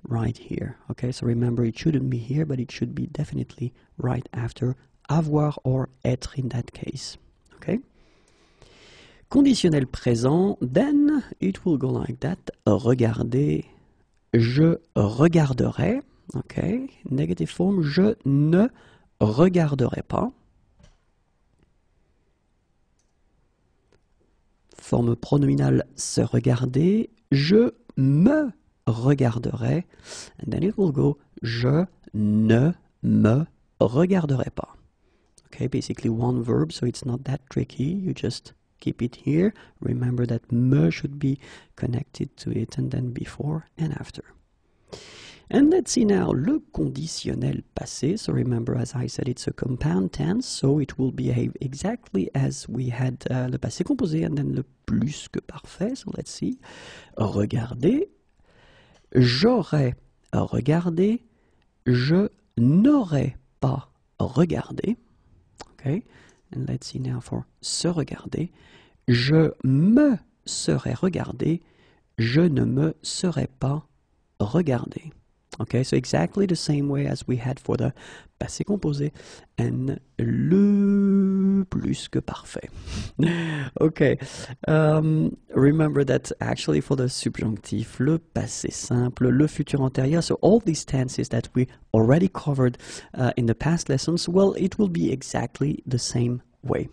right here. Okay, so remember it shouldn't be here, but it should be definitely right after avoir or être in that case. Okay. Conditionnel présent, then it will go like that. Regarder, je regarderai. Okay, negative form, je ne regarderai pas. Forme pronominale se regarder, je me regarderai. And then it will go, je ne me regarderai pas. Okay, basically one verb, so it's not that tricky. You just keep it here. Remember that me should be connected to it, and then before and after. And let's see now le conditionnel passé. So remember, as I said, it's a compound tense, so it will behave exactly as we had le passé composé and then le plus que parfait. So let's see. Regarder, j'aurais regardé, je n'aurais pas regardé. Okay, and let's see now for se regarder. Je me serais regardé, je ne me serais pas regardé. Okay, so exactly the same way as we had for the passé composé and le plus que parfait. Okay, remember that actually for the subjonctif, le passé simple, le futur antérieur, so all these tenses that we already covered in the past lessons, well, it will be exactly the same way.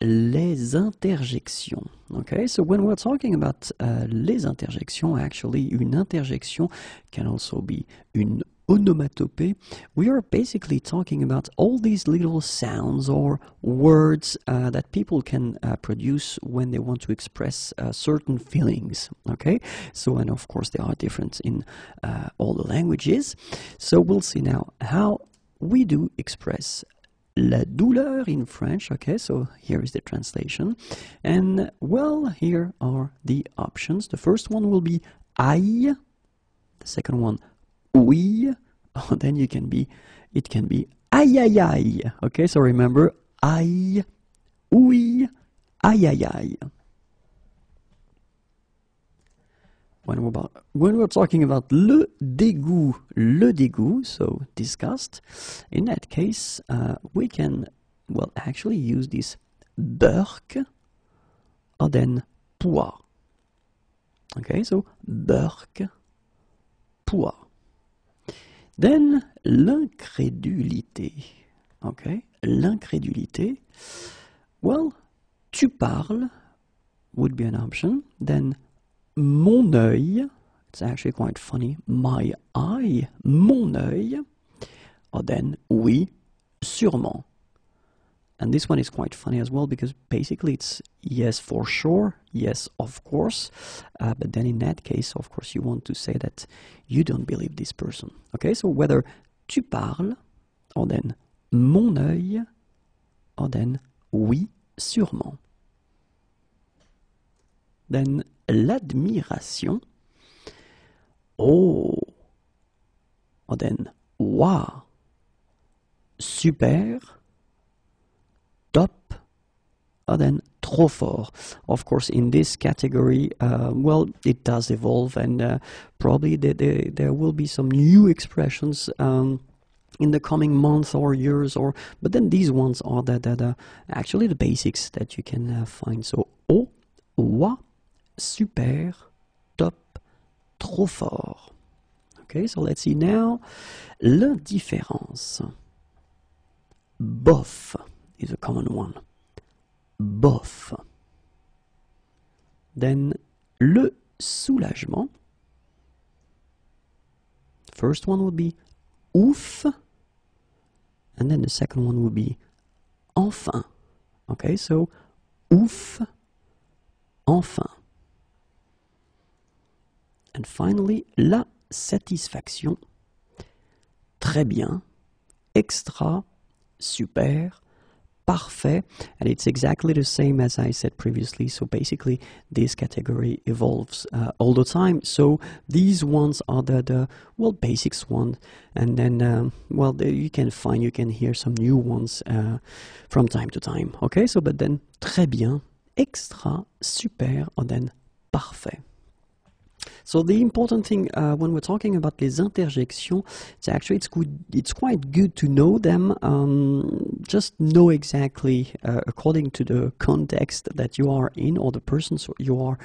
Les interjections. Okay, so when we're talking about les interjections, actually, une interjection can also be une onomatopée. We are basically talking about all these little sounds or words that people can produce when they want to express certain feelings. Okay, so and of course they are different in all the languages. So we'll see now how we do express la douleur in French. Okay, so here is the translation. And well, here are the options. The first one will be aïe. The second one, oui. Oh, then it can be aïe aïe aïe. Okay, so remember, aïe, oui, aïe aïe aïe. When we're talking about le dégoût, so disgust, in that case, we can, well, actually use this burk or then poire. Okay, so burk, poire. Then l'incrédulité. Okay, l'incrédulité. Well, tu parles would be an option. Then mon œil, it's actually quite funny, my eye, mon œil, or then oui, sûrement. And this one is quite funny as well because basically it's yes for sure, yes of course, but then in that case, of course, you want to say that you don't believe this person. Okay, so whether tu parles, or then mon œil, or then oui, sûrement. Then l'admiration. Oh. Or then wow. Super. Top. Or then trop fort. Of course, in this category, well, it does evolve, and probably there will be some new expressions in the coming months or years, but then these ones are actually the basics that you can find. So, oh, wow. Super, top, trop fort. Okay, so let's see now. L'indifférence. Bof is a common one. Bof. Then le soulagement. First one would be ouf. And then the second one would be enfin. Okay, so ouf, enfin. And finally, la satisfaction. Très bien, extra, super, parfait. And it's exactly the same as I said previously. So basically, this category evolves all the time. So these ones are the basics ones. And then, you can hear some new ones from time to time. Okay, so but then, très bien, extra, super, or then parfait. So the important thing when we're talking about les interjections, it's quite good to know them. Just know exactly according to the context that you are in or the persons you are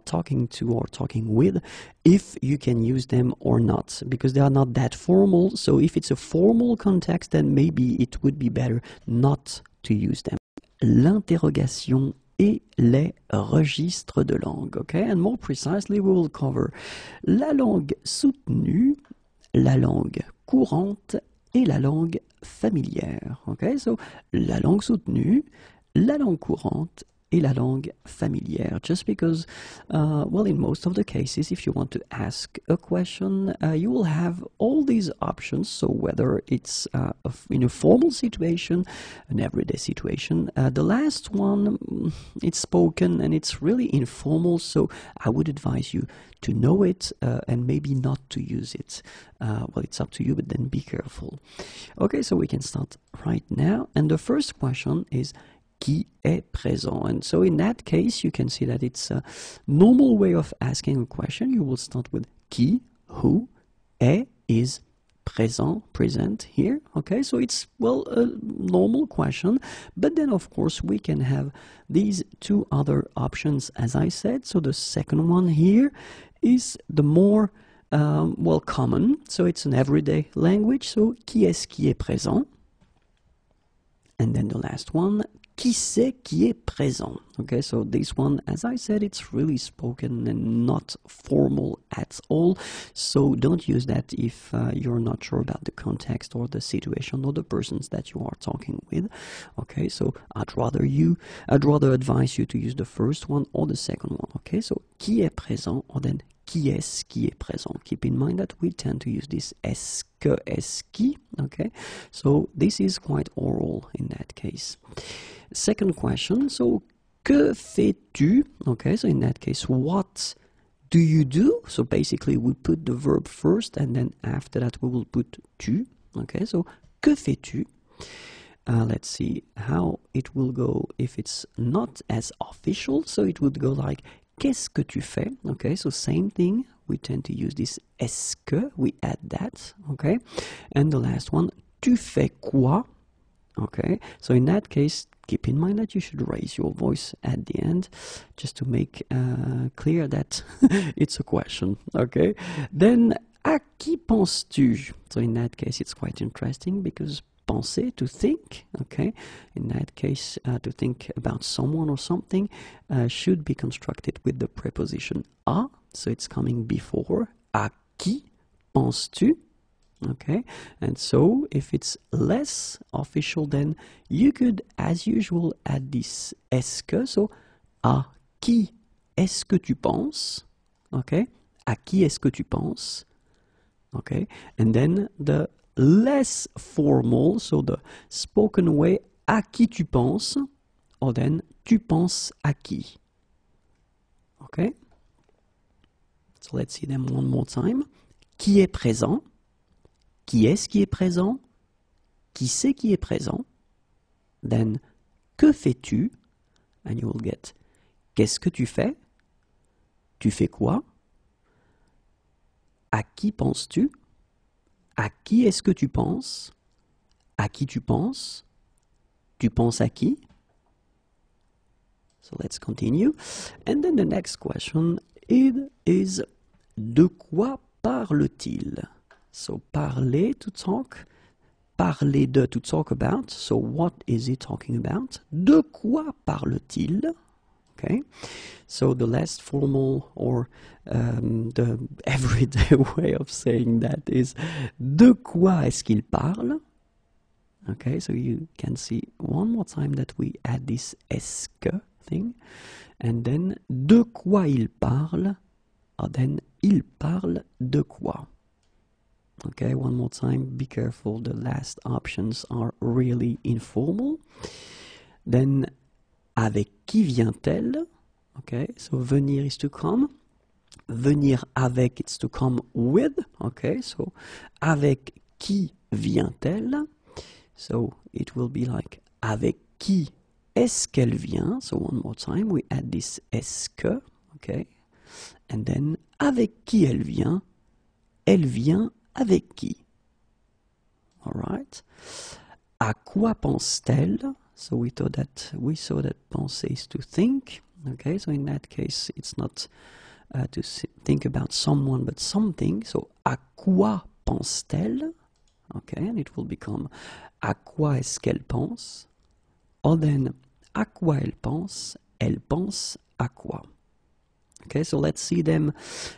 talking to or talking with, if you can use them or not, because they are not that formal. So if it's a formal context, then maybe it would be better not to use them. L'interrogation et les registres de langue. Okay, and more precisely, we will cover la langue soutenue, la langue courante et la langue familière. Okay, so la langue soutenue, la langue courante et la langue familière. Just because, in most of the cases, if you want to ask a question, you will have all these options. So whether it's in a formal situation, an everyday situation, the last one, it's spoken and it's really informal. So I would advise you to know it and maybe not to use it. It's up to you, but then be careful. Okay, so we can start right now. And the first question is, qui est présent? And so in that case, you can see that it's a normal way of asking a question. You will start with qui, who, est, is present here. Okay, so it's, well, a normal question, but then of course we can have these two other options, as I said. So the second one here is the more well, common, so it's an everyday language. So qui est-ce qui est présent? And then the last one, qui c'est qui est présent? Okay, so this one, as I said, it's really spoken and not formal at all. So don't use that if you're not sure about the context or the situation or the persons that you are talking with. Okay, so I'd rather advise you to use the first one or the second one. Okay, so qui est présent, or then qui est-ce qui est présent? Keep in mind that we tend to use this est-ce que, est-ce qui, okay? So this is quite oral in that case. Second question, so que fais-tu? Okay, so in that case, what do you do? So basically we put the verb first and then after that we will put tu. Okay, so que fais-tu? Let's see how it will go if it's not as official. So it would go like qu'est-ce que tu fais? Okay, so same thing. We tend to use this est-ce que. We add that. Okay, and the last one, tu fais quoi? Okay, so in that case, keep in mind that you should raise your voice at the end, just to make clear that it's a question. Okay, then à qui penses-tu? So in that case, it's quite interesting because penser, to think, okay, in that case, to think about someone or something should be constructed with the preposition à, so it's coming before. À qui penses-tu? Okay, and so if it's less official, then you could, as usual, add this est-ce que, so à qui est-ce que tu penses? Okay, à qui est-ce que tu penses? Okay, and then the less formal, so the spoken way, à qui tu penses, or then tu penses à qui. Okay, so let's see them one more time. Qui est présent? Qui est-ce qui est présent? Qui c'est qui est présent? Then, que fais-tu? And you will get, qu'est-ce que tu fais? Tu fais quoi? À qui penses-tu? À qui est-ce que tu penses? À qui tu penses? Tu penses à qui? So let's continue. And then the next question, it is, de quoi parle-t-il? So parler, to talk, parler de, to talk about. So what is he talking about? De quoi parle-t-il? Okay, so the less formal or the everyday way of saying that is, de quoi est-ce qu'il parle? Okay, so you can see one more time that we add this est-ce que thing, and then de quoi il parle, or then il parle de quoi. Okay, one more time, be careful, the last options are really informal. Then, avec qui vient-elle? Okay, so venir is to come. Venir avec, it's to come with. Okay, so avec qui vient-elle? So it will be like, avec qui est-ce qu'elle vient? So one more time, we add this est-ce que. Okay, and then, avec qui elle vient? Elle vient avec qui? All right. À quoi pense-t-elle? So we saw that penser is to think. Okay, so in that case, it's not to think about someone but something. So à quoi pense-t-elle? Okay, and it will become à quoi est-ce qu'elle pense? Or then à quoi elle pense à quoi? Okay, so let's see them.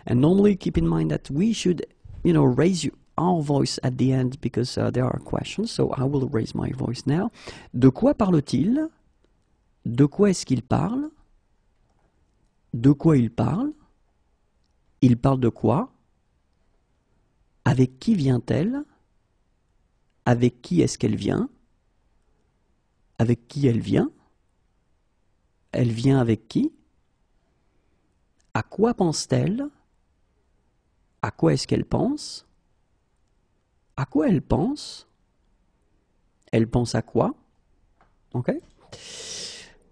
And normally keep in mind that we should, raise our voice at the end because there are questions. So I will raise my voice now. De quoi parle-t-il? De quoi est-ce qu'il parle? De quoi il parle? Il parle de quoi? Avec qui vient-elle? Avec qui est-ce qu'elle vient? Avec qui elle vient? Elle vient avec qui? À quoi pense-t-elle? À quoi est-ce qu'elle pense? À quoi elle pense? Elle pense à quoi? Okay.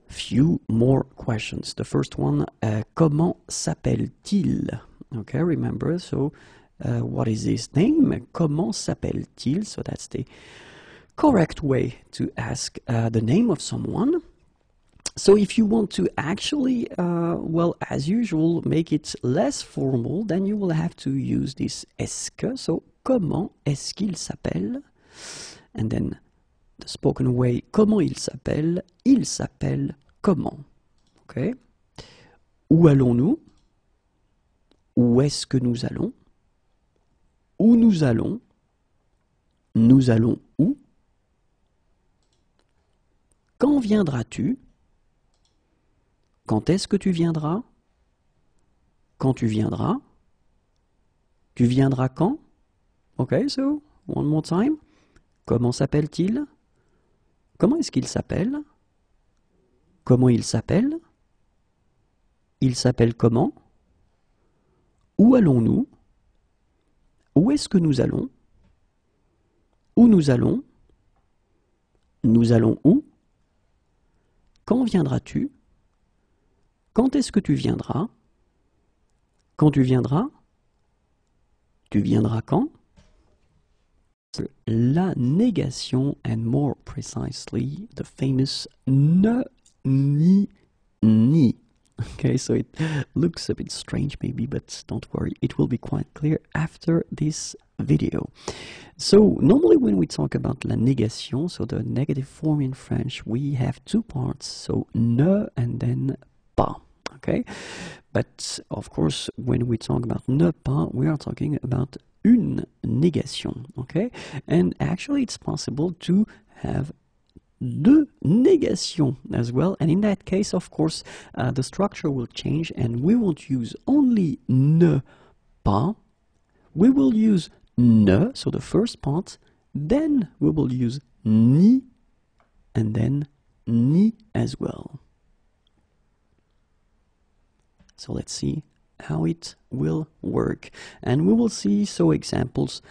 Few more questions. The first one, comment s'appelle-t-il? Okay, remember, so what is his name? Comment s'appelle-t-il? So that's the correct way to ask the name of someone. So if you want to actually, well, as usual, make it less formal, then you will have to use this est-ce que. So, comment est-ce qu'il s'appelle? And then the spoken way, comment il s'appelle comment. Okay? Où allons-nous? Où est-ce que nous allons? Où nous allons? Nous allons où? Quand viendras-tu? Quand est-ce que tu viendras? Quand tu viendras? Tu viendras quand? Okay, so, one more time. Comment s'appelle-t-il? Comment est-ce qu'il s'appelle? Comment il s'appelle? Il s'appelle comment? Où allons-nous? Où est-ce que nous allons? Où nous allons? Nous allons où? Quand viendras-tu? Quand est-ce que tu viendras? Quand tu viendras? Tu viendras quand? La négation, and more precisely, the famous ne, ni, ni. Okay, so it looks a bit strange maybe, but don't worry, it will be quite clear after this video. So normally when we talk about la négation, so the negative form in French, we have two parts, so ne and then pas. Okay, but of course when we talk about ne pas, we are talking about une négation. Okay, and actually it's possible to have deux négations as well, and in that case of course the structure will change and we won't use only ne pas, we will use ne, so the first part, then we will use ni, and then ni as well. So let's see how it will work. And we will see so examples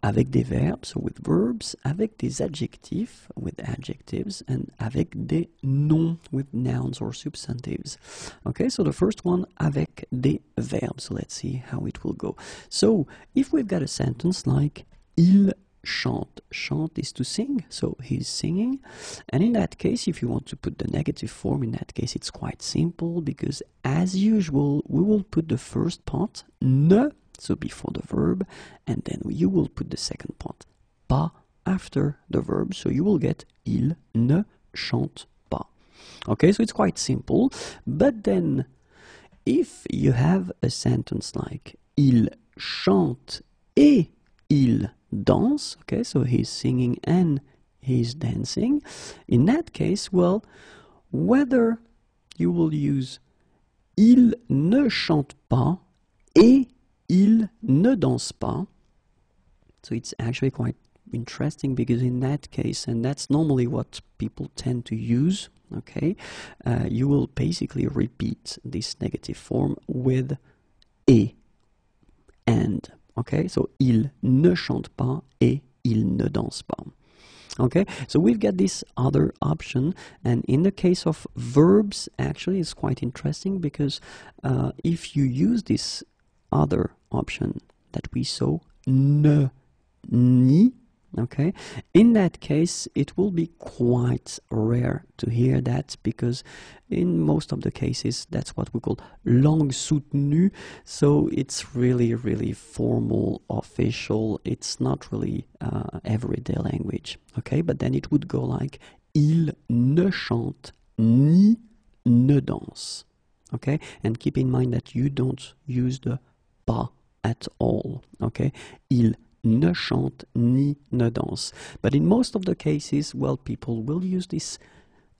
avec des verbes, so with verbs, avec des adjectifs, with adjectives, and avec des noms, with nouns or substantives. Okay, so the first one, avec des verbes. So let's see how it will go. So if we've got a sentence like il chante. Chante is to sing, so he's singing. And in that case, if you want to put the negative form, in that case it's quite simple, because as usual, we will put the first part, ne, so before the verb, and then you will put the second part, pas, after the verb, so you will get il ne chante pas. Okay, so it's quite simple, but then if you have a sentence like il chante et il danse, okay, so he's singing and he's dancing, in that case, well, whether you will use il ne chante pas et il ne danse pas, so it's actually quite interesting, because in that case, and that's normally what people tend to use, okay, you will basically repeat this negative form with et, and. Okay, so il ne chante pas et il ne danse pas. Okay, so we've got this other option, and in the case of verbs, actually it's quite interesting, because if you use this other option that we saw, ne, ni, okay, in that case it will be quite rare to hear that, because in most of the cases that's what we call langue soutenue, so it's really, really formal, official, it's not really everyday language, okay, but then it would go like il ne chante ni ne danse, okay, and keep in mind that you don't use the pas at all, okay, il ne chante ni ne danse. But in most of the cases, well, people will use this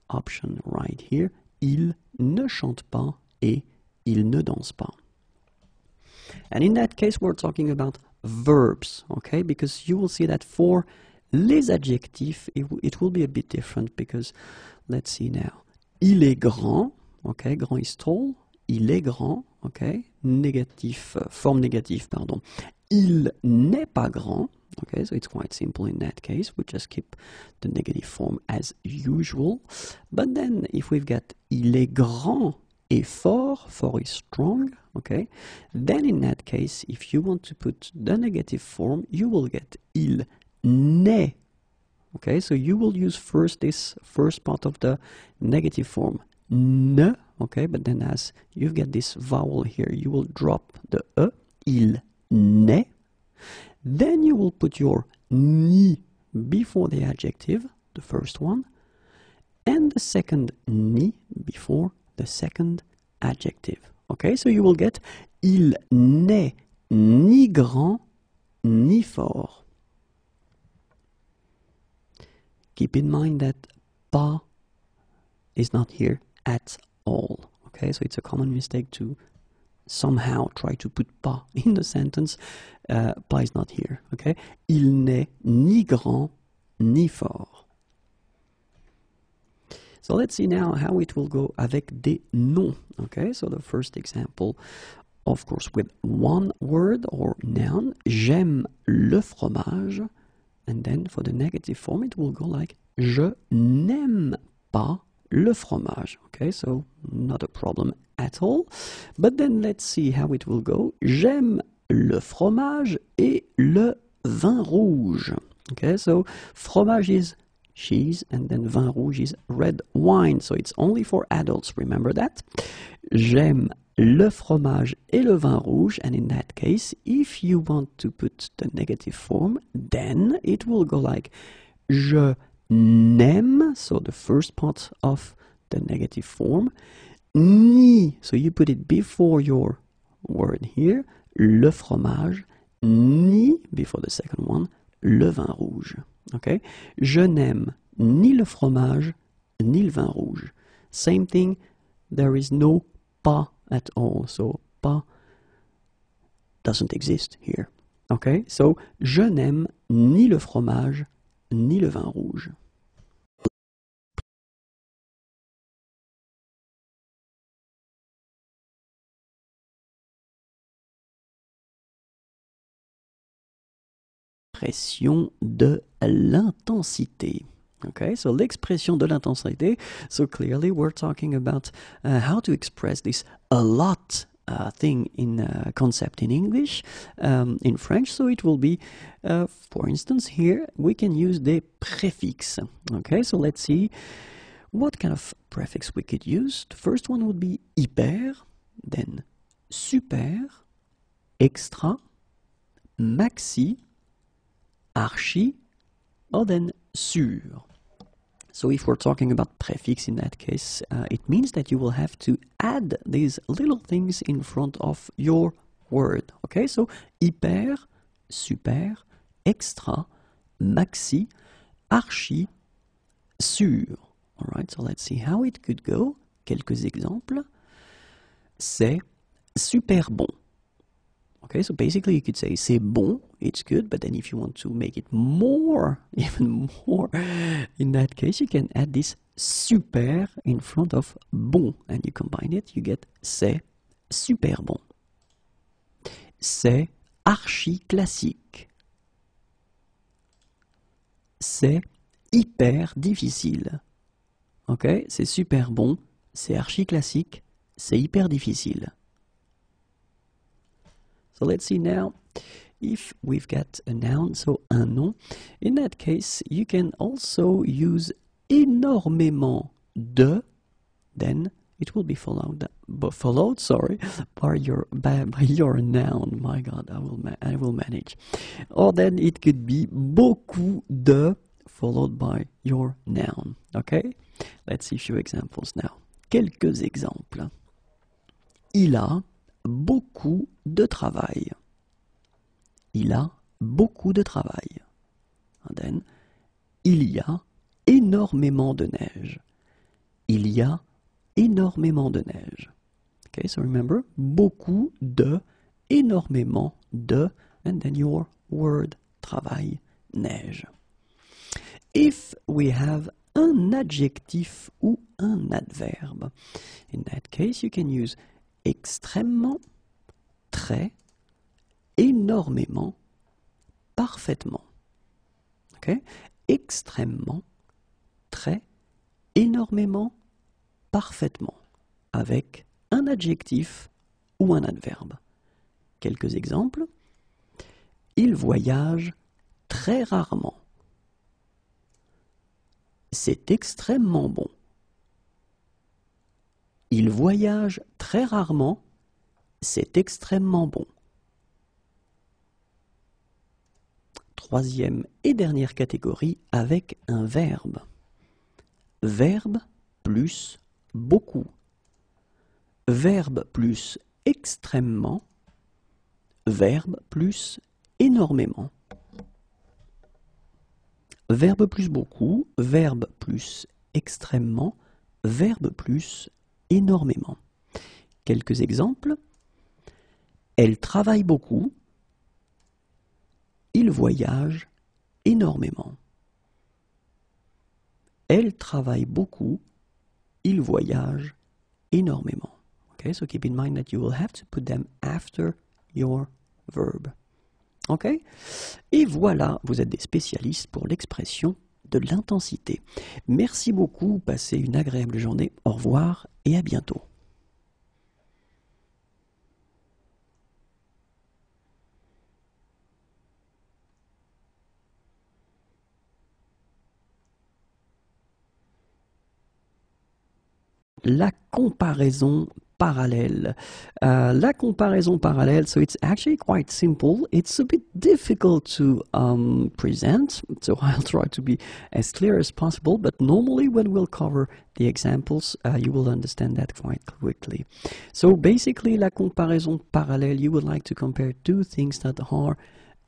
option right here. Il ne chante pas et il ne danse pas. And in that case, we're talking about verbs, okay? Because you will see that for les adjectifs, it will be a bit different, because let's see now. Il est grand, okay? Grand is tall. Il est grand, okay? Négatif, forme négative, pardon. Il n'est pas grand, okay, so it's quite simple in that case, we just keep the negative form as usual, but then if we've got il est grand et fort, fort is strong, okay? Then in that case, if you want to put the negative form, you will get il n'est. Okay, so you will use first this first part of the negative form, ne, okay, but then as you get this vowel here, you will drop the e, il n'est. Then you will put your ni before the adjective, the first one, and the second ni before the second adjective. Okay, so you will get il n'est ni grand ni fort. Keep in mind that pas is not here at all. Okay, so it's a common mistake to somehow try to put pas in the sentence. Pas is not here. Okay, il n'est ni grand ni fort. So let's see now how it will go avec des noms. Okay, so the first example, of course, with one word or noun. J'aime le fromage. And then for the negative form, it will go like je n'aime pas le fromage. Okay, so not a problem at all. But then let's see how it will go. J'aime le fromage et le vin rouge. Okay, so fromage is cheese and then vin rouge is red wine. So it's only for adults, remember that? J'aime le fromage et le vin rouge, and in that case, if you want to put the negative form, then it will go like je n'aime, so the first part of the negative form, ni, so you put it before your word here, le fromage, ni, before the second one, le vin rouge. Okay? Je n'aime ni le fromage, ni le vin rouge. Same thing, there is no pas at all, so pas doesn't exist here. Okay, so je n'aime ni le fromage ni le vin rouge. L'expression de l'intensité. Okay, so l'expression de l'intensité. So clearly we're talking about how to express this a lot thing in concept in English, in French. So it will be, for instance, here we can use the prefix. Okay, so let's see what kind of prefix we could use. The first one would be hyper, then super, extra, maxi, archi, or then sûr. So if we're talking about prefix in that case, it means that you will have to add these little things in front of your word. Okay, so hyper, super, extra, maxi, archi, sûr. All right, so let's see how it could go. Quelques exemples. C'est super bon. Okay, so basically you could say c'est bon, it's good, but then if you want to make it more, even more, in that case you can add this super in front of bon, and you combine it, you get c'est super bon. C'est archi classique. C'est hyper difficile. Okay, c'est super bon, c'est archi classique, c'est hyper difficile. So let's see now if we've got a noun, so un nom. In that case, you can also use énormément de, then it will be followed by your noun. My God, I will manage. Or then it could be beaucoup de followed by your noun. Okay, let's see a few examples now. Quelques exemples. Il a beaucoup de travail. Il a beaucoup de travail. And then, il y a énormément de neige. Il y a énormément de neige. Okay, so remember, beaucoup de, énormément de, and then your word, travail, neige. If we have un adjectif ou un adverbe, in that case you can use extrêmement, très, énormément, parfaitement. Okay? Extrêmement, très, énormément, parfaitement. Avec un adjectif ou un adverbe. Quelques exemples. Il voyage très rarement. C'est extrêmement bon. Il voyage très rarement. C'est extrêmement bon. Troisième et dernière catégorie avec un verbe. Verbe plus beaucoup. Verbe plus extrêmement. Verbe plus énormément. Verbe plus beaucoup, verbe plus extrêmement, verbe plus énormément. Quelques exemples. Elle travaille beaucoup. Il voyage énormément. Elle travaille beaucoup. Il voyage énormément. Okay, so keep in mind that you will have to put them after your verb. Ok? Et voilà, vous êtes des spécialistes pour l'expression de l'intensité. Merci beaucoup, passez une agréable journée. Au revoir et à bientôt. La comparaison parallèle. La comparaison parallèle, so it's actually quite simple. It's a bit difficult to present, so I'll try to be as clear as possible, but normally when we'll cover the examples, you will understand that quite quickly. So basically, la comparaison parallèle, you would like to compare two things that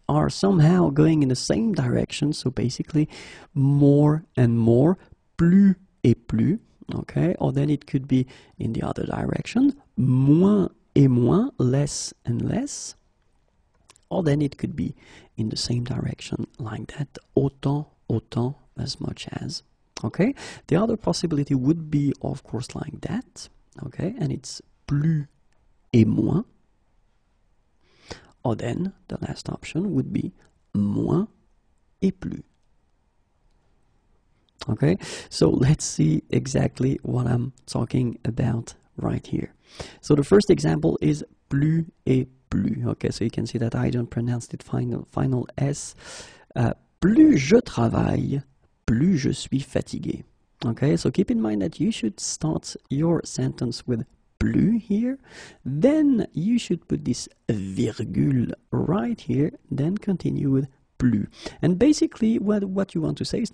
are somehow going in the same direction, so basically more and more, plus et plus. Okay, or then it could be in the other direction, moins et moins, less and less. Or then it could be in the same direction like that, autant, autant, as much as. Okay, the other possibility would be, of course, like that. Okay, and it's plus et moins. Or then the last option would be moins et plus. Okay, so let's see exactly what I'm talking about right here. So the first example is plus et plus. Okay, so you can see that I don't pronounce it final S. Plus je travaille, plus je suis fatigué. Okay, so keep in mind that you should start your sentence with plus here, then you should put this virgule right here, then continue with plus. And basically what you want to say is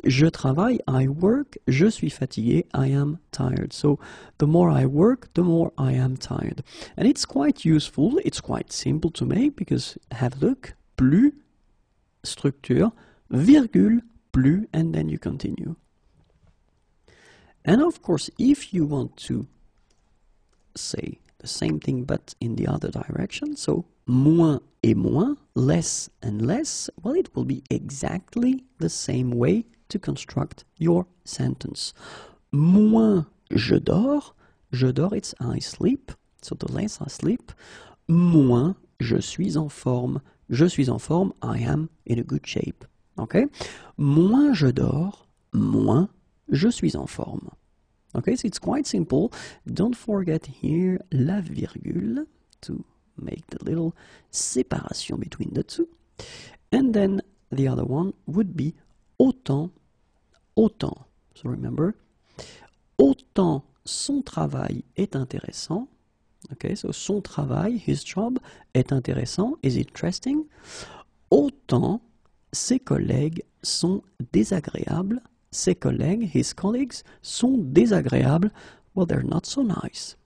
je travaille, I work, je suis fatigué, I am tired. So the more I work, the more I am tired. And it's quite useful, it's quite simple to make because have a look, plus, structure, virgule, plus, and then you continue. And of course, if you want to say the same thing but in the other direction, so moins et moins, less and less, well, it will be exactly the same way to construct your sentence. Moins je dors, it's I sleep, so the less I sleep. Moins je suis en forme, I am in a good shape. Okay? Moins je dors, moins je suis en forme. Okay, so it's quite simple. Don't forget here la virgule to make the little separation between the two. And then the other one would be autant, autant. So remember, autant son travail est intéressant. Okay, so son travail, his job, est intéressant, is interesting. Autant ses collègues sont désagréables. Ses collègues, his colleagues, sont désagréables. Well, they're not so nice.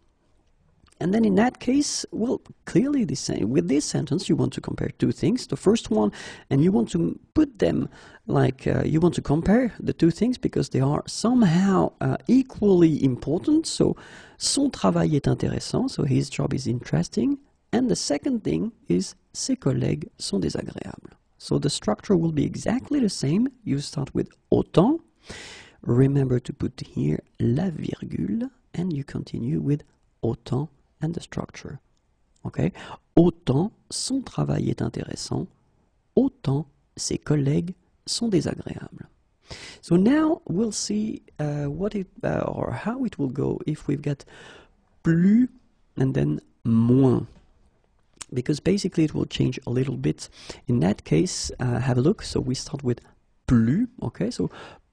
And then in that case, well, clearly the same. With this sentence, you want to compare two things. The first one, and you want to put them like, you want to compare the two things because they are somehow equally important. So, son travail est intéressant, so his job is interesting. And the second thing is, ses collègues sont désagréables. So the structure will be exactly the same. You start with autant. Remember to put here la virgule, and you continue with autant and the structure. Okay? Autant son travail est intéressant, autant ses collègues sont désagréables. So now we'll see what it or how it will go if we've got plus and then moins. Because basically it will change a little bit. In that case, have a look. So we start with plus, okay? So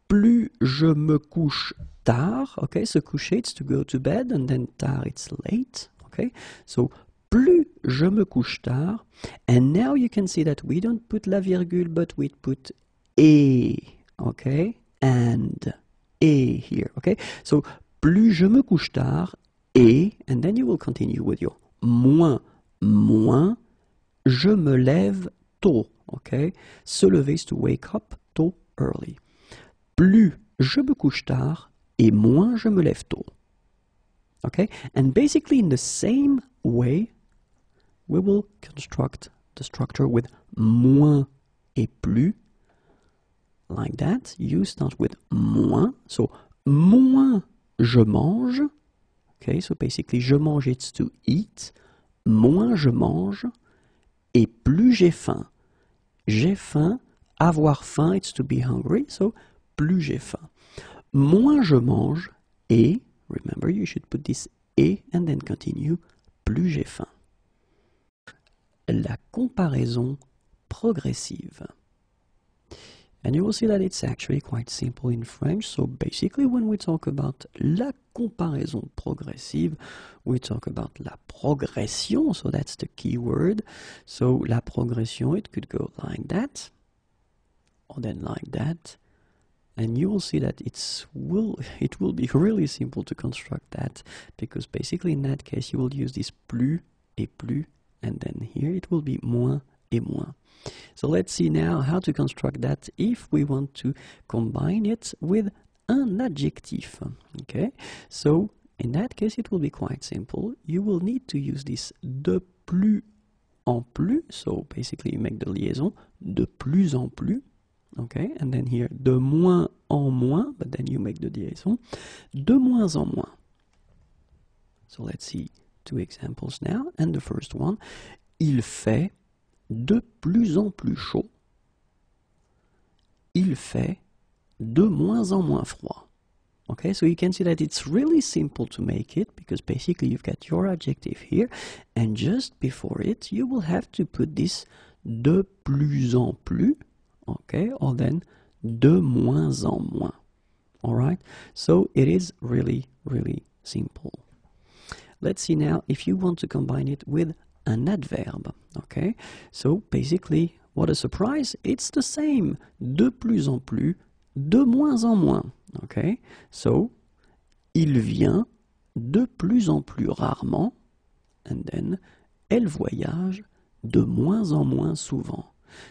plus je me couche tard, okay? So coucher, it's to go to bed, and then tard, it's late, okay? So plus je me couche tard. And now you can see that we don't put la virgule, but we put et, okay? And et here, okay? So plus je me couche tard, et, and then you will continue with your moins je me lève tôt, okay? Se lever is to wake up tôt, early. Plus je me couche tard, et moins je me lève tôt. Okay? And basically in the same way, we will construct the structure with moins et plus. Like that. You start with moins. So, moins je mange. Okay, so basically, je mange, it's to eat. Moins je mange. Et plus j'ai faim. J'ai faim. Avoir faim, it's to be hungry. So, plus j'ai faim. Moins je mange. Et, remember, you should put this et and then continue. Plus j'ai faim. La comparaison progressive. And you will see that it's actually quite simple in French. So basically when we talk about la comparaison progressive, we talk about la progression. So that's the key word. So la progression, it could go like that, or then like that. And you will see that it will be really simple to construct that, because basically in that case you will use this plus et plus, and then here it will be moins et moins. So let's see now how to construct that if we want to combine it with un adjectif. Okay, so in that case it will be quite simple. You will need to use this de plus en plus. So basically you make the liaison de plus en plus. Okay, and then here de moins en moins, but then you make the liaison de moins en moins. So let's see two examples now. And the first one, il fait de plus en plus chaud. Il fait de moins en moins froid. Okay, so you can see that it's really simple to make it, because basically you've got your adjective here, and just before it you will have to put this de plus en plus, okay, or then de moins en moins. Alright, so it is really, really simple. Let's see now if you want to combine it with an adverb. Okay, so basically, what a surprise, it's the same. De plus en plus, de moins en moins. Okay, so il vient de plus en plus rarement, and then elle voyage de moins en moins souvent.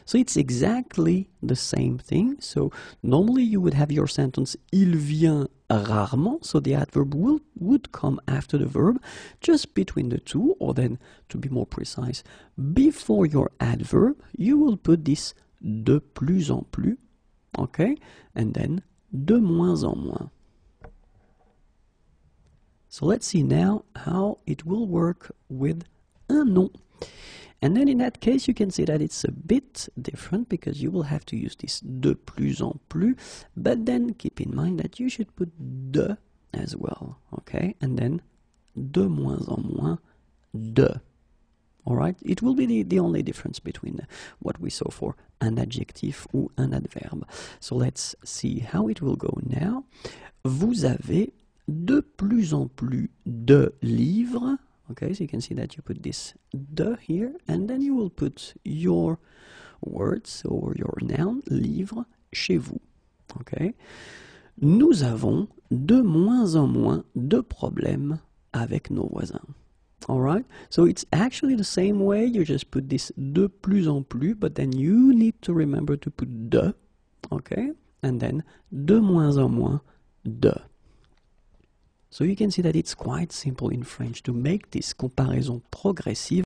So it's exactly the same thing. So normally you would have your sentence il vient rarement, so the adverb would come after the verb, just between the two, or then to be more precise, before your adverb you will put this de plus en plus, okay, and then de moins en moins. So let's see now how it will work with un nom. And then in that case, you can see that it's a bit different, because you will have to use this de plus en plus, but then keep in mind that you should put de as well, okay? And then de moins en moins, de. Alright? It will be the only difference between what we saw for an adjectif ou un adverbe. So let's see how it will go now. Vous avez de plus en plus de livres. Okay, so you can see that you put this de here, and then you will put your words or your noun, livre, chez vous. Okay. Nous avons de moins en moins de problèmes avec nos voisins. Alright, so it's actually the same way, you just put this de plus en plus, but then you need to remember to put de, okay, and then de moins en moins, de. So you can see that it's quite simple in French to make this comparaison progressive